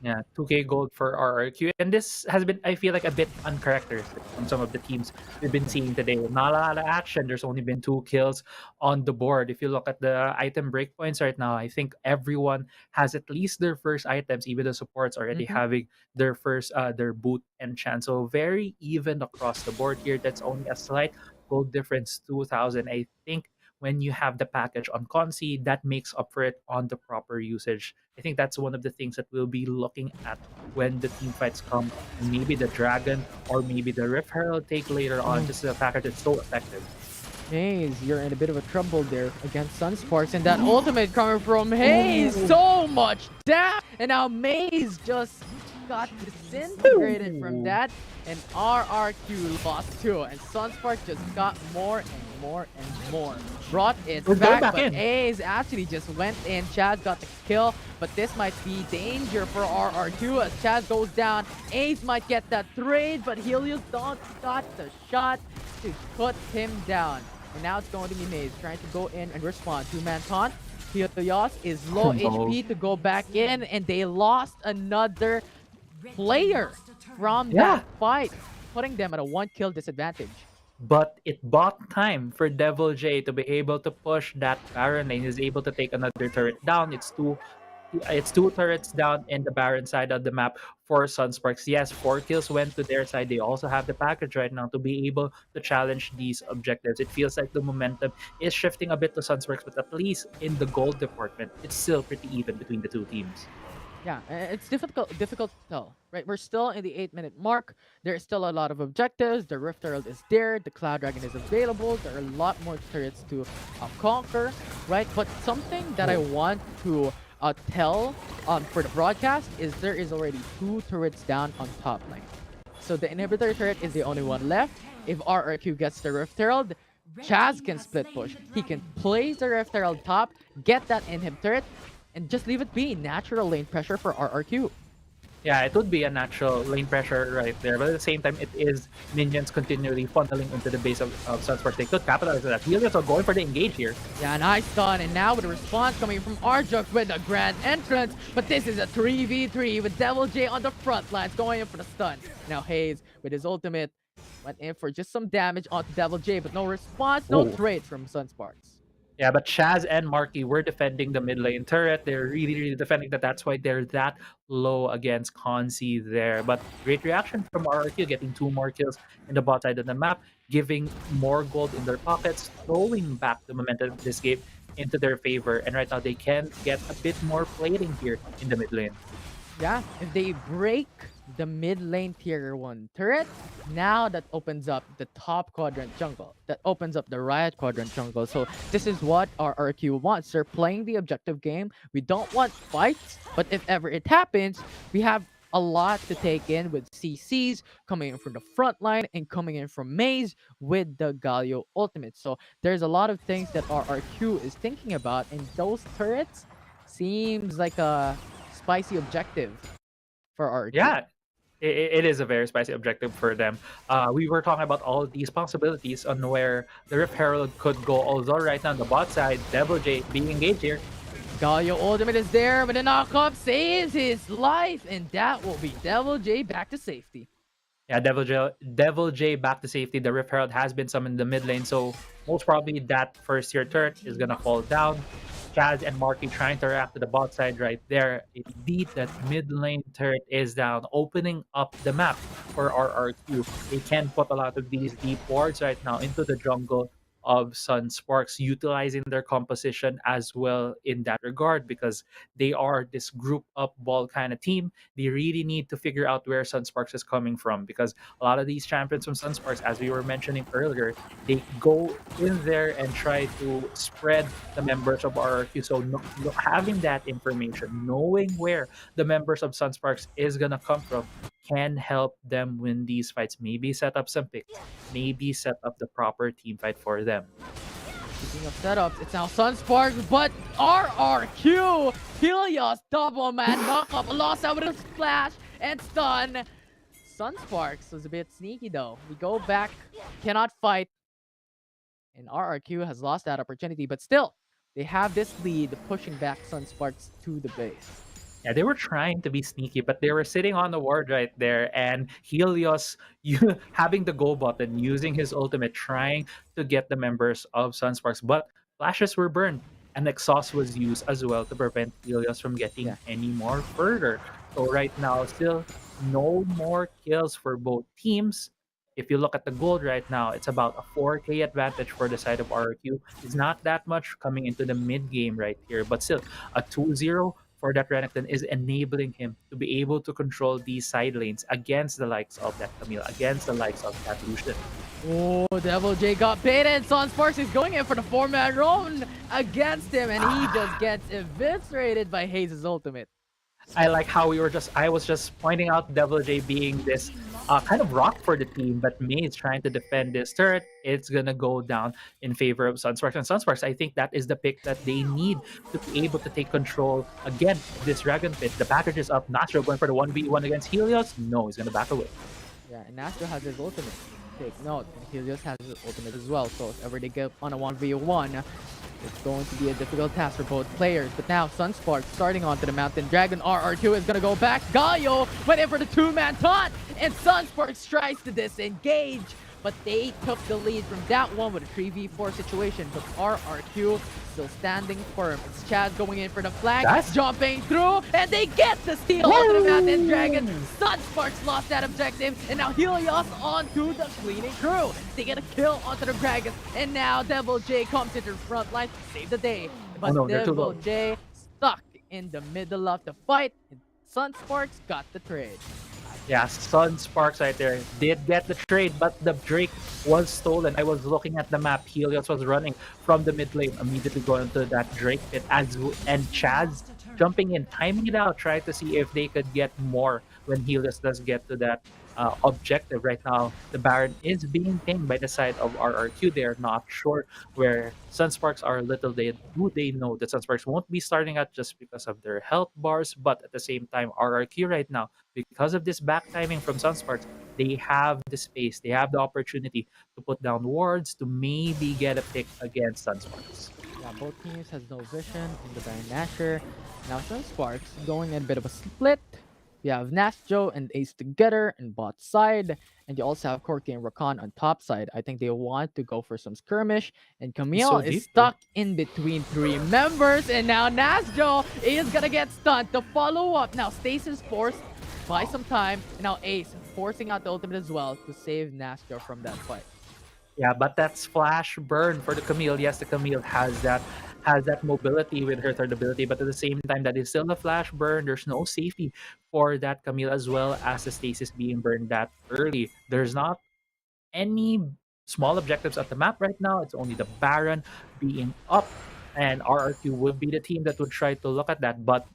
Yeah, 2k gold for RRQ. And this has been, I feel like, a bit uncharacteristic from some of the teams we've been seeing today. Not a lot of action. There's only been 2 kills on the board. If you look at the item breakpoints right now, I think everyone has at least their first items. Even the supports already having their first, their boot enchant. So very even across the board here. That's only a slight gold difference, 2,000. I think when you have the package on Consi, that makes up for it on the proper usage. I think that's one of the things that we'll be looking at when the team fights come. And maybe the Dragon or maybe the Rift Herald take later on. This is a package that's so effective. Haze, you're in a bit of a trouble there against Sunsparks, and that ultimate coming from Haze, so much damage! And now Maze just got disintegrated from that, and RRQ lost 2, and Sunsparks just got more and more and more. Brought it back, but Haze actually just went in. Chaz got the kill, but this might be danger for RR2 as Chaz goes down. Haze might get that trade, but Helios got the shot to put him down. And now it's going to be Maze trying to go in and respond. 2-man taunt. Helios is low HP to go back in, and they lost another player from that fight, putting them at a 1-kill disadvantage. But it bought time for Devil J to be able to push that Baron lane. He's able to take another turret down. It's 2 It's 2 turrets down in the Baron side of the map for Sunsparks. Yes, 4 kills went to their side. They also have the package right now to be able to challenge these objectives. It feels like the momentum is shifting a bit to Sunsparks, but at least in the gold department, it's still pretty even between the two teams. Yeah, it's difficult to tell, right? We're still in the 8-minute mark. There is still a lot of objectives. The Rift Herald is there. The Cloud Dragon is available. There are a lot more turrets to conquer, right? But something that I want to tell for the broadcast is there is already 2 turrets down on top lane. So the inhibitor turret is the only one left. If RRQ gets the Rift Herald, Chaz can split push. He can place the Rift Herald top, get that inhib turret, and just leave it be. Natural lane pressure for RRQ. Yeah, it would be a natural lane pressure right there, but at the same time, it is minions continually funneling into the base of Sunsparks. They could capitalize on that. Helios are going for the engage here. Yeah, nice stun, and now with a response coming from Arjuk with a grand entrance, but this is a 3v3 with Devil J on the front lines going in for the stun. Now Hayes with his ultimate went in for just some damage onto Devil J, but no response, no trade from Sunsparks. Yeah, but Chaz and Marky were defending the mid lane turret. They're really defending that. That's why they're that low against Consi there. But great reaction from RRQ, getting 2 more kills in the bot side of the map, giving more gold in their pockets, throwing back the momentum of this game into their favor. And right now, they can get a bit more plating here in the mid lane. Yeah, if they break the mid lane tier 1 turret, now that opens up the top quadrant jungle. That opens up the Riot quadrant jungle. So this is what our RQ wants. They're playing the objective game. We don't want fights, but if ever it happens, we have a lot to take in with CCs coming in from the front line and coming in from Maze with the Galio ultimate. So there's a lot of things that our RQ is thinking about, and those turrets seems like a spicy objective for RQ. Yeah, it is a very spicy objective for them. We were talking about all of these possibilities on where the Rift Herald could go. Although right now on the bot side, Devil J being engaged here. Galio ultimate is there, but the knockup saves his life, and that will be Devil J back to safety. Yeah, Devil J back to safety. The Rift Herald has been summoned in the mid lane, so most probably that first tier turret is gonna fall down. Chaz and Marky trying to react to the bot side right there. Indeed, that mid lane turret is down, opening up the map for RRQ. They can put a lot of these deep wards right now into the jungle of Sunsparks, utilizing their composition as well in that regard, because they are this group up ball kind of team. They really need to figure out where Sunsparks is coming from, because a lot of these champions from Sunsparks, as we were mentioning earlier, they go in there and try to spread the members of RRQ. So having that information, knowing where the members of Sunsparks is gonna come from, can help them win these fights. Maybe set up some picks, maybe set up the proper team fight for them. Speaking of setups, it's now Sunsparks, but RRQ! Helios double man knock up, lost out with a splash and stun. Sunsparks was a bit sneaky though. We go back, cannot fight, and RRQ has lost that opportunity, but still, they have this lead pushing back Sunsparks to the base. Yeah, they were trying to be sneaky, but they were sitting on the ward right there, and Helios having the go button, using his ultimate, trying to get the members of Sunsparks, but flashes were burned, and exhaust was used as well to prevent Helios from getting any more further. So right now, still no more kills for both teams. If you look at the gold right now, it's about a 4K advantage for the side of RRQ. It's not that much coming into the mid game right here, but still a 2-0 for that Renekton is enabling him to be able to control these side lanes against the likes of that Camille, against the likes of that Lucian. Oh, Devil J got baited. Sunsparks is going in for the 4-man roam against him, and he just gets eviscerated by Hayes' ultimate. I like how I was just pointing out Devil J being this kind of rock for the team, but Maze trying to defend this turret. It's gonna go down in favor of Sunsparks. And Sunsparks, I think that is the pick that they need to be able to take control again of this Dragon Pit. The package is up. Nastro going for the 1v1 against Helios. No, he's gonna back away. Yeah, and Nastro has his ultimate. Take note, and Helios has his ultimate as well. So if ever they get on a 1v1, it's going to be a difficult task for both players. But now Sunsparks starting onto the Mountain Dragon. RR2 is gonna go back. Galio went in for the 2-man taunt, and Sunsparks tries to disengage. but they took the lead from that one with a 3v4 situation. But RRQ still standing firm. It's Chaz going in for the flank, jumping through, and they get the steal onto the Mountain Dragon. Sunsparks lost that objective, and now Helios onto the cleaning crew. They get a kill onto the Dragons, and now Devil J comes into the front line to save the day. But Devil J stuck in the middle of the fight, and Sunsparks got the trade. Yeah, Sunsparks right there did get the trade, but the Drake was stolen. I was looking at the map. Helios was running from the mid lane, immediately going to that Drake pit. And Chaz jumping in, timing it out, trying to see if they could get more when Helios does get to that objective. Right now, the Baron is being pinged by the side of RRQ. They are not sure where Sunsparks are. Little they know that Sunsparks won't be starting out just because of their health bars, but at the same time, RRQ right now, because of this back timing from Sunsparks, they have the space, they have the opportunity to put down wards to maybe get a pick against Sunsparks. Yeah, both teams has no vision in the Baron Nashor. Now Sunsparks going in a bit of a split. You have Nasjo and Ace together in bot side, and you also have Corky and Rakan on top side. I think they want to go for some skirmish, and Camille is stuck in between three members, and now Nasjo is gonna get stunned. The follow up now, Stasis forced by some time, and now Ace forcing out the ultimate as well to save Nasjo from that fight. Yeah, but that's flash burn for the Camille. Yes, the Camille has that mobility with her third ability, but at the same time, that is still a flash burn. There's no safety for that Camille, as well as the stasis being burned that early. There's not any small objectives at the map right now. It's only the Baron being up, and RRQ would be the team that would try to look at that. But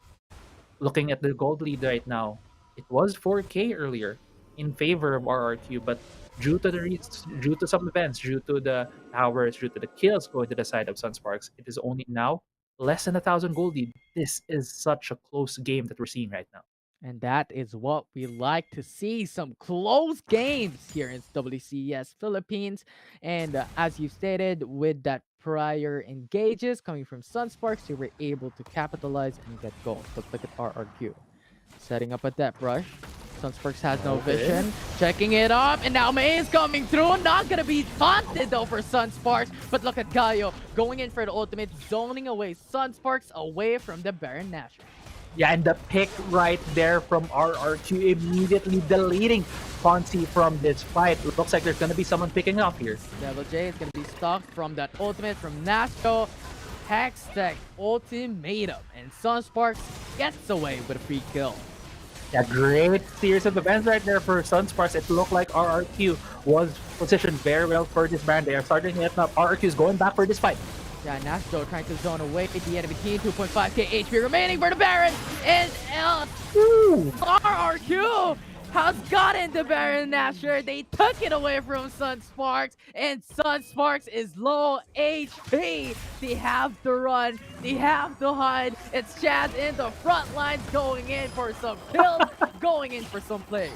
looking at the gold lead right now, it was 4K earlier in favor of RRQ, but due to some events, due to the towers, due to the kills going to the side of Sunsparks, it is only now less than 1,000 gold lead. This is such a close game that we're seeing right now. And that is what we like to see, some close games here in WCS Philippines. And as you stated, with that prior engages coming from Sunsparks, you were able to capitalize and get gold. But look at RRQ. Setting up a depth rush. Sunsparks has no vision. Checking it up, and now May is coming through. Not gonna be taunted though for Sunsparks, but look at Gaio going in for the ultimate, zoning away Sunsparks away from the Baron Nashor. Yeah, and the pick right there from RRQ, immediately deleting Fonzie from this fight. Looks like there's gonna be someone picking up here. Devil J is gonna be stuck from that ultimate from Nasco. Hextech ultimatum, and Sunsparks gets away with a free kill. Yeah, great series of events right there for Sunsparks. It looked like RRQ was positioned very well for this Baron. They are starting it up. RRQ is going back for this fight. Yeah, Nasco trying to zone away the enemy team. 2.5k HP remaining for the Baron. And RRQ has gotten the Baron Nashor. They took it away from Sunsparks, and Sunsparks is low HP. They have to run, they have to hide. It's Chaz in the front lines going in for some kills, going in for some play.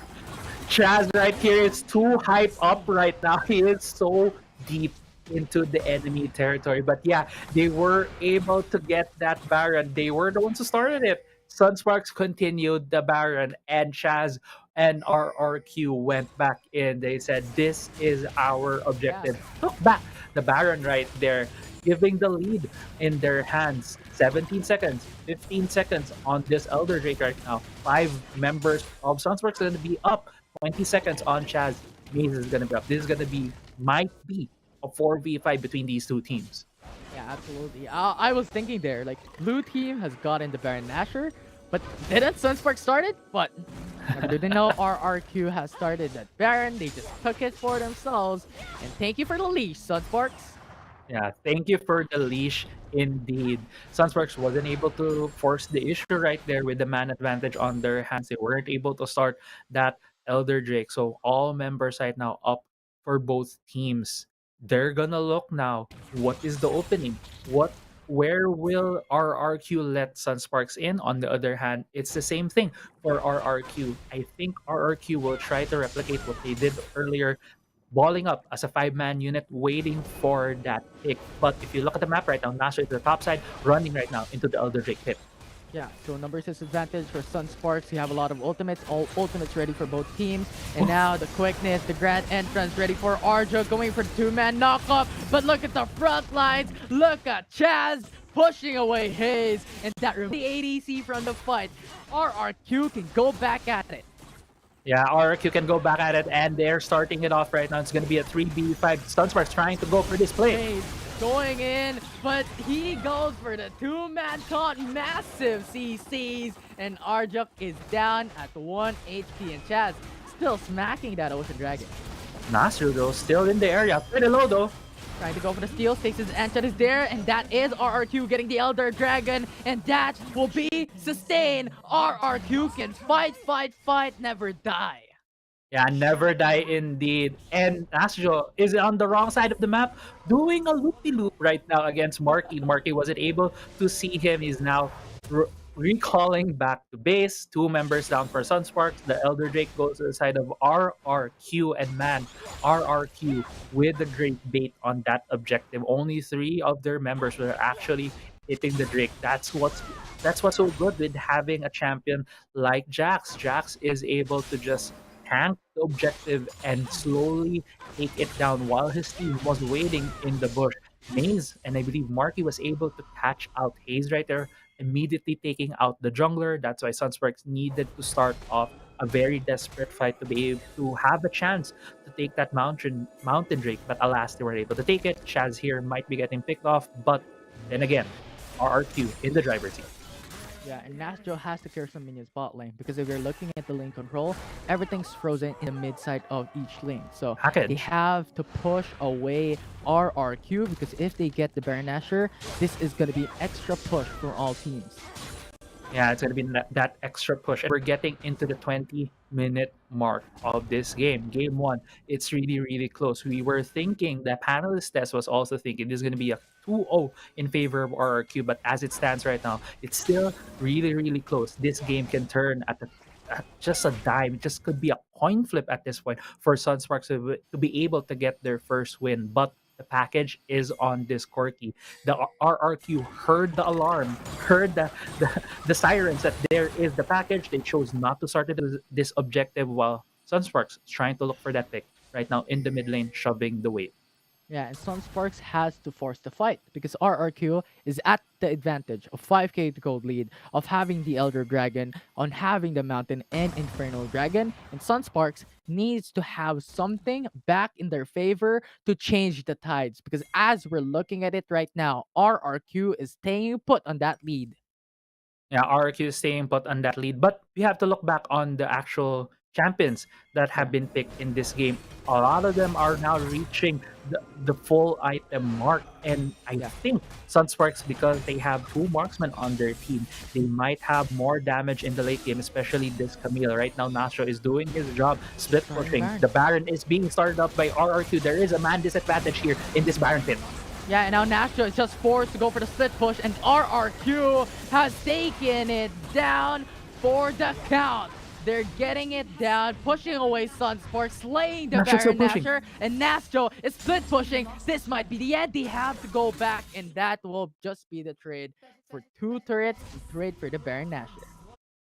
Chaz right here is too hyped up right now. He is so deep into the enemy territory. But yeah, they were able to get that Baron. They were the ones who started it. Sunsparks continued the Baron, and Chaz and RRQ went back in. They said, this is our objective. Took back the Baron right there, giving the lead in their hands. 17 seconds, 15 seconds on this Elder Drake right now. 5 members of Sunsparks are going to be up. 20 seconds on Chaz. Maze is going to be up. This is going to be, might be, a 4v5 between these two teams. Yeah, absolutely. I was thinking there, like, blue team has gotten the Baron Nashor, but didn't Sunsparks start it? But I didn't know RRQ has started that Baron. They just took it for themselves. And thank you for the leash, Sunsparks. Yeah, thank you for the leash indeed. Sunsparks wasn't able to force the issue right there with the man advantage on their hands. They weren't able to start that Elder Drake. So all members right now up for both teams. They're gonna look now. What is the opening? Where will RRQ let Sunsparks in? On the other hand, it's the same thing for RRQ. I think RRQ will try to replicate what they did earlier, balling up as a 5-man unit, waiting for that pick. But if you look at the map right now, Nasher is the top side, running right now into the Elder Drake pit. Yeah, so numbers is advantage for Sunsparks. You have a lot of ultimates, all ultimates ready for both teams. And now the quickness, the grand entrance ready for Arjo going for the two-man knockoff. But look at the front lines. Look at Chaz pushing away Hayes. And that removes the ADC from the fight. RRQ can go back at it. Yeah, RRQ can go back at it, and they're starting it off right now. It's going to be a 3v5. Sunsparks trying to go for this play. Hayes going in, but he goes for the two-man taunt, massive CCs, and Arjuk is down at 1 HP, and Chaz still smacking that Ocean Dragon. Nasru though, still in the area, pretty low though. Trying to go for the steal, Stasis Anchan is there, and that is RRQ getting the Elder Dragon, and that will be sustained. RRQ can fight, never die. Yeah, never die indeed. And Astro is on the wrong side of the map, doing a loop-de-loop right now against Marky. Marky wasn't able to see him. He's now recalling back to base. 2 members down for Sunsparks. The Elder Drake goes to the side of RRQ, and man, RRQ with the great bait on that objective. Only 3 of their members were actually hitting the Drake. That's what's so good with having a champion like Jax. Jax is able to just tank the objective and slowly take it down while his team was waiting in the bush. Maze and I believe Marky was able to catch out Hayes right there, immediately taking out the jungler. That's why Sunsparks needed to start off a very desperate fight to be able to have a chance to take that mountain Drake. But alas, they were able to take it. Chaz here might be getting picked off, but then again, RRQ in the driver's seat. Yeah, and Nastro has to clear some minions bot lane, because if you're looking at the lane control, everything's frozen in the mid side of each lane. So they have to push away RRQ, because if they get the Baron Nashor, this is going to be extra push for all teams. Yeah, it's going to be that extra push. And we're getting into the 20-minute mark of this game. Game 1, it's really, really close. We were thinking, the panelist test was also thinking this is going to be a 2-0 in favor of RRQ, but as it stands right now, it's still really, really close. This game can turn at just a dime. It just could be a coin flip at this point for Sunsparks to be able to get their first win. But the package is on this Corki. The RRQ heard the alarm, heard the sirens that there is the package. They chose not to start this objective, while Sunsparks is trying to look for that pick right now in the mid lane, shoving the wave. Yeah, and Sunsparks has to force the fight, because RRQ is at the advantage of 5k to gold lead, of having the Elder Dragon, on having the Mountain and Infernal Dragon, and Sunsparks needs to have something back in their favor to change the tides, because as we're looking at it right now, RRQ is staying put on that lead. Yeah, RRQ is staying put on that lead, but we have to look back on the actual champions that have been picked in this game. A lot of them are now reaching the full item mark, and I think Sunsparks, because they have 2 marksmen on their team, they might have more damage in the late game, especially this Camille. Right now, Nastro is doing his job, split pushing. The Baron is being started up by RRQ. There is a man disadvantage here in this Baron pit. Yeah, and now Nastro is just forced to go for the split push, and RRQ has taken it down for the count. They're getting it down, pushing away Sunsparks, slaying the Baron Nashor, and Nastro is split pushing. This might be the end. They have to go back, and that will just be the trade for 2 turrets to trade for the Baron Nashor.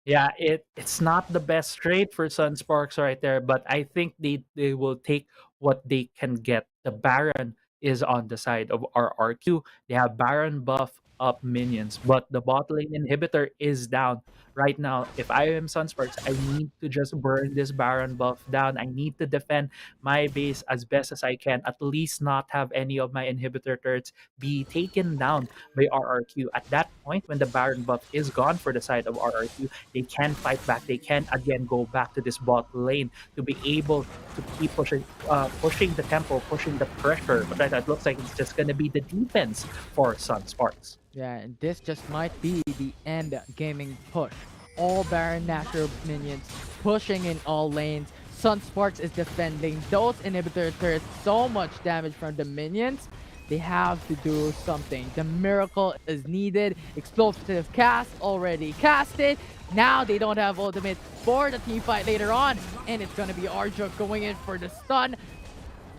Yeah, it's not the best trade for Sunsparks right there, but I think they will take what they can get. The Baron is on the side of RRQ. They have Baron buff up minions, but the bot lane inhibitor is down. Right now, if I am Sunsparks, I need to just burn this Baron buff down. I need to defend my base as best as I can, at least not have any of my inhibitor turrets be taken down by RRQ. At that point, when the Baron buff is gone for the side of RRQ, they can fight back. They can again go back to this bot lane to be able to keep pushing the tempo, pushing the pressure. But right now, it looks like it's just going to be the defense for Sunsparks. Yeah, and this just might be the end gaming push. All Baron Nashor minions pushing in all lanes. Sunsparks is defending those inhibitor turrets. So much damage from the minions. They have to do something. The miracle is needed. Explosive cast already casted. Now they don't have ultimate for the team fight later on. And it's going to be Arjo going in for the stun.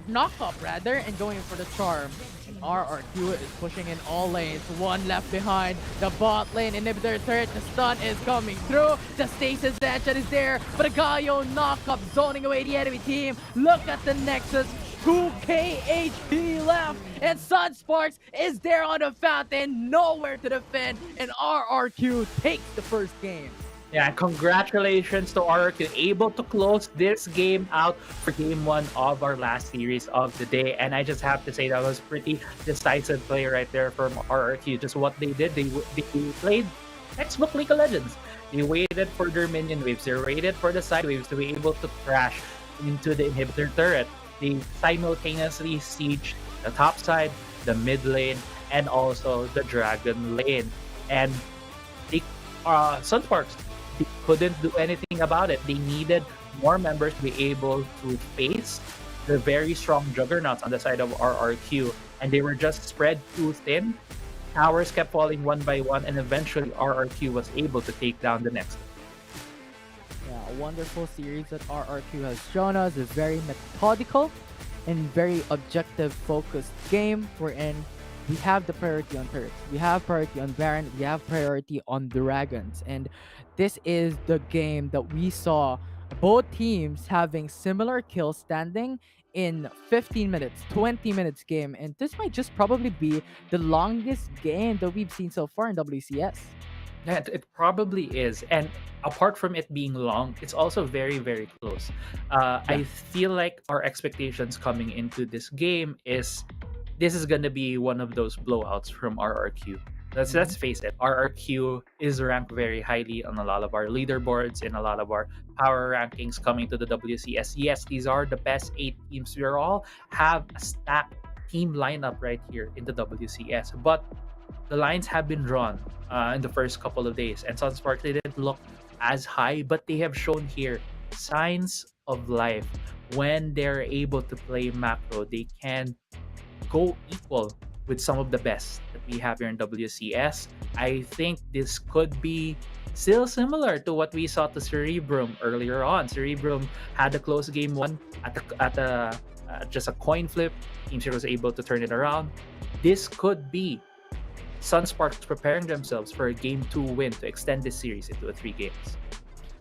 knock-up rather, and going for the charm. And RRQ is pushing in all lanes. One left behind. The bot lane inhibitor turret. The stun is coming through. The stasis engine is there, but a Galio knock-up zoning away the enemy team. Look at the Nexus. 2k HP left, and Sunsparks is there on the fountain, nowhere to defend, and RRQ takes the first game. Yeah, congratulations to RRQ, able to close this game out for game 1 of our last series of the day. And I just have to say that was pretty decisive play right there from RRQ. Just what they did, they played textbook League of Legends. They waited for their minion waves, they waited for the side waves to be able to crash into the inhibitor turret. They simultaneously siege the top side, the mid lane, and also the dragon lane. And they, Sunsparks, they couldn't do anything about it. They needed more members to be able to face the very strong juggernauts on the side of RRQ. And they were just spread too thin. Towers kept falling one by one, and eventually RRQ was able to take down the next. Yeah, a wonderful series that RRQ has shown us. A very methodical and very objective focused game wherein we have the priority on turrets, we have priority on Baron, we have priority on dragons, and this is the game that we saw both teams having similar kill standing in 15 minutes, 20 minutes game, and this might just probably be the longest game that we've seen so far in WCS. Yeah, it probably is. And apart from it being long, it's also very, very close. I feel like our expectations coming into this game is this is going to be one of those blowouts from RRQ. Let's face it, RRQ is ranked very highly on a lot of our leaderboards and a lot of our power rankings coming to the WCS. Yes, these are the best 8 teams. We all have a stacked team lineup right here in the WCS. But the lines have been drawn in the first couple of days, and Sunsparks didn't look as high, but they have shown here signs of life. When they're able to play macro, they can go equal with some of the best that we have here in WCS. I think this could be still similar to what we saw to Cerebrum earlier on. Cerebrum had a close game 1 at just a coin flip. Team Zero was able to turn it around. This could be Sunsparks preparing themselves for a game 2 win to extend this series into 3 games.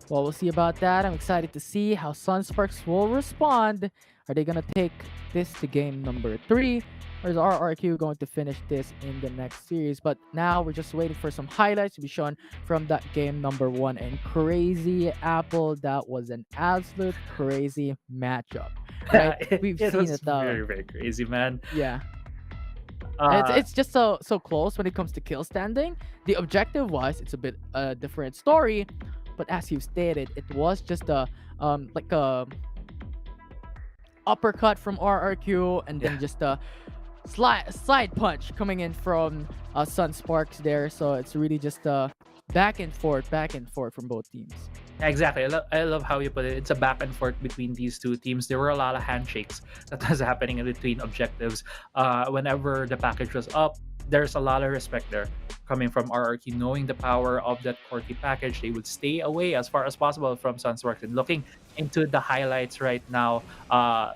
Well, we'll see about that. I'm excited to see how Sunsparks will respond. Are they going to take this to game number 3? Or is RRQ going to finish this in the next series? But now we're just waiting for some highlights to be shown from that game number 1. And crazy Apple, that was an absolute crazy matchup. Right? We've it seen was it. very, very crazy, man. Yeah. It's just so close when it comes to kill standing. The objective wise, it's a bit different story, but as you stated, it was just a like a uppercut from RRQ, and then just a slide punch coming in from Sunsparks there. So it's really just back and forth from both teams. Exactly. I love how you put it. It's a back and forth between these two teams. There were a lot of handshakes that was happening in between objectives. Whenever the package was up, there's a lot of respect there coming from RRQ, knowing the power of that quirky package. They would stay away as far as possible from Sunsparks. And looking into the highlights right now,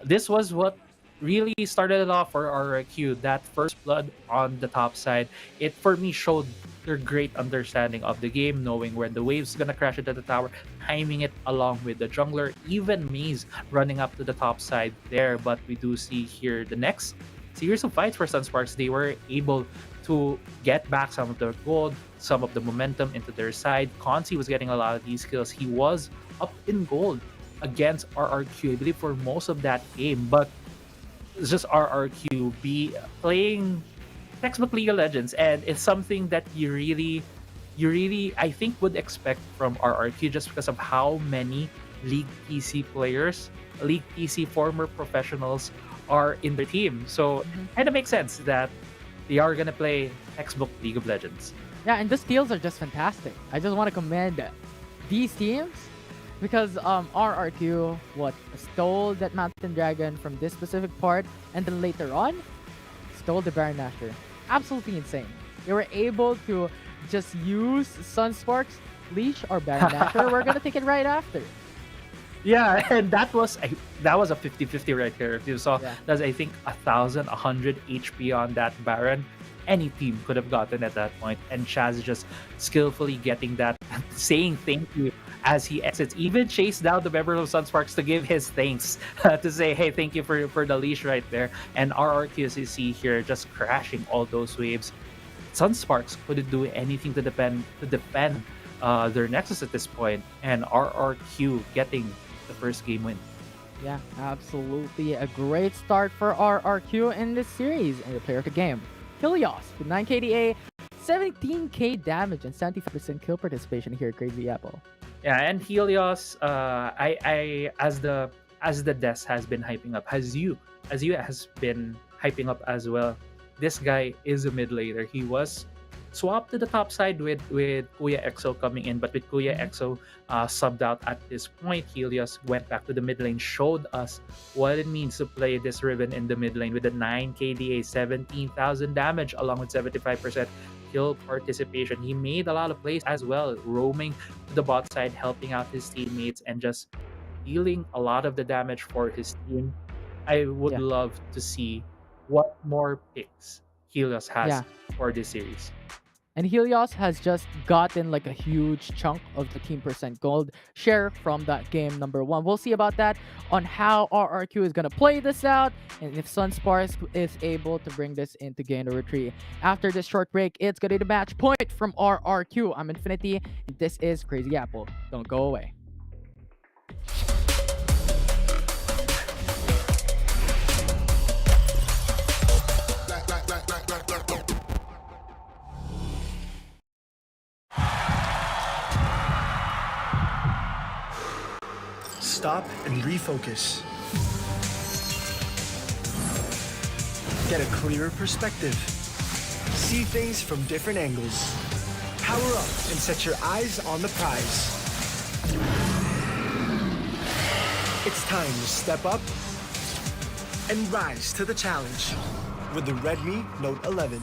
this was what really started it off for RRQ. That first blood on the top side, it for me showed their great understanding of the game, knowing when the wave's gonna crash into the tower, timing it along with the jungler, even Maze running up to the top side there. But we do see here the next series of fights for Sunsparks, they were able to get back some of their gold, some of the momentum into their side. Consi was getting a lot of these kills. He was up in gold against RRQ, I believe, for most of that game. But it's just RRQ be playing textbook League of Legends, and it's something that you really, I think, would expect from RRQ, just because of how many League PC players, League PC former professionals are in their team. So kind of makes sense that they are gonna play textbook League of Legends. Yeah, and the steals are just fantastic. I just want to commend these teams because RRQ stole that Mountain Dragon from this specific part, and then later on stole the Baron Nashor. Absolutely insane. They were able to just use Sunsparks, leash, or Baron Nashor. We're gonna take it right after. Yeah, and that was a 50-50 right here. If you saw, Yeah. that's I think 1,100 HP on that Baron. Any team could have gotten at that point, and Chaz just skillfully getting that, saying thank you as he exits. Even chased down the members of Sunsparks to give his thanks, to say, hey, thank you for the leash right there. And RRQCC here just crashing all those waves. Sunsparks couldn't do anything to defend their Nexus at this point, and RRQ getting the first game win. Yeah, absolutely. A great start for RRQ in this series. And the player of the game, Helios, with 9 KDA, 17k damage, and 75% kill participation here at Crazy Apple. Yeah, and Helios, I as the desk has been hyping up, as you has been hyping up as well. This guy is a mid laner. He was swapped to the top side with Kuya EXO coming in, but with Kuya EXO subbed out at this point, Helios went back to the mid lane, showed us what it means to play this Riven in the mid lane with a 9 KDA, 17,000 damage, along with 75% kill participation. He made a lot of plays as well, roaming to the bot side, helping out his teammates, and just dealing a lot of the damage for his team. I would love to see what more picks Helios has for this series. And Helios has just gotten like a huge chunk of the team percent gold share from that game number 1. We'll see about that on how RRQ is going to play this out, and if Sunsparks is able to bring this into game number 3. After this short break, it's going to be the match point from RRQ. I'm Infinity, and this is Crazy Apple. Don't go away. Stop and refocus. Get a clearer perspective. See things from different angles. Power up and set your eyes on the prize. It's time to step up and rise to the challenge with the Redmi Note 11.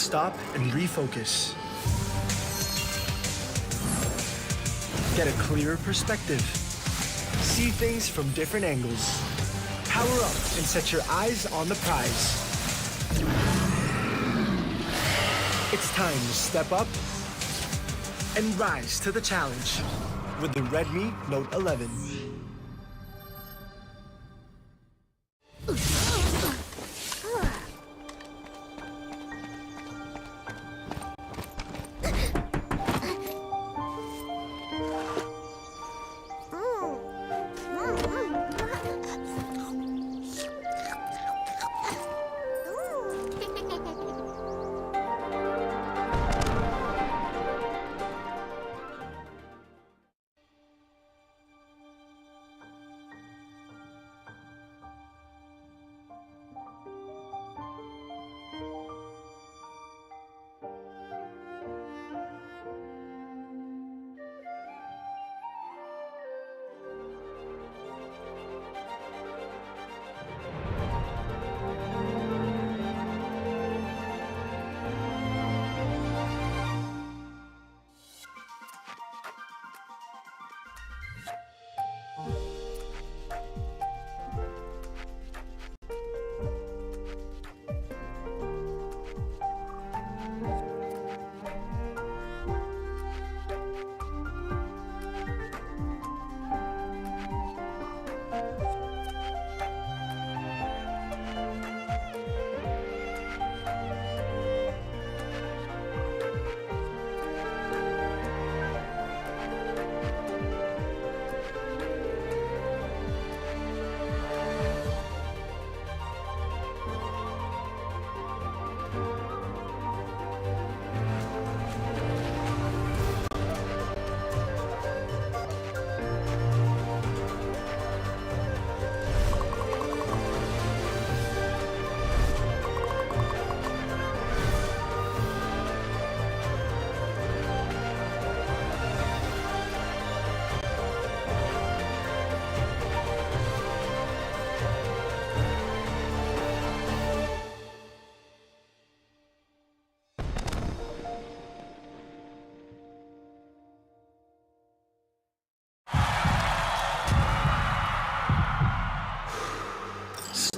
Stop and refocus. Get a clearer perspective. See things from different angles. Power up and set your eyes on the prize. It's time to step up and rise to the challenge with the Redmi Note 11.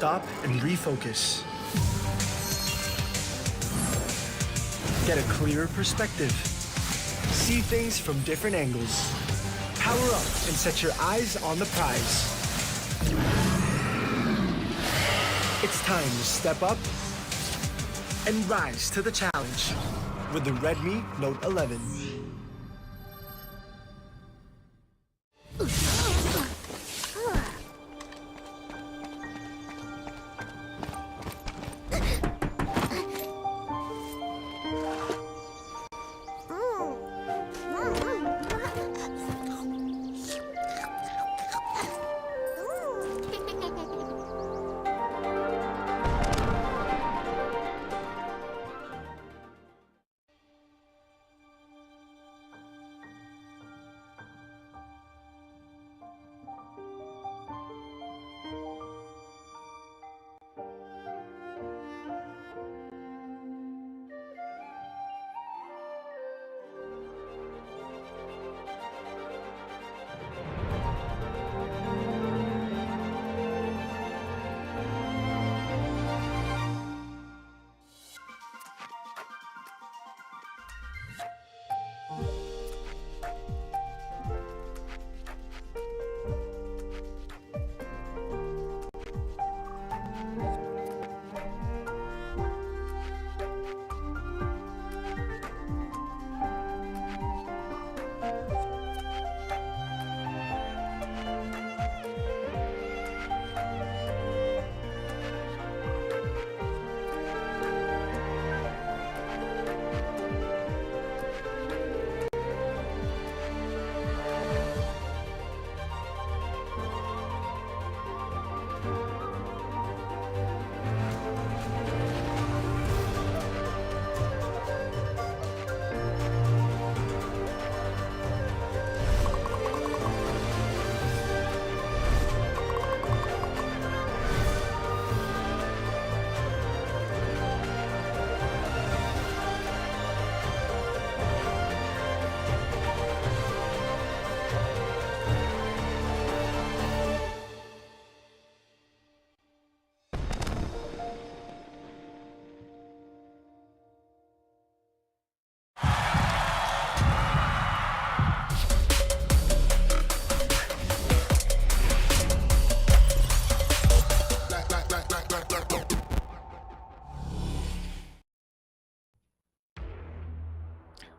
Stop and refocus. Get a clearer perspective. See things from different angles. Power up and set your eyes on the prize. It's time to step up and rise to the challenge with the Redmi Note 11.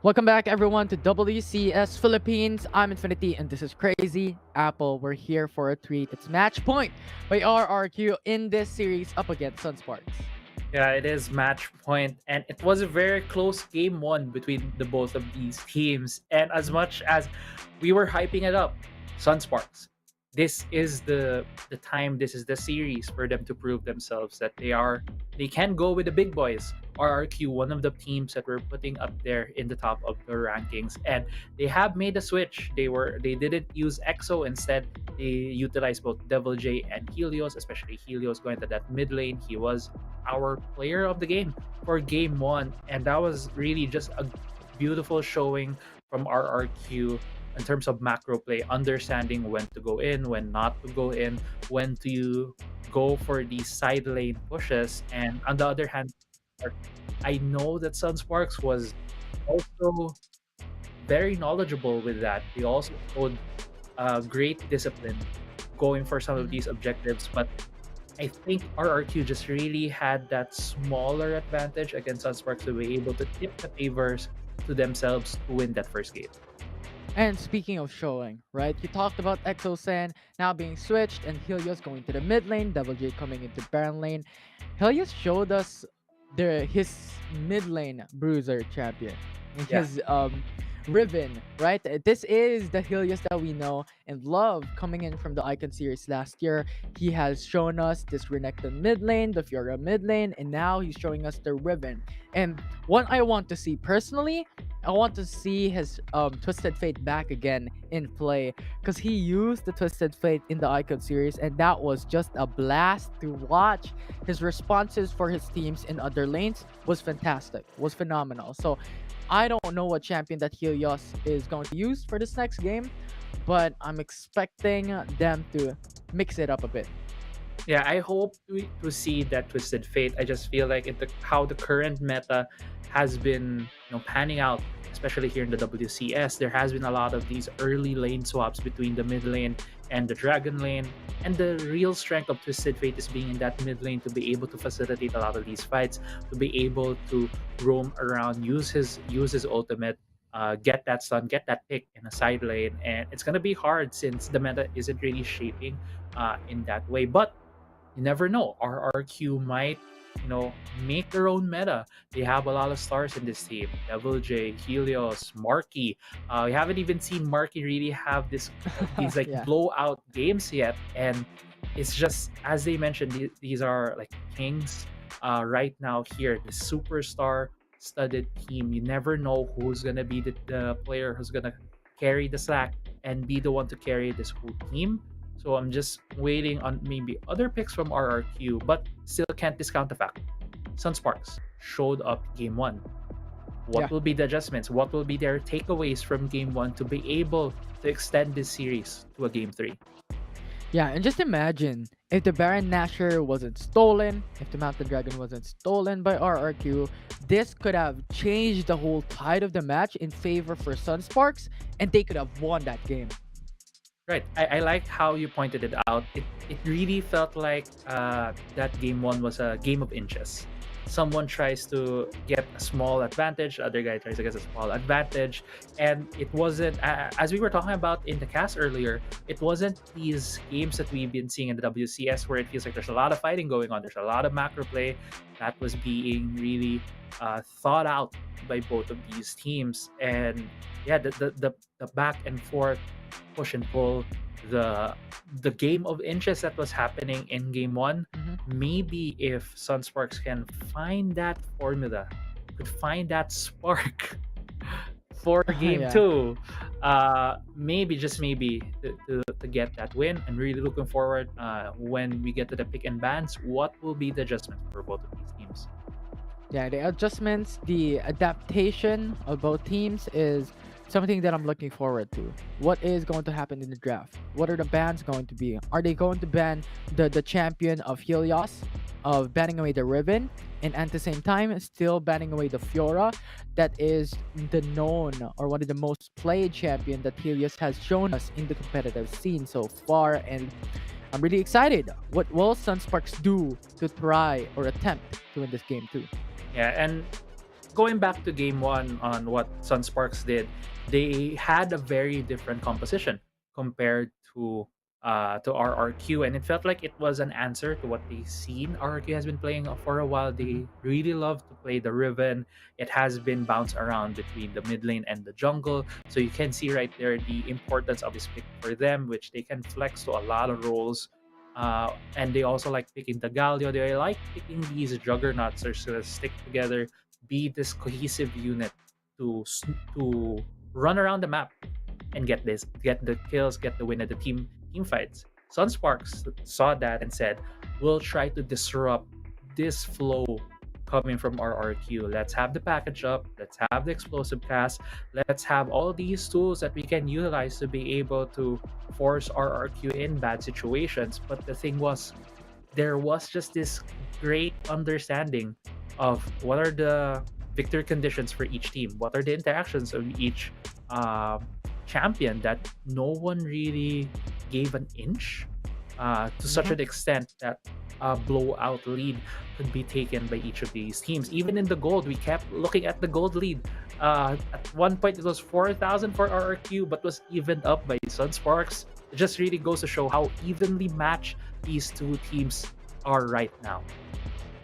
Welcome back, everyone, to WCS Philippines. I'm Infinity, and this is Crazy Apple. We're here for a treat. It's Match Point by RRQ in this series up against Sunsparks. Yeah, it is match point, and it was a very close game one between the both of these teams. And as much as we were hyping it up, Sunsparks, this is the time, this is the series for them to prove themselves that they can go with the big boys. RRQ, one of the teams that we're putting up there in the top of the rankings, and they have made a switch. They didn't use EXO, instead they utilized both Devil J and Helios, especially Helios going to that mid lane. He was our player of the game for game one, and that was really just a beautiful showing from RRQ in terms of macro play, understanding when to go in, when not to go in, when to go for these side lane pushes. And on the other hand, I know that Sunsparks was also very knowledgeable with that. They also showed great discipline going for some of these objectives, but I think RRQ just really had that smaller advantage against Sunsparks to be able to tip the favors to themselves to win that first game. And speaking of showing, right? You talked about Exosan now being switched and Helios going to the mid lane, Devil J coming into Baron lane. Helios showed us his mid lane bruiser champion. And Yeah. his Riven, right? This is the Helios that we know and love coming in from the Icon series last year. He has shown us this Renekton mid lane, the Fiora mid lane, and now he's showing us the Riven. And what I want to see personally, I want to see his Twisted Fate back again in play, because he used the Twisted Fate in the Icon series, and that was just a blast to watch. His responses for his teams in other lanes was fantastic, was phenomenal. So I don't know what champion that Helios is going to use for this next game, but I'm expecting them to mix it up a bit. Yeah, I hope to see that Twisted Fate. I just feel like how the current meta has been, panning out, especially here in the WCS. There has been a lot of these early lane swaps between the mid lane and the dragon lane, and the real strength of Twisted Fate is being in that mid lane to be able to facilitate a lot of these fights, to be able to roam around, use his ultimate, get that stun, get that pick in a side lane. And it's gonna be hard since the meta isn't really shaping in that way. But you never know. RRQ might, make their own meta. They have a lot of stars in this team. Devil J, Helios, Marky. We haven't even seen Marky really have these Yeah. blowout games yet. And it's just, as they mentioned, these are like kings right now here. The superstar studded team. You never know who's gonna be the player who's gonna carry the slack and be the one to carry this whole team. So I'm just waiting on maybe other picks from RRQ, but still can't discount the fact Sunsparks showed up game one. What Yeah. will be the adjustments? What will be their takeaways from game one to be able to extend this series to a game three? Yeah, and just imagine if the Baron Nashor wasn't stolen, if the Mountain Dragon wasn't stolen by RRQ, this could have changed the whole tide of the match in favor for Sunsparks, and they could have won that game. Right. I like how you pointed it out. It really felt like that game one was a game of inches. Someone tries to get a small advantage, other guy tries to get a small advantage, and it wasn't, as we were talking about in the cast earlier, it wasn't these games that we've been seeing in the WCS where it feels like there's a lot of fighting going on, there's a lot of macro play that was being really thought out by both of these teams. And yeah, the back and forth push and pull, the game of inches that was happening in game one. Maybe if Sunsparks can find that formula, could find that spark for game Yeah. two, maybe, just maybe, to get that win. I'm really looking forward when we get to the pick and bans, what will be the adjustment for both of these teams. Yeah, the adjustments, the adaptation of both teams is something that I'm looking forward to. What is going to happen in the draft? What are the bans going to be? Are they going to ban the champion of Helios, of banning away the Riven, and at the same time still banning away the Fiora, that is the known or one of the most played champion that Helios has shown us in the competitive scene so far? And I'm really excited. What will Sunsparks do to try or attempt to win this game too? Yeah, and going back to game one on what Sunsparks did, they had a very different composition compared to RRQ, and it felt like it was an answer to what they've seen. RRQ has been playing for a while. They really love to play the Riven. It has been bounced around between the mid lane and the jungle, so you can see right there the importance of this pick for them, which they can flex to a lot of roles. And they also like picking the Galio. They like picking these juggernauts to sort of stick together, be this cohesive unit to run around the map and get the kills, get the win at the team fights. Sunsparks saw that and said, "We'll try to disrupt this flow coming from RRQ. Let's have the package up. Let's have the explosive cast. Let's have all these tools that we can utilize to be able to force RRQ in bad situations." But the thing was, there was just this great understanding of what are the victory conditions for each team, what are the interactions of each champion, that no one really gave an inch to such an extent that a blowout lead could be taken by each of these teams. Even in the gold, we kept looking at the gold lead. At one point, it was 4,000 for RRQ, but was evened up by Sunsparks. It just really goes to show how evenly matched these two teams are right now.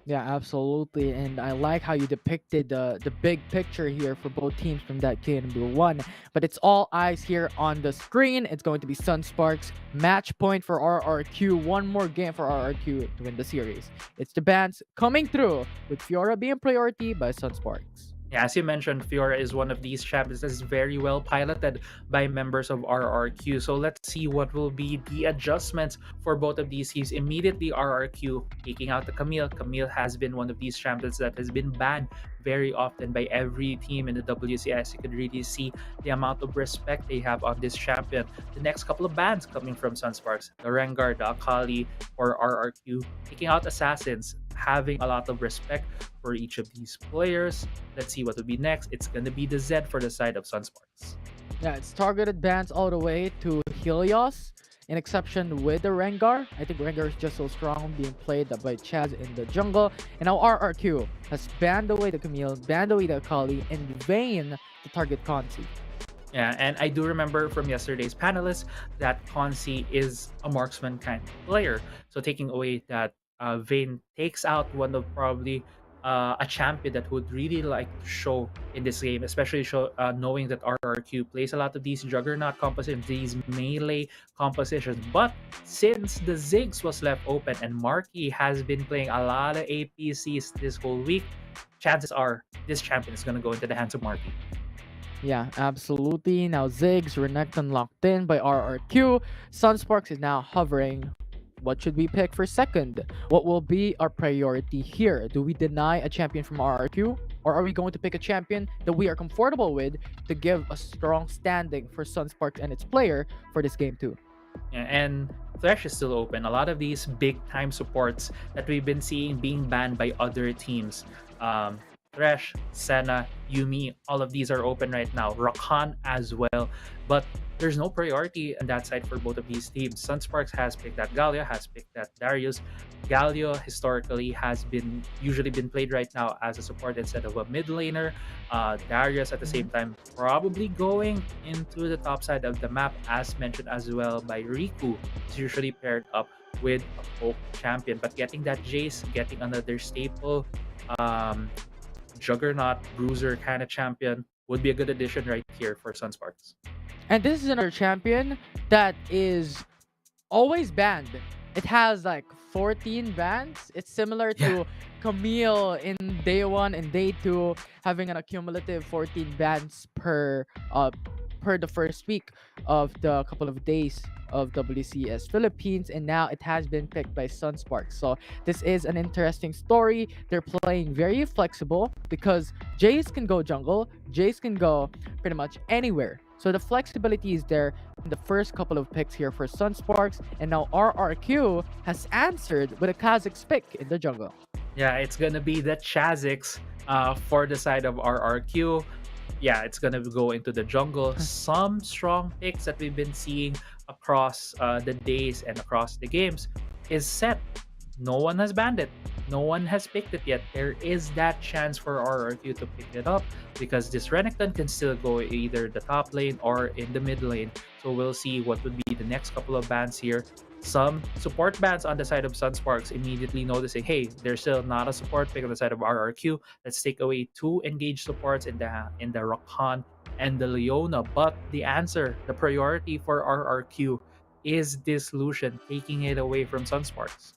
Yeah, absolutely. And I like how you depicted the big picture here for both teams from that game number one. But it's all eyes here on the screen. It's going to be Sunsparks. Match point for RRQ. One more game for RRQ to win the series. It's the bands coming through with Fiora being priority by Sunsparks. Yeah, as you mentioned, Fiora is one of these champions that is very well piloted by members of RRQ. So let's see what will be the adjustments for both of these teams. Immediately, RRQ taking out the Camille. Camille has been one of these champions that has been banned very often by every team in the WCS. You could really see the amount of respect they have on this champion. The next couple of bans coming from Sunsparks, the Rengar, the Akali, or RRQ, taking out Assassins, having a lot of respect for each of these players. Let's see what will be next. It's going to be the Z for the side of Sunsparks. Yeah, it's targeted bans all the way to Helios. In exception with the Rengar. I think Rengar is just so strong, being played by Chaz in the jungle. And now RRQ has banned away the Camille, banned away the Akali, and Vayne to target Consi. Yeah, and I do remember from yesterday's panelists that Consi is a marksman kind of player. So taking away that, Vayne takes out one of probably a champion that would really like to show in this game, especially knowing that RRQ plays a lot of these juggernaut compositions, these melee compositions. But since the Ziggs was left open and Marky has been playing a lot of APCs this whole week, chances are this champion is going to go into the hands of Marky. Yeah, absolutely. Now Ziggs, Renekton locked in by RRQ. Sunsparks is now hovering. What should we pick for second? What will be our priority here? Do we deny a champion from RRQ? Or are we going to pick a champion that we are comfortable with to give a strong standing for Sunsparks and its player for this game too? Yeah, and Thresh is still open. A lot of these big time supports that we've been seeing being banned by other teams. Thresh, Senna, Yuumi, all of these are open right now. Rakan as well. But there's no priority on that side for both of these teams. Sunsparks has picked that Galio, has picked that Darius. Galio historically has usually been played right now as a support instead of a mid laner. Darius at the same time probably going into the top side of the map, as mentioned as well by Riku. It's usually paired up with a poke champion. But getting that Jace, getting another staple juggernaut bruiser kind of champion would be a good addition right here for Sunsparks. And this is another champion that is always banned. It has like 14 bans. It's similar to Camille in day 1 and day 2, having an accumulative 14 bans per the first week of the couple of days of WCS Philippines, and now it has been picked by Sunsparks. So this is an interesting story. They're playing very flexible because Jace can go jungle, Jace can go pretty much anywhere. So the flexibility is there in the first couple of picks here for Sunsparks, and now RRQ has answered with a Kha'Zix pick in the jungle. Yeah, it's gonna be the Kha'Zix for the side of RRQ. Yeah, it's gonna go into the jungle. Some strong picks that we've been seeing across the days and across the games is set. No one has banned it. no one has picked it yet. There is that chance for RRQ to pick it up because this Renekton can still go either the top lane or in the mid lane. So we'll see what would be the next couple of bans here. Some support bans on the side of Sunsparks immediately noticing, hey, there's still not a support pick on the side of RRQ. Let's take away 2 engaged supports in the Rakan and the Leona. But the answer, the priority for RRQ is this Lucian, taking it away from Sunsparks.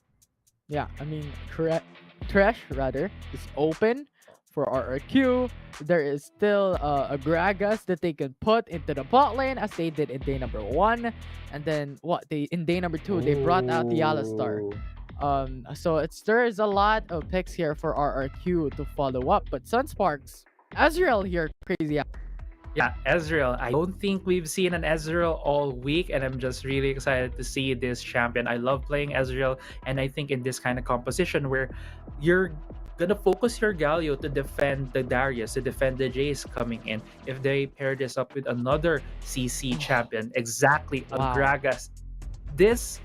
Yeah, I mean, Trash rather is open for RRQ. There is still a Gragas that they can put into the bot lane as they did in day number 1, and then in day number 2 they brought out the Alistar. So there is a lot of picks here for RRQ to follow up, but Sunsparks, Azrael here, crazy. Yeah, Ezreal. I don't think we've seen an Ezreal all week, and I'm just really excited to see this champion. I love playing Ezreal, and I think in this kind of composition where you're gonna focus your Galio to defend the Darius, to defend the Jace coming in. If they pair this up with another CC champion, exactly a Wow. Gragas, this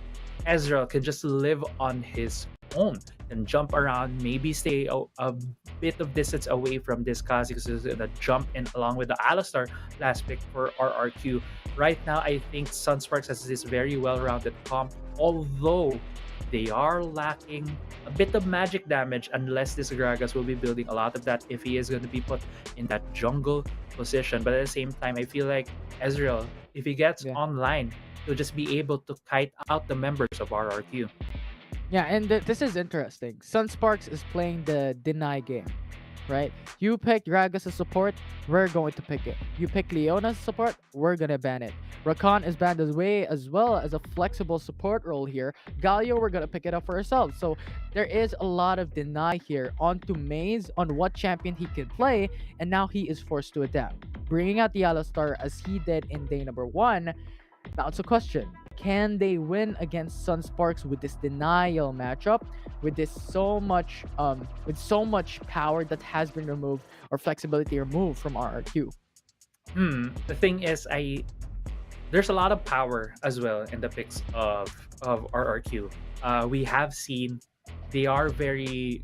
Ezreal can just live on his own and jump around, maybe stay a bit of distance away from this Kazi because he's gonna jump in along with the Alistar last pick for RRQ. Right now, I think Sunsparks has this very well-rounded comp, although they are lacking a bit of magic damage unless this Gragas will be building a lot of that if he is going to be put in that jungle position. But at the same time, I feel like Ezreal, if he gets online, he'll just be able to kite out the members of RRQ. Yeah, and this is interesting. Sunsparks is playing the deny game, right? You pick Gragas as support, we're going to pick it. You pick Leona as support, we're gonna ban it. Rakan is banned away as well as a flexible support role here. Galio, we're gonna pick it up for ourselves. So there is a lot of deny here onto Maze on what champion he can play, and now he is forced to adapt. Bringing out the Alistar as he did in day number 1. Now it's a question. Can they win against Sunsparks with this denial matchup, with so much power that has been removed or flexibility removed from RRQ? The thing is, there's a lot of power as well in the picks of RRQ. We have seen they are very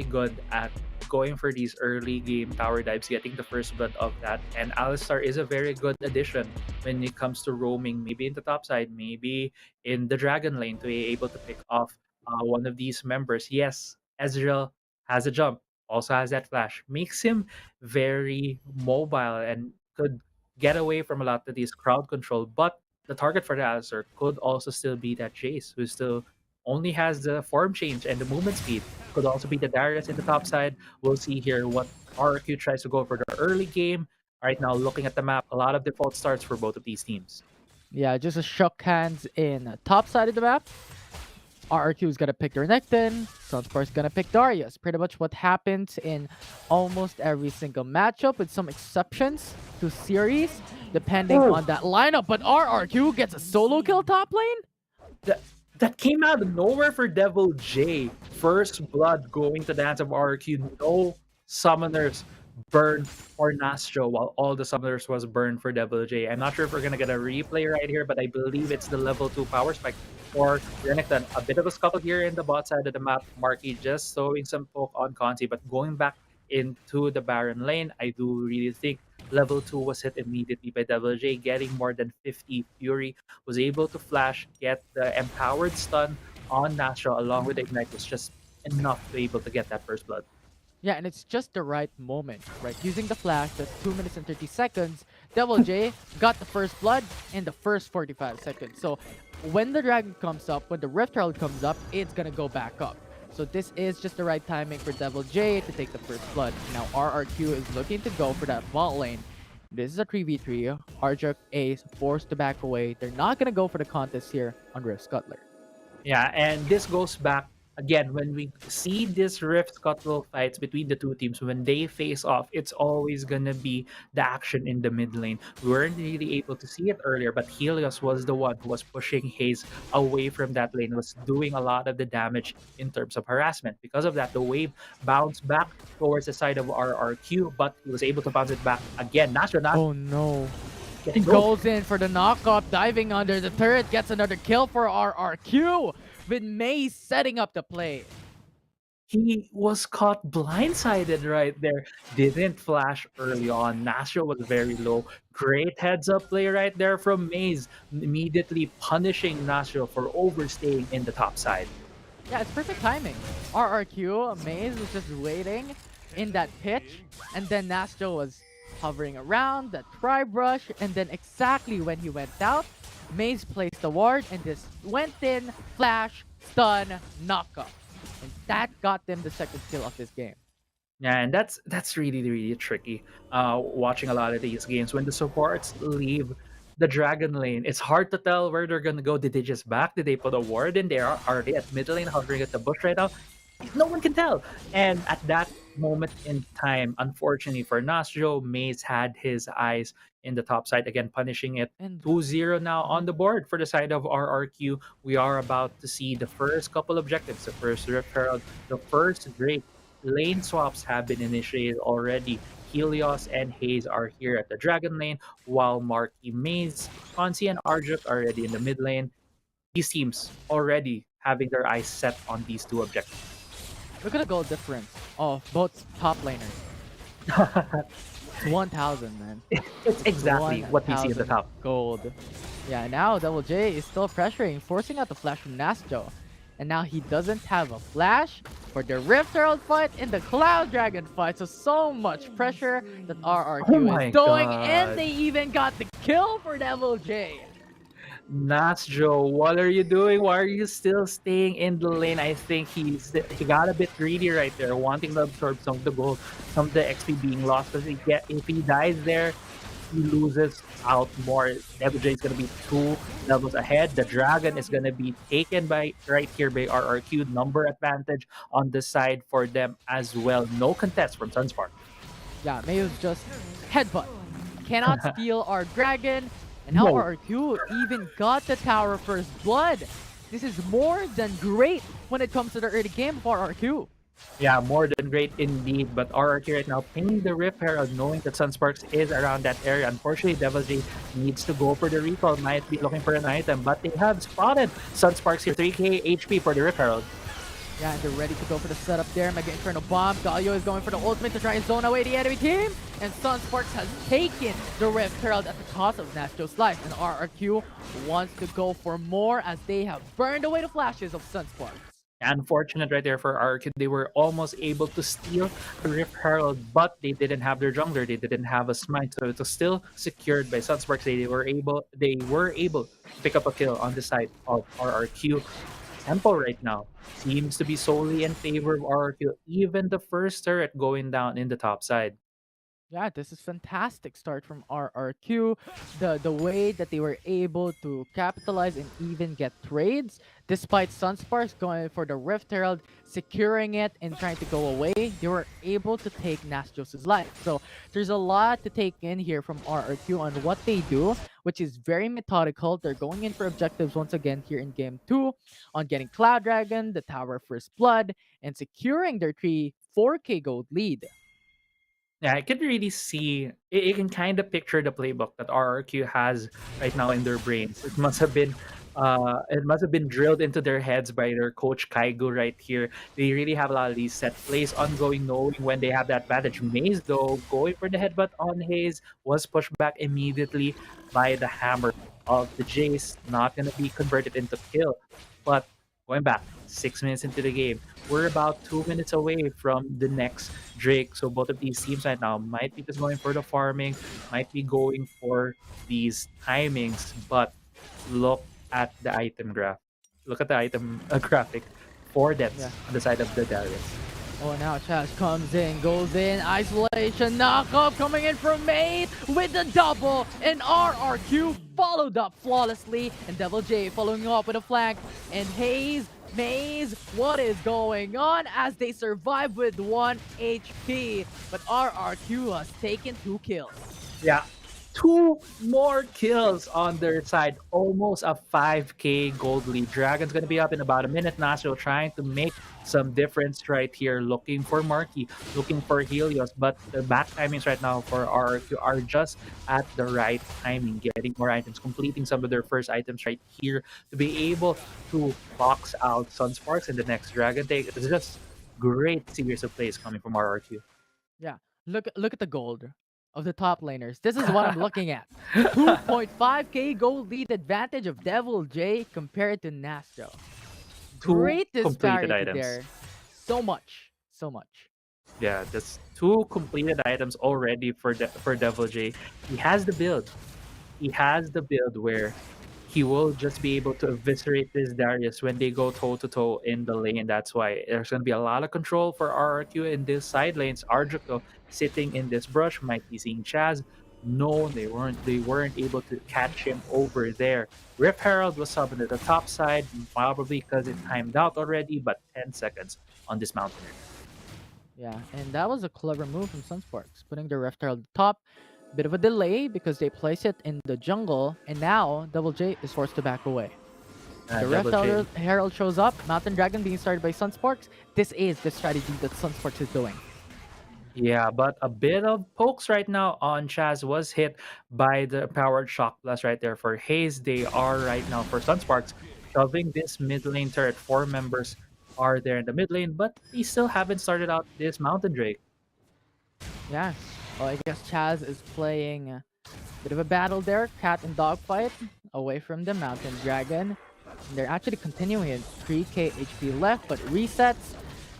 good at going for these early game tower dives, getting the first blood of that. And Alistar is a very good addition when it comes to roaming, maybe in the top side, maybe in the dragon lane to be able to pick off one of these members. Yes, Ezreal has a jump, also has that flash, makes him very mobile and could get away from a lot of these crowd control. But the target for the Alistar could also still be that Jace, who still only has the form change and the movement speed. Could also be the Darius in the top side. We'll see here what RRQ tries to go for the early game. Right now, looking at the map, a lot of default starts for both of these teams. Yeah, just a shook hands in top side of the map. RRQ is gonna pick their Renekton. Sunsparks is gonna pick Darius. Pretty much what happens in almost every single matchup, with some exceptions to series, depending on that lineup. But RRQ gets a solo kill top lane? That came out of nowhere for Devil J. First blood going to the hands of RRQ. No summoners burned for Nastro, while all the summoners was burned for Devil J. I'm not sure if we're gonna get a replay right here, but I believe it's the level 2 power spike for Renekton. A bit of a scuttle here in the bot side of the map. Marky just throwing some poke on Conti, but going back into the Baron lane, I do really think level 2 was hit immediately by Devil J, getting more than 50 Fury, was able to flash, get the empowered stun on Nastro along with Ignite. Was just enough to be able to get that first blood. Yeah, and it's just the right moment, right? Using the flash, that's 2 minutes and 30 seconds. Devil J got the first blood in the first 45 seconds. So when the dragon comes up, when the Rift Herald comes up, it's gonna go back up. So this is just the right timing for Devil J to take the first blood. Now RRQ is looking to go for that bot lane. This is a 3v3. Arjuk Ace forced to back away. They're not gonna go for the contest here on Rift Scuttler. Yeah, and this goes back again when we see this Rift Scuttle fights between the two teams. When they face off, it's always gonna be the action in the mid lane. We weren't really able to see it earlier, but Helios was the one who was pushing Haze away from that lane, was doing a lot of the damage in terms of harassment. Because of that, the wave bounced back towards the side of RRQ, but he was able to bounce it back again. Oh no. Getting Goes in for the knockup, diving under the turret, gets another kill for RRQ, with Maze setting up the play. he was caught blindsided right there. Didn't flash early on. Nastro was very low. Great heads up play right there from Maze, immediately punishing Nastro for overstaying in the top side. Yeah, it's perfect timing. RRQ, Maze was just waiting in that pitch, and then Nastro was hovering around that tri-brush, and then exactly when he went out, Maze placed the ward and just went in, flash, stun, knockup. And that got them the second kill of this game. Yeah, and that's really tricky. Watching a lot of these games when the supports leave the dragon lane, it's hard to tell where they're gonna go. Did they just back? Did they put a ward in there? Are they at mid lane hovering at the bush right now? No one can tell. And at that moment in time, unfortunately for Nasjo, Maze had his eyes in the top side again, punishing it. And 2-0 now on the board for the side of RRQ. We are about to see the first couple objectives, the first Rift Herald, the first Drake. Lane swaps have been initiated already. Helios and Haze are here at the Dragon lane, while Marky, Maze, Fonzie, and Arjuk are already in the mid lane. These teams already having their eyes set on these two objectives. look at the goal difference of both top laners. It's 1,000, man. It's exactly what we see at the 1,000 top. gold. Yeah, now Double J is still pressuring, forcing out the flash from Nastro. And now he doesn't have a flash for the Rift Herald fight and the Cloud Dragon fight. So much pressure that RRQ Oh my is doing. God. And they even got the kill for Double J. Nasjo, what are you doing? Why are you still staying in the lane? I think he got a bit greedy right there, wanting to absorb some of the gold, some of the XP being lost. Because if he dies there, he loses out more. Devil J is going to be 2 levels ahead. The Dragon is going to be taken by right here by RRQ. Number advantage on the side for them as well. No contest from Sunspark. Yeah, Mayo's just headbutt. Cannot steal our Dragon. And now No. RRQ even got the tower first blood. This is more than great when it comes to the early game for RRQ. Yeah, more than great indeed. But RRQ right now pinging the Rift Herald, knowing that Sunsparks is around that area. Unfortunately, Devil J needs to go for the recall. Might be looking for an item, but they have spotted Sunsparks here. 3k HP for the Rift Herald. Yeah, and they're ready to go for the setup there. Mega Inferno Bomb. Galio is going for the ultimate to try and zone away the enemy team. And Sunsparks has taken the Rift Herald at the cost of Nastro's life. And RRQ wants to go for more as they have burned away the flashes of Sunsparks. Unfortunate right there for RRQ. They were almost able to steal the Rift Herald, but they didn't have their jungler. They didn't have a smite, so it was still secured by Sunsparks. They were able to pick up a kill on the side of RRQ. Tempo right now seems to be solely in favor of RRQ. Even the first turret going down in the top side. Yeah, this is fantastic start from RRQ. The way that they were able to capitalize and even get trades, despite Sunsparks going for the Rift Herald, securing it and trying to go away, they were able to take Nastos' life. So there's a lot to take in here from RRQ on what they do, which is very methodical. They're going in for objectives once again here in Game 2 on getting Cloud Dragon, the Tower First Blood, and securing their 4K gold lead. Yeah, I could really see. You can kind of picture the playbook that RRQ has right now in their brains. It must have been, drilled into their heads by their coach Kaigo right here. They really have a lot of these set plays ongoing, knowing when they have that advantage. Maze though, going for the headbutt on Haze, was pushed back immediately by the hammer of the Jace. Not gonna be converted into kill, but going back 6 minutes into the game. We're about 2 minutes away from the next Drake. So both of these teams right now might be just going for the farming, might be going for these timings, but look at the item graph. Look at the item graphic for deaths on the side of the Darius. Oh, now Chaz comes in, goes in, isolation, knockup coming in from Maze with the double, and RRQ followed up flawlessly, and Devil J following up with a flank, and Haze, Maze, what is going on as they survive with 1 HP, but RRQ has taken 2 kills. Yeah, 2 more kills on their side. Almost a 5k gold lead. Dragon's gonna be up in about a minute. Nashville trying to make some difference right here. Looking for Marky, looking for Helios, but the back timings right now for RRQ are just at the right timing. Getting more items, completing some of their first items right here to be able to box out Sunsparks in the next Dragon take. It's just great series of plays coming from RRQ. Yeah, look at the gold of the top laners. This is what I'm looking at. 2.5k gold lead advantage of Devil J compared to Nastro. Two Great completed disparity items. there. So much. Yeah, that's 2 completed items already for Devil J. He has the build. He has the build where he will just be able to eviscerate this Darius when they go toe to toe in the lane. That's why there's going to be a lot of control for RRQ in this side lanes. Arjuko sitting in this brush might be seeing Chaz. No, they weren't able to catch him over there. Rift Herald was subbed at the top side, probably because it timed out already, but 10 seconds on this Mountaineer. Yeah, and that was a clever move from Sunsparks, putting the Rift Herald top. Bit of a delay because they place it in the jungle, and now Double J is forced to back away. The Rift Herald shows up, Mountain Dragon being started by Sunsparks. This is the strategy that Sunsparks is doing. Yeah, but a bit of pokes right now on Chaz was hit by the powered shock blast right there for Haze. They are right now for Sunsparks shoving this mid lane turret. 4 members are there in the mid lane, but they still haven't started out this Mountain Drake. Yeah, well, I guess Chaz is playing a bit of a battle there, cat and dog fight away from the Mountain Dragon. And they're actually continuing it. 3k HP left, but resets.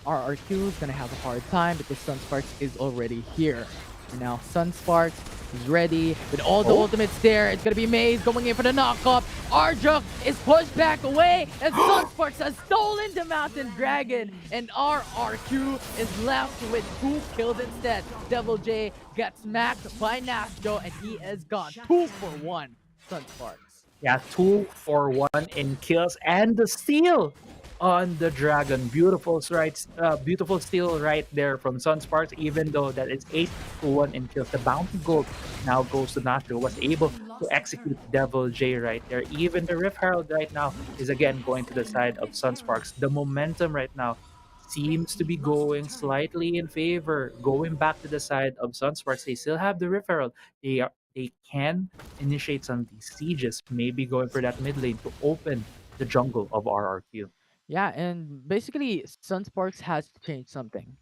RRQ is gonna have a hard time because Sunsparks is already here. And now Sunsparks is ready with all the ultimates there. It's gonna be Maze going in for the knockup. Arjuk is pushed back away, and Sunsparks has stolen the Mountain Dragon. And RRQ is left with 2 kills instead. Devil J gets smacked by Nastro, and he is gone. 2 for 1, Sunsparks. Yeah, 2 for 1 in kills and the steal on the Dragon. Beautiful steal right there from Sunsparks, even though that is 8 to 1 in kills. The bounty gold now goes to Nastro, was able to execute Devil J right there. Even the Rift Herald right now is again going to the side of Sunsparks. The momentum right now seems to be going slightly in favor, going back to the side of Sunsparks. They still have the Rift Herald. They can initiate some of these sieges, maybe going for that mid lane to open the jungle of RRQ. Yeah, and basically Sunsparks has to change something.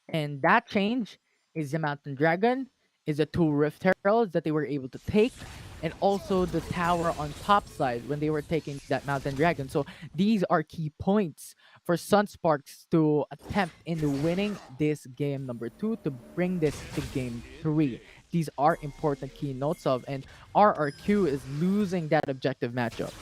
And that change is the Mountain Dragon, is the 2 Rift Heralds that they were able to take, and also the tower on top side when they were taking that Mountain Dragon. So these are key points for Sunsparks to attempt into winning this game number 2 to bring this to game 3. These are important key notes of, and RRQ is losing that objective matchup.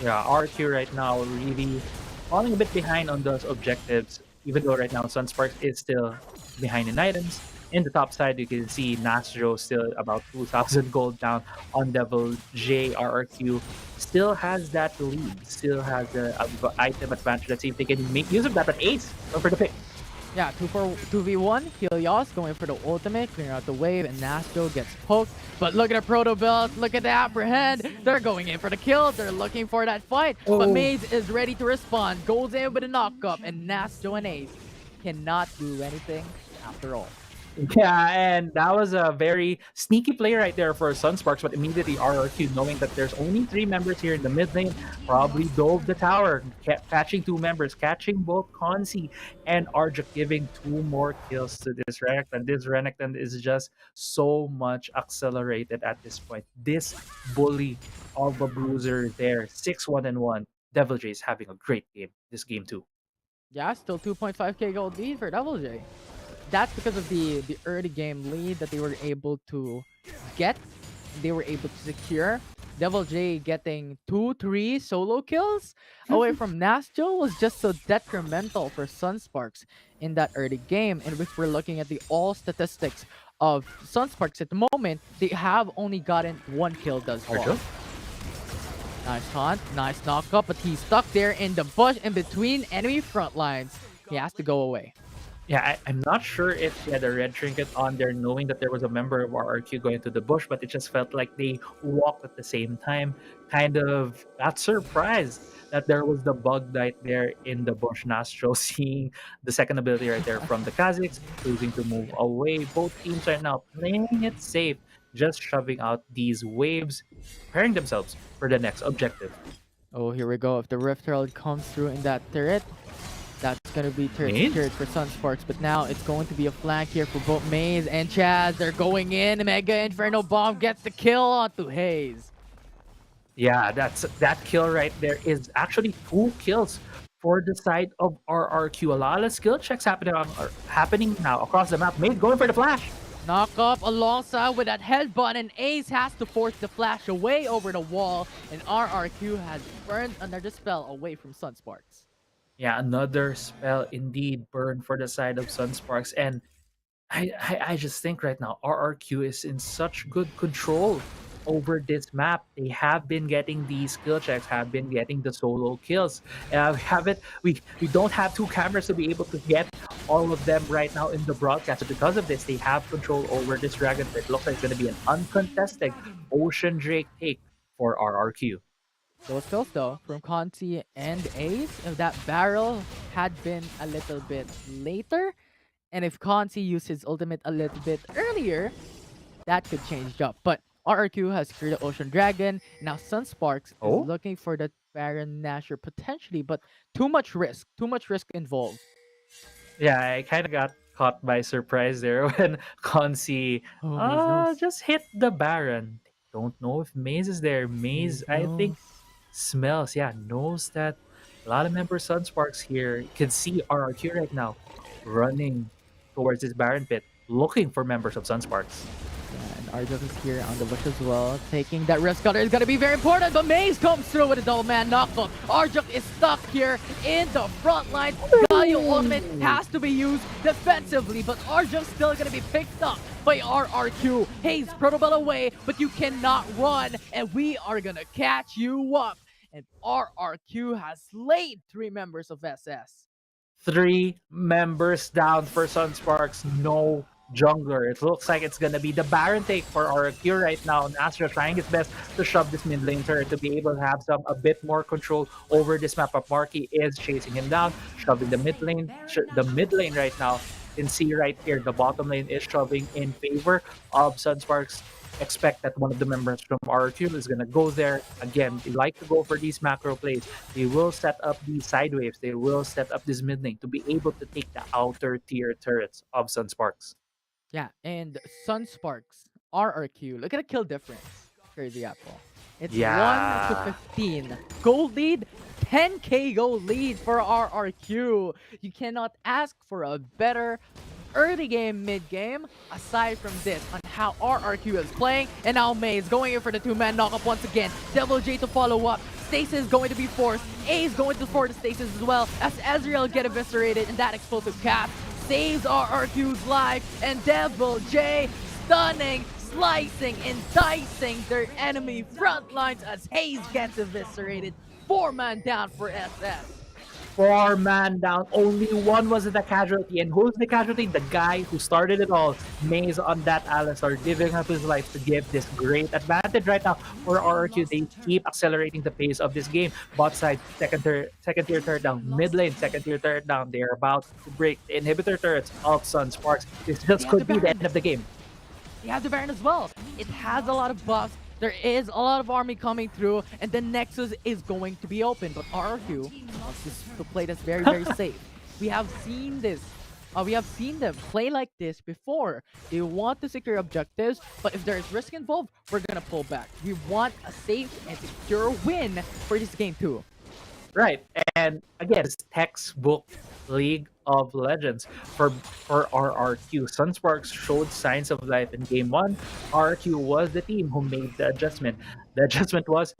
Yeah, RQ right now really falling a bit behind on those objectives, even though right now Sunsparks is still behind in items. In the top side, you can see Nastro still about 2,000 gold down on Devil J. RRQ still has that lead, still has the item advantage. Let's see if they can make use of that, but Ace going for the pick. Yeah, 2v1. Helios going for the ultimate, clearing out the wave, and Nastro gets poked. But look at the Proto Build, look at the apprehend. They're going in for the kill. They're looking for that fight. But Maze is ready to respond. Goes in with a knockup, and Nastro and Ace cannot do anything after all. Yeah, and that was a very sneaky play right there for Sunsparks, but immediately RRQ, knowing that there's only 3 members here in the mid lane, probably dove the tower, catching 2 members, catching both Consi and Arjuk, giving 2 more kills to this Renekton. This Renekton is just so much accelerated at this point. This bully of a bruiser there, 6-1-1. Devil J is having a great game, this game too. Yeah, still 2.5k gold lead for Devil J. That's because of the early game lead that they were able to get. They were able to secure. Devil J getting 2-3 solo kills away from Nastro was just so detrimental for Sunsparks in that early game. And if we're looking at the all statistics of Sunsparks at the moment, they have only gotten 1 kill thus far. Nice hunt, nice knockup, but he's stuck there in the bush in between enemy front lines. He has to go away. Yeah, I'm not sure if he had a red trinket on there, knowing that there was a member of RRQ going to the bush, but it just felt like they walked at the same time. Kind of got surprised that there was the bug right there in the bush. Nastro seeing the second ability right there from the Kazakhs, choosing to move away. Both teams are now playing it safe, just shoving out these waves, preparing themselves for the next objective. Oh, here we go. If the Rift Herald comes through in that turret, that's It's gonna be turret Maze? secured for Sunsparks, but now it's going to be a flank here for both Maze and Chaz. They're going in. Mega Inferno Bomb gets the kill onto Hayes. Yeah, that kill right there is actually 2 kills for the side of RRQ. A lot of skill checks happening now across the map. Maze going for the flash. Knock up alongside with that headbutt, and Ace has to force the flash away over the wall, and RRQ has burned another spell away from Sunsparks. Yeah, another spell indeed burned for the side of Sunsparks. And I just think right now RRQ is in such good control over this map. They have been getting these skill checks, have been getting the solo kills. We don't have 2 cameras to be able to get all of them right now in the broadcast. So because of this, they have control over this Dragon. It looks like it's going to be an uncontested Ocean Drake take for RRQ. Those kills though from Conti and Ace, if that barrel had been a little bit later, and if Conti used his ultimate a little bit earlier, that could change up. But RRQ has secured the Ocean Dragon. Now Sunsparks is looking for the Baron Nashor potentially, but too much risk involved. Yeah, I kind of got caught by surprise there when Consi just hit the Baron. Don't know if Maze is there. Maze, I think, knows that a lot of members Sunsparks here can see RRQ right now running towards this Baron pit, looking for members of Sunsparks. Yeah, and Arjok is here on the bush as well. Taking that risk cutter is going to be very important, but Maze comes through with a double man knockoff. Arjok is stuck here in the front line. Galio ultimate has to be used defensively, but Arjok's still going to be picked up by RRQ. Hayes, Protobell away, but you cannot run, and we are going to catch you up. And RRQ has slayed 3 members of SS. 3 members down for Sunsparks. No jungler. It looks like it's gonna be the Baron take for RRQ right now. Nasra trying his best to shove this mid lane turret to be able to have a bit more control over this map. But Marky is chasing him down, shoving the mid lane. The mid lane right now, you can see right here, the bottom lane is shoving in favor of Sunsparks. Expect that one of the members from RRQ is going to go there. Again, they like to go for these macro plays. They will set up these side waves. They will set up this mid lane to be able to take the outer tier turrets of Sunsparks. Yeah, and Sunsparks, RRQ, look at the kill difference. Crazy Apple. It's 1 to 15. Gold lead, 10k gold lead for RRQ. You cannot ask for a better early game, mid game, aside from this, on how RRQ is playing. And now Maze going in for the 2-man knockup once again. Devil J to follow up. Stasis going to be forced. A is going to force the Stasis as well, as Ezreal get eviscerated, and that explosive cast saves RRQ's life. And Devil J stunning, slicing, and dicing their enemy front lines as Hayes gets eviscerated. 4-man down for SS. 4-man down. Only 1 was the casualty. And who's the casualty? The guy who started it all. Maze on that Alistar, giving up his life to give this great advantage right now for RRQ. They keep accelerating the pace of this game. Bot side, second tier turret down. Mid lane, second tier turret down. They are about to break the inhibitor turrets of Sunsparks. This just could be the end of the game. They have the Baron as well. It has a lot of buffs. There is a lot of army coming through, and the Nexus is going to be open. But RRQ wants to play this very, very safe. We have seen this. We have seen them play like this before. They want to secure objectives, but if there is risk involved, we're going to pull back. We want a safe and secure win for this game too. Right, and again, it's textbook League of Legends for RRQ. Sunsparks showed signs of life in Game 1. RRQ was the team who made the adjustment. The adjustment was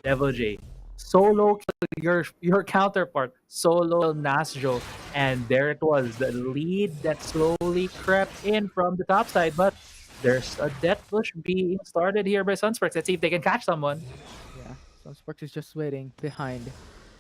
Devil J. Solo your counterpart, solo Nasjo, and there it was, the lead that slowly crept in from the top side, but there's a death push being started here by Sunsparks. Let's see if they can catch someone. Yeah, Sunsparks is just waiting behind.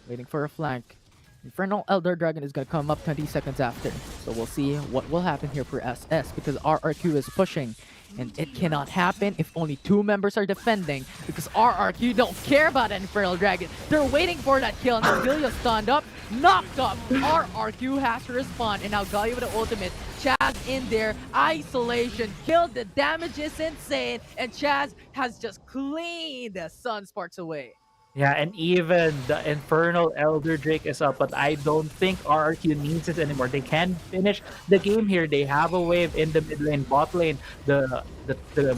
Waiting for a flank. Infernal Elder Dragon is going to come up 20 seconds after. So we'll see what will happen here for SS, because RRQ is pushing. And it cannot happen if only 2 members are defending, because RRQ don't care about an Infernal Dragon. They're waiting for that kill, and Amelia stunned up, knocked up. RRQ has to respond, and now Galio with the ultimate. Chaz in there, isolation, killed, the damage is insane, and Chaz has just cleaned the Sunsparks away. Yeah, and even the Infernal Elder Drake is up, but I don't think RRQ needs it anymore. They can finish the game here. They have a wave in the mid lane, bot lane. The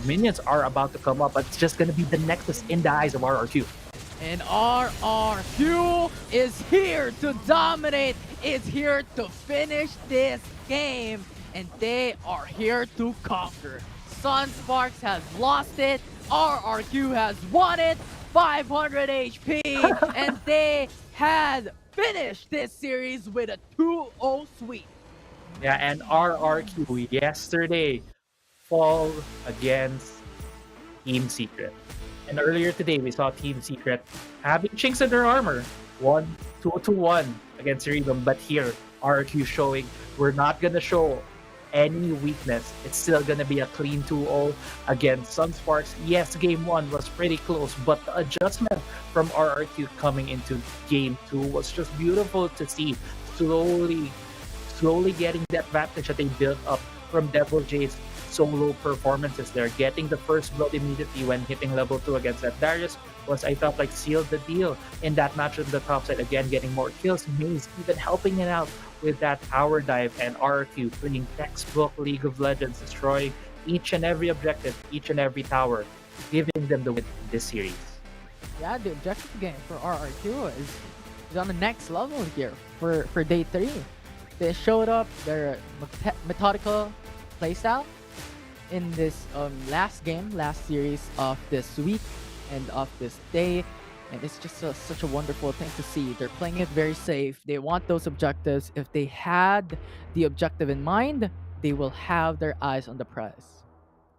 minions are about to come up, but it's just gonna be the Nexus in the eyes of RRQ. And RRQ is here to dominate, is here to finish this game, and they are here to conquer. Sunsparks has lost it, RRQ has won it, 500 HP, and they had finished this series with a 2-0 sweep. Yeah, and RRQ yesterday fall against Team Secret. And earlier today, we saw Team Secret having chinks in their armor. 2-1 against Regum. But here, RRQ showing we're not going to show any weakness. It's still going to be a clean 2-0 against Sunsparks. Yes, game 1 was pretty close, but the adjustment from RRQ coming into game 2 was just beautiful to see. Slowly getting that advantage that they built up from Devil J's solo performances. They're getting the first blood immediately when hitting level 2 against that. Darius was, I felt like, sealed the deal in that match on the top side. Again, getting more kills. Maze even helping it out with that tower dive, and RRQ playing textbook League of Legends, destroying each and every objective, each and every tower, giving them the win in this series. Yeah, the objective game for RRQ is on the next level here for day 3. They showed up their methodical playstyle in this last series of this week and of this day, and it's just such a wonderful thing to see. They're playing it very safe. They want those objectives. If they had the objective in mind, they will have their eyes on the prize.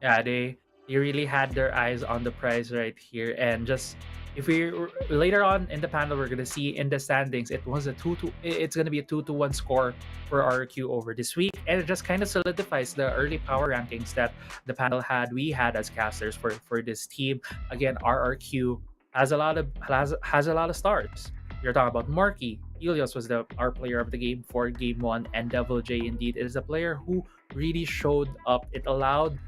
Yeah, they really had their eyes on the prize right here. And just if we later on in the panel, we're gonna see in the standings, it was a 2-2. It's gonna be a 2-1 score for RRQ over this week, and it just kind of solidifies the early power rankings that the panel had. We had as casters for this team. Again, RRQ has a lot of stars. You're talking about Marky. Helios was our player of the game for game 1, and Devil J indeed is a player who really showed up. It allowed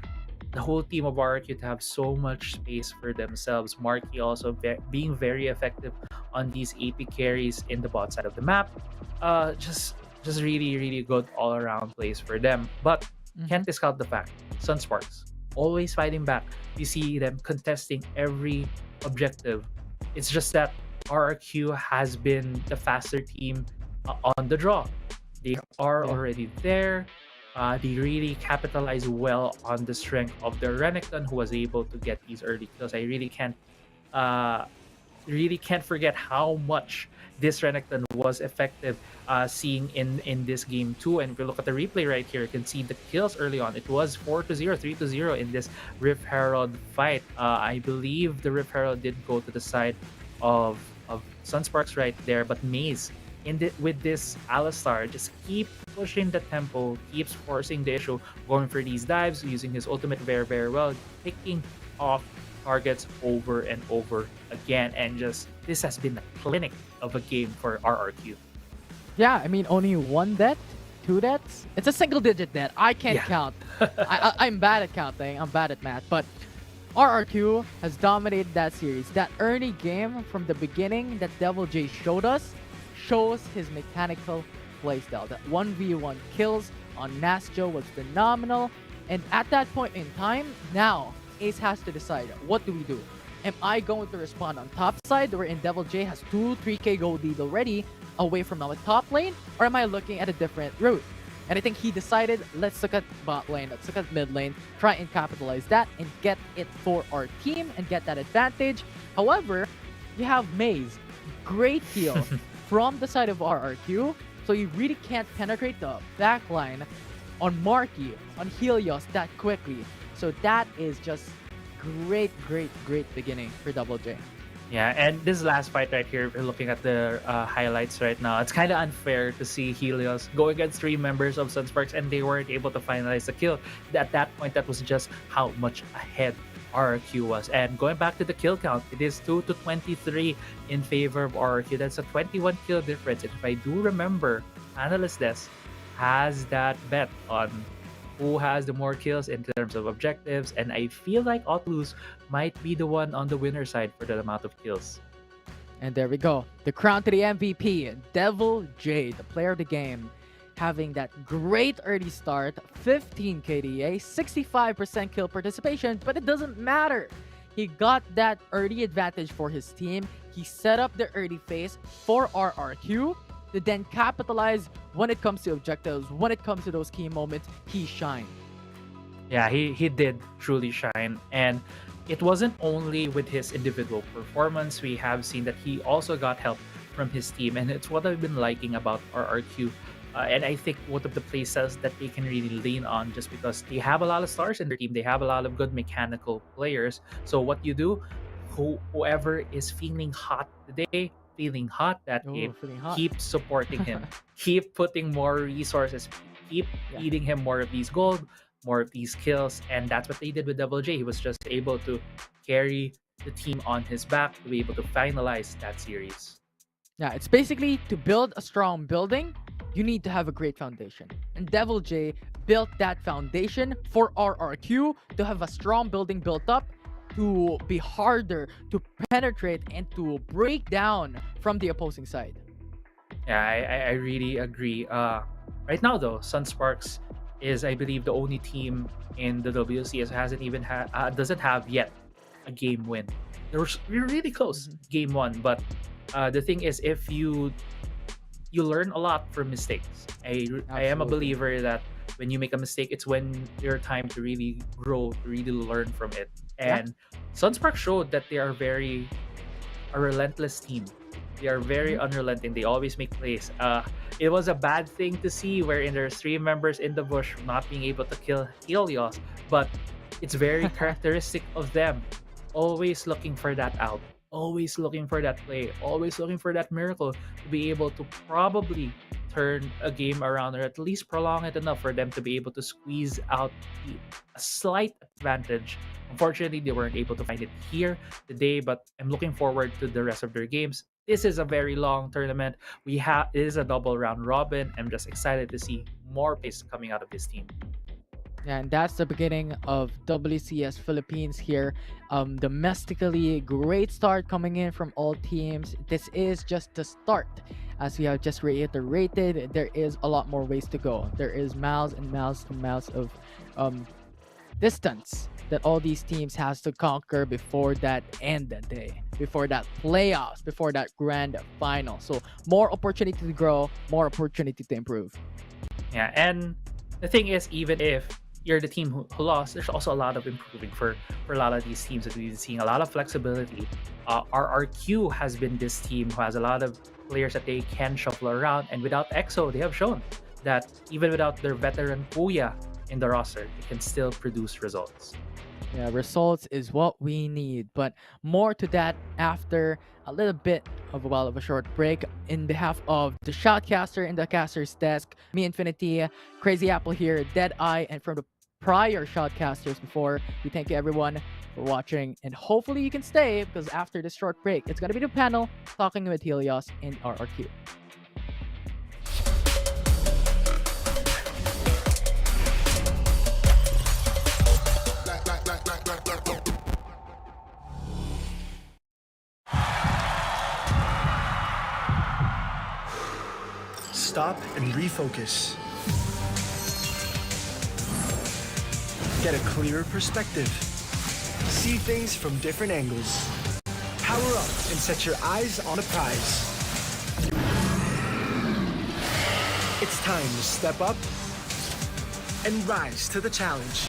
the whole team of RRQ to have so much space for themselves. Marky also being very effective on these AP carries in the bot side of the map. Just really good all around plays for them. But can't discount the fact Sunsparks always fighting back. You see them contesting every objective. It's just that RRQ has been the faster team on the draw. They are already there. They really capitalize well on the strength of the Renekton, who was able to get these early kills. I really can't forget how much this Renekton was effective, seeing in this game too. And if you look at the replay right here, you can see the kills early on. It was 4-0, 3-0 in this Rift Herald fight. I believe the Rift Herald did go to the side of Sunsparks right there, but Maze with this Alistar just keep pushing the tempo, keeps forcing the issue, going for these dives, using his ultimate very well, picking off targets over and over again, and just this has been a clinic of a game for RRQ. Yeah, I mean, only 1 death, 2 deaths. It's a single-digit death. I can't count. I'm bad at counting. I'm bad at math, but RRQ has dominated that series. That early game from the beginning that Devil J showed us shows his mechanical playstyle. That 1v1 kills on Nasjo was phenomenal. And at that point in time, now Ace has to decide, what do we do? Am I going to respond on top side, wherein Devil J has 3k gold lead already away from our top lane? Or am I looking at a different route? And I think he decided, let's look at bot lane, let's look at mid lane, try and capitalize that and get it for our team and get that advantage. However, you have Maze, great heal from the side of RRQ, so you really can't penetrate the back line on Marky, on Helios that quickly. So that is just great beginning for Double J. Yeah, and this last fight right here, we're looking at the highlights right now. It's kind of unfair to see Helios go against 3 members of Sunsparks and they weren't able to finalize the kill. At that point, that was just how much ahead RRQ was. And going back to the kill count, it is 2-23 in favor of RRQ. That's a 21 kill difference. And if I do remember, Analyst Desk has that bet on who has the more kills in terms of objectives, and I feel like Otlus might be the one on the winner side for the amount of kills. And there we go. The crown to the MVP, Devil J, the player of the game, having that great early start, 15 KDA, 65% kill participation, but it doesn't matter. He got that early advantage for his team. He set up the early phase for RRQ to then capitalize when it comes to objectives, when it comes to those key moments. He shined. Yeah, he did truly shine. And it wasn't only with his individual performance. We have seen that he also got help from his team. And it's what I've been liking about RRQ. And I think one of the places that they can really lean on, just because they have a lot of stars in their team. They have a lot of good mechanical players. So what you do, whoever is feeling hot today, feeling hot that game, Feeling hot. keep supporting him. Keep putting more resources. Keep feeding him more of these gold, more of these kills. And that's what they did with Double J. He was just able to carry the team on his back to be able to finalize that series. Yeah, it's basically to build a strong building, you need to have a great foundation. And Devil J built that foundation for RRQ to have a strong building built up, to be harder to penetrate and to break down from the opposing side. Yeah, I really agree. Right now, though, Sunsparks is, I believe, the only team in the WCS hasn't even doesn't have yet a game win. We're really close, game one, but the thing is, if you learn a lot from mistakes. I am a Absolutely. believer that when you make a mistake, it's when your time to really grow, to really learn from it. And Sunspark showed that they are a relentless team. They are very unrelenting. They always make plays. It was a bad thing to see wherein there's 3 members in the bush not being able to kill Helios, but it's very characteristic of them. Always looking for that out. Always looking for that play. Always looking for that miracle to be able to probably turn a game around, or at least prolong it enough for them to be able to squeeze out a slight advantage. Unfortunately, they weren't able to find it here today, but I'm looking forward to the rest of their games. This is a very long tournament. It is a double round robin. I'm just excited to see more pace coming out of this team. And that's the beginning of WCS Philippines here. Domestically, great start coming in from all teams. This is just the start. As we have just reiterated, there is a lot more ways to go. There is miles and miles and miles of distance that all these teams has to conquer before that end that day, before that playoffs, before that grand final. So more opportunity to grow, more opportunity to improve. Yeah, and the thing is, even if you're the team who lost, there's also a lot of improving for a lot of these teams that we've been seeing. A lot of flexibility. RRQ has been this team who has a lot of players that they can shuffle around, and without EXO, they have shown that even without their veteran Puya in the roster, they can still produce results. Yeah, results is what we need, but more to that after a little bit of a short break. In behalf of the Shoutcaster and the caster's desk, me, Infinity, Crazy Apple here, Deadeye, and from the prior Shoutcasters before, we thank you everyone for watching, and hopefully you can stay, because after this short break, it's gonna be the panel talking with Helios and RRQ. Stop and refocus. Get a clearer perspective. See things from different angles. Power up and set your eyes on a prize. It's time to step up and rise to the challenge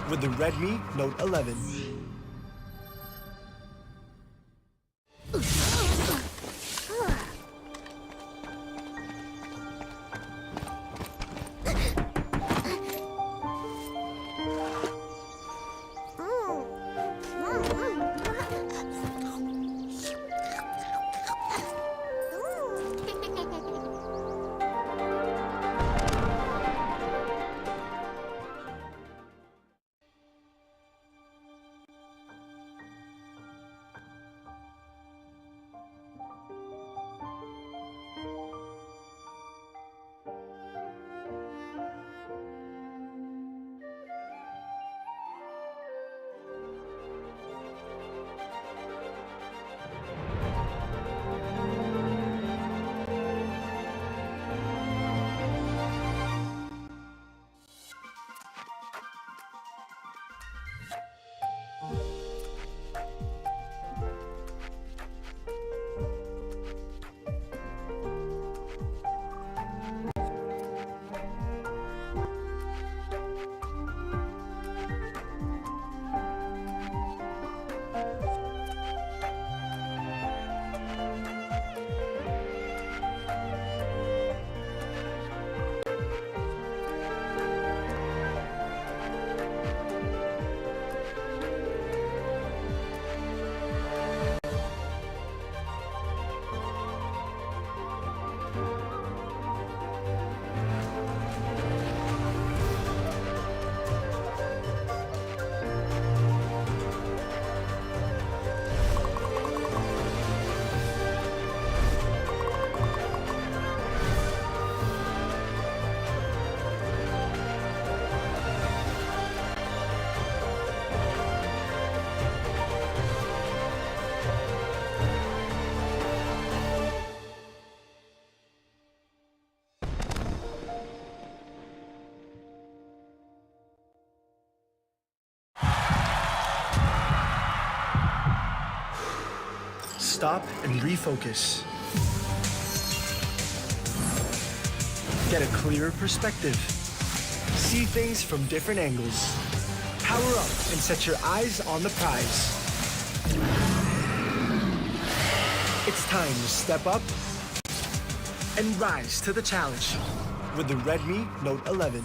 with the Redmi Note 11. stop and refocus. Get a clearer perspective. See things from different angles. Power up and set your eyes on the prize. It's time to step up and rise to the challenge with the Redmi Note 11.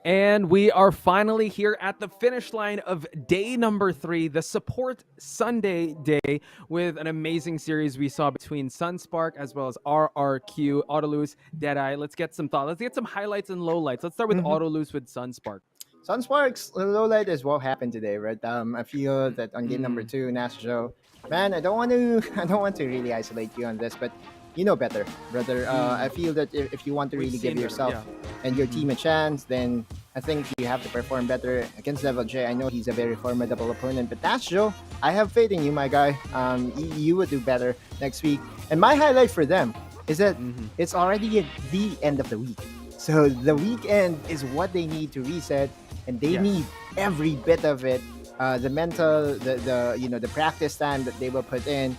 And we are finally here at the finish line of day number 3, the Support Sunday day, with an amazing series we saw between Sunspark as well as RRQ, Autolus, Deadeye. Let's get some thoughts. Let's get some highlights and lowlights. Let's start with Autolus with Sunspark. Sunsparks, lowlight is what happened today, right? I feel that on game number 2, Nasjo, man, I don't want to really isolate you on this, but you know better, brother. I feel that if you want to really give yourself and your team a chance, then I think you have to perform better against Level J. I know he's a very formidable opponent, but Nasjo, I have faith in you, my guy. You would do better next week. And my highlight for them is that it's already at the end of the week. So the weekend is what they need to reset, and they need every bit of it. The mental, the practice time that they will put in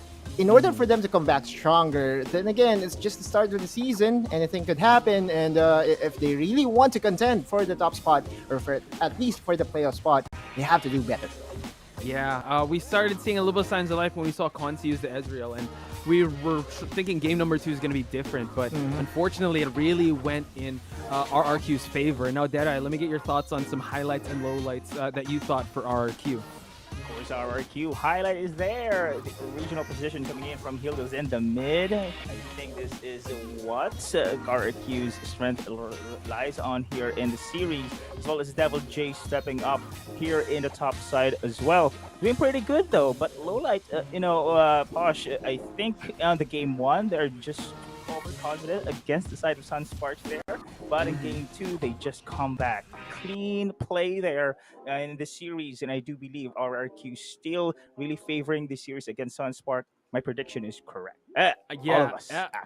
order for them to come back stronger. Then again, it's just the start of the season. Anything could happen, and if they really want to contend for the top spot, or for at least for the playoff spot, they have to do better. Yeah, we started seeing a little bit of signs of life when we saw Quansi use the Ezreal, and we were thinking game number 2 is going to be different, but unfortunately it really went in RRQ's favor. Now, Deadeye, let me get your thoughts on some highlights and lowlights that you thought for RRQ. Of course, RRQ highlight is there. The original position coming in from Hilda's in the mid. I think this is what RRQ's strength lies on here in the series, as well as Devil J stepping up here in the top side as well. Doing pretty good though, but lowlight, Posh, I think on the game 1, they're just overconfident against the side of Sunsparks there, but in game 2 they just come back. Clean play there in the series, and I do believe RRQ still really favoring the series against Sunspark. My prediction is correct.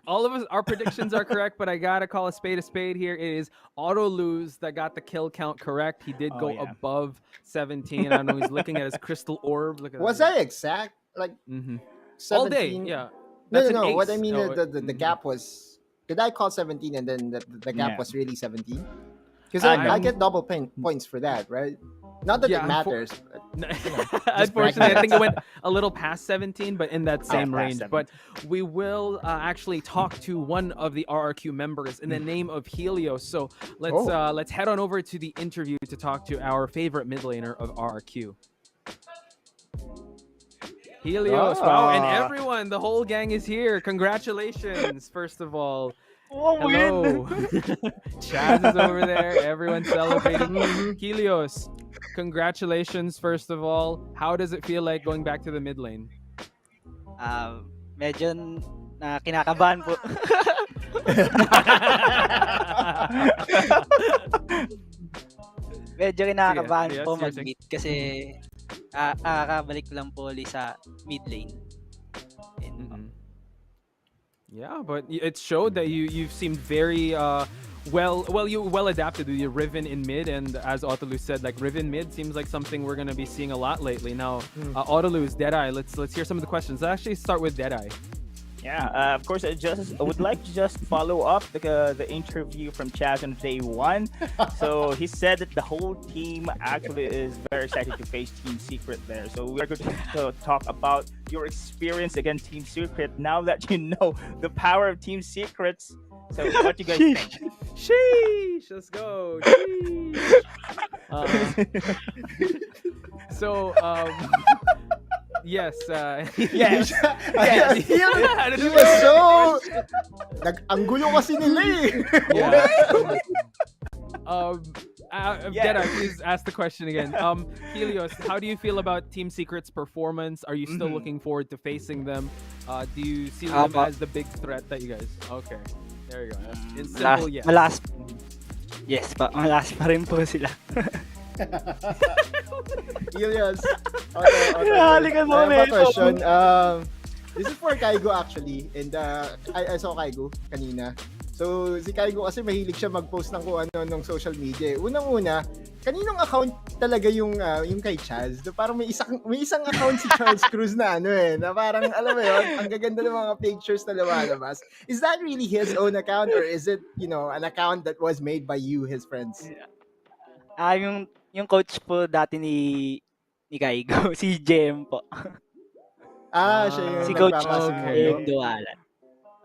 All of us, our predictions are correct, but I gotta call a spade here. It is Autolus that got the kill count correct. He did go above 17. I don't know, he's looking at his crystal orb. Look at Was that exact? Like 17? all day? Yeah. No. What I mean, the gap was did I call 17 and then the cap Yeah. was really 17? Because No. I get double points for that, right? Not that Yeah, it matters. But, Unfortunately, I think it went a little past 17, but in that same past range. 17. But we will actually talk to one of the RRQ members in the name of Helios. So let's head on over to the interview to talk to our favorite mid laner of RRQ. Helios, wow, and everyone, the whole gang is here. Congratulations, first of all. Hello. Chaz is over there. Everyone's celebrating. Helios, congratulations, first of all. How does it feel like going back to the mid lane? Medyo kinakabahan po. Medyo kinakabahan Yes, po yes, mag-meet kasi kakabalik lang po ulit sa mid lane. Yeah, but it showed that you've seemed very well adapted to the Riven in mid, and as Autolus said, like Riven mid seems like something we're gonna be seeing a lot lately. Now, Autolus, Deadeye, let's hear some of the questions. Let's actually start with Deadeye. Yeah, of course, I would like to just follow up the interview from Chaz on day one. So he said that the whole team actually is very excited to face Team Secret there. So we are going to talk about your experience against Team Secret now that you know the power of Team Secrets. So what do you guys think? Sheesh, let's go. Sheesh. So, yes. Yes. Yes. He was so... Ang gulo kasi nila eh. Yeah. Deadeye, please ask the question again. Helios, how do you feel about Team Secret's performance? Are you still looking forward to facing them? Do you see them as the big threat that you guys... Okay, there you go. In simple, yes. Yes pa, malas pa rin po sila. Helios. I have a question. This is for Kaigo actually. And I saw Kaigo kanina. So, si Kaigo kasi mahilig siya mag-post ng kung ano nung social media. Unang-una, kaninong account talaga yung kay Chaz? Parang may isang account si Charles Cruz na na parang, alam mo yun, ang gaganda ng mga pictures na lumalabas. Is that really his own account or is it, an account that was made by you, his friends? Yung coach po dati ni Kaigo, si JM po. Siya yung Si Coach nagpapasok. Dualan.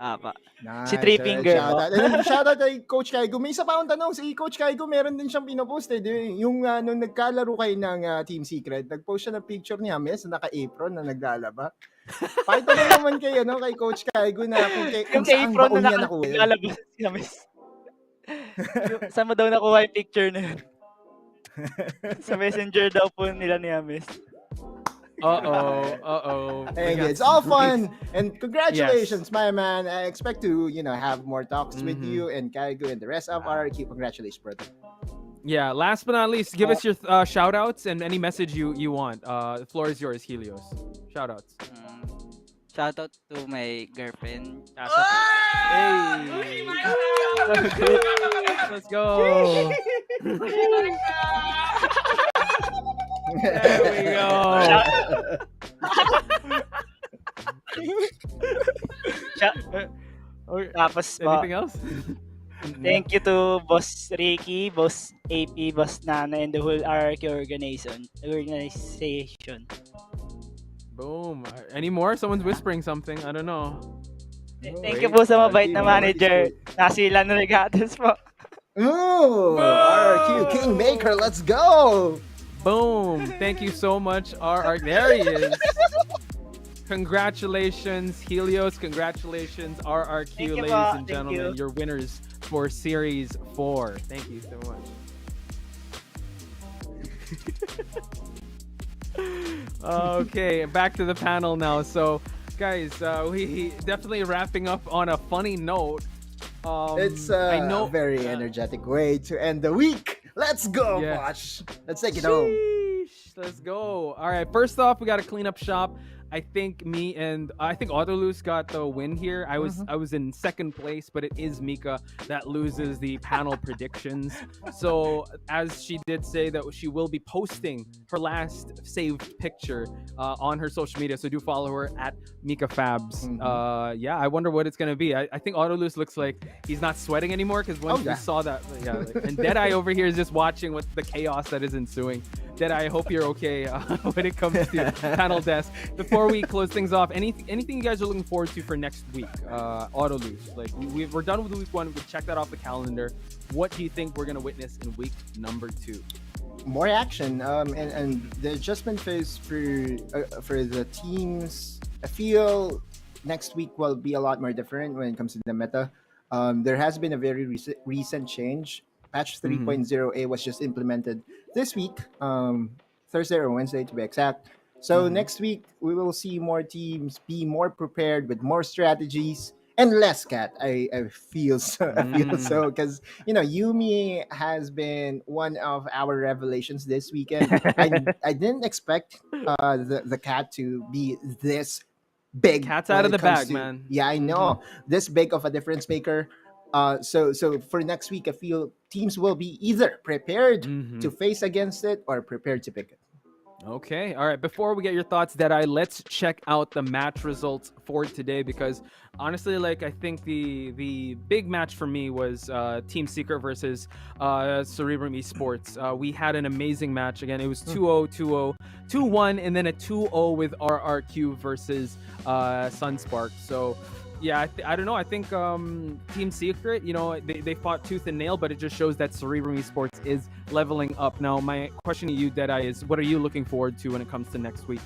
Apa. Nice. Si Three Finger po. Shoutout kay Coach Kaigo. May isa pa akong tanong. Si Coach Kaigo, meron din siyang pinopost Yung nung nagkalaro kayo ng Team Secret, nagpost siya ng picture ni James na naka-apron na naglalaba. Pakita mo naman kay Coach Kaigo na kung saan baon niya nakuha. Naglalabas si James. Saan mo daw nakuha yung picture na yun? Sa messenger daw po nila ni James. Hey, it's all fun and congratulations, my man. I expect to have more talks with you and Kaigo and the rest of RRQ. Congratulations, brother. Yeah, last but not least, give us your shout outs and any message you want. The floor is yours, Helios. Shout outs. Shout out to my girlfriend. Hey! Let's go! There we go. Tapos Anything else? Thank you to Boss Ricky, Boss AP, Boss Nana, and the whole RRQ organization. Boom. Any more? Someone's whispering something. I don't know. Thank you po sa mabait na manager. Nasila na Regatas po. Ooh, RRQ Kingmaker, let's go! Boom. Thank you so much, RR. There he is. Congratulations, Helios. Congratulations, RRQ, ladies and gentlemen. You're winners for Series 4. Thank you so much. Okay, back to the panel now. So, guys, we definitely wrapping up on a funny note. It's a very energetic way to end the week. Let's go, Bosh. Let's take it home. Let's go. All right, first off, we got to clean up shop. I think I think Autolus got the win here. I was in second place, but it is Mika that loses the panel predictions. So as she did say that she will be posting her last saved picture on her social media, so do follow her at Mika Fabs. Yeah, I wonder what it's gonna be. I think Autolus looks like he's not sweating anymore because once we saw that, and Deadeye over here is just watching what the chaos that is ensuing. Deadeye, I hope you're okay when it comes to panel desk. Before we close things off, anything you guys are looking forward to for next week? Autolus, like we're done with week 1. We checked that off the calendar. What do you think we're gonna witness in week number 2? More action, and the adjustment phase for the teams. I feel next week will be a lot more different when it comes to the meta. There has been a very recent change. Patch 3.0a was just implemented this week, Thursday or Wednesday to be exact. So next week we will see more teams be more prepared with more strategies and less cat. I feel so. I feel so because Yumi has been one of our revelations this weekend. I didn't expect the cat to be this big. Cat's out of the bag, to, man. Yeah, I know. This big of a difference maker. So for next week, I feel teams will be either prepared to face against it or prepared to pick it. Okay, all right. Before we get your thoughts, Deadeye, let's check out the match results for today because honestly, like I think the big match for me was Team Secret versus Cerebrum Esports. We had an amazing match. Again, it was 2-0, 2-0, 2-1, and then a 2-0 with RRQ versus Sunsparks. So yeah, I don't know. I think Team Secret, they fought tooth and nail, but it just shows that Cerebrum Esports is leveling up. Now, my question to you, Deadeye, is what are you looking forward to when it comes to next week?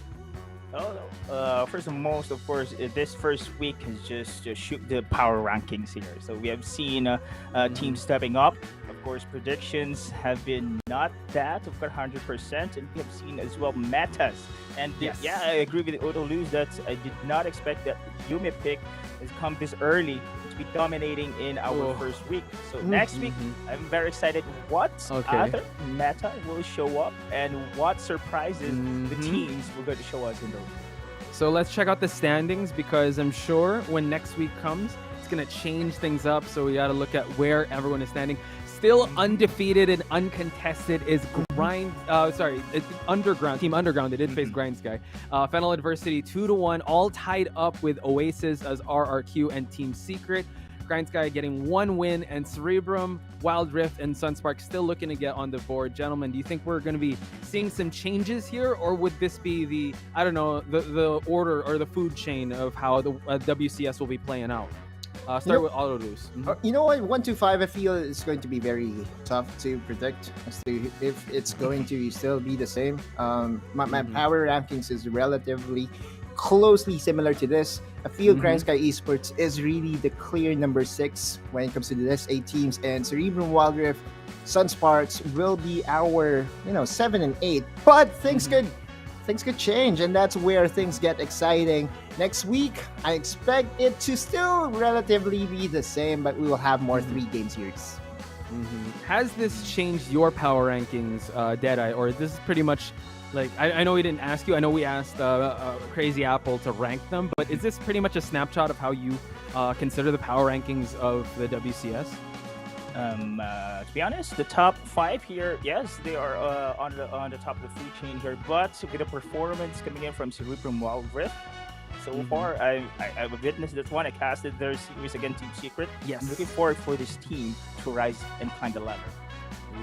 First and most, of course, this first week is just to shoot the power rankings here. So we have seen teams stepping up. Of course, predictions have been not that of 100%, and we have seen as well metas. And Yes. yeah, I agree with Autolus that I did not expect that Yumi pick has come this early to be dominating in our first week. So next week, I'm very excited what other meta will show up and what surprises the teams will going to show us in those. So let's check out the standings because I'm sure when next week comes, it's going to change things up. So we got to look at where everyone is standing. Still undefeated and uncontested is Underground. Team Underground. They did face Grindsky. Fennel Adversity 2-1, all tied up with Oasis as RRQ and Team Secret. Grindsky getting 1 win, and Cerebrum, Wildrift, and Sunsparks still looking to get on the board. Gentlemen, do you think we're going to be seeing some changes here, or would this be the order or the food chain of how the WCS will be playing out? Start with Autolus. You know what? 1-5, I feel is going to be very tough to predict as to if it's going to still be the same. My power rankings is relatively closely similar to this. I feel Grindsky Esports is really the clear number 6 when it comes to this 8 teams, and Cerebrum, Wildrift, Sunsparks will be our 7 and 8. But things could change, and that's where things get exciting. Next week, I expect it to still relatively be the same, but we will have more 3-game series. Has this changed your power rankings, Deadeye, or this is pretty much like I know we didn't ask you. I know we asked Crazy Apple to rank them, but is this pretty much a snapshot of how you consider the power rankings of the WCS? To be honest, the top 5 here, yes, they are on the top of the food chain here, but with the performance coming in from Cerebrum Wildrift, so far I've witnessed this one. I casted their series against Team Secret. Yes. I'm looking forward for this team to rise and climb the ladder.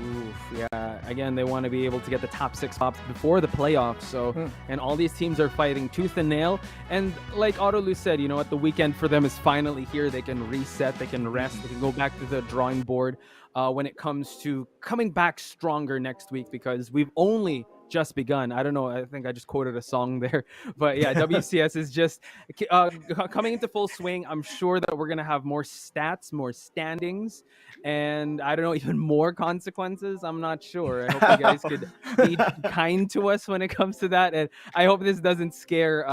Oof, yeah. Again, they want to be able to get the top 6 spots before the playoffs. So, and all these teams are fighting tooth and nail. And like Autolus said, what the weekend for them is finally here. They can reset, they can rest, they can go back to the drawing board when it comes to coming back stronger next week because we've only just begun. I don't know. I think I just quoted a song there, but yeah, WCS is just coming into full swing. I'm sure that we're gonna have more stats, more standings, and I don't know, even more consequences. I'm not sure. I hope you guys could be kind to us when it comes to that, and I hope this doesn't scare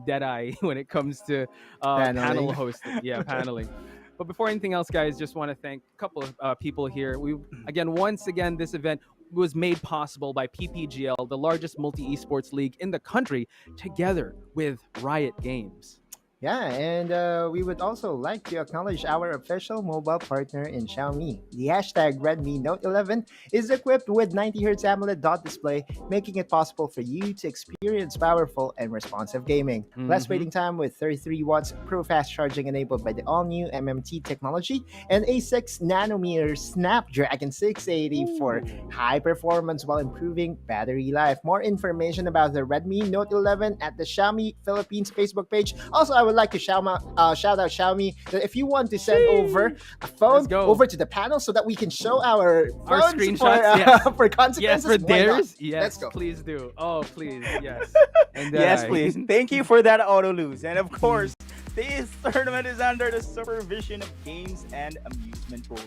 Deadeye when it comes to panel hosting. Yeah, paneling. But before anything else, guys, just want to thank a couple of people here. Once again, this event was made possible by PPGL, the largest multi-esports league in the country, together with Riot Games. Yeah, and we would also like to acknowledge our official mobile partner in Xiaomi. The hashtag Redmi Note 11 is equipped with 90Hz AMOLED dot display, making it possible for you to experience powerful and responsive gaming. Less waiting time with 33 watts pro fast charging enabled by the all-new MMT technology, and a 6 nanometer Snapdragon 680 for high performance while improving battery life. More information about the Redmi Note 11 at the Xiaomi Philippines Facebook page. Also, I would like to shout out Xiaomi that if you want to send over a phone over to the panel so that we can show our screenshots for consequences. Yes, for why not? theirs. Yes, Let's go. please do. Oh, please, yes. And Yes, please. Thank you for that auto lose. And of course, this tournament is under the supervision of Games and Amusement Board.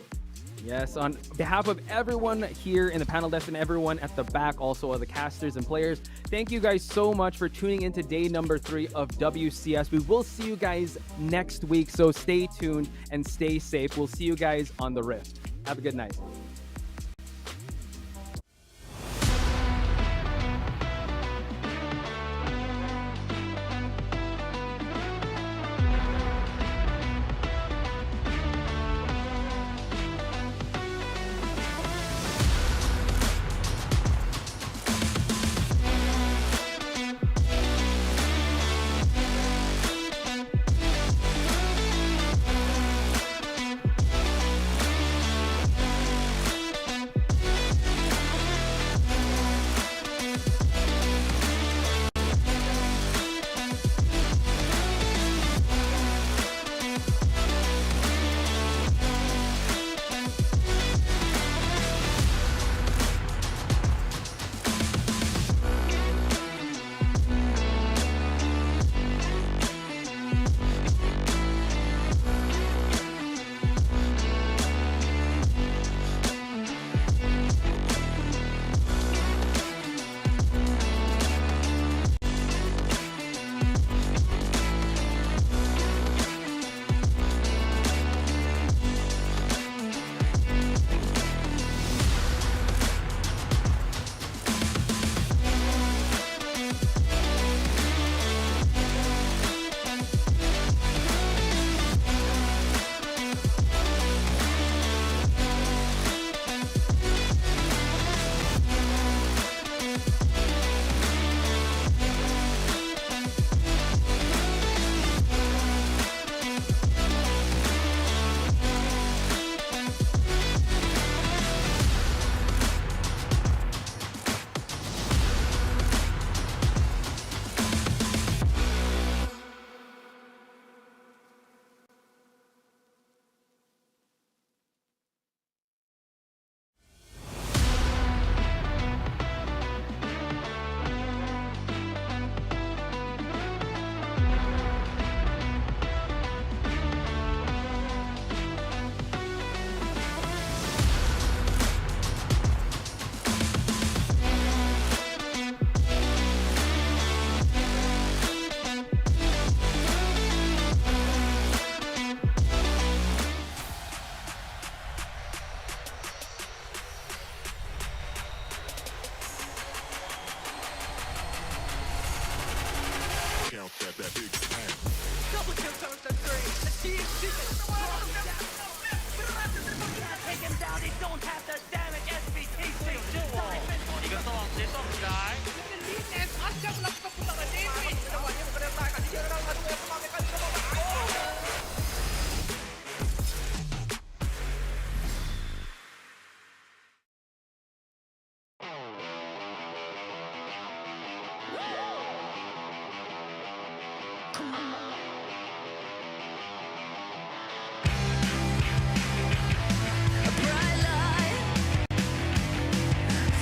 Yes, on behalf of everyone here in the panel desk and everyone at the back, also the casters and players, thank you guys so much for tuning into day number 3 of WCS. We will see you guys next week, so stay tuned and stay safe. We'll see you guys on the Rift. Have a good night.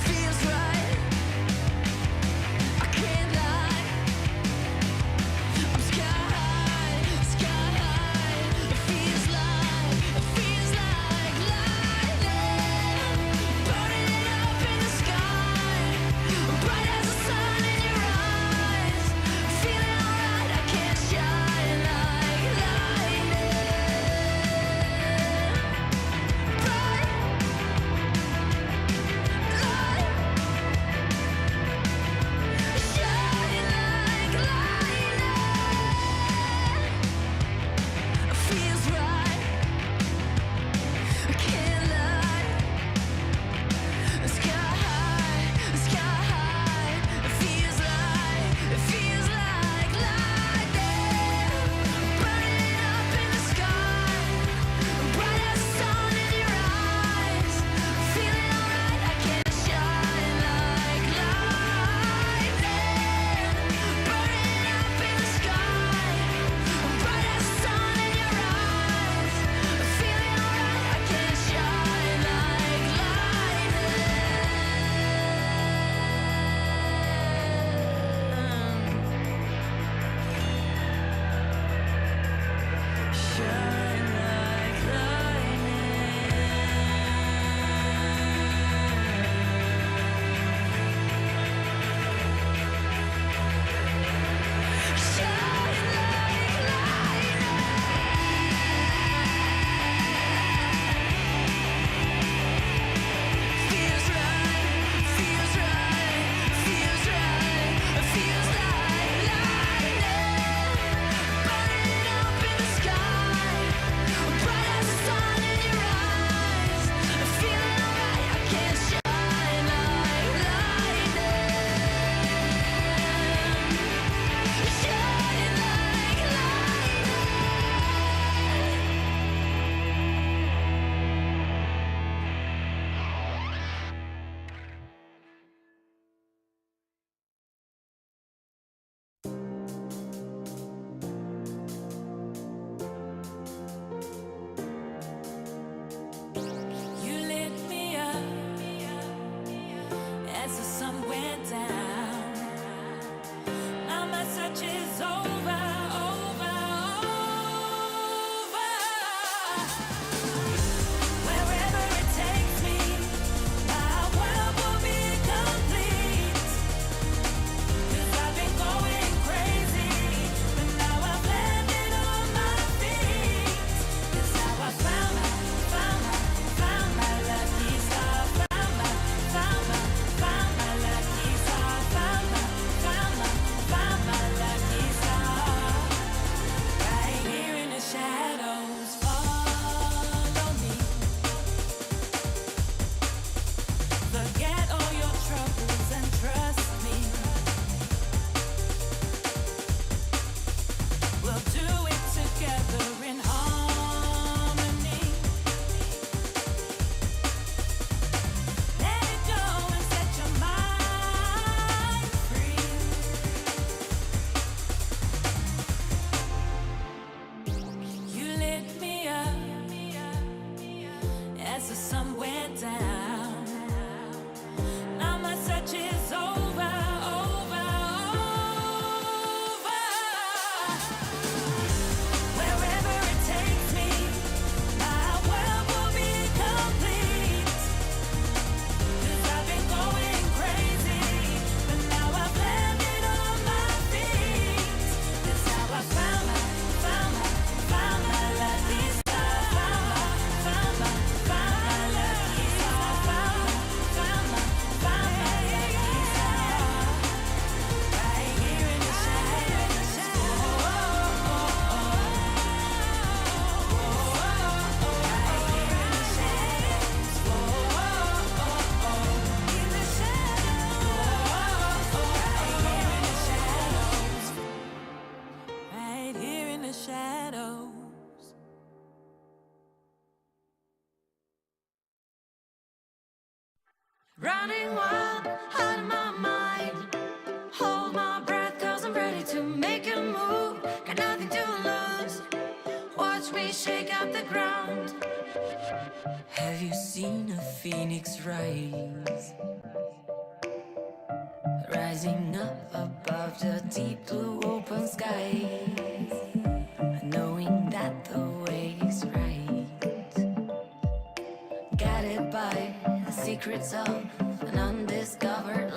Feels right. I can't lie. the sun went down. Now my search is over, over, over. Wherever it takes me, my world will be complete. 'Cause I've been going crazy, but now I've landed on my feet. That's how I found my lucky star. Found my lucky star. Found my lucky star. Right here in the shadows. Right here in the shadows. In the shadows. Right here in the shadows. Running wild out of my mind. Hold my breath, 'cause I'm ready to make a move. Got nothing to lose. Watch me shake out the ground. Have you seen a phoenix rise? Rising up above the deep blue open skies. Knowing that the way is right. Guided by the secrets of an undiscovered